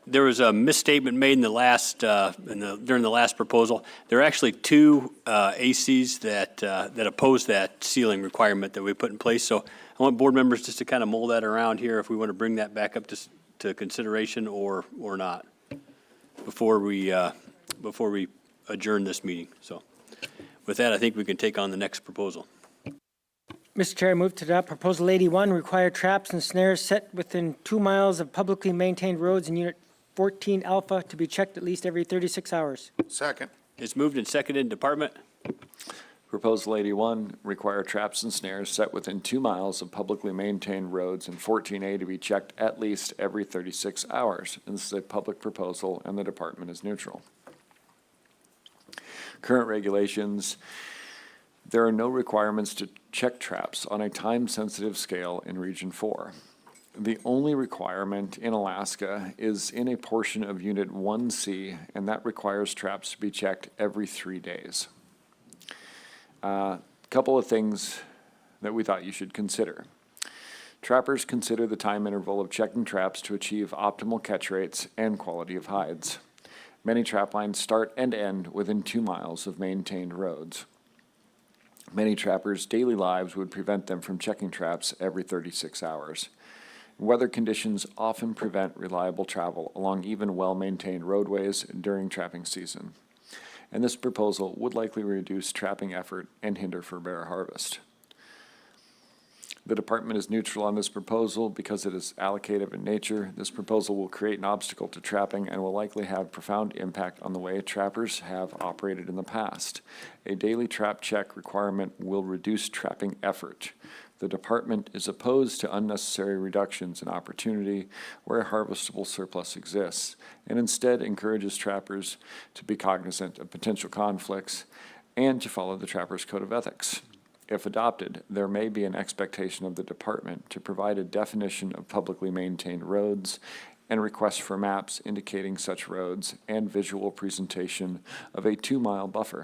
S1: there was a misstatement made in the last, during the last proposal. There are actually two ACs that oppose that ceiling requirement that we put in place. So I want board members just to kind of mull that around here if we want to bring that back up to consideration or not before we adjourn this meeting. So with that, I think we can take on the next proposal.
S6: Mr. Chair, I move to adopt Proposal 81, require traps and snares set within 2 miles of publicly maintained roads in Unit 14 Alpha to be checked at least every 36 hours.
S8: Second.
S1: It's moved and seconded. Department?
S7: Proposal 81, require traps and snares set within 2 miles of publicly maintained roads in 14A to be checked at least every 36 hours. And this is a public proposal, and the department is neutral. Current regulations, there are no requirements to check traps on a time-sensitive scale in Region 4. The only requirement in Alaska is in a portion of Unit 1C, and that requires traps to be checked every 3 days. Couple of things that we thought you should consider. Trappers consider the time interval of checking traps to achieve optimal catch rates and quality of hides. Many trap lines start and end within 2 miles of maintained roads. Many trappers' daily lives would prevent them from checking traps every 36 hours. Weather conditions often prevent reliable travel along even well-maintained roadways during trapping season. And this proposal would likely reduce trapping effort and hinder fur bear harvest. The department is neutral on this proposal because it is allocative in nature. This proposal will create an obstacle to trapping and will likely have profound impact on the way trappers have operated in the past. A daily trap check requirement will reduce trapping effort. The department is opposed to unnecessary reductions in opportunity where a harvestable surplus exists, and instead encourages trappers to be cognizant of potential conflicts and to follow the Trappers' Code of Ethics. If adopted, there may be an expectation of the department to provide a definition of publicly maintained roads and requests for maps indicating such roads and visual presentation of a 2-mile buffer.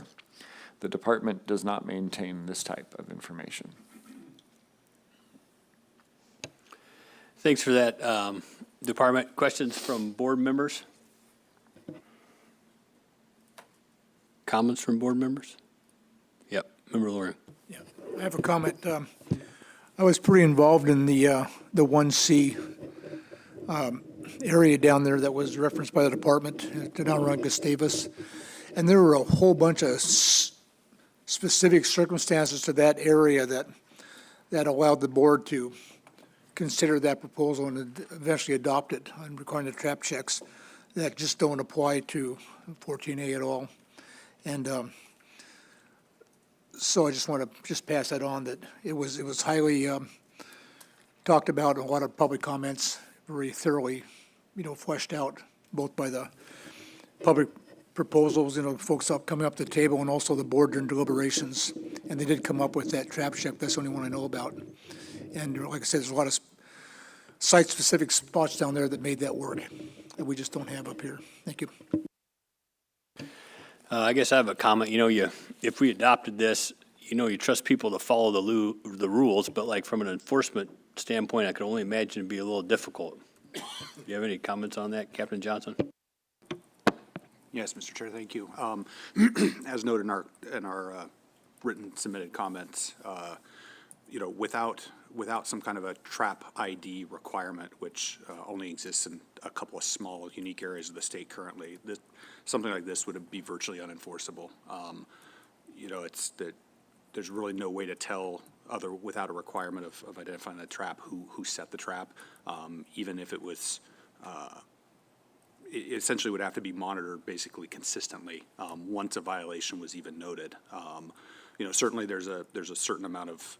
S7: The department does not maintain this type of information.
S1: Thanks for that, Department. Questions from board members? Comments from board members? Yep, Member Loring.
S5: Yeah, I have a comment. I was pretty involved in the 1C area down there that was referenced by the department down around Gustavus. And there were a whole bunch of specific circumstances to that area that allowed the board to consider that proposal and eventually adopt it on requiring the trap checks that just don't apply to 14A at all. And so I just want to pass that on, that it was highly talked about in a lot of public comments, very thoroughly, fleshed out, both by the public proposals, folks coming up to the table, and also the board during deliberations. And they did come up with that trap check. That's the only one I know about. And like I said, there's a lot of site-specific spots down there that made that work that we just don't have up here. Thank you.
S1: I guess I have a comment. If we adopted this, you trust people to follow the rules, but like from an enforcement standpoint, I could only imagine it'd be a little difficult. Do you have any comments on that, Captain Johnson?
S9: Yes, Mr. Chair, thank you. As noted in our written submitted comments, without some kind of a trap ID requirement, which only exists in a couple of small, unique areas of the state currently, something like this would be virtually unenforceable. It's that there's really no way to tell without a requirement of identifying the trap who set the trap, even if it was. It essentially would have to be monitored basically consistently once a violation was even noted. Certainly there's a certain amount of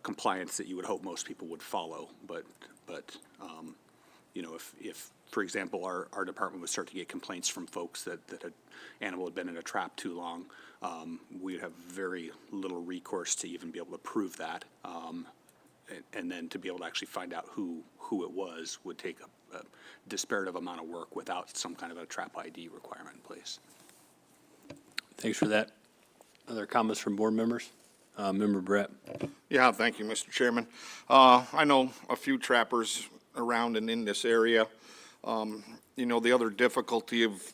S9: compliance that you would hope most people would follow, but if for example our department would start to get complaints from folks that an animal had been in a trap too long, we'd have very little recourse to even be able to prove that, and then to be able to actually find out who it was would take a disparative amount of work without some kind of a trap ID requirement in place.
S1: Thanks for that. Other comments from board members? Member Brett.
S8: Yeah, thank you, Mr. Chairman. I know a few trappers around and in this area. The other difficulty of,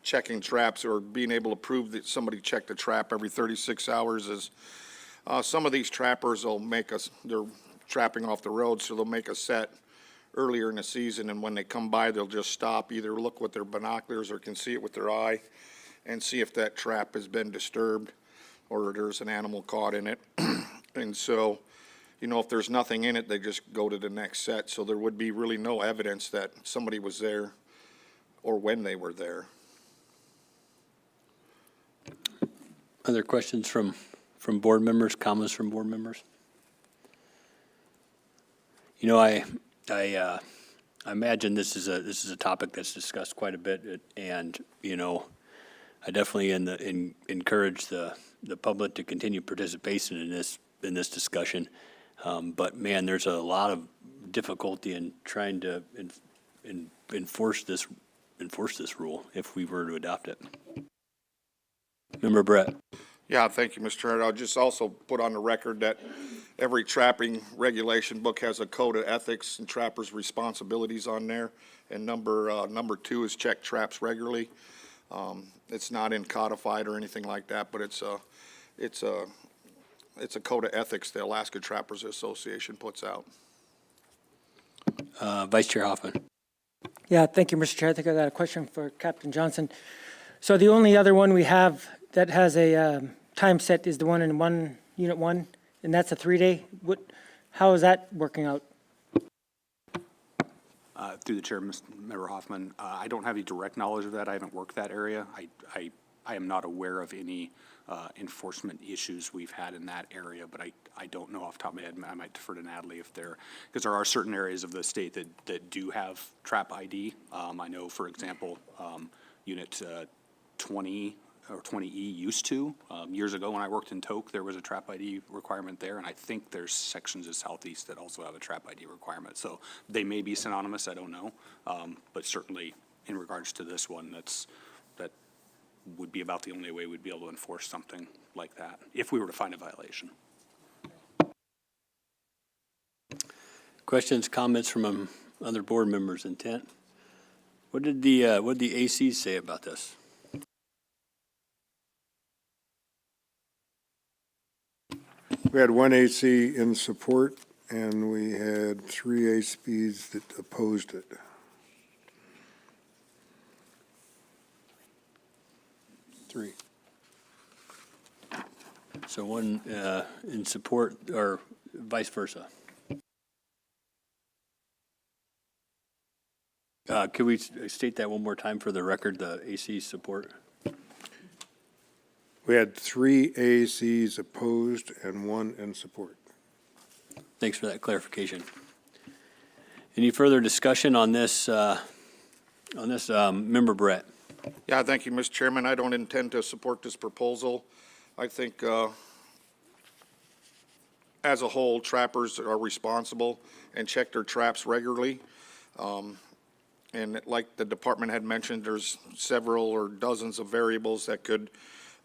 S8: checking traps or being able to prove that somebody checked a trap every 36 hours is some of these trappers will they're trapping off the road, so they'll make a set earlier in the season, and when they come by, they'll just stop, either look with their binoculars or can see it with their eye and see if that trap has been disturbed or there's an animal caught in it. And so, if there's nothing in it, they just go to the next set. So there would be really no evidence that somebody was there or when they were there.
S1: Other questions from board members, comments from board members? I imagine this is a topic that's discussed quite a bit, and I definitely encourage the public to continue participation in this discussion. But man, there's a lot of difficulty in trying to enforce this rule if we were to adopt it. Member Brett.
S8: Yeah, thank you, Mr. Chair. I'll just also put on the record that every trapping regulation book has a code of ethics and trappers' responsibilities on there. And number 2 is check traps regularly. It's not codified or anything like that, but it's a code of ethics the Alaska Trappers Association puts out.
S1: Vice Chair Hoffman.
S6: Yeah, thank you, Mr. Chair. I think I got a question for Captain Johnson. So the only other one we have that has a time set is the one in Unit 1, and that's a 3-day. How is that working out?
S9: Through the chair, Member Hoffman, I don't have any direct knowledge of that. I haven't worked that area. I am not aware of any enforcement issues we've had in that area, but I don't know off the top of my head. I might defer to Natalie because there are certain areas of the state that do have trap ID. I know, for example, Unit 20 or 20E used to. Years ago when I worked in Tok, there was a trap ID requirement there, and I think there's sections of Southeast that also have a trap ID requirement. So they may be synonymous, I don't know, but certainly in regards to this one, that would be about the only way we'd be able to enforce something like that, if we were to find a violation.
S1: Questions, comments from other board members? Intent? What did the ACs say about this?
S11: We had one AC in support, and we had 3 ACs that opposed it.
S1: Three. So one in support, or vice versa. Could we state that one more time for the record, the AC support?
S11: We had 3 ACs opposed and 1 in support.
S1: Thanks for that clarification. Any further discussion on this, Member Brett?
S8: Yeah, thank you, Mr. Chairman. I don't intend to support this proposal. I think as a whole, trappers are responsible and check their traps regularly. And like the department had mentioned, there's several or dozens of variables that could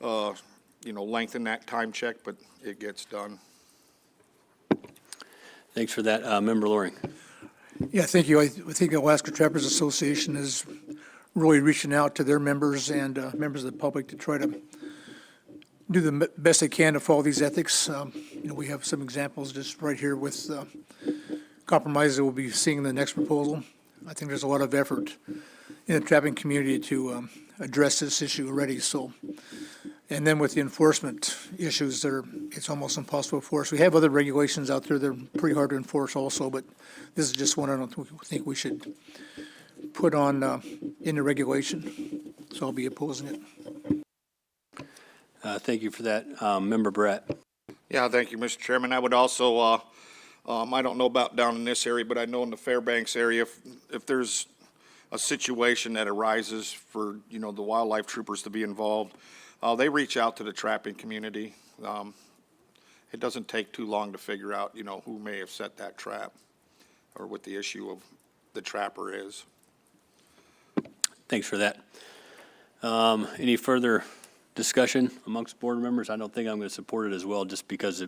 S8: lengthen that time check, but it gets done.
S1: Thanks for that. Member Loring.
S5: Yeah, thank you. I think the Alaska Trappers Association is really reaching out to their members and members of the public to try to do the best they can to follow these ethics. We have some examples just right here with compromises that we'll be seeing in the next proposal. I think there's a lot of effort in the trapping community to address this issue already. So, and then with the enforcement issues, it's almost impossible to enforce. We have other regulations out there that are pretty hard to enforce also, but this is just one I don't think we should put on in the regulation. So I'll be opposing it.
S1: Thank you for that. Member Brett.
S8: Yeah, thank you, Mr. Chairman. I would also, I don't know about down in this area, but I know in the Fairbanks area, if there's a situation that arises for, the wildlife troopers to be involved, they reach out to the trapping community. It doesn't take too long to figure out, who may have set that trap or what the issue of the trapper is.
S1: Thanks for that. Any further discussion amongst board members? I don't think I'm going to support it as well, just because,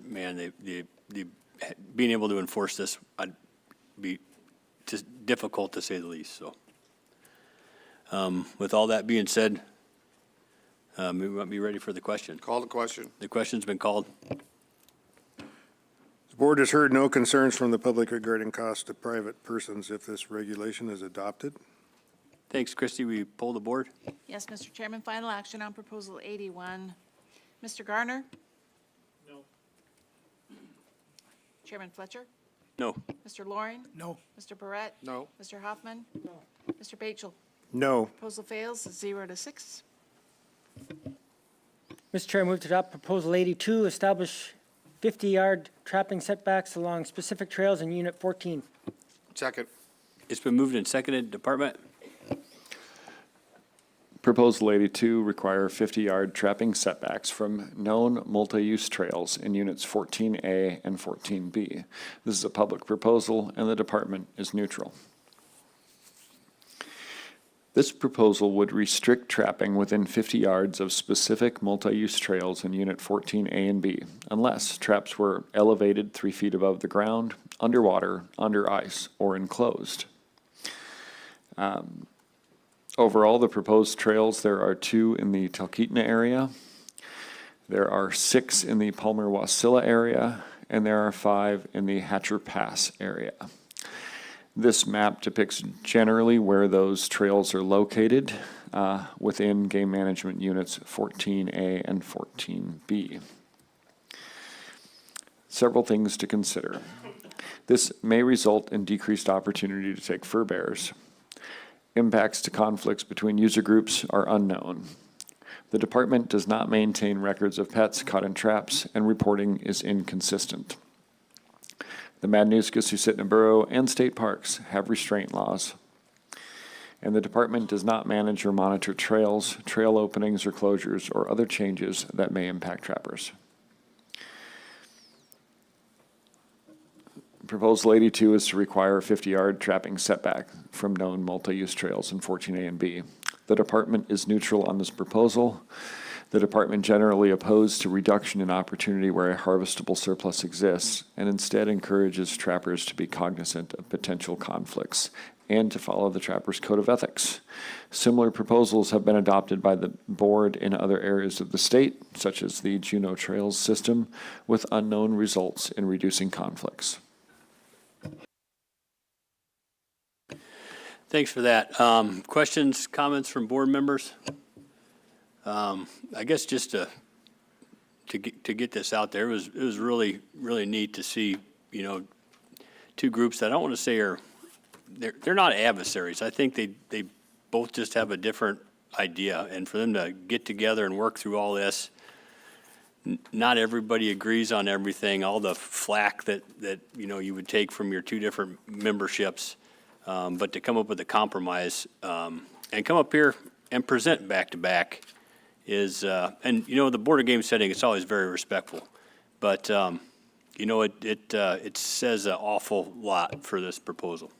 S1: being able to enforce this, difficult to say the least, so. With all that being said, we might be ready for the question.
S8: Call the question.
S1: The question's been called.
S11: The board has heard no concerns from the public regarding costs to private persons if this regulation is adopted.
S1: Thanks, Christie. We pull the board?
S12: Yes, Mr. Chairman, final action on Proposal 81. Mr. Garner? No. Chairman Fletcher?
S1: No.
S12: Mr. Loring?
S5: No.
S12: Mr. Barrett?
S8: No.
S12: Mr. Hoffman? No. Mr. Batchel?
S11: No.
S12: Proposal fails 0-6.
S6: Mr. Chair, I move to adopt Proposal 82, establish 50-yard trapping setbacks along specific trails in Unit 14.
S8: Second.
S1: It's been moved and seconded. Department?
S7: Proposal 82 require 50-yard trapping setbacks from known multi-use trails in units 14A and 14B. This is a public proposal, and the department is neutral. This proposal would restrict trapping within 50 yards of specific multi-use trails in Unit 14A and B, unless traps were elevated 3 feet above the ground, underwater, under ice, or enclosed. Overall, the proposed trails, there are 2 in the Talkeetna area, there are 6 in the Palmer-Wasilla area, and there are 5 in the Hatcher Pass area. This map depicts generally where those trails are located within game management units 14A and 14B. Several things to consider. This may result in decreased opportunity to take fur bears. Impacts to conflicts between user groups are unknown. The department does not maintain records of pets caught in traps, and reporting is inconsistent. The Madanuska, Susitna Borough, and state parks have restraint laws. And the department does not manage or monitor trails, trail openings or closures, or other changes that may impact trappers. Proposal 82 is to require a 50-yard trapping setback from known multi-use trails in 14A and B. The department is neutral on this proposal. The department generally opposed to reduction in opportunity where a harvestable surplus exists, and instead encourages trappers to be cognizant of potential conflicts and to follow the trapper's code of ethics. Similar proposals have been adopted by the board in other areas of the state, such as the Juneau Trails system, with unknown results in reducing conflicts.
S1: Thanks for that. Questions, comments from board members? I guess just to get this out there, it was really neat to see, 2 groups that I don't want to say they're not adversaries. I think they both just have a different idea, and for them to get together and work through all this, not everybody agrees on everything, all the flack that you would take from your 2 different memberships, but to come up with a compromise and come up here and present back to back is, and the Board of Game setting, it's always very respectful, but it says an awful lot for this proposal.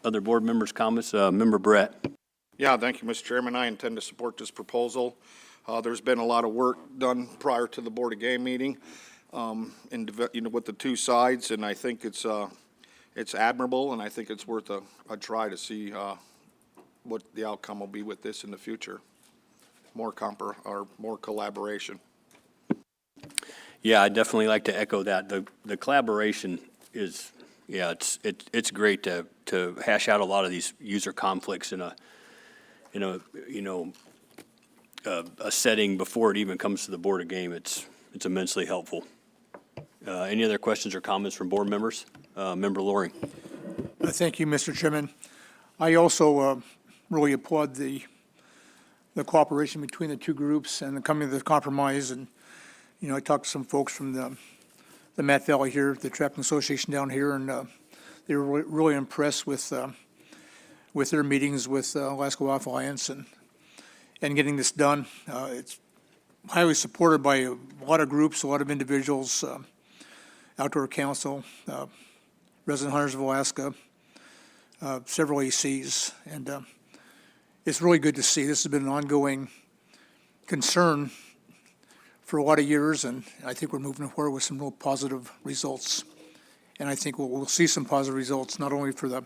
S1: Other board members' comments? Member Brett.
S8: Yeah, thank you, Mr. Chairman. I intend to support this proposal. There's been a lot of work done prior to the Board of Game meeting, with the 2 sides, and I think it's admirable, and I think it's worth a try to see what the outcome will be with this in the future. More collaboration.
S1: Yeah, I'd definitely like to echo that. The collaboration is, it's great to hash out a lot of these user conflicts in a setting before it even comes to the Board of Game. It's immensely helpful. Any other questions or comments from board members? Member Loring.
S5: Thank you, Mr. Chairman. I also really applaud the cooperation between the 2 groups and the coming to the compromise. And, I talked to some folks from the Matt Valley here, the Trapping Association down here, and they were really impressed with their meetings with Alaska Wildlife Alliance and getting this done. It's highly supported by a lot of groups, a lot of individuals, Outdoor Council, Resident Hunters of Alaska, several ACs, and it's really good to see. This has been an ongoing concern for a lot of years, and I think we're moving forward with some real positive results. And I think we'll see some positive results, not only for the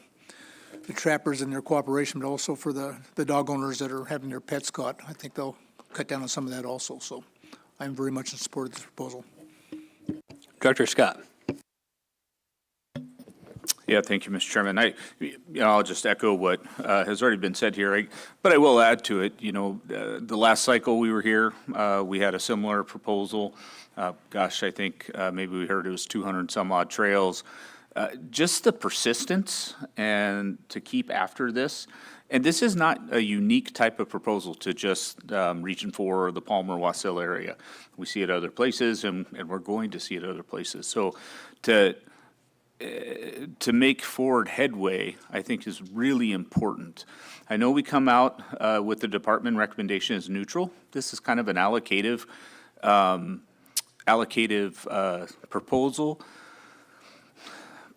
S5: trappers and their cooperation, but also for the dog owners that are having their pets caught. I think they'll cut down on some of that also. So I'm very much in support of this proposal.
S1: Director Scott.
S2: Yeah, thank you, Mr. Chairman. I'll just echo what has already been said here, but I will add to it. The last cycle we were here, we had a similar proposal. I think maybe we heard it was 200 some odd trails. Just the persistence and to keep after this. And this is not a unique type of proposal to just Region 4 or the Palmer Wasilla area. We see it other places, and we're going to see it other places. So to make forward headway, I think is really important. I know we come out with the department recommendation as neutral. This is kind of an allocative proposal,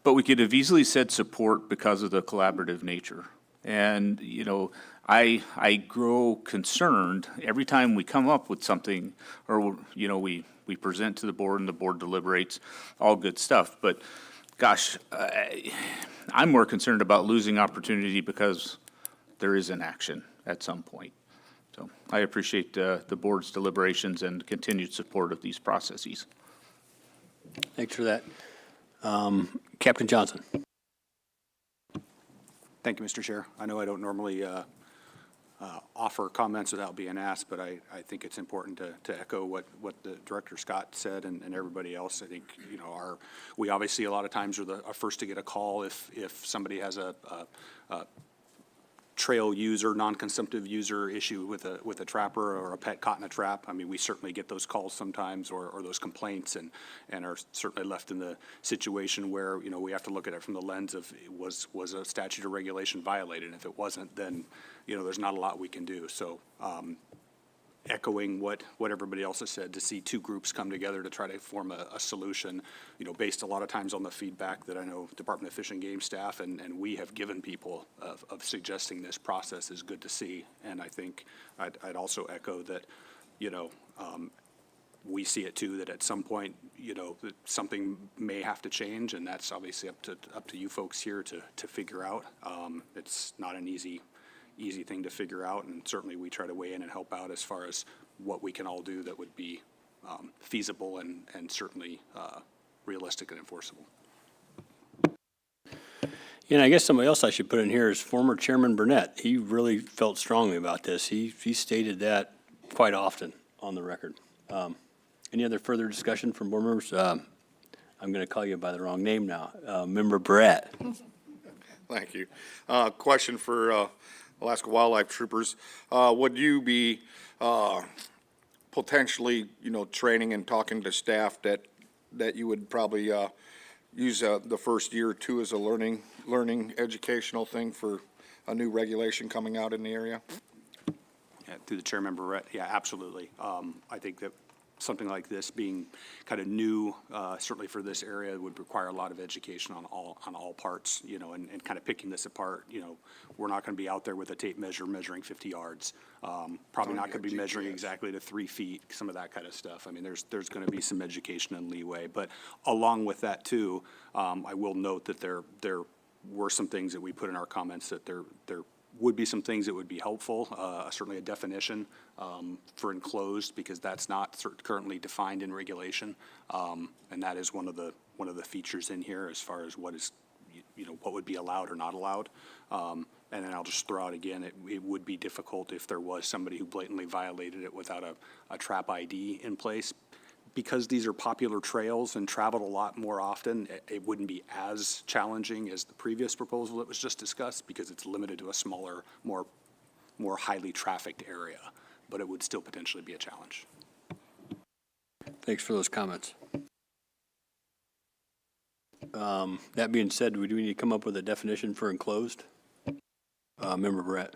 S2: but we could have easily said support because of the collaborative nature. And, I grow concerned every time we come up with something, or, we present to the board and the board deliberates, all good stuff. But gosh, I'm more concerned about losing opportunity because there is inaction at some point. So I appreciate the board's deliberations and continued support of these processes.
S1: Thanks for that. Captain Johnson.
S9: Thank you, Mr. Chair. I know I don't normally offer comments without being asked, but I think it's important to echo what the Director Scott said and everybody else. I think, we obviously a lot of times are the first to get a call if somebody has a trail user, non-consumptive user issue with a trapper or a pet caught in a trap. I mean, we certainly get those calls sometimes or those complaints and are certainly left in the situation where, we have to look at it from the lens of was a statute or regulation violated. And if it wasn't, then, there's not a lot we can do. So echoing what everybody else has said, to see two groups come together to try to form a solution, based a lot of times on the feedback that I know Department of Fish and Game staff and we have given people of suggesting this process is good to see. And I think I'd also echo that, we see it too, that at some point, that something may have to change, and that's obviously up to you folks here to figure out. It's not an easy thing to figure out, and certainly we try to weigh in and help out as far as what we can all do that would be feasible and certainly realistic and enforceable.
S1: And I guess somebody else I should put in here is former Chairman Burnett. He really felt strongly about this. He stated that quite often on the record. Any other further discussion from board members? I'm going to call you by the wrong name now. Member Brett.
S8: Thank you. Question for Alaska Wildlife Troopers. Would you be potentially, training and talking to staff that you would probably use the first year or two as a learning educational thing for a new regulation coming out in the area?
S9: Yeah, through the chair, Member Brett. Yeah, absolutely. I think that something like this being kind of new, certainly for this area, would require a lot of education on all parts, and kind of picking this apart. We're not going to be out there with a tape measure measuring 50 yards. Probably not going to be measuring exactly to 3 feet, some of that kind of stuff. I mean, there's going to be some education and leeway. But along with that too, I will note that there were some things that we put in our comments that there would be some things that would be helpful, certainly a definition for enclosed, because that's not currently defined in regulation, and that is one of the features in here as far as what is, what would be allowed or not allowed. And then I'll just throw out again, it would be difficult if there was somebody who blatantly violated it without a trap ID in place. Because these are popular trails and traveled a lot more often, it wouldn't be as challenging as the previous proposal that was just discussed, because it's limited to a smaller, more highly trafficked area, but it would still potentially be a challenge.
S1: Thanks for those comments. That being said, do we need to come up with a definition for enclosed? Member Brett.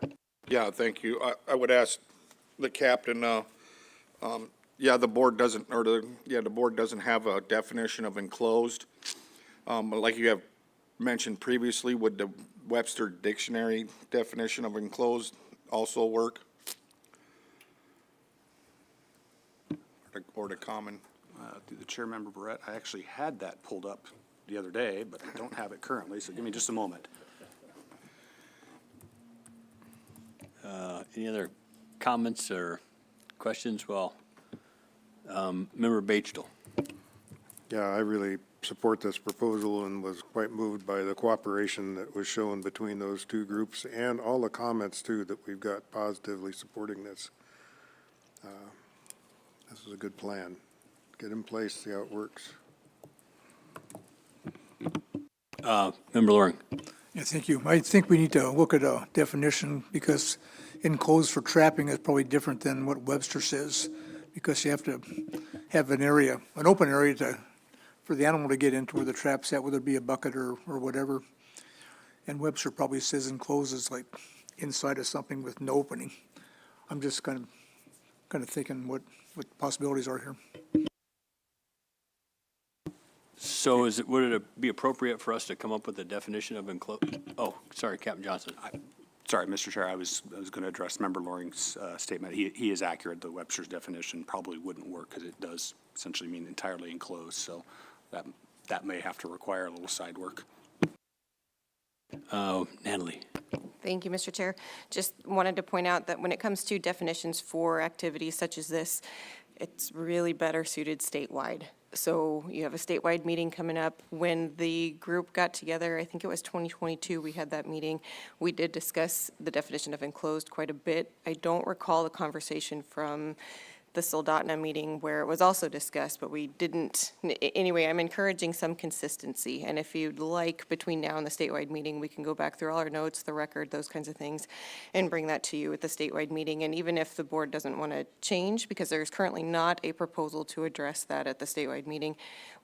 S8: Yeah, thank you. I would ask the captain, yeah, the board doesn't have a definition of enclosed. Like you have mentioned previously, would the Webster Dictionary definition of enclosed also work? Or the common?
S9: Through the chair, Member Barrett, I actually had that pulled up the other day, but I don't have it currently, so give me just a moment.
S1: Any other comments or questions? Well, Member Batesdale.
S11: Yeah, I really support this proposal and was quite moved by the cooperation that was shown between those two groups and all the comments too that we've got positively supporting this. This is a good plan. Get in place, see how it works.
S1: Member Loring.
S5: Yeah, thank you. I think we need to look at a definition because enclosed for trapping is probably different than what Webster says, because you have to have an area, an open area for the animal to get into where the trap's at, whether it be a bucket or whatever. And Webster probably says enclosed is like inside of something with no opening. I'm just kind of thinking what possibilities are here.
S1: So would it be appropriate for us to come up with a definition of enclosed? Oh, sorry, Captain Johnson.
S9: Sorry, Mr. Chair, I was going to address Member Loring's statement. He is accurate. The Webster's definition probably wouldn't work because it does essentially mean entirely enclosed, so that may have to require a little side work.
S1: Natalie.
S14: Thank you, Mr. Chair. Just wanted to point out that when it comes to definitions for activities such as this, it's really better suited statewide. So you have a statewide meeting coming up. When the group got together, I think it was 2022, we had that meeting. We did discuss the definition of enclosed quite a bit. I don't recall the conversation from the Soldotna meeting where it was also discussed, but we didn't. Anyway, I'm encouraging some consistency. And if you'd like, between now and the statewide meeting, we can go back through all our notes, the record, those kinds of things, and bring that to you at the statewide meeting. And even if the board doesn't want to change, because there's currently not a proposal to address that at the statewide meeting,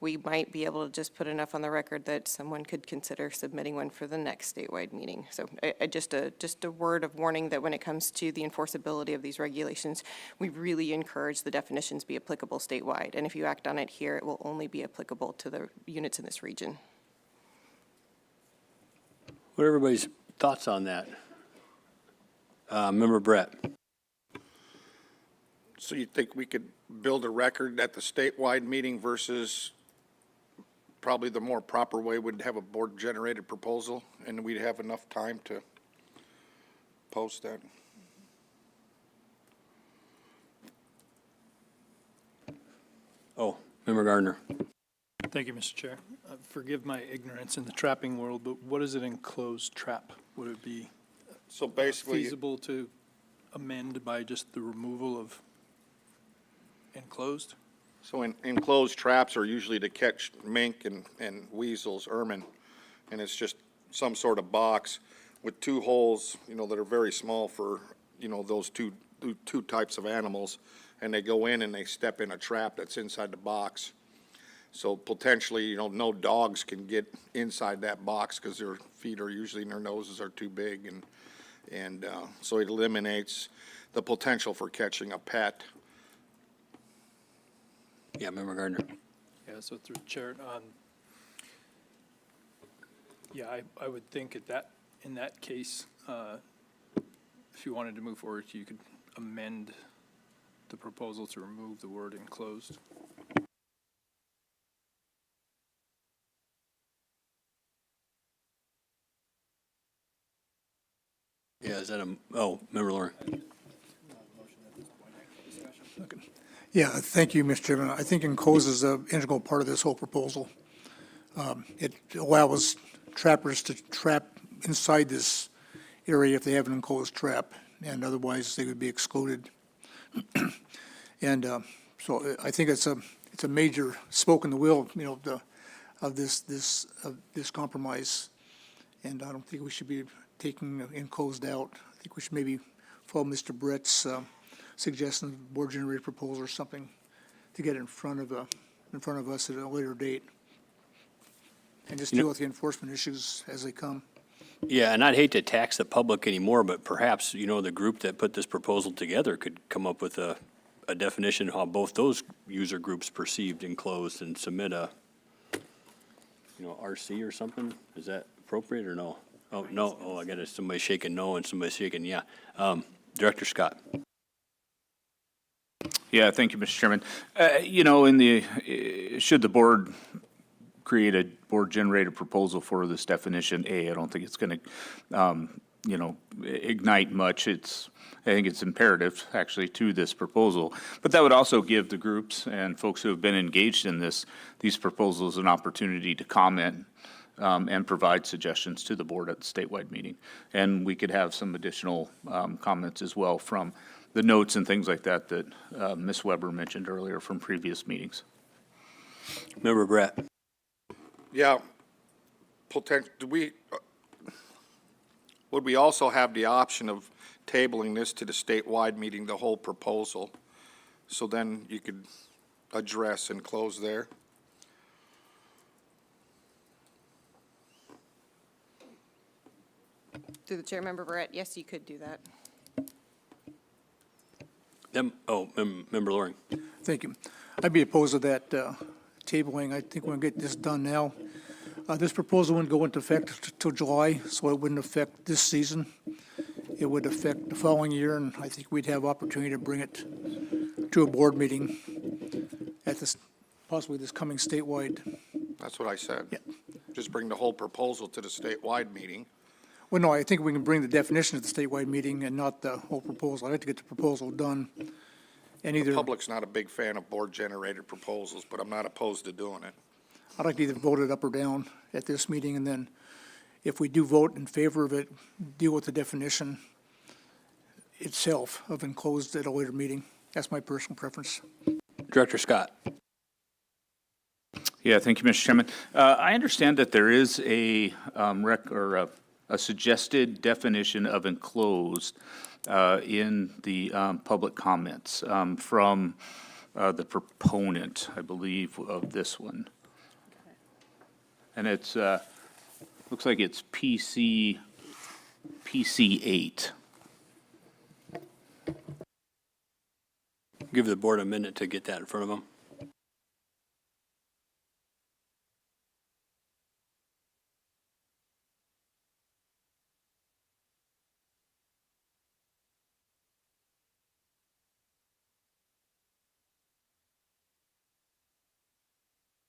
S14: we might be able to just put enough on the record that someone could consider submitting one for the next statewide meeting. So just a word of warning that when it comes to the enforceability of these regulations, we really encourage the definitions be applicable statewide. And if you act on it here, it will only be applicable to the units in this region.
S1: What are everybody's thoughts on that? Member Brett.
S8: So you think we could build a record at the statewide meeting versus probably the more proper way would have a board-generated proposal, and we'd have enough time to post that?
S1: Oh, Member Gardner.
S10: Thank you, Mr. Chair. Forgive my ignorance in the trapping world, but what is an enclosed trap? Would it be
S8: So basically,
S10: feasible to amend by just the removal of enclosed?
S8: so enclosed traps are usually to catch mink and weasels, ermine, and it's just some sort of box with two holes, that are very small for, those two types of animals, and they go in and they step in a trap that's inside the box. So potentially, no dogs can get inside that box because their feet are usually, and their noses are too big, and so it eliminates the potential for catching a pet.
S1: Yeah, Member Gardner.
S10: Yeah, so through the chair, I would think in that case, if you wanted to move forward, you could amend the proposal to remove the word enclosed.
S1: Yeah, is that Member Loring.
S5: Yeah, thank you, Mr. Chairman. I think enclosed is an integral part of this whole proposal. It allows trappers to trap inside this area if they have an enclosed trap, and otherwise they would be excluded. And so I think it's a major spoke in the wheel, of this compromise. And I don't think we should be taking enclosed out. I think we should maybe follow Mr. Brett's suggestion of board generated proposal or something to get in front of us at a later date, and just deal with the enforcement issues as they come.
S1: Yeah, and I'd hate to tax the public anymore, but perhaps, the group that put this proposal together could come up with a definition of how both those user groups perceived enclosed and submit a, RC or something. Is that appropriate or no? Oh, no. Oh, I got somebody shaking no and somebody shaking yeah. Director Scott.
S2: Yeah, thank you, Mr. Chairman. In should the board create a board-generated proposal for this definition A. I don't think it's going to, ignite much. I think it's imperative, actually, to this proposal. But that would also give the groups and folks who have been engaged in these proposals an opportunity to comment and provide suggestions to the board at the statewide meeting. And we could have some additional comments as well from the notes and things like that that Ms. Weber mentioned earlier from previous meetings.
S1: Member Brett.
S8: Yeah, would we also have the option of tabling this to the statewide meeting, the whole proposal? So then you could address and close there?
S14: Through the chair, Member Barrett, yes, you could do that.
S1: Member Loring.
S5: Thank you. I'd be opposed to that tabling. I think we'll get this done now. This proposal wouldn't go into effect till July, so it wouldn't affect this season. It would affect the following year, and I think we'd have opportunity to bring it to a board meeting at this, possibly this coming statewide.
S8: That's what I said.
S5: Yeah.
S8: Just bring the whole proposal to the statewide meeting.
S5: Well, no, I think we can bring the definition to the statewide meeting and not the whole proposal. I'd like to get the proposal done. And either,
S8: The public's not a big fan of board-generated proposals, but I'm not opposed to doing it.
S5: I'd like to either vote it up or down at this meeting, and then if we do vote in favor of it, deal with the definition itself of enclosed at a later meeting. That's my personal preference.
S1: Director Scott.
S2: Yeah, thank you, Mr. Chairman. I understand that there is a a suggested definition of enclosed in the public comments from the proponent, I believe, of this one. And it's, looks like it's PC 8.
S1: Give the board a minute to get that in front of them.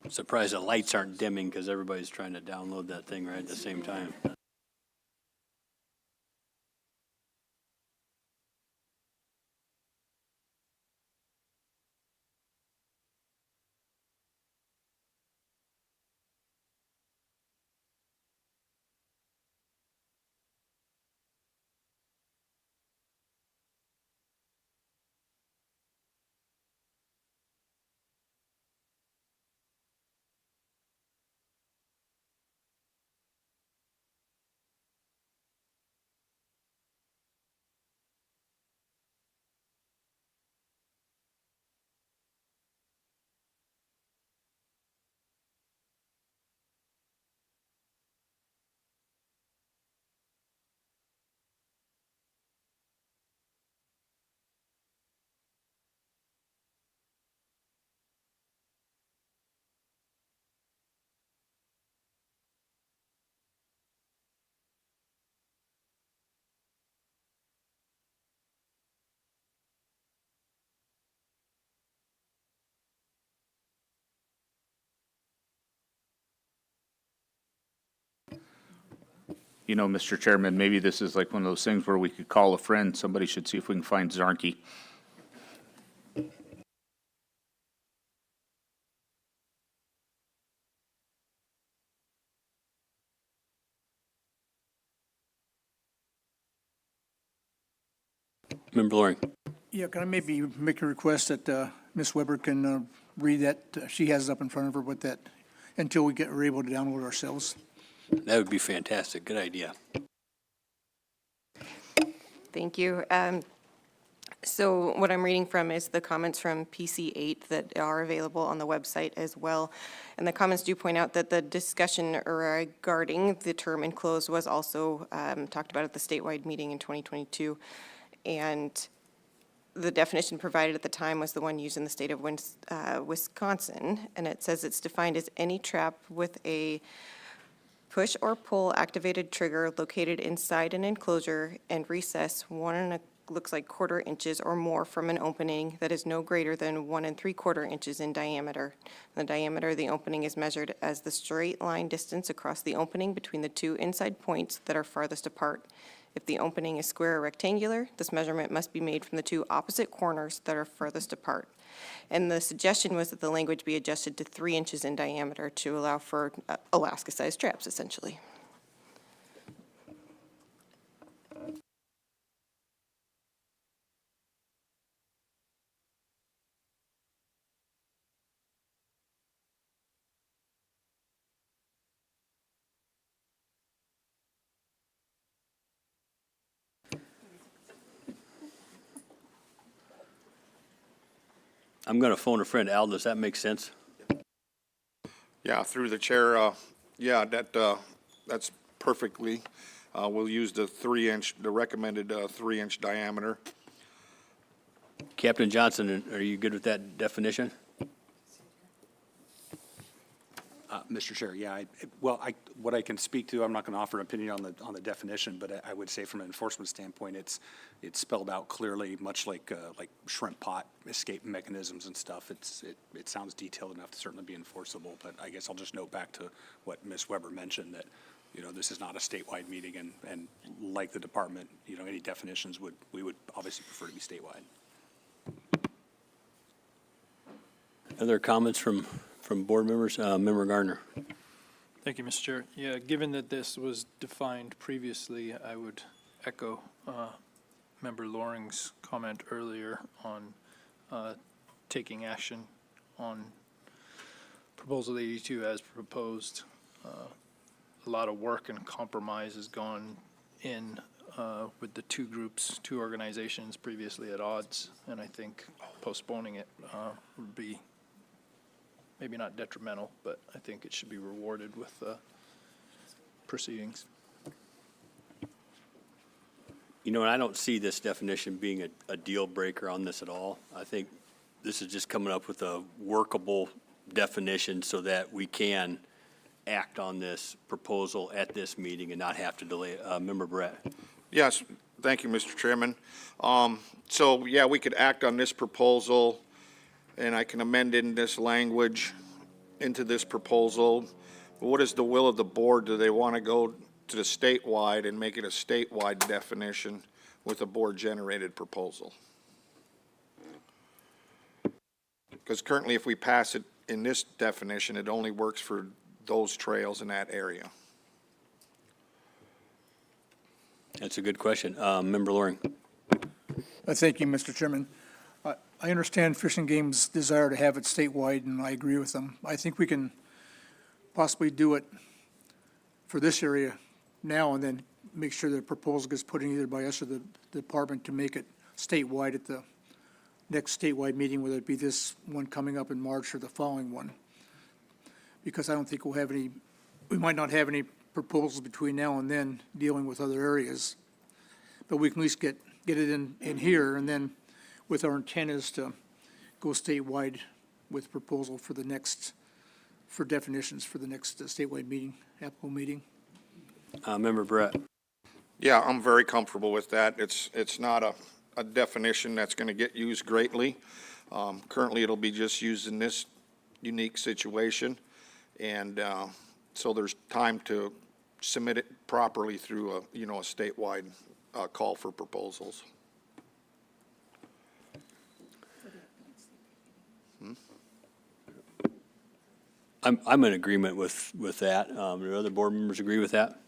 S1: I'm surprised the lights aren't dimming because everybody's trying to download that thing right at the same time.
S2: You know, Mr. Chairman, maybe this is like one of those things where we could call a friend. Somebody should see if we can find Zarnke.
S1: Member Loring.
S5: Yeah, can I maybe make a request that Ms. Weber can read that? She has it up in front of her with that until we're able to download ourselves.
S1: That would be fantastic. Good idea.
S14: Thank you. So what I'm reading from is the comments from PC8 that are available on the website as well. And the comments do point out that the discussion regarding the term enclosed was also talked about at the statewide meeting in 2022. And the definition provided at the time was the one used in the state of Wisconsin. And it says it's defined as any trap with a push or pull activated trigger located inside an enclosure and recess 1 looks like quarter inches or more from an opening that is no greater than 1 3/4 inches in diameter. The diameter of the opening is measured as the straight line distance across the opening between the two inside points that are farthest apart. If the opening is square or rectangular, this measurement must be made from the two opposite corners that are furthest apart. And the suggestion was that the language be adjusted to 3 inches in diameter to allow for Alaska-sized traps, essentially.
S1: I'm going to phone a friend. Al, does that make sense?
S8: Yeah, through the chair, yeah, that's perfectly. We'll use the 3-inch, the recommended 3-inch diameter.
S1: Captain Johnson, are you good with that definition?
S9: Mr. Chair, yeah, what I can speak to, I'm not going to offer an opinion on the definition, but I would say from an enforcement standpoint, it's spelled out clearly, much like shrimp pot escape mechanisms and stuff. It sounds detailed enough to certainly be enforceable, but I guess I'll just note back to what Ms. Weber mentioned, that, this is not a statewide meeting, and like the department, any definitions we would obviously prefer to be statewide.
S1: Other comments from board members? Member Gardner.
S10: Thank you, Mr. Chair. Yeah, given that this was defined previously, I would echo Member Loring's comment earlier on taking action on Proposal 82 as proposed. A lot of work and compromise has gone in with the two groups, two organizations previously at odds, and I think postponing it would be maybe not detrimental, but I think it should be rewarded with proceedings.
S1: And I don't see this definition being a deal breaker on this at all. I think this is just coming up with a workable definition so that we can act on this proposal at this meeting and not have to delay it. Member Brett.
S8: Yes, thank you, Mr. Chairman. So, yeah, we could act on this proposal, and I can amend in this language into this proposal. But what is the will of the board? Do they want to go to the statewide and make it a statewide definition with a board-generated proposal? Because currently, if we pass it in this definition, it only works for those trails in that area.
S1: That's a good question. Member Loring.
S5: Thank you, Mr. Chairman. I understand Fish and Game's desire to have it statewide, and I agree with them. I think we can possibly do it for this area now and then make sure the proposal gets put in either by us or the department to make it statewide at the next statewide meeting, whether it be this one coming up in March or the following one. Because I don't think we might not have any proposals between now and then dealing with other areas. But we can at least get it in here, and then with our intent is to go statewide with proposal for for definitions for the next statewide meeting, applicable meeting.
S1: Member Brett.
S8: Yeah, I'm very comfortable with that. It's not a definition that's going to get used greatly. Currently, it'll be just used in this unique situation. And so there's time to submit it properly through a statewide call for proposals.
S1: I'm in agreement with that. Do other board members agree with that?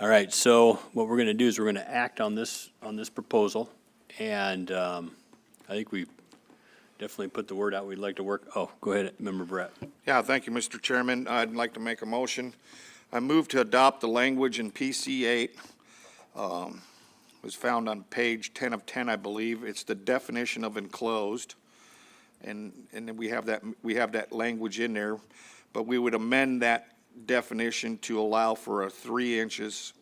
S1: All right, so what we're going to do is we're going to act on this proposal, and I think we definitely put the word out. We'd like to work. Oh, go ahead, Member Brett.
S8: Yeah, thank you, Mr. Chairman. I'd like to make a motion. I move to adopt the language in PC 8. Was found on page 10 of 10, I believe. It's the definition of enclosed. And then we have that language in there, but we would amend that definition to allow for 3 inches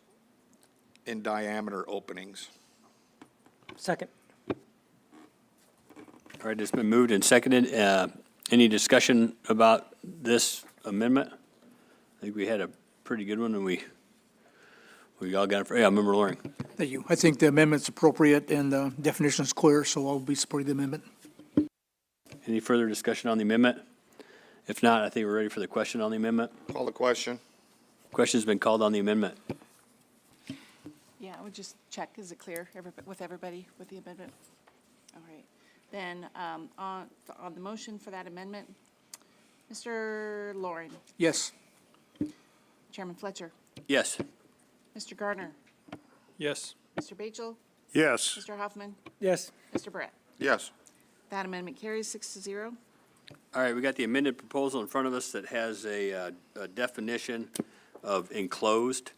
S8: in diameter openings.
S6: Second.
S1: All right, it's been moved and seconded. Any discussion about this amendment? I think we had a pretty good one, and we We all got it, yeah, Member Loring.
S5: Thank you. I think the amendment's appropriate and the definition is clear, so I'll be supporting the amendment.
S1: Any further discussion on the amendment? If not, I think we're ready for the question on the amendment.
S8: Call the question.
S1: Question's been called on the amendment.
S12: Yeah, I would just check, is it clear with everybody with the amendment? All right. Then on the motion for that amendment, Mr. Loring,
S5: Yes.
S12: Chairman Fletcher,
S1: Yes.
S12: Mr. Gardner,
S10: Yes.
S12: Mr. Batchel,
S11: Yes.
S12: Mr. Hoffman,
S6: Yes.
S12: Mr. Brett.
S8: Yes.
S12: That amendment carries 6-0.
S1: All right, we got the amended proposal in front of us that has a definition of enclosed.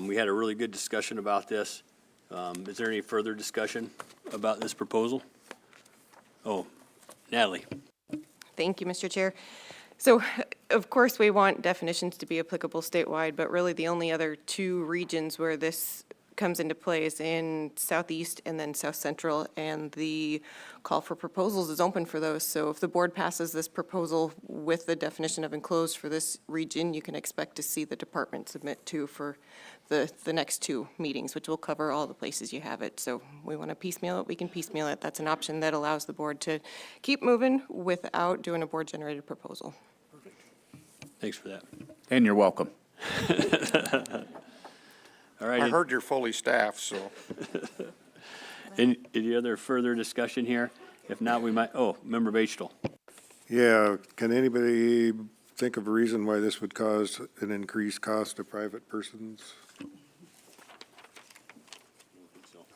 S1: We had a really good discussion about this. Is there any further discussion about this proposal? Oh, Natalie.
S14: Thank you, Mr. Chair. So, of course, we want definitions to be applicable statewide, but really the only other two regions where this comes into play is in Southeast and then South Central, and the call for proposals is open for those. So if the board passes this proposal with the definition of enclosed for this region, you can expect to see the department submit to for the next two meetings, which will cover all the places you have it. So we want to piecemeal it, we can piecemeal it. That's an option that allows the board to keep moving without doing a board-generated proposal.
S1: Thanks for that.
S2: And you're welcome.
S1: All right.
S8: I heard you're fully staffed, so.
S1: Any other further discussion here? If not, we might, Member Batchel.
S11: Yeah, can anybody think of a reason why this would cause an increased cost to private persons?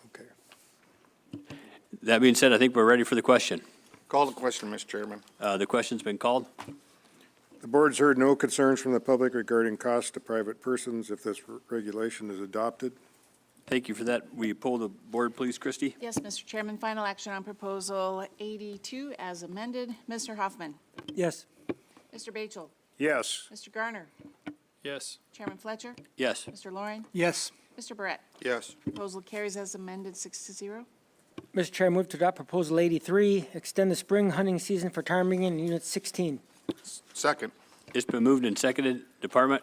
S11: Okay.
S1: That being said, I think we're ready for the question.
S8: Call the question, Mr. Chairman.
S1: The question's been called.
S11: The board's heard no concerns from the public regarding costs to private persons if this regulation is adopted.
S1: Thank you for that. Will you pull the board, please, Christie?
S12: Yes, Mr. Chairman, final action on proposal 82 as amended. Mr. Hoffman,
S6: Yes.
S12: Mr. Batchel,
S11: Yes.
S12: Mr. Garner,
S10: Yes.
S12: Chairman Fletcher,
S1: Yes.
S12: Mr. Loring,
S5: Yes.
S12: Mr. Brett.
S8: Yes.
S12: Proposal carries as amended 6-0.
S6: Mr. Chair, I move to adopt Proposal 83, extend the spring hunting season for ptarmigan in Unit 16.
S8: Second.
S1: It's been moved and seconded. Department?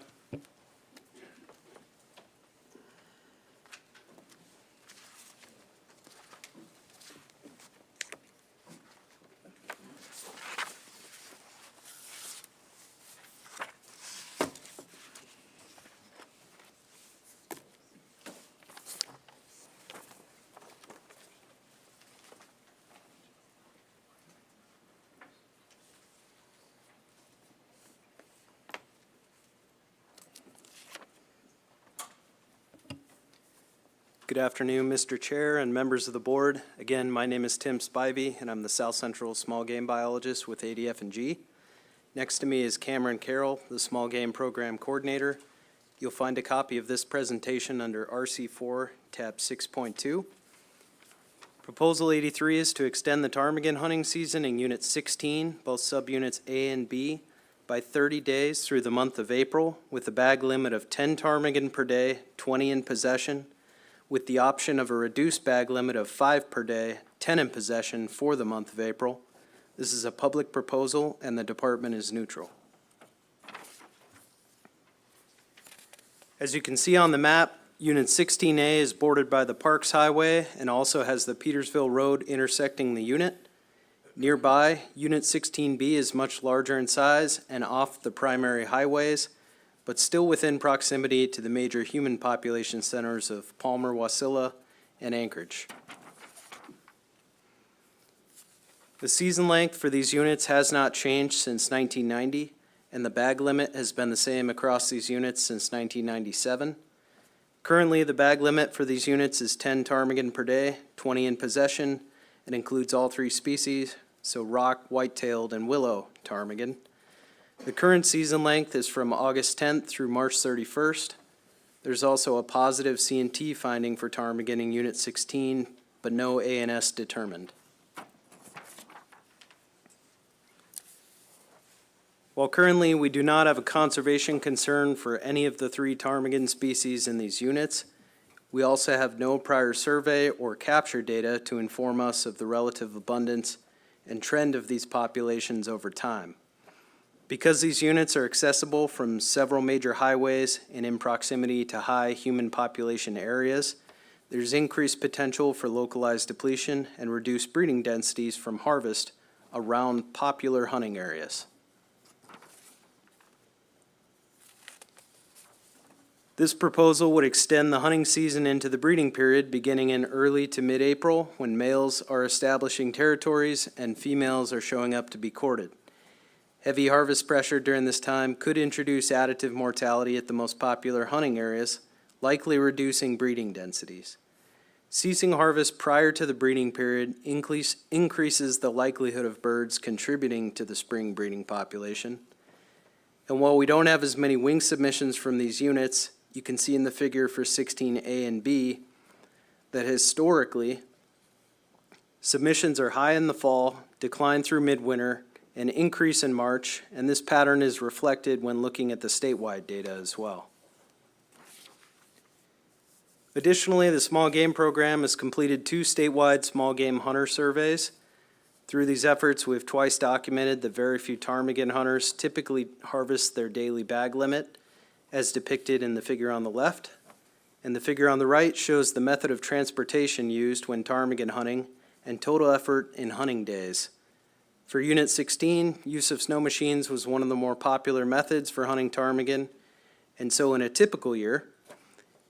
S17: Good afternoon, Mr. Chair and members of the board. Again, my name is Tim Spivey, and I'm the South Central Small Game Biologist with ADF&G. Next to me is Cameron Carroll, the Small Game Program Coordinator. You'll find a copy of this presentation under RC4, tab 6.2. Proposal 83 is to extend the ptarmigan hunting season in Unit 16, both subunits A and B, by 30 days through the month of April, with a bag limit of 10 ptarmigan per day, 20 in possession, with the option of a reduced bag limit of 5 per day, 10 in possession for the month of April. This is a public proposal, and the department is neutral. As you can see on the map, Unit 16A is bordered by the Parks Highway and also has the Petersville Road intersecting the unit. Nearby, Unit 16B is much larger in size and off the primary highways, but still within proximity to the major human population centers of Palmer, Wasilla, and Anchorage. The season length for these units has not changed since 1990, and the bag limit has been the same across these units since 1997. Currently, the bag limit for these units is 10 ptarmigan per day, 20 in possession, and includes all three species, so rock, white-tailed, and willow ptarmigan. The current season length is from August 10th through March 31st. There's also a positive C&T finding for ptarmigan in Unit 16, but no ANS determined. While currently we do not have a conservation concern for any of the 3 ptarmigan species in these units, we also have no prior survey or capture data to inform us of the relative abundance and trend of these populations over time. Because these units are accessible from several major highways and in proximity to high human population areas, there's increased potential for localized depletion and reduced breeding densities from harvest around popular hunting areas. This proposal would extend the hunting season into the breeding period beginning in early to mid-April, when males are establishing territories and females are showing up to be courted. Heavy harvest pressure during this time could introduce additive mortality at the most popular hunting areas, likely reducing breeding densities. Ceasing harvest prior to the breeding period increases the likelihood of birds contributing to the spring breeding population. And while we don't have as many wing submissions from these units, you can see in the figure for 16A and B that historically, submissions are high in the fall, decline through midwinter, and increase in March, and this pattern is reflected when looking at the statewide data as well. Additionally, the small game program has completed 2 statewide small game hunter surveys. Through these efforts, we've twice documented that very few ptarmigan hunters typically harvest their daily bag limit, as depicted in the figure on the left. And the figure on the right shows the method of transportation used when ptarmigan hunting and total effort in hunting days. For Unit 16, use of snow machines was one of the more popular methods for hunting ptarmigan, and so in a typical year,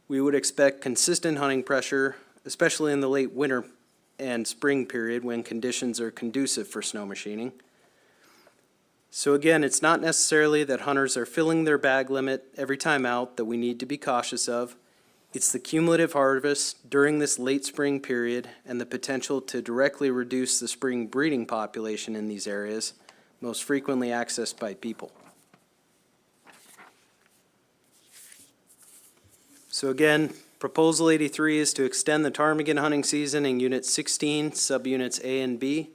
S17: we would expect consistent hunting pressure, especially in the late winter and spring period when conditions are conducive for snow machining. So again, it's not necessarily that hunters are filling their bag limit every time out that we need to be cautious of. It's the cumulative harvest during this late spring period and the potential to directly reduce the spring breeding population in these areas, most frequently accessed by people. So again, Proposal 83 is to extend the ptarmigan hunting season in Unit 16, subunits A and B,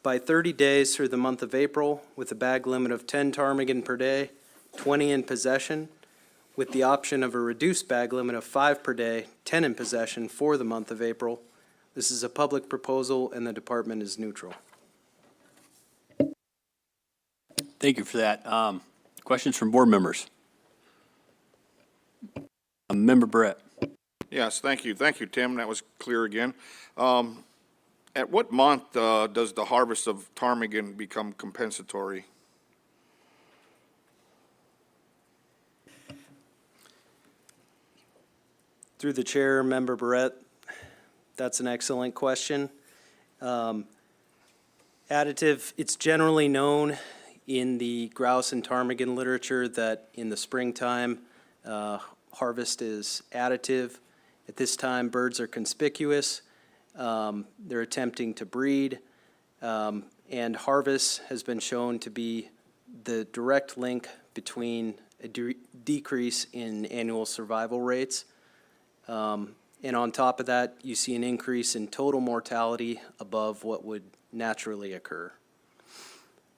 S17: by 30 days through the month of April, with a bag limit of 10 ptarmigan per day, 20 in possession, with the option of a reduced bag limit of 5 per day, 10 in possession for the month of April. This is a public proposal and the department is neutral.
S1: Thank you for that. Questions from board members? Member Brett.
S8: Yes, thank you. Thank you, Tim. That was clear again. At what month does the harvest of ptarmigan become compensatory?
S17: Through the chair, Member Barrett, that's an excellent question. Additive, it's generally known in the grouse and ptarmigan literature that in the springtime, harvest is additive. At this time, birds are conspicuous. They're attempting to breed, and harvest has been shown to be the direct link between a decrease in annual survival rates. And on top of that, you see an increase in total mortality above what would naturally occur.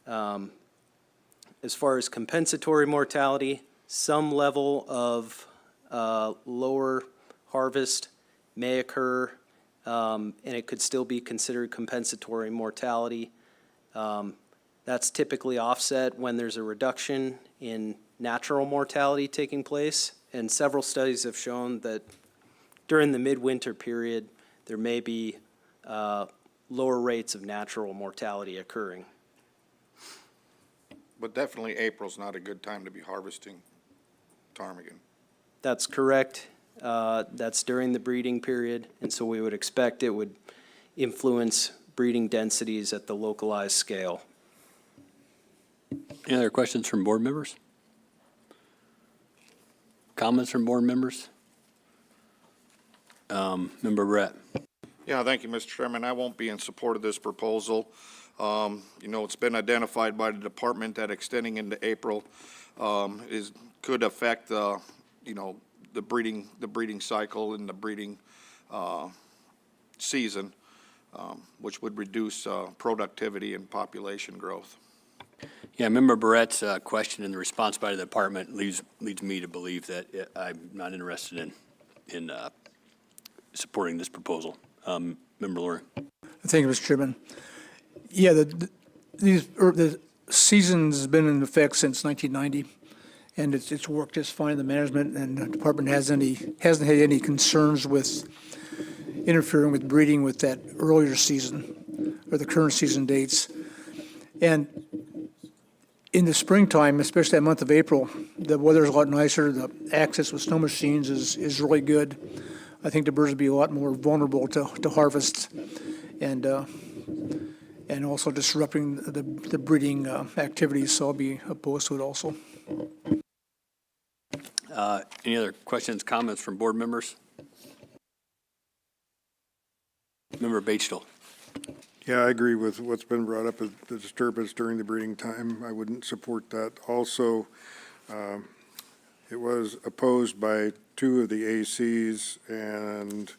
S17: As far as compensatory mortality, some level of lower harvest may occur, and it could still be considered compensatory mortality. That's typically offset when there's a reduction in natural mortality taking place, and several studies have shown that during the midwinter period, there may be lower rates of natural mortality occurring.
S8: But definitely April's not a good time to be harvesting ptarmigan.
S17: That's correct. That's during the breeding period, and so we would expect it would influence breeding densities at the localized scale.
S1: Any other questions from board members? Comments from board members? Member Brett.
S8: Yeah, thank you, Mr. Chairman. I won't be in support of this proposal. You know, it's been identified by the department that extending into April could affect you know, the breeding cycle and the breeding season, which would reduce productivity and population growth.
S1: Yeah, Member Barrett's question and the response by the department leads me to believe that I'm not interested in supporting this proposal. Member Loring.
S5: Thank you, Mr. Chairman. Yeah, the season's been in effect since 1990, and it's worked just fine. The management and the department hasn't had any concerns with interfering with breeding with that earlier season or the current season dates. And in the springtime, especially that month of April, the weather's a lot nicer. The access with snow machines is really good. I think the birds would be a lot more vulnerable to harvest and also disrupting the breeding activities, so I'll be opposed to it also.
S1: Any other questions, comments from board members? Member Batesville.
S11: Yeah, I agree with what's been brought up, the disturbance during the breeding time. I wouldn't support that. Also, it was opposed by 2 of the ACs, and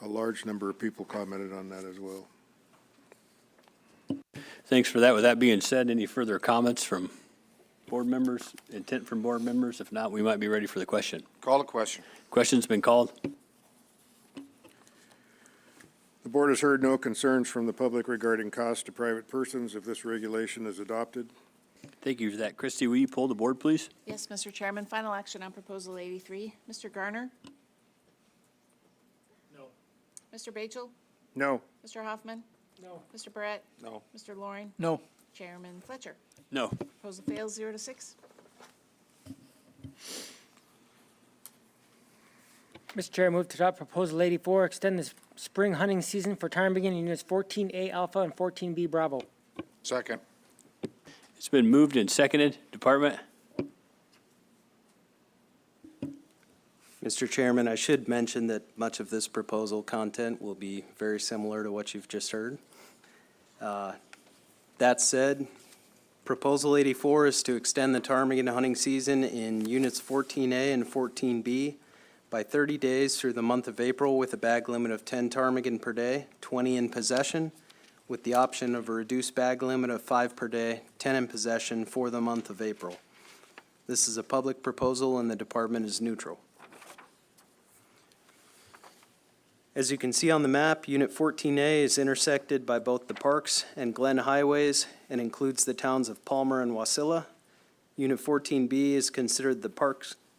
S11: a large number of people commented on that as well.
S1: Thanks for that. With that being said, any further comments from board members, intent from board members? If not, we might be ready for the question.
S8: Call the question.
S1: Question's been called.
S11: The board has heard no concerns from the public regarding costs to private persons if this regulation is adopted.
S1: Thank you for that. Christie, will you pull the board, please?
S12: Yes, Mr. Chairman, final action on Proposal 83. Mr. Garner?
S5: No.
S12: Mr. Batchel?
S11: No.
S12: Mr. Hoffman?
S5: No.
S12: Mr. Barrett?
S8: No.
S12: Mr. Loring?
S5: No.
S12: Chairman Fletcher?
S1: No.
S12: Proposal fails 0 to 6.
S6: Mr. Chair, I move to adopt Proposal 84, extend the spring hunting season for ptarmigan in units 14A Alpha and 14B Bravo.
S8: Second.
S1: It's been moved and seconded. Department?
S17: Mr. Chairman, I should mention that much of this proposal content will be very similar to what you've just heard. That said, Proposal 84 is to extend the ptarmigan hunting season in units 14A and 14B by 30 days through the month of April with a bag limit of 10 ptarmigan per day, 20 in possession, with the option of a reduced bag limit of 5 per day, 10 in possession for the month of April. This is a public proposal and the department is neutral. As you can see on the map, Unit 14A is intersected by both the Parks and Glen highways and includes the towns of Palmer and Wasilla. Unit 14B is considered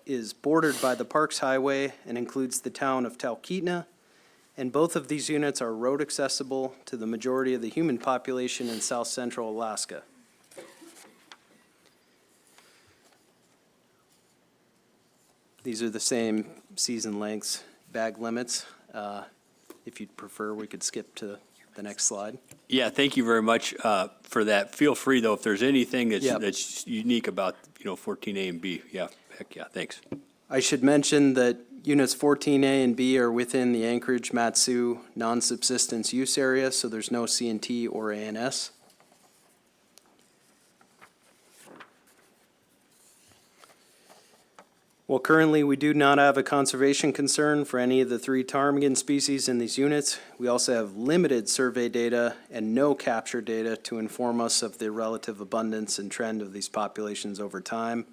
S17: is bordered by the Parks Highway and includes the town of Talkeetna, and both of these units are road accessible to the majority of the human population in south central Alaska. These are the same season lengths, bag limits. If you'd prefer, we could skip to the next slide.
S1: Yeah, thank you very much for that. Feel free, though, if there's anything that's,
S17: Yep.
S1: that's unique about, 14A and B. Yeah, heck yeah, thanks.
S17: I should mention that units 14A and B are within the Anchorage, Matsu non-subsistence use area, so there's no C&T or ANS. Well, currently, we do not have a conservation concern for any of the 3 ptarmigan species in these units. We also have limited survey data and no capture data to inform us of the relative abundance and trend of these populations over time.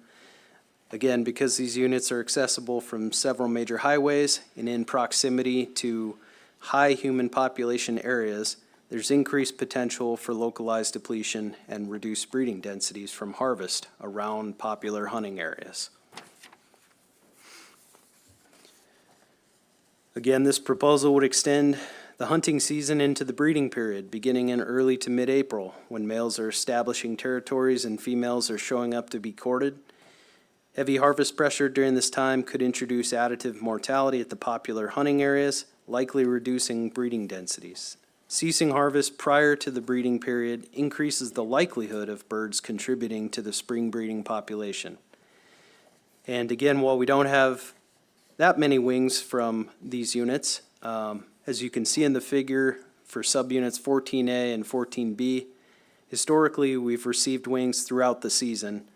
S17: Again, because these units are accessible from several major highways and in proximity to high human population areas, there's increased potential for localized depletion and reduced breeding densities from harvest around popular hunting areas. Again, this proposal would extend the hunting season into the breeding period, beginning in early to mid-April, when males are establishing territories and females are showing up to be courted. Heavy harvest pressure during this time could introduce additive mortality at the popular hunting areas, likely reducing breeding densities. Ceasing harvest prior to the breeding period increases the likelihood of birds contributing to the spring breeding population. And again, while we don't have that many wings from these units, as you can see in the figure for subunits 14A and 14B, historically we've received wings throughout the season,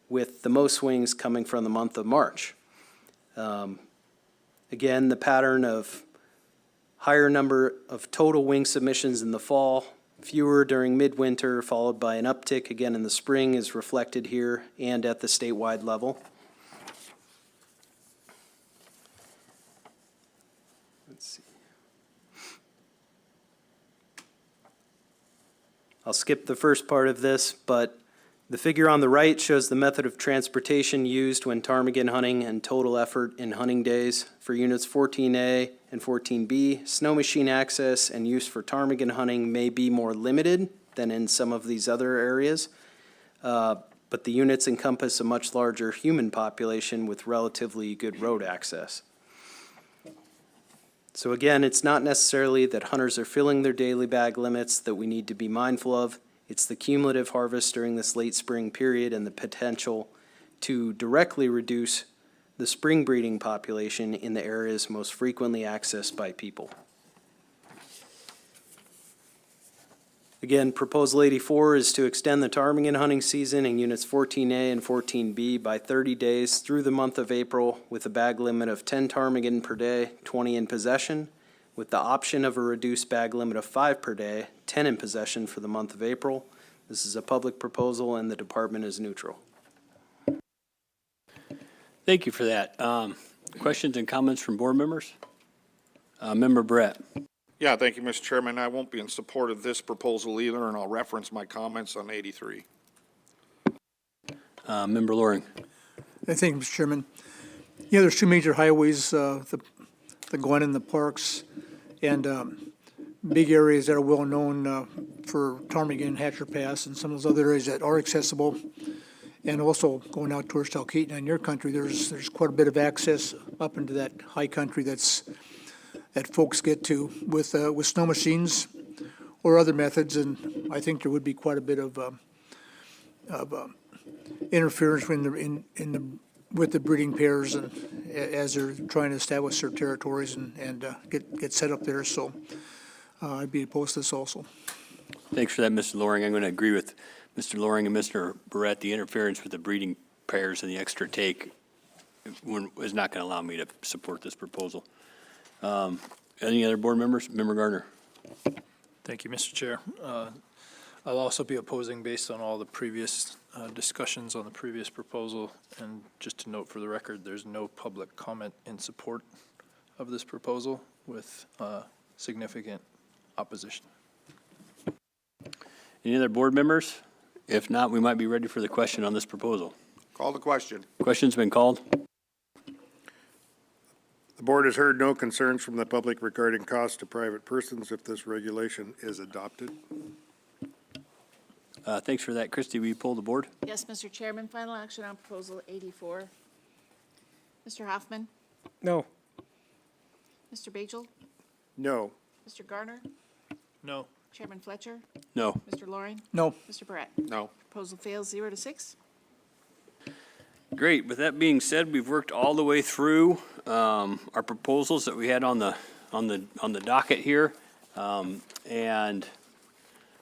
S17: with the most wings coming from the month of March. Again, the pattern of higher number of total wing submissions in the fall, fewer during midwinter, followed by an uptick again in the spring is reflected here and at the statewide level. Let's see. I'll skip the first part of this, but the figure on the right shows the method of transportation used when ptarmigan hunting and total effort in hunting days. For units 14A and 14B, snow machine access and use for ptarmigan hunting may be more limited than in some of these other areas, but the units encompass a much larger human population with relatively good road access. So again, it's not necessarily that hunters are filling their daily bag limits that we need to be mindful of. It's the cumulative harvest during this late spring period and the potential to directly reduce the spring breeding population in the areas most frequently accessed by people. Again, Proposal 84 is to extend the ptarmigan hunting season in Units 14A and 14B by 30 days through the month of April with a bag limit of 10 ptarmigan per day, 20 in possession, with the option of a reduced bag limit of 5 per day, 10 in possession for the month of April. This is a public proposal and the department is neutral.
S1: Thank you for that. Questions and comments from board members? Member Brett.
S8: Yeah, thank you, Mr. Chairman. I won't be in support of this proposal either, and I'll reference my comments on 83.
S1: Member Loring.
S5: Thank you, Mr. Chairman. Yeah, there's two major highways, the Glen and the Parks, and big areas that are well-known for ptarmigan, Hatcher Pass, and some of those other areas that are accessible. And also going out towards Talkeetna in your country, there's quite a bit of access up into that high country that folks get to with snow machines or other methods, and I think there would be quite a bit of interference with the breeding pairs and as they're trying to establish their territories and get set up there. So I'd be opposed to this also.
S1: Thanks for that, Mr. Loring. I'm going to agree with Mr. Loring and Mr. Barrett. The interference with the breeding pairs and the extra take is not going to allow me to support this proposal. Any other board members? Member Gardner.
S10: Thank you, Mr. Chair. I'll also be opposing based on all the previous discussions on the previous proposal. And just to note for the record, there's no public comment in support of this proposal with significant opposition.
S1: Any other board members? If not, we might be ready for the question on this proposal.
S8: Call the question.
S1: Question's been called.
S11: The board has heard no concerns from the public regarding costs to private persons if this regulation is adopted.
S1: Thanks for that. Christie, will you pull the board?
S12: Yes, Mr. Chairman, final action on Proposal 84. Mr. Hoffman?
S6: No.
S12: Mr. Bajel?
S11: No.
S12: Mr. Garner?
S10: No.
S12: Chairman Fletcher?
S1: No.
S12: Mr. Loring?
S5: No.
S12: Mr. Barrett?
S8: No.
S12: Proposal fails 0-6.
S1: Great. With that being said, we've worked all the way through our proposals that we had on the docket here, and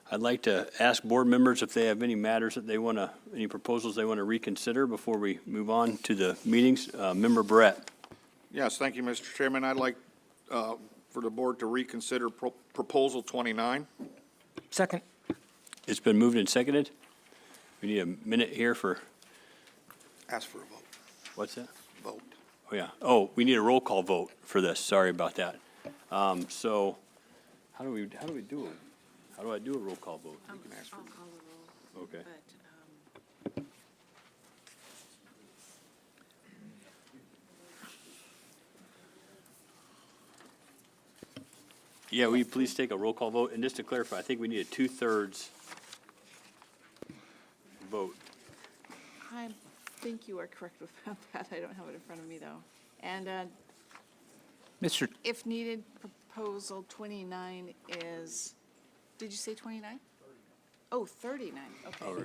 S1: I'd like to ask board members if they have any matters that they want to, any proposals they want to reconsider before we move on to the meetings. Member Barrett.
S8: Yes, thank you, Mr. Chairman. I'd like for the board to reconsider Proposal 29.
S6: Second.
S1: It's been moved and seconded. We need a minute here for,
S8: Ask for a vote.
S1: what's that?
S8: Vote.
S1: Oh, yeah. Oh, we need a roll call vote for this. Sorry about that. So how do we do it? How do I do a roll call vote?
S12: I'll call the roll.
S1: Okay.
S12: But,
S1: Yeah, will you please take a roll call vote? And just to clarify, I think we need a 2/3 vote.
S12: I think you are correct about that. I don't have it in front of me, though. And
S2: Mr.
S12: if needed, Proposal 29 is, did you say 29? Oh, 39, okay.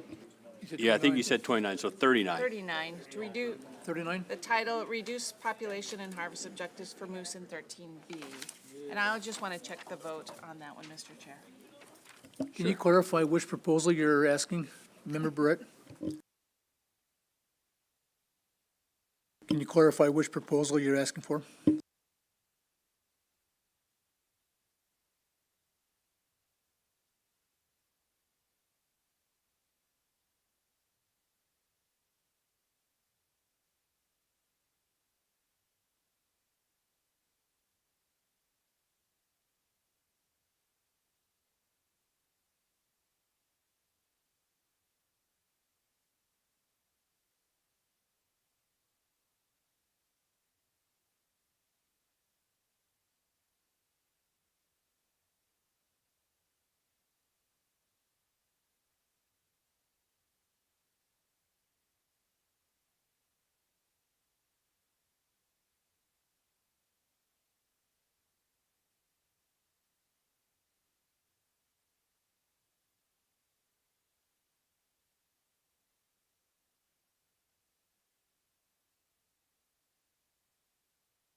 S1: Yeah, I think you said 29, so 39.
S12: 39, to reduce,
S5: 39?
S12: the title, Reduce Population and Harvest Objectives for Moose in 13B. And I just want to check the vote on that one, Mr. Chair.
S5: Can you clarify which proposal you're asking, Member Barrett? Can you clarify which proposal you're asking for?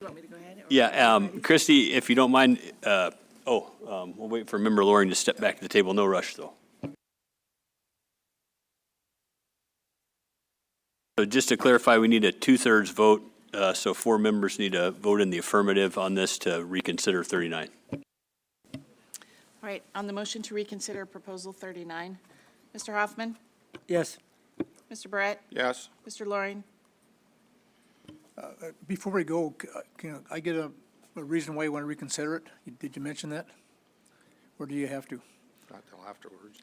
S12: want me to go ahead? or-
S1: Yeah, Christie, if you don't mind, we'll wait for Member Loring to step back to the table. No rush, though. So just to clarify, we need a 2/3 vote, so 4 members need to vote in the affirmative on this to reconsider 39.
S12: All right, on the motion to reconsider Proposal 39, Mr. Hoffman?
S6: Yes.
S12: Mr. Barrett?
S8: Yes.
S12: Mr. Loring?
S5: Before we go, can I get a reason why you want to reconsider it? Did you mention that? Or do you have to?
S8: Not till afterwards.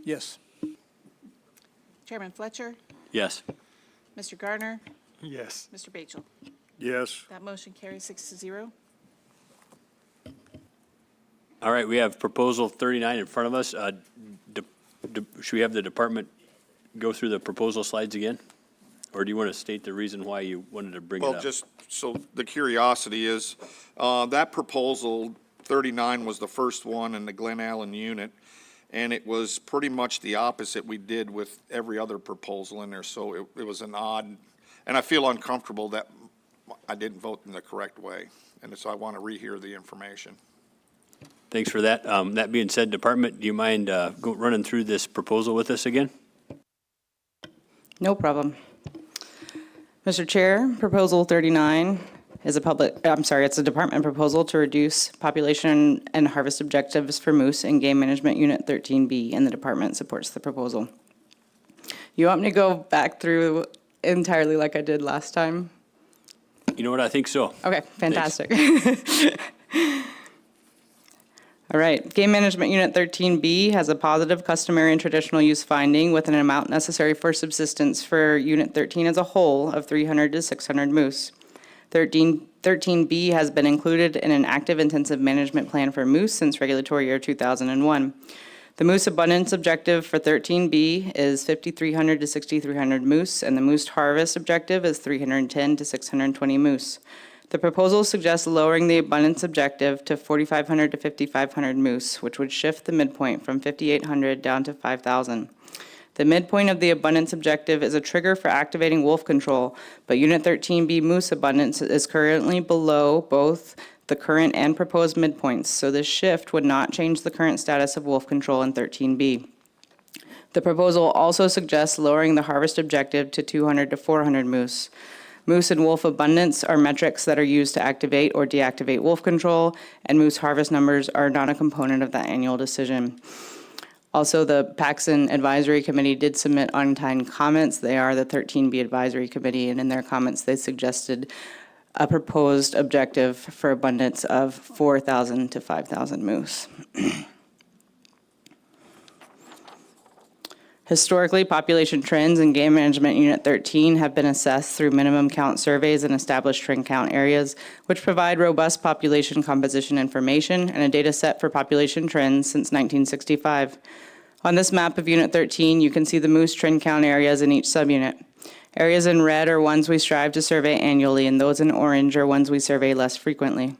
S5: Yes.
S12: Chairman Fletcher?
S1: Yes.
S12: Mr. Gardner?
S11: Yes.
S12: Mr. Batchel?
S11: Yes.
S12: That motion carries 6-0.
S1: All right, we have Proposal 39 in front of us. Should we have the department go through the proposal slides again? Or do you want to state the reason why you wanted to bring it up?
S8: Well, just so the curiosity is, that proposal, 39 was the first one in the Glen Allen unit, and it was pretty much the opposite we did with every other proposal in there, so it was an odd, and I feel uncomfortable that I didn't vote in the correct way, and so I want to rehear the information.
S1: Thanks for that. That being said, Department, do you mind running through this proposal with us again?
S18: No problem. Mr. Chair, Proposal 39 is it's a department proposal to reduce population and harvest objectives for moose in Game Management Unit 13B, and the department supports the proposal. You want me to go back through entirely like I did last time?
S1: You know what, I think so.
S18: Okay, fantastic. All right, Game Management Unit 13B has a positive customary and traditional use finding with an amount necessary for subsistence for Unit 13 as a whole of 300 to 600 moose. 13B has been included in an active intensive management plan for moose since regulatory year 2001. The moose abundance objective for 13B is 5,300 to 6,300 moose, and the moose harvest objective is 310 to 620 moose. The proposal suggests lowering the abundance objective to 4,500 to 5,500 moose, which would shift the midpoint from 5,800 down to 5,000. The midpoint of the abundance objective is a trigger for activating wolf control, but Unit 13B moose abundance is currently below both the current and proposed midpoints, so this shift would not change the current status of wolf control in 13B. The proposal also suggests lowering the harvest objective to 200 to 400 moose. Moose and wolf abundance are metrics that are used to activate or deactivate wolf control, and moose harvest numbers are not a component of that annual decision. Also, the Paxton Advisory Committee did submit on-time comments. They are the 13B Advisory Committee, and in their comments, they suggested a proposed objective for abundance of 4,000 to 5,000 moose. Historically, population trends in Game Management Unit 13 have been assessed through minimum count surveys and established trend count areas, which provide robust population composition information and a data set for population trends since 1965. On this map of Unit 13, you can see the moose trend count areas in each subunit. Areas in red are ones we strive to survey annually, and those in orange are ones we survey less frequently.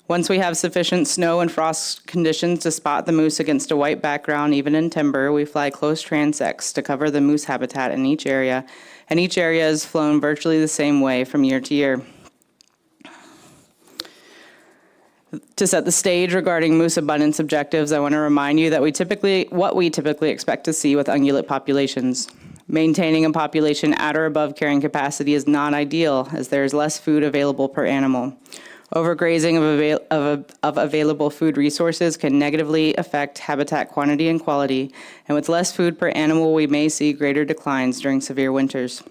S18: Once we have sufficient snow and frost conditions to spot the moose against a white background, even in timber, we fly close transects to cover the moose habitat in each area, and each area is flown virtually the same way from year to year. To set the stage regarding moose abundance objectives, I want to remind you that what we typically expect to see with ungulate populations. Maintaining a population at or above carrying capacity is not ideal, as there is less food available per animal. Overgrazing of available food resources can negatively affect habitat quantity and quality, and with less food per animal, we may see greater declines during severe winters.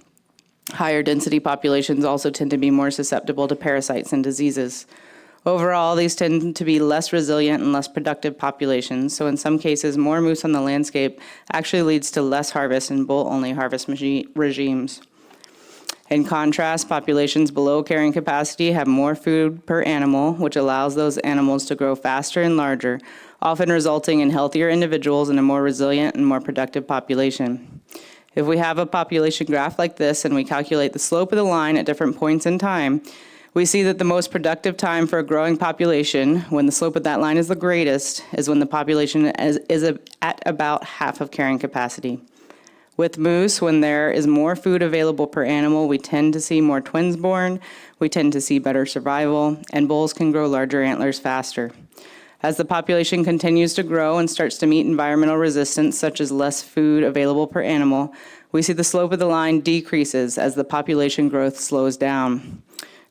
S18: Higher density populations also tend to be more susceptible to parasites and diseases. Overall, these tend to be less resilient and less productive populations, so in some cases, more moose on the landscape actually leads to less harvest in bull-only harvest regimes. In contrast, populations below carrying capacity have more food per animal, which allows those animals to grow faster and larger, often resulting in healthier individuals and a more resilient and more productive population. If we have a population graph like this and we calculate the slope of the line at different points in time, we see that the most productive time for a growing population, when the slope of that line is the greatest, is when the population is at about half of carrying capacity. With moose, when there is more food available per animal, we tend to see more twins born, we tend to see better survival, and bulls can grow larger antlers faster. As the population continues to grow and starts to meet environmental resistance, such as less food available per animal, we see the slope of the line decreases as the population growth slows down.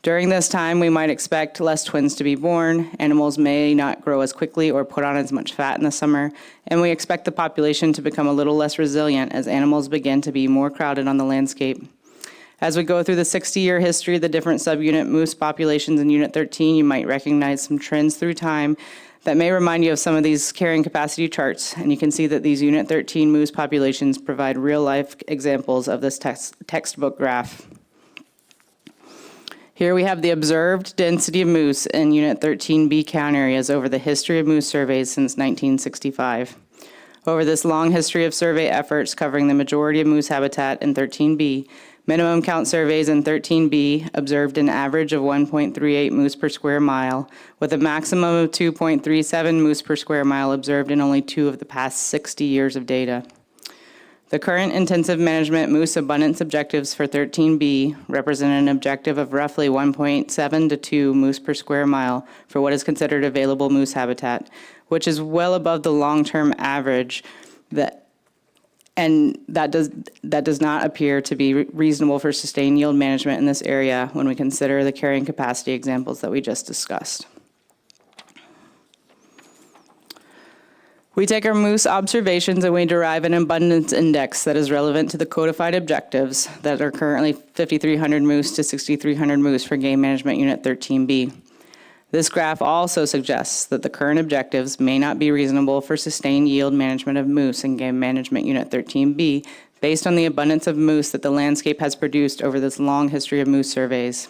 S18: During this time, we might expect less twins to be born, animals may not grow as quickly or put on as much fat in the summer, and we expect the population to become a little less resilient as animals begin to be more crowded on the landscape. As we go through the 60-year history of the different subunit moose populations in Unit 13, you might recognize some trends through time that may remind you of some of these carrying capacity charts, and you can see that these Unit 13 moose populations provide real-life examples of this textbook graph. Here we have the observed density of moose in Unit 13B count areas over the history of moose surveys since 1965. Over this long history of survey efforts covering the majority of moose habitat in 13B, minimum count surveys in 13B observed an average of 1.38 moose per square mile, with a maximum of 2.37 moose per square mile observed in only 2 of the past 60 years of data. The current intensive management moose abundance objectives for 13B represent an objective of roughly 1.7 to 2 moose per square mile for what is considered available moose habitat, which is well above the long-term average that does not appear to be reasonable for sustained yield management in this area when we consider the carrying capacity examples that we just discussed. We take our moose observations and we derive an abundance index that is relevant to the codified objectives that are currently 5,300 moose to 6,300 moose for Game Management Unit 13B. This graph also suggests that the current objectives may not be reasonable for sustained yield management of moose in Game Management Unit 13B based on the abundance of moose that the landscape has produced over this long history of moose surveys.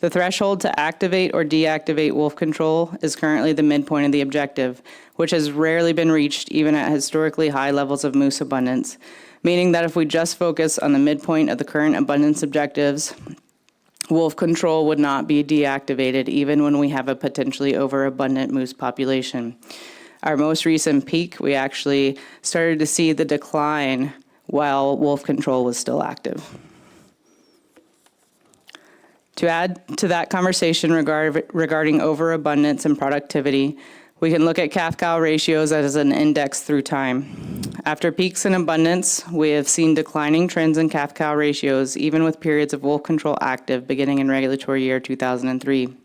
S18: The threshold to activate or deactivate wolf control is currently the midpoint of the objective, which has rarely been reached even at historically high levels of moose abundance, meaning that if we just focus on the midpoint of the current abundance objectives, wolf control would not be deactivated even when we have a potentially overabundant moose population. Our most recent peak, we actually started to see the decline while wolf control was still active. To add to that conversation regarding overabundance and productivity, we can look at calf-cow ratios as an index through time. After peaks in abundance, we have seen declining trends in calf-cow ratios, even with periods of wolf control active beginning in regulatory year 2003.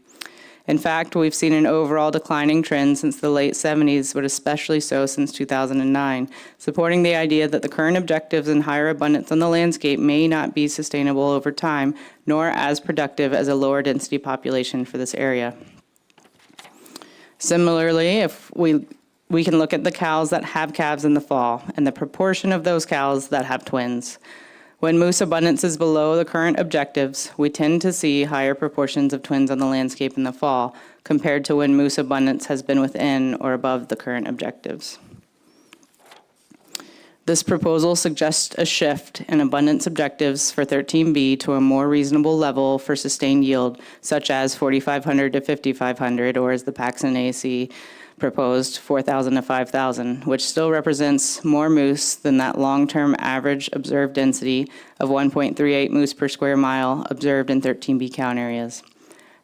S18: In fact, we've seen an overall declining trend since the late 70s, but especially so since 2009, supporting the idea that the current objectives and higher abundance on the landscape may not be sustainable over time, nor as productive as a lower density population for this area. Similarly, if we can look at the cows that have calves in the fall and the proportion of those cows that have twins. When moose abundance is below the current objectives, we tend to see higher proportions of twins on the landscape in the fall compared to when moose abundance has been within or above the current objectives. This proposal suggests a shift in abundance objectives for 13B to a more reasonable level for sustained yield, such as 4,500 to 5,500, or as the Paxson AC proposed, 4,000 to 5,000, which still represents more moose than that long-term average observed density of 1.38 moose per square mile observed in 13B count areas.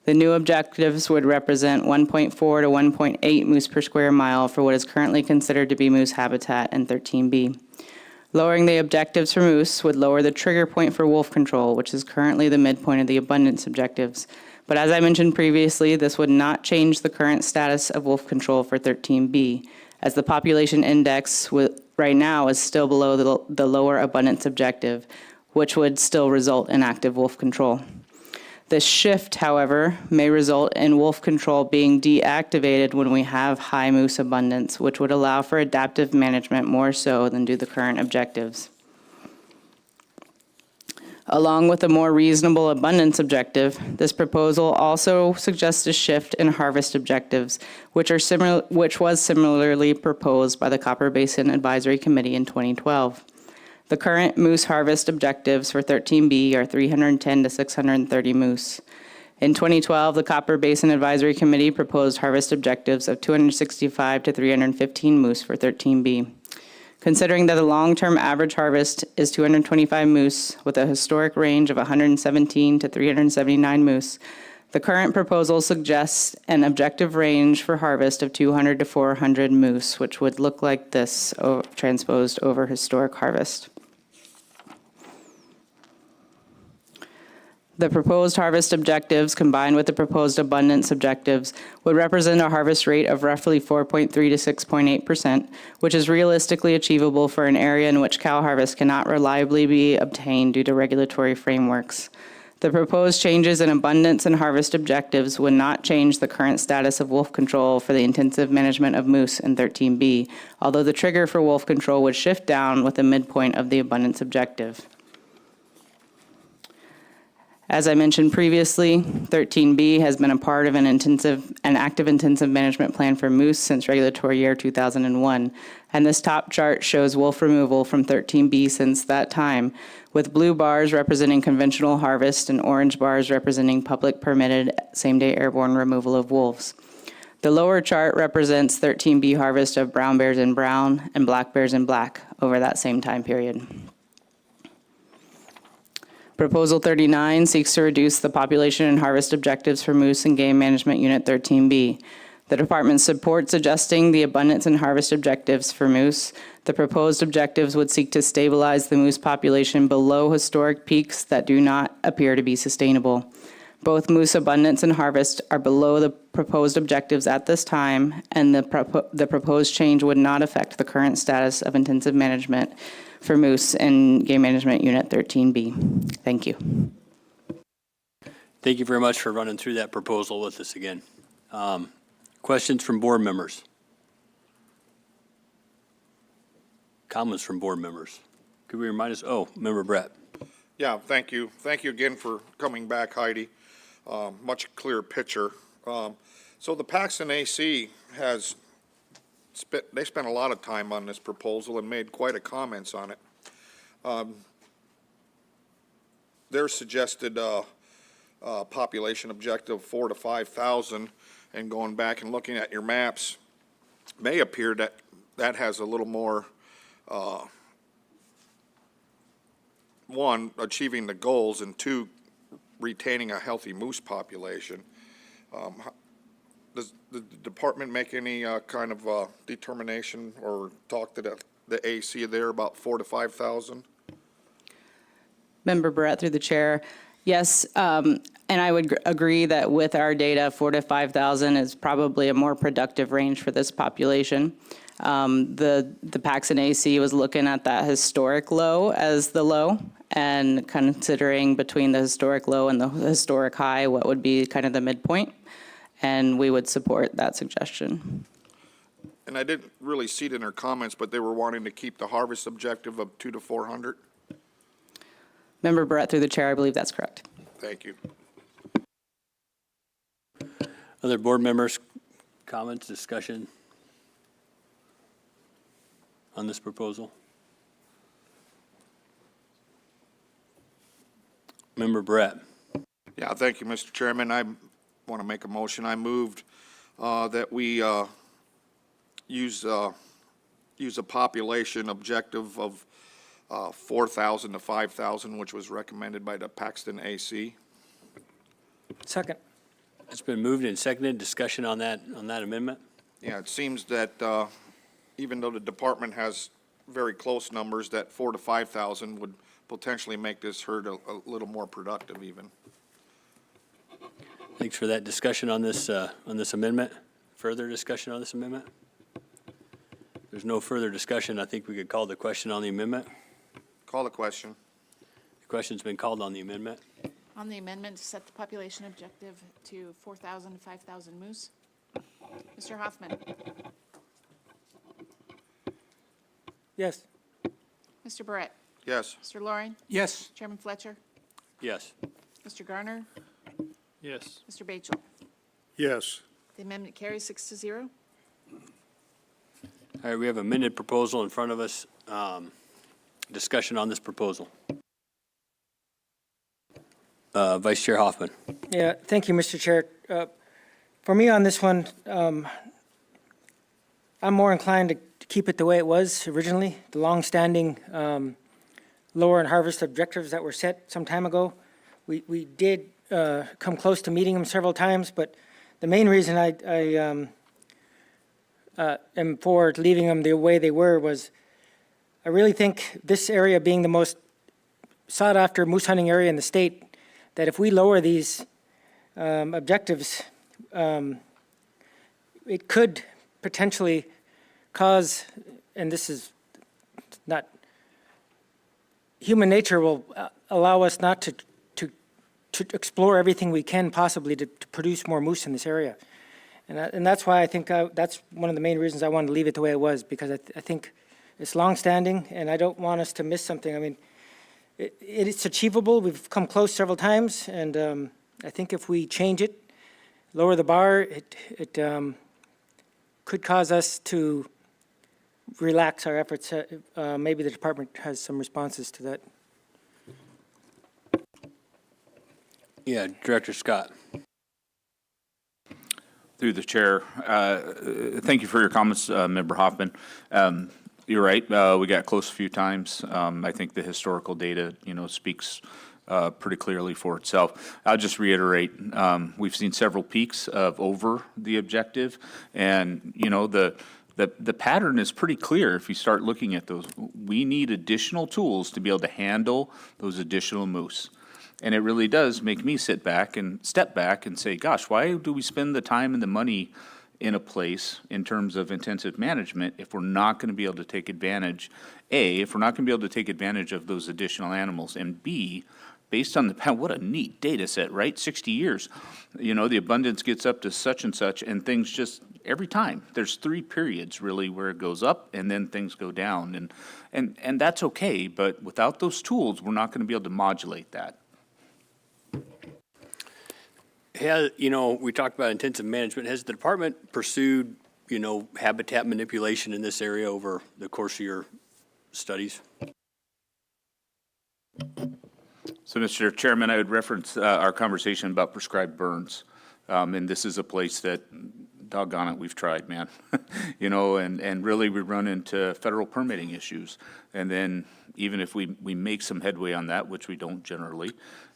S18: The new objectives would represent 1.4 to 1.8 moose per square mile for what is currently considered to be moose habitat in 13B. Lowering the objectives for moose would lower the trigger point for wolf control, which is currently the midpoint of the abundance objectives. But as I mentioned previously, this would not change the current status of wolf control for 13B, as the population index right now is still below the lower abundance objective, which would still result in active wolf control. This shift, however, may result in wolf control being deactivated when we have high moose abundance, which would allow for adaptive management more so than do the current objectives. Along with a more reasonable abundance objective, this proposal also suggests a shift in harvest objectives, which was similarly proposed by the Copper Basin Advisory Committee in 2012. The current moose harvest objectives for 13B are 310 to 630 moose. In 2012, the Copper Basin Advisory Committee proposed harvest objectives of 265 to 315 moose for 13B. Considering that the long-term average harvest is 225 moose with a historic range of 117 to 379 moose, the current proposal suggests an objective range for harvest of 200 to 400 moose, which would look like this transposed over historic harvest. The proposed harvest objectives combined with the proposed abundance objectives would represent a harvest rate of roughly 4.3 to 6.8%, which is realistically achievable for an area in which cow harvest cannot reliably be obtained due to regulatory frameworks. The proposed changes in abundance and harvest objectives would not change the current status of wolf control for the intensive management of moose in 13B, although the trigger for wolf control would shift down with the midpoint of the abundance objective. As I mentioned previously, 13B has been a part of an active intensive management plan for moose since regulatory year 2001, and this top chart shows wolf removal from 13B since that time, with blue bars representing conventional harvest and orange bars representing public permitted same-day airborne removal of wolves. The lower chart represents 13B harvest of brown bears in brown and black bears in black over that same time period. Proposal 39 seeks to reduce the population and harvest objectives for moose and game management unit 13B. The department supports adjusting the abundance and harvest objectives for moose. The proposed objectives would seek to stabilize the moose population below historic peaks that do not appear to be sustainable. Both moose abundance and harvest are below the proposed objectives at this time, and the proposed change would not affect the current status of intensive management for moose and game management unit 13B. Thank you.
S1: Thank you very much for running through that proposal with us again. Questions from board members? Comments from board members? Could we remind us? Oh, Member Brett.
S8: Yeah, thank you. Thank you again for coming back, Heidi. Much clearer picture. So the Paxton AC has they spent a lot of time on this proposal and made quite a comments on it. Their suggested population objective 4,000 to 5,000, and going back and looking at your maps, may appear that that has a little more, one, achieving the goals, and two, retaining a healthy moose population. Does the department make any kind of determination or talk to the AC there about 4,000 to 5,000?
S18: Member Brett, through the chair. Yes, and I would agree that with our data, 4,000 to 5,000 is probably a more productive range for this population. The Paxton AC was looking at that historic low as the low, and considering between the historic low and the historic high, what would be kind of the midpoint, and we would support that suggestion.
S8: And I didn't really see it in their comments, but they were wanting to keep the harvest objective of 200 to 400.
S18: Member Brett, through the chair, I believe that's correct.
S8: Thank you.
S1: Other board members, comments, discussion on this proposal? Member Brett.
S8: Yeah, thank you, Mr. Chairman. I want to make a motion. I moved that we use a population objective of 4,000 to 5,000, which was recommended by the Paxton AC.
S6: Second.
S1: It's been moved and seconded. Discussion on that amendment?
S8: Yeah, it seems that even though the department has very close numbers, that 4,000 to 5,000 would potentially make this herd a little more productive even.
S1: Thanks for that discussion on this amendment. Further discussion on this amendment? If there's no further discussion, I think we could call the question on the amendment.
S8: Call the question.
S1: The question's been called on the amendment.
S12: On the amendment to set the population objective to 4,000 to 5,000 moose. Mr. Hoffman?
S6: Yes.
S12: Mr. Barrett?
S8: Yes.
S12: Mr. Loring?
S5: Yes.
S12: Chairman Fletcher?
S1: Yes.
S12: Mr. Garner?
S10: Yes.
S12: Mr. Batchel?
S11: Yes.
S12: The amendment carries 6-0.
S1: All right, we have an amended proposal in front of us. Discussion on this proposal. Vice Chair Hoffman.
S6: Yeah, thank you, Mr. Chair. For me on this one, I'm more inclined keep it the way it was originally, the long-standing lower and harvest objectives that were set some time ago. We did come close to meeting them several times, but the main reason I am for leaving them the way they were was I really think this area being the most sought-after moose hunting area in the state, that if we lower these objectives, it could potentially cause, and this is not, human nature will allow us not to explore everything we can possibly to produce more moose in this area. And that's why I think that's one of the main reasons I wanted to leave it the way it was, because I think it's long-standing, and I don't want us to miss something. I mean, it's achievable. We've come close several times, and I think if we change it, lower the bar, it could cause us to relax our efforts. Maybe the department has some responses to that.
S1: Yeah, Director Scott.
S2: Through the chair, thank you for your comments, Member Hoffman. You're right, we got close a few times. I think the historical data, speaks pretty clearly for itself. I'll just reiterate, we've seen several peaks of over the objective, and, the pattern is pretty clear if you start looking at those. We need additional tools to be able to handle those additional moose. And it really does make me step back and say, gosh, why do we spend the time and the money in a place in terms of intensive management if we're not going to be able to take advantage, A, if we're not going to be able to take advantage of those additional animals, and B, based on what a neat data set, right? 60 years, the abundance gets up to such and such, and things just, every time, there's 3 periods really where it goes up and then things go down. And that's okay, but without those tools, we're not going to be able to modulate that.
S1: We talked about intensive management. Has the department pursued, habitat manipulation in this area over the course of your studies?
S2: So, Mr. Chairman, I would reference our conversation about prescribed burns. And this is a place that, doggone it, we've tried, man. And really we run into federal permitting issues. And then even if we make some headway on that, which we don't generally,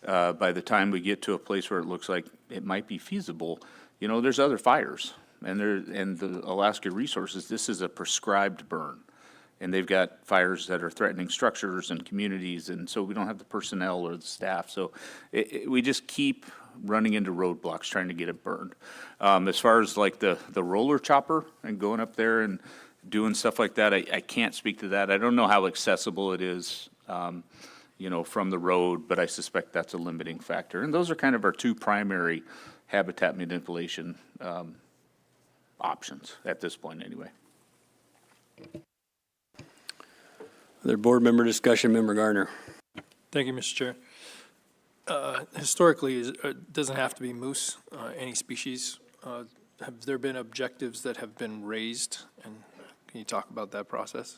S2: by the time we get to a place where it looks like it might be feasible, there's other fires. And the Alaska Resources, this is a prescribed burn. And they've got fires that are threatening structures and communities, and so we don't have the personnel or the staff. So we just keep running into roadblocks trying to get it burned. As far as like the roller chopper and going up there and doing stuff like that, I can't speak to that. I don't know how accessible it is, from the road, but I suspect that's a limiting factor. And those are kind of our 2 primary habitat manipulation options at this point anyway.
S1: Other board member discussion, Member Garner.
S10: Thank you, Mr. Chair. Historically, it doesn't have to be moose, any species. Have there been objectives that have been raised? And can you talk about that process?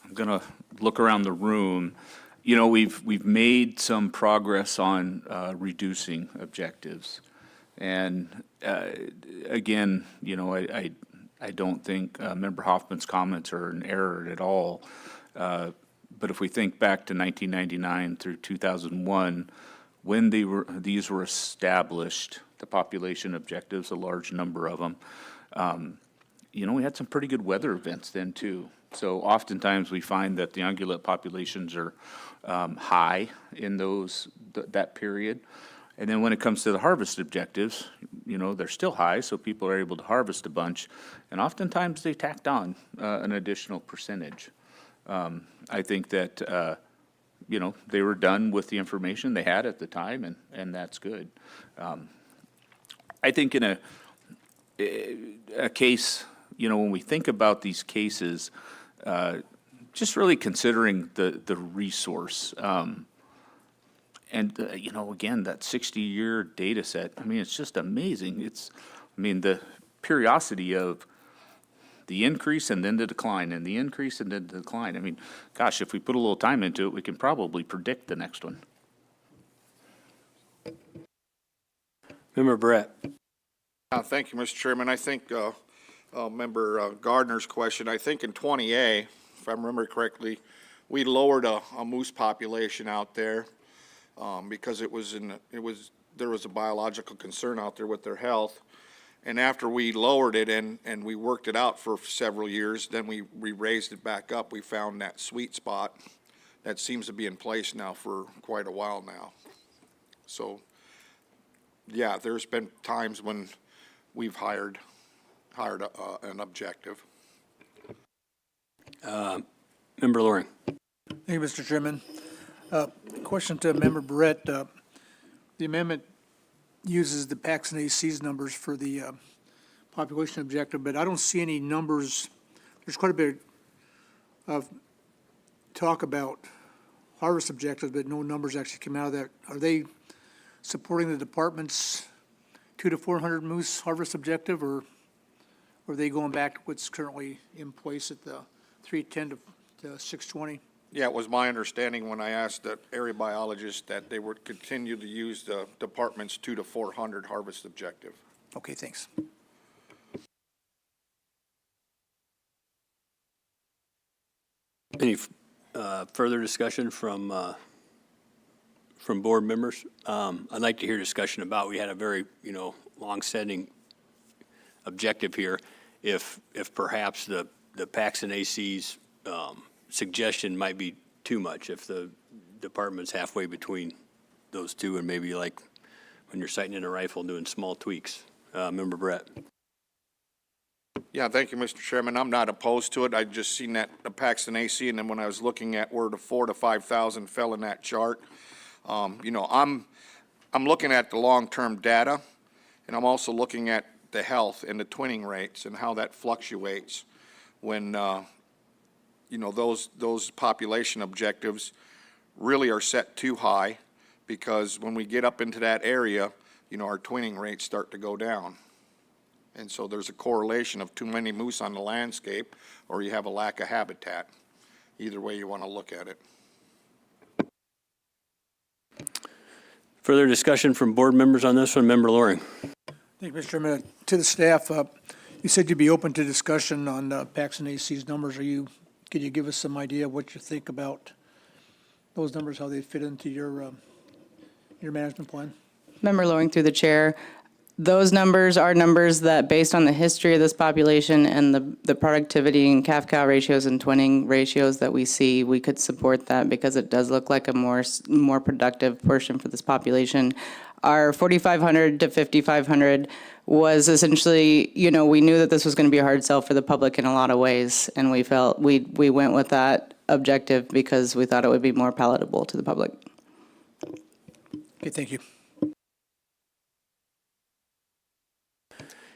S2: I'm going to look around the room. We've made some progress on reducing objectives. And again, I don't think Member Hoffman's comments are an error at all. But if we think back to 1999 through 2001, when these were established, the population objectives, a large number of them, we had some pretty good weather events then too. So oftentimes we find that the ungulate populations are high in that period. And then when it comes to the harvest objectives, they're still high, so people are able to harvest a bunch. And oftentimes they tacked on an additional percentage. I think that, they were done with the information they had at the time, and that's good. I think in a case, when we think about these cases, just really considering the resource. And, again, that 60-year data set, it's just amazing. The periodicity of the increase and then the decline, and the increase and then the decline. Gosh, if we put a little time into it, we can probably predict the next one.
S1: Member Brett.
S8: Thank you, Mr. Chairman. I think, Member Gardner's question, I think in 20A, if I remember correctly, we lowered a moose population out there because there was a biological concern out there with their health. And after we lowered it and we worked it out for several years, then we raised it back up. We found that sweet spot that seems to be in place now for quite a while now. So, yeah, there's been times when we've hired an objective.
S1: Member Loring.
S5: Thank you, Mr. Chairman. Question to Member Barrett. The amendment uses the PACS and ACs numbers for the population objective, but I don't see any numbers. There's quite a bit of talk about harvest objectives, but no numbers actually come out of that. Are they supporting the department's 200 to 400 moose harvest objective, or are they going back to what's currently in place at the 310 to 620?
S8: Yeah, it was my understanding when I asked the area biologist that they would continue to use the department's 200 to 400 harvest objective.
S5: Okay, thanks.
S1: Any further discussion from board members? I'd like to hear discussion about, we had a very, longstanding objective here. If perhaps the PACS and ACs suggestion might be too much, if the department's halfway between those two and maybe like when you're sighting in a rifle doing small tweaks. Member Brett.
S8: Yeah, thank you, Mr. Chairman. I'm not opposed to it. I just seen that the PACS and AC, and then when I was looking at where the 4,000 to 5,000 fell in that chart, I'm looking at the long-term data, and I'm also looking at the health and the twinning rates and how that fluctuates when those population objectives really are set too high, because when we get up into that area, our twinning rates start to go down. And so there's a correlation of too many moose on the landscape, or you have a lack of habitat. Either way you want to look at it.
S1: Further discussion from board members on this one? Member Loring.
S5: Thank you, Mr. Chairman. To the staff, you said you'd be open to discussion on PACS and AC's numbers. Can you give us some idea of what you think about those numbers, how they fit into your management plan?
S18: Member Loring through the chair. Those numbers are numbers that, based on the history of this population and the productivity and calf-cow ratios and twinning ratios that we see, we could support that because it does look like a more productive portion for this population. Our 4,500 to 5,500 was essentially, we knew that this was going to be a hard sell for the public in a lot of ways, and we felt we went with that objective because we thought it would be more palatable to the public.
S5: Okay, thank you.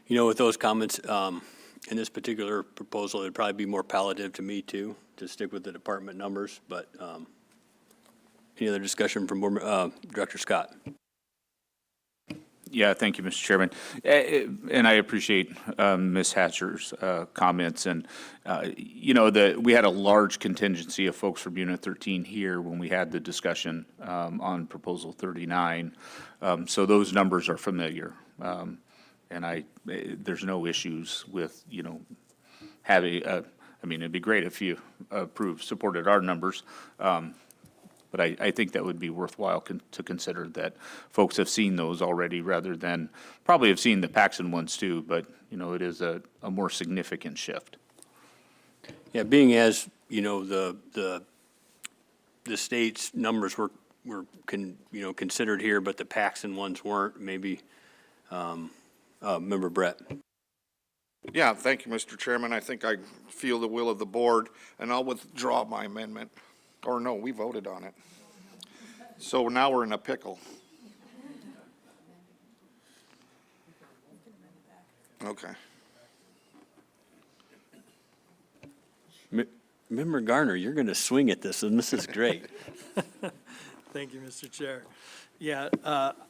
S1: With those comments, in this particular proposal, it'd probably be more palatable to me too, to stick with the department numbers, but any other discussion from Director Scott?
S2: Yeah, thank you, Mr. Chairman. And I appreciate Ms. Hatcher's comments. And, we had a large contingency of folks from Unit 13 here when we had the discussion on Proposal 39. So those numbers are familiar. And there's no issues with, having, it'd be great if you supported our numbers. But I think that would be worthwhile to consider that folks have seen those already rather than, probably have seen the Paxton ones too, but, it is a more significant shift.
S1: Yeah, being as, the state's numbers were considered here, but the Paxton ones weren't, maybe, Member Brett.
S8: Yeah, thank you, Mr. Chairman. I think I feel the will of the board, and I'll withdraw my amendment. Or no, we voted on it. So now we're in a pickle. Okay.
S1: Member Garner, you're going to swing at this, and this is great.
S10: Thank you, Mr. Chair. Yeah,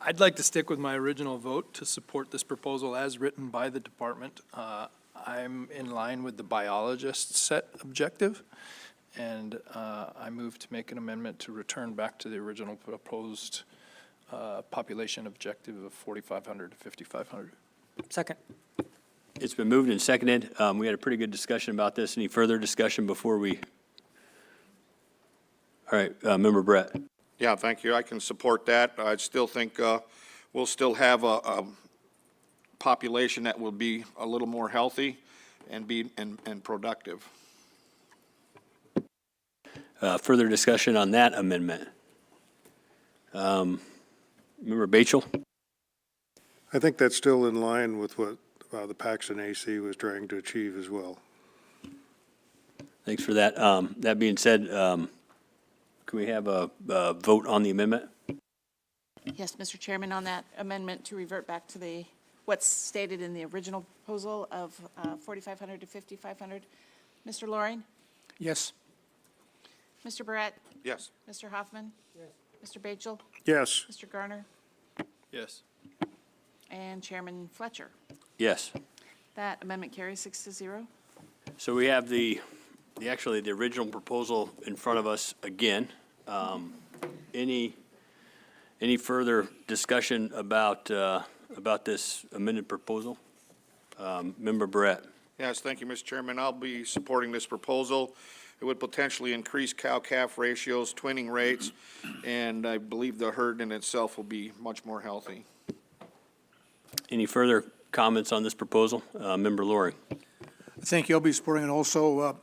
S10: I'd like to stick with my original vote to support this proposal as written by the department. I'm in line with the biologist set objective, and I move to make an amendment to return back to the original proposed population objective of 4,500 to 5,500.
S6: Second.
S1: It's been moved and seconded. We had a pretty good discussion about this. Any further discussion before we? All right, Member Brett.
S8: Yeah, thank you. I can support that. I still think we'll still have a population that will be a little more healthy and be and productive.
S1: Further discussion on that amendment? Member Bachel?
S11: I think that's still in line with what the Paxton AC was trying to achieve as well.
S1: Thanks for that. That being said, can we have a vote on the amendment?
S12: Yes, Mr. Chairman, on that amendment to revert back to what's stated in the original proposal of 4,500 to 5,500. Mr. Loring?
S5: Yes.
S12: Mr. Barrett?
S8: Yes.
S12: Mr. Hoffman? Yes. Mr. Bachel?
S11: Yes.
S12: Mr. Garner?
S10: Yes.
S12: And Chairman Fletcher.
S1: Yes.
S12: That amendment carries 6-0.
S1: So we have actually the original proposal in front of us again. Any further discussion about this amended proposal? Member Barrett.
S8: Yes, thank you, Mr. Chairman. I'll be supporting this proposal. It would potentially increase cow-calf ratios, twinning rates, and I believe the herd in itself will be much more healthy.
S1: Any further comments on this proposal? Member Loring.
S5: Thank you. I'll be supporting it also,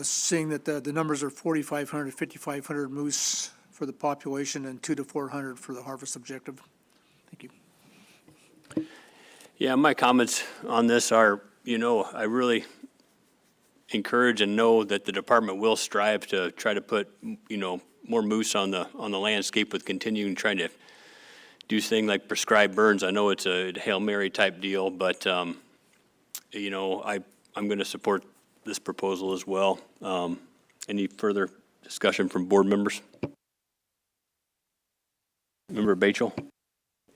S5: seeing that the numbers are 4,500 to 5,500 moose for the population and 200 to 400 for the harvest objective. Thank you.
S1: Yeah, my comments on this are, I really encourage and know that the department will strive to try to put, more moose on the landscape with continuing trying to do things like prescribed burns. I know it's a Hail Mary type deal, but, I'm going to support this proposal as well. Any further discussion from board members? Member Bachel?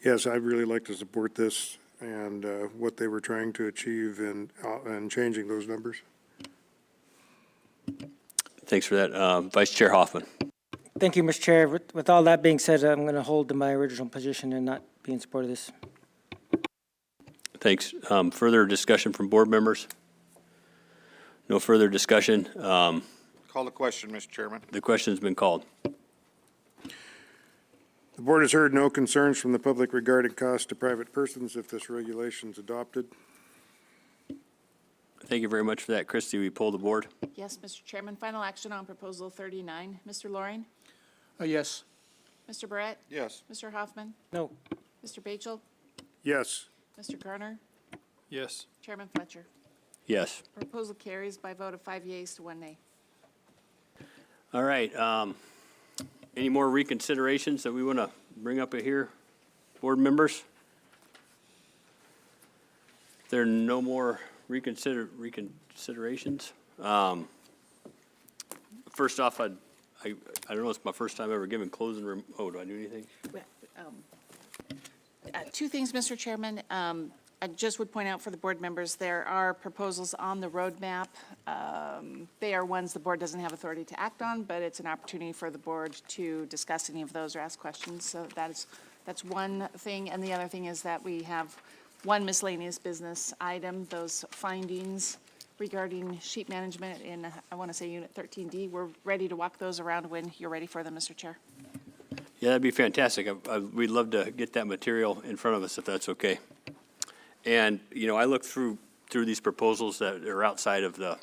S11: Yes, I'd really like to support this and what they were trying to achieve in changing those numbers.
S1: Thanks for that. Vice Chair Hoffman.
S6: Thank you, Mr. Chair. With all that being said, I'm going to hold to my original position and not be in support of this.
S1: Thanks. Further discussion from board members? No further discussion.
S8: Call the question, Mr. Chairman.
S1: The question's been called.
S11: The board has heard no concerns from the public regarding costs to private persons if this regulation is adopted.
S1: Thank you very much for that. Christie, we pull the board?
S12: Yes, Mr. Chairman. Final action on Proposal 39. Mr. Loring?
S5: Yes.
S12: Mr. Barrett?
S8: Yes.
S12: Mr. Hoffman?
S6: No.
S12: Mr. Bachel?
S11: Yes.
S12: Mr. Garner?
S10: Yes.
S12: Chairman Fletcher?
S1: Yes.
S12: Proposal carries by a vote of 5 yeas to 1 nay.
S1: All right. Any more reconsiderations that we want to bring up here, board members? If there are no more reconsiderations. First off, I don't know, it's my first time ever giving closing do I do anything?
S12: Two things, Mr. Chairman. I just would point out for the board members, there are proposals on the roadmap. They are ones the board doesn't have authority to act on, but it's an opportunity for the board to discuss any of those or ask questions. So that's one thing. And the other thing is that we have one miscellaneous business item, those findings regarding sheep management in, I want to say, Unit 13D. We're ready to walk those around when you're ready for them, Mr. Chair.
S1: Yeah, that'd be fantastic. We'd love to get that material in front of us if that's okay. And, I look through these proposals that are outside of the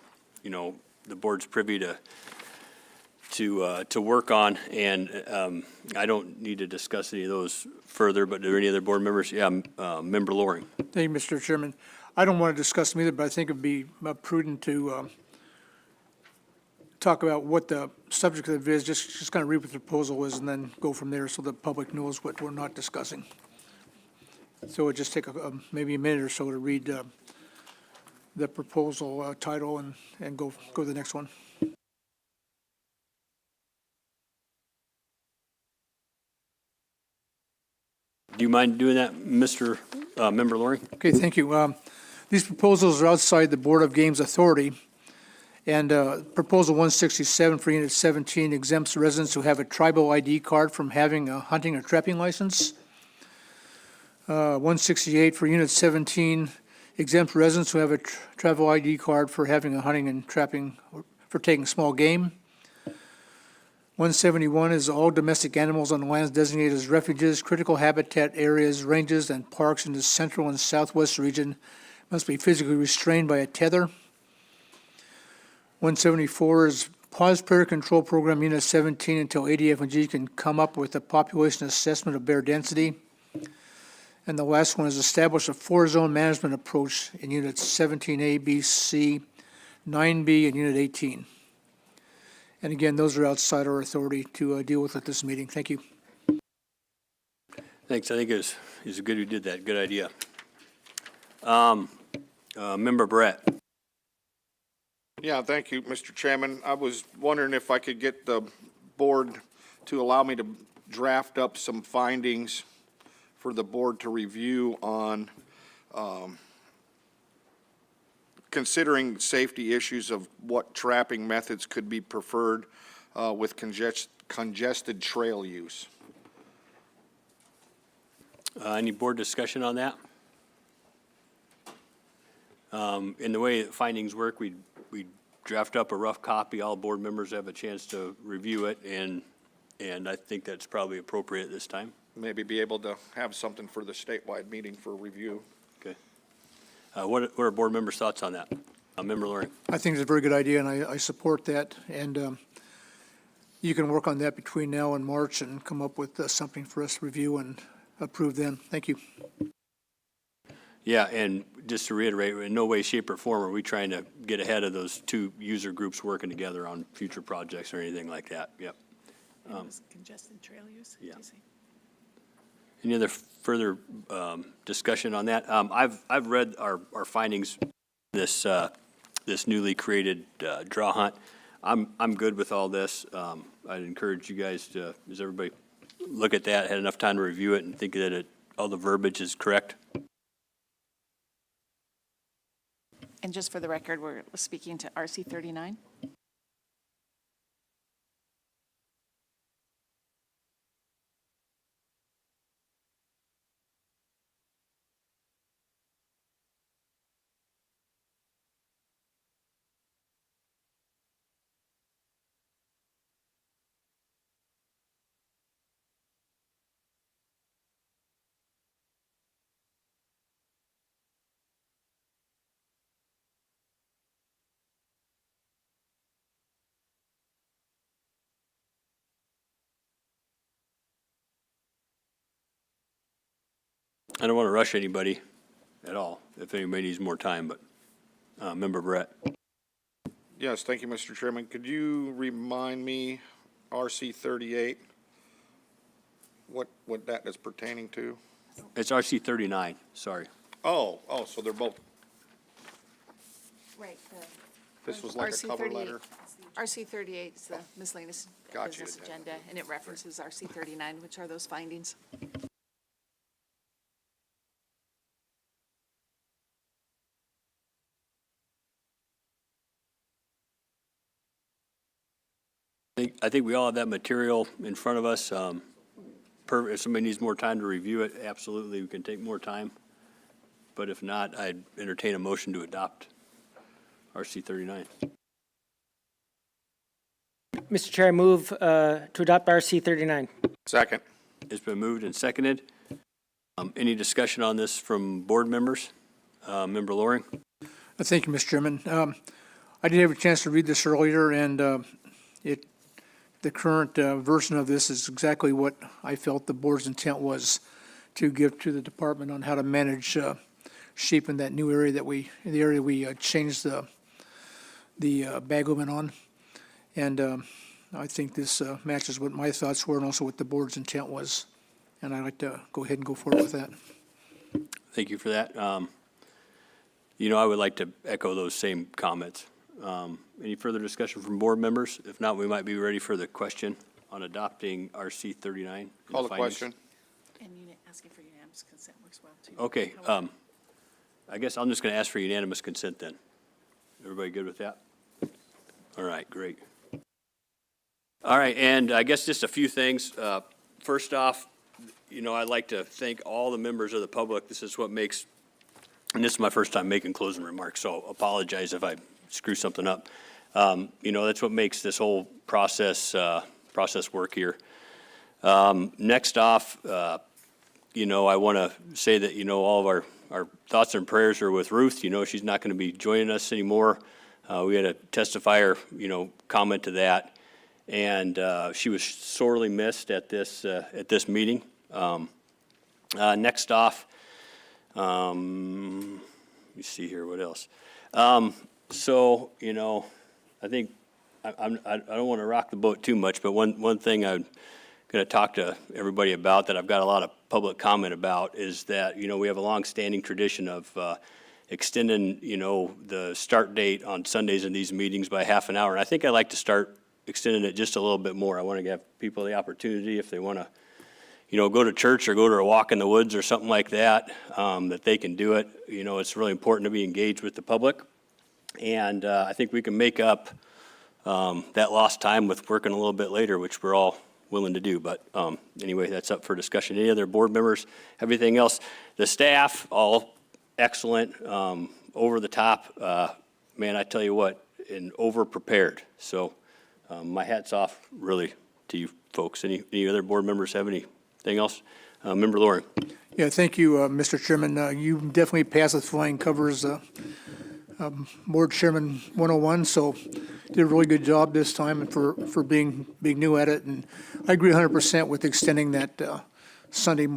S1: board's privy to work on, and I don't need to discuss any of those further, but are there any other board members? Yeah, Member Loring.
S5: Thank you, Mr. Chairman. I don't want to discuss them either, but I think it'd be prudent to talk about what the subject of it is, just kind of read what the proposal is, and then go from there so the public knows what we're not discussing. So it'd just take maybe a minute or so to read the proposal title and go to the next one.
S1: Do you mind doing that, Mr. Member Loring?
S5: Okay, thank you. These proposals are outside the Board of Games Authority, and Proposal 167 for Unit 17 exempts residents who have a tribal ID card from having a hunting or trapping license. 168 for Unit 17, exempt residents who have a travel ID card for having a hunting and trapping, or for taking small game. 171 is all domestic animals on lands designated as refuges, critical habitat areas, ranges, and parks in the central and southwest region must be physically restrained by a tether. 174 is pause predator control program Unit 17 until ADF&G can come up with a population assessment of bear density. And the last one is establish a 4-zone management approach in Units 17A, B, C, 9B, and Unit 18. And again, those are outside our authority to deal with at this meeting. Thank you.
S1: Thanks. I think it's good you did that. Good idea. Member Brett.
S8: Yeah, thank you, Mr. Chairman. I was wondering if I could get the board to allow me to draft up some findings for the board to review on considering safety issues of what trapping methods could be preferred with congested trail use.
S1: Any board discussion on that? In the way that findings work, we draft up a rough copy. All board members have a chance to review it, and I think that's probably appropriate this time.
S8: Maybe be able to have something for the statewide meeting for review.
S1: Okay. What are board members' thoughts on that? Member Loring.
S5: I think it's a very good idea, and I support that. And you can work on that between now and March and come up with something for us to review and approve then. Thank you.
S1: Yeah, and just to reiterate, in no way, shape, or form are we trying to get ahead of those two user groups working together on future projects or anything like that. Yep.
S12: Congested trail use?
S1: Yeah. Any other further discussion on that? I've read our findings, this newly created draw hunt. I'm good with all this. I'd encourage you guys to, does everybody look at that, had enough time to review it and think that all the verbiage is correct?
S12: And just for the record, we're speaking to RC 39.
S1: I don't want to rush anybody at all, if anybody needs more time, but Member Brett.
S8: Yes, thank you, Mr. Chairman. Could you remind me, RC 38, what that is pertaining to?
S1: It's RC 39, sorry.
S8: Oh, so they're both,
S12: Right.
S8: this was like a cover letter?
S12: RC 38 is the miscellaneous
S8: Gotcha.
S12: business agenda, and it references RC 39, which are those findings.
S1: I think we all have that material in front of us. If somebody needs more time to review it, absolutely, we can take more time. But if not, I'd entertain a motion to adopt RC 39.
S6: Mr. Chair, I move to adopt RC 39.
S8: Second.
S1: It's been moved and seconded. Any discussion on this from board members? Member Loring?
S5: Thank you, Mr. Chairman. I did have a chance to read this earlier, and the current version of this is exactly what I felt the board's intent was to give to the department on how to manage sheep in that new area that we changed the bag limit on. And I think this matches what my thoughts were and also what the board's intent was. And I'd like to go ahead and go forward with that.
S1: Thank you for that. I would like to echo those same comments. Any further discussion from board members? If not, we might be ready for the question on adopting RC 39.
S8: Call the question.
S12: And asking for unanimous consent works well, too.
S1: Okay. I guess I'm just going to ask for unanimous consent then. Everybody good with that? All right, great. All right, and I guess just a few things. First off, I'd like to thank all the members of the public. This is what makes, and this is my first time making closing remarks, so apologize if I screw something up. That's what makes this whole process work here. Next off, I want to say that, all of our thoughts and prayers are with Ruth. She's not going to be joining us anymore. We had a testifier, comment to that. And she was sorely missed at this meeting. Next off, let me see here, what else? I think I don't want to rock the boat too much, but one thing I'm going to talk to everybody about that I've got a lot of public comment about is that, we have a long-standing tradition of extending, the start date on Sundays in these meetings by half an hour. And I think I'd like to start extending it just a little bit more. I want to give people the opportunity, if they want to, go to church or go to a walk in the woods or something like that, that they can do it. It's really important to be engaged with the public. And I think we can make up that lost time with working a little bit later, which we're all willing to do. But anyway, that's up for discussion. Any other board members, everything else? The staff, all excellent, over the top. Man, I tell you what, and over-prepared. So my hat's off, really, to you folks. Any other board members have anything else? Member Loring.
S5: Yeah, thank you, Mr. Chairman. You definitely passed with flying covers, Board Chairman 101, so did a really good job this time and for being new at it. And I agree 100% with extending that Sunday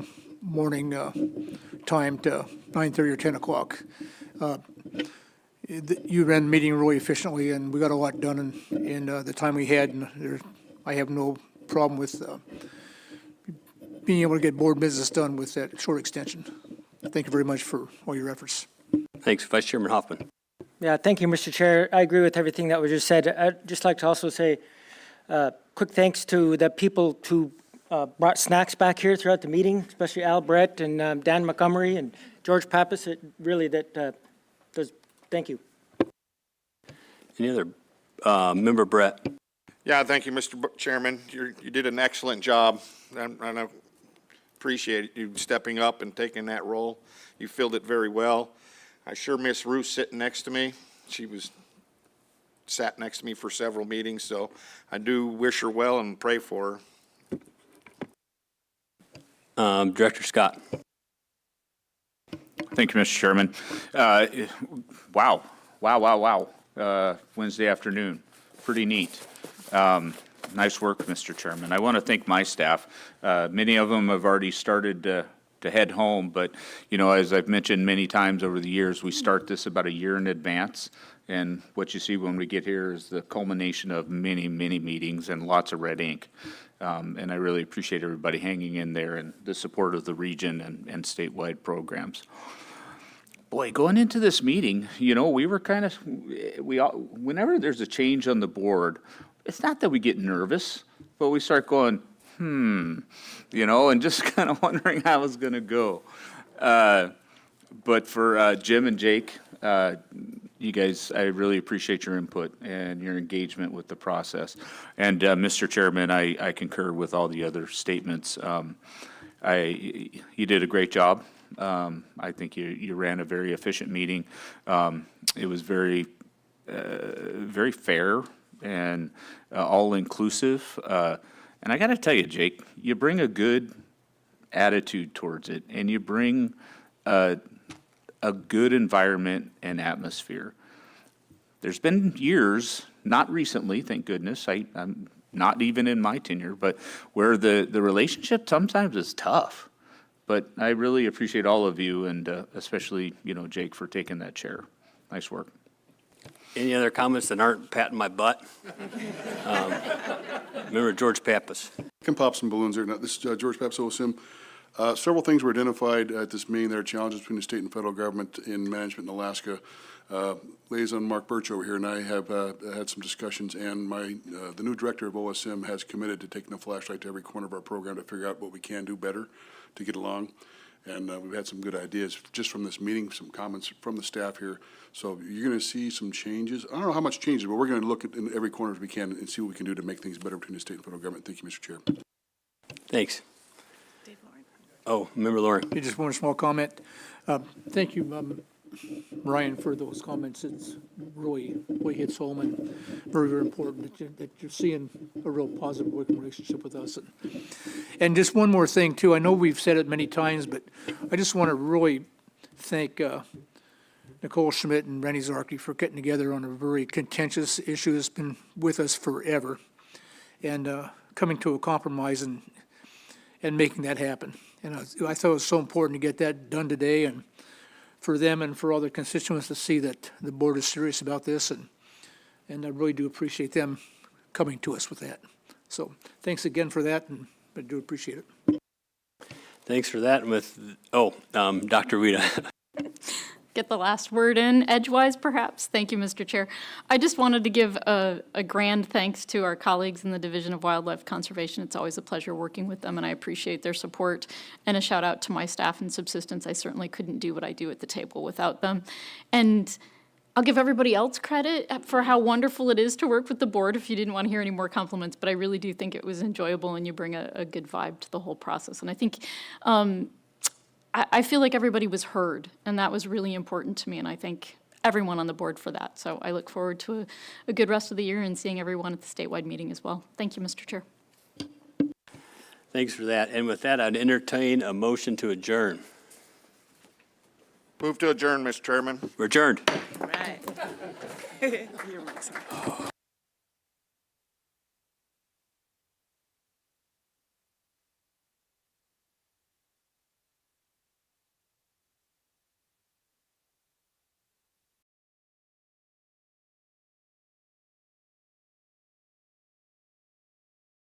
S5: morning time to 9:30 or 10 o'clock. You ran the meeting really efficiently, and we got a lot done in the time we had. And I have no problem with being able to get board business done with that short extension. Thank you very much for all your efforts.
S1: Thanks. Vice Chairman Hoffman.
S6: Yeah, thank you, Mr. Chair. I agree with everything that was just said. I'd just like to also say quick thanks to the people who brought snacks back here throughout the meeting, especially Al Brett and Dan Montgomery and George Pappas. Thank you.
S1: Any other member Brett?
S8: Yeah, thank you, Mr. Chairman. You did an excellent job, and I appreciate you stepping up and taking that role. You filled it very well. I sure miss Ruth sitting next to me. She sat next to me for several meetings, so I do wish her well and pray for her.
S1: Director Scott.
S2: Thank you, Mr. Chairman. Wow. Wednesday afternoon, pretty neat. Nice work, Mr. Chairman. I want to thank my staff. Many of them have already started to head home, but, as I've mentioned many times over the years, we start this about a year in advance, and what you see when we get here is the culmination of many, many meetings and lots of red ink. And I really appreciate everybody hanging in there and the support of the region and statewide programs. Boy, going into this meeting, we were whenever there's a change on the board, it's not that we get nervous, but we start going, and just kind of wondering how it's going to go. But for Jim and Jake, you guys, I really appreciate your input and your engagement with the process. And Mr. Chairman, I concur with all the other statements. You did a great job. I think you ran a very efficient meeting. It was very fair and all-inclusive. And I got to tell you, Jake, you bring a good attitude towards it, and you bring a good environment and atmosphere. There's been years, not recently, thank goodness, I'm not even in my tenure, but where the relationship sometimes is tough. But I really appreciate all of you, and especially, Jake, for taking that chair. Nice work.
S1: Any other comments that aren't patting my butt? Member George Pappas.
S16: Can pop some balloons there. Now, this is George Pappas, OSIM. Several things were identified at this meeting. There are challenges between the state and federal government in management in Alaska. Liaison Mark Birch over here and I have had some discussions, and the new director of OSM has committed to taking a flashlight to every corner of our program to figure out what we can do better to get along. And we've had some good ideas just from this meeting, some comments from the staff here. So you're going to see some changes. I don't know how much changes, but we're going to look at in every corner as we can and see what we can do to make things better between the state and federal government. Thank you, Mr. Chair.
S1: Thanks.
S12: Dave Loring.
S1: Oh, Member Lauren.
S5: Just one small comment. Thank you, Ryan, for those comments. It's really hits home and very, very important that you're seeing a real positive working relationship with us. And just one more thing, too. I know we've said it many times, but I just want to really thank Nicole Schmidt and Rennie Zarki for getting together on a very contentious issue that's been with us forever, and coming to a compromise and making that happen. And I thought it was so important to get that done today, and for them and for all their constituents to see that the board is serious about this, and I really do appreciate them coming to us with that. So thanks again for that, and I do appreciate it.
S1: Thanks for that. And Dr. Rita.
S13: Get the last word in edgewise, perhaps. Thank you, Mr. Chair. I just wanted to give a grand thanks to our colleagues in the Division of Wildlife Conservation. It's always a pleasure working with them, and I appreciate their support. And a shout out to my staff in subsistence. I certainly couldn't do what I do at the table without them. And I'll give everybody else credit for how wonderful it is to work with the board if you didn't want to hear any more compliments, but I really do think it was enjoyable and you bring a good vibe to the whole process. And I think I feel like everybody was heard, and that was really important to me, and I thank everyone on the board for that. So I look forward to a good rest of the year and seeing everyone at the statewide meeting as well. Thank you, Mr. Chair.
S1: Thanks for that. And with that, I'd entertain a motion to adjourn.
S8: Move to adjourn, Mr. Chairman.
S1: We're adjourned.
S15: Right.